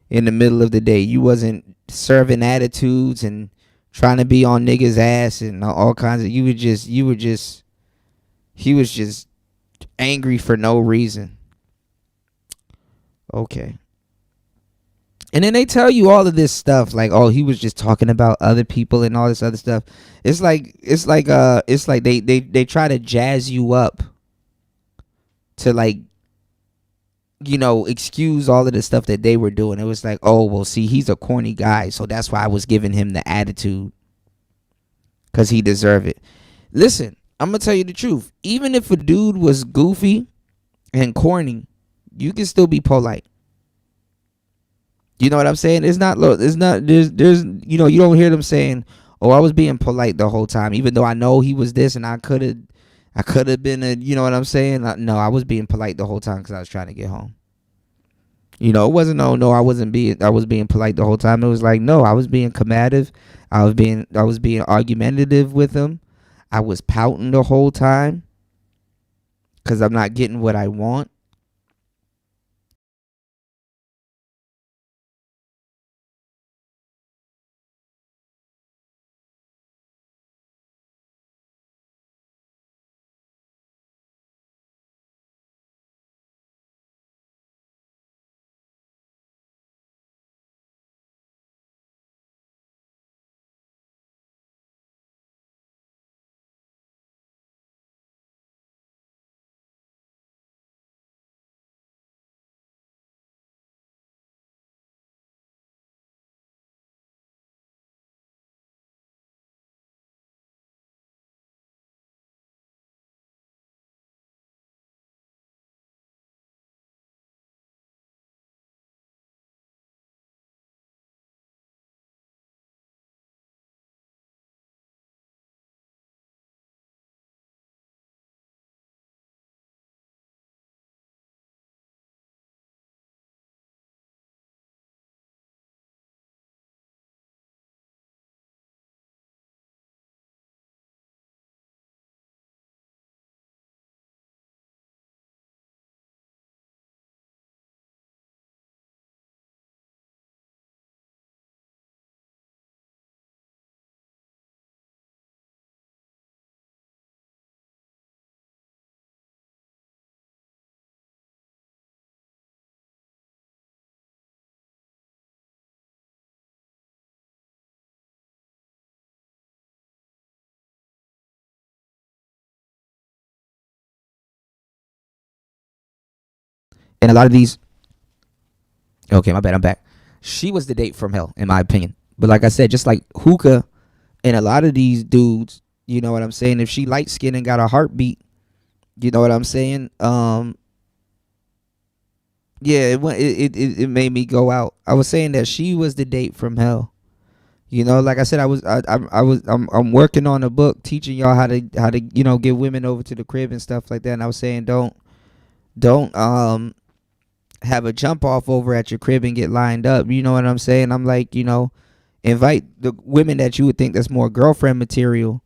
in the middle of the day. You wasn't serving attitudes and trying to be on niggas' ass and all kinds of. He was just angry for no reason. Okay. And then they tell you all of this stuff like, oh, he was just talking about other people and all this other stuff. It's like they try to jazz you up to, like, you know, excuse all of the stuff that they were doing. It was like, oh, well, see, he's a corny guy, so that's why I was giving him the attitude, because he deserved it. Listen, I'm gonna tell you the truth. Even if a dude was goofy and corny, you can still be polite. You know what I'm saying? There's you know, you don't hear them saying, oh, I was being polite the whole time, even though I know he was this and I could have been a, you know what I'm saying? No, I was being polite the whole time because I was trying to get home. You know, it wasn't, I was being polite the whole time. It was like, no, I was being combative. I was being argumentative with him. I was pouting the whole time because I'm not getting what I want. And a lot of these, okay, my bad, I'm back. She was the date from hell, in my opinion. But like I said, just like Hookah and a lot of these dudes, you know what I'm saying? If she light skinned and got a heartbeat, you know what I'm saying? Yeah, it made me go out. I was saying that she was the date from hell. You know, like I said, I'm working on a book teaching y'all how to you know, get women over to the crib and stuff like that. And I was saying don't have a jump off over at your crib and get lined up. You know what I'm saying? I'm like, you know, invite the women that you would think that's more girlfriend material,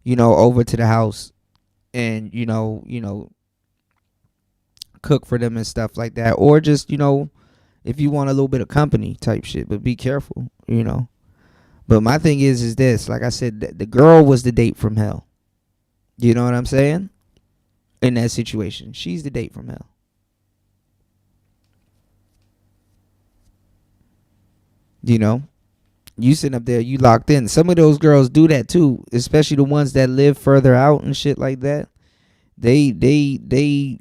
you know, over to the house and, you know, cook for them and stuff like that. Or just, you know, if you want a little bit of company type shit, but be careful, you know. But my thing is this, like I said, the girl was the date from hell. You know what I'm saying? In that situation, she's the date from hell. You know, you sitting up there, you locked in. Some of those girls do that too, especially the ones that live further out and shit like that. They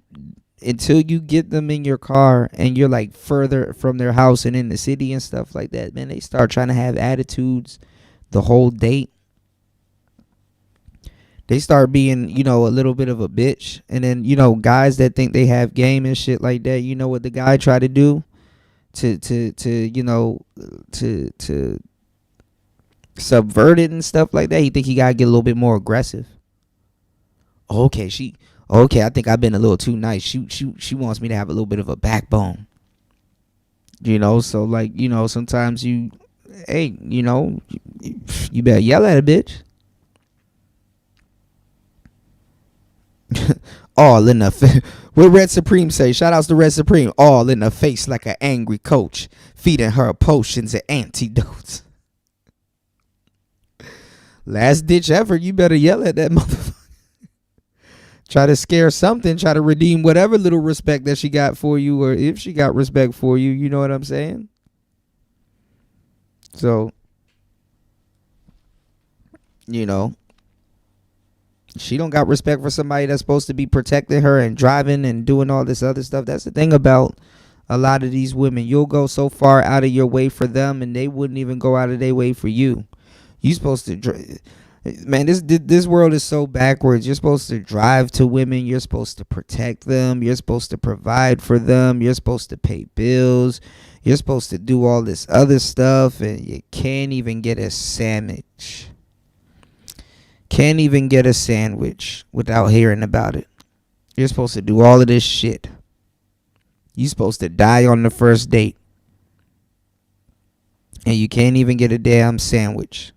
until you get them in your car and you're like further from their house and in the city and stuff like that, man, they start trying to have attitudes the whole date. They start being, you know, a little bit of a bitch. And then, you know, guys that think they have game and shit like that, you know what the guy tried to do you know, to subvert it and stuff like that. He think he gotta get a little bit more aggressive. Okay, I think I've been a little too nice. She wants me to have a little bit of a backbone. You know, so like, you know, sometimes you know, you better yell at a bitch. All in the face. What Red Supreme say? Shout outs to Red Supreme. All in the face like an angry coach, feeding her potions and antidotes. Last ditch effort. You better yell at that motherfucker. Try to scare something. Try to redeem whatever little respect that she got for you, or if she got respect for you. You know what I'm saying? So, you know, she don't got respect for somebody that's supposed to be protecting her and driving and doing all this other stuff. That's the thing about a lot of these women. You'll go so far out of your way for them, and they wouldn't even go out of their way for you. You supposed to, man, this world is so backwards. You're supposed to drive to women. You're supposed to protect them. You're supposed to provide for them. You're supposed to pay bills. You're supposed to do all this other stuff, and you can't even get a sandwich. Can't even get a sandwich without hearing about it. You're supposed to do all of this shit. You're supposed to die on the first date, and you can't even get a damn sandwich.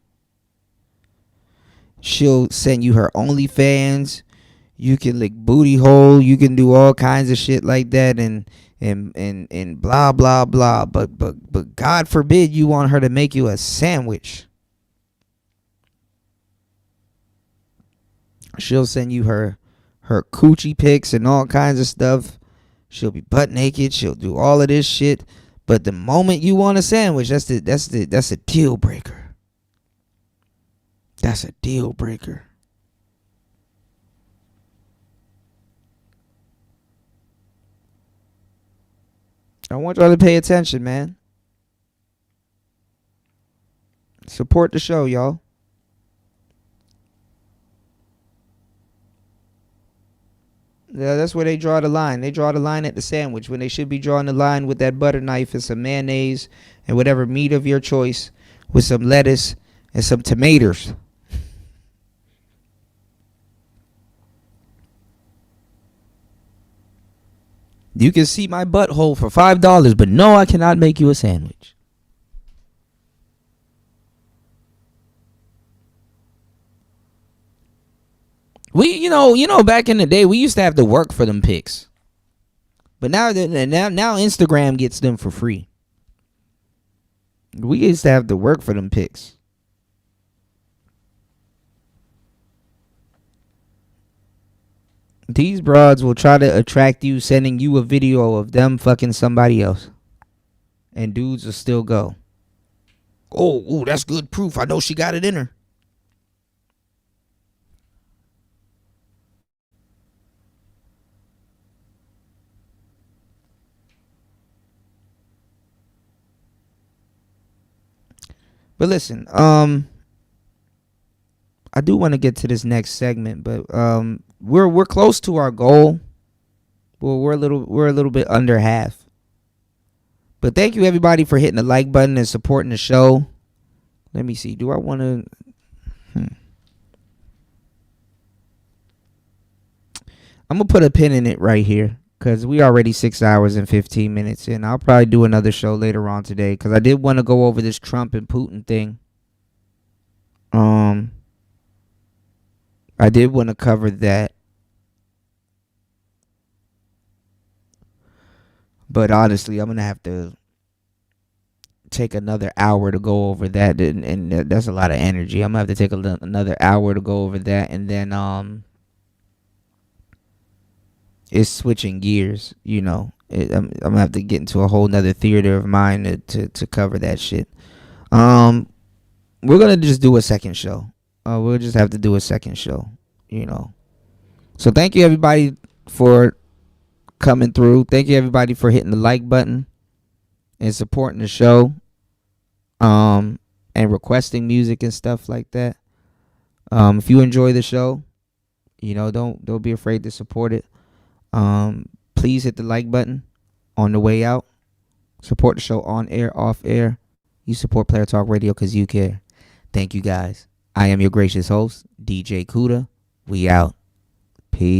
She'll send you her OnlyFans. You can lick booty hole. You can do all kinds of shit like that, and blah blah blah. But God forbid you want her to make you a sandwich. She'll send you her coochie pics and all kinds of stuff. She'll be butt naked. She'll do all of this shit. But the moment you want a sandwich, that's a deal breaker. That's a deal breaker. I want y'all to pay attention, man. Support the show, y'all. Yeah, that's where they draw the line. They draw the line at the sandwich when they should be drawing the line with that butter knife and some mayonnaise and whatever meat of your choice with some lettuce and some tomatoes. You can see my butthole for $5, but no, I cannot make you a sandwich. We, you know, back in the day, we used to have to work for them pics. But now Instagram gets them for free. We used to have to work for them pics. These broads will try to attract you, sending you a video of them fucking somebody else. And dudes will still go, oh, that's good proof. I know she got it in her. But listen, I do want to get to this next segment, but we're close to our goal. Well, we're a little bit under half. But thank you everybody for hitting the like button and supporting the show. Let me see. Do I want to? I'm gonna put a pin in it right here because we already 6 hours and 15 minutes in. I'll probably do another show later on today because I did want to go over this Trump and Putin thing. I did want to cover that. But honestly, I'm going to have to take another hour to go over that. And that's a lot of energy. I'm going to have to take another hour to go over that. And then it's switching gears, you know. I'm going to have to get into a whole nother theater of mind to cover that shit. We're going to just do a second show. We'll just have to do a second show, you know. So thank you everybody for coming through. Thank you everybody for hitting the like button and supporting the show, and requesting music and stuff like that. If you enjoy the show, you know, don't be afraid to support it. Please hit the like button on the way out. Support the show on air, off air. You support Player Talk Radio because you care. Thank you guys. I am your gracious host, DJ Kuda. We out. Peace.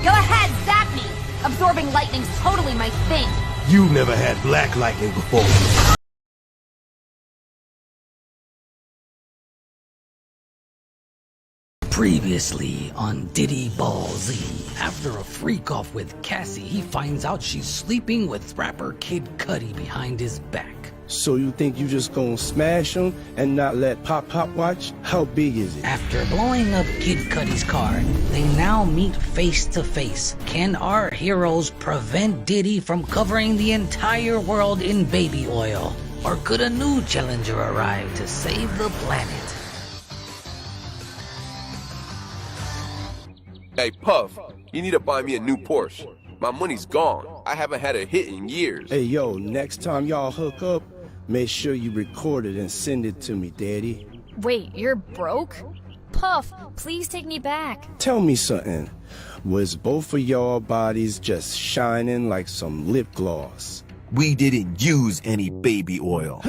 Go ahead, zap me! Absorbing lightning's totally my thing. You've never had black lightning before. Previously on Diddy Ball Z. After a freak off with Cassie, he finds out she's sleeping with rapper Kid Cudi behind his back. So you think you just gonna smash him and not let Pop watch? How big is it? After blowing up Kid Cudi's car, they now meet face to face. Can our heroes prevent Diddy from covering the entire world in baby oil? Or could a new challenger arrive to save the planet? Hey, Puff, you need to buy me a new Porsche. My money's gone. I haven't had a hit in years. Hey, yo, next time y'all hook up, make sure you record it and send it to me, Daddy. Wait, you're broke? Puff, please take me back. Tell me something. Was both of y'all bodies just shining like some lip gloss? We didn't use any baby oil.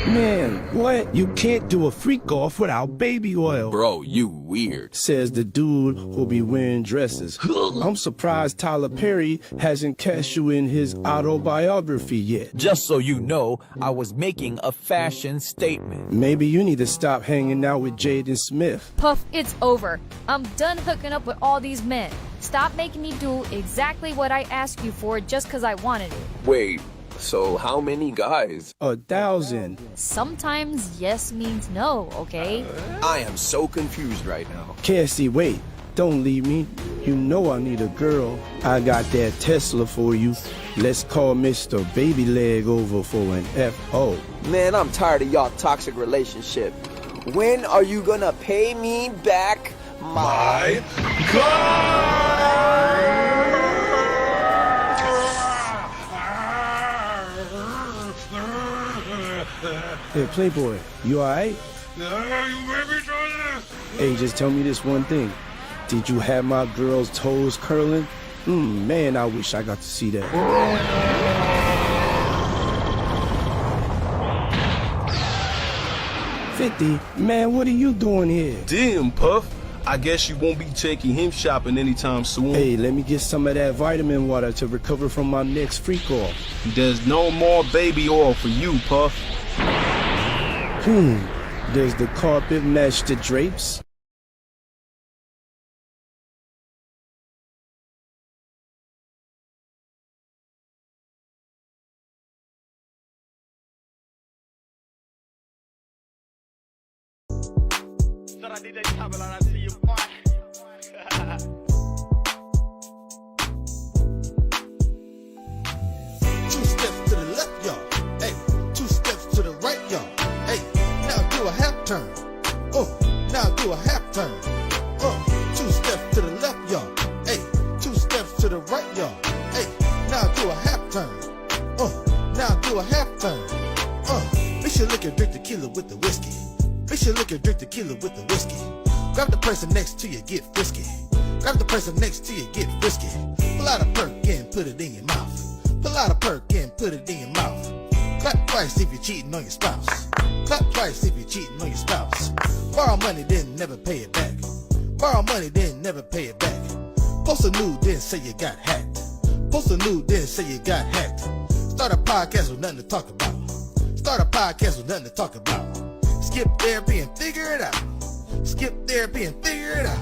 Man, what? You can't do a freak off without baby oil. Bro, you weird. Says the dude who'll be wearing dresses. I'm surprised Tyler Perry hasn't cast you in his autobiography yet. Just so you know, I was making a fashion statement. Maybe you need to stop hanging out with Jaden Smith. Puff, it's over. I'm done hooking up with all these men. Stop making me do exactly what I asked you for just because I wanted it. Wait, so how many guys? 1,000. Sometimes yes means no, okay? I am so confused right now. Cassie, wait. Don't leave me. You know I need a girl. I got that Tesla for you. Let's call Mr. Baby Leg over for an F.O. Man, I'm tired of y'all toxic relationship. When are you gonna pay me back my Hey, Playboy, you alright? Hey, just tell me this one thing. Did you have my girl's toes curling? Man, I wish I got to see that. 50? Man, what are you doing here? Damn, Puff. I guess you won't be taking him shopping anytime soon. Hey, let me get some of that vitamin water to recover from my next freak off. There's no more baby oil for you, Puff. Does the carpet match the drapes? Two steps to the left, y'all. Hey, 2 steps to the right, y'all. Hey, now do a half turn. Now do a half turn. 2 steps to the left, y'all. Hey, 2 steps to the right, y'all. Hey, now do a half turn. Now do a half turn. Make sure liquor, drink tequila with the whiskey. Make sure liquor, drink tequila with the whiskey. Grab the person next to you, get frisky. Grab the person next to you, get frisky. Pull out a perk and put it in your mouth. Pull out a perk and put it in your mouth. Clap twice if you're cheating on your spouse. Clap twice if you're cheating on your spouse. Borrow money, then never pay it back. Borrow money, then never pay it back. Post a nude, then say you got hacked. Post a nude, then say you got hacked. Start a podcast with nothing to talk about. Start a podcast with nothing to talk about. Skip therapy and figure it out. Skip therapy and figure it out.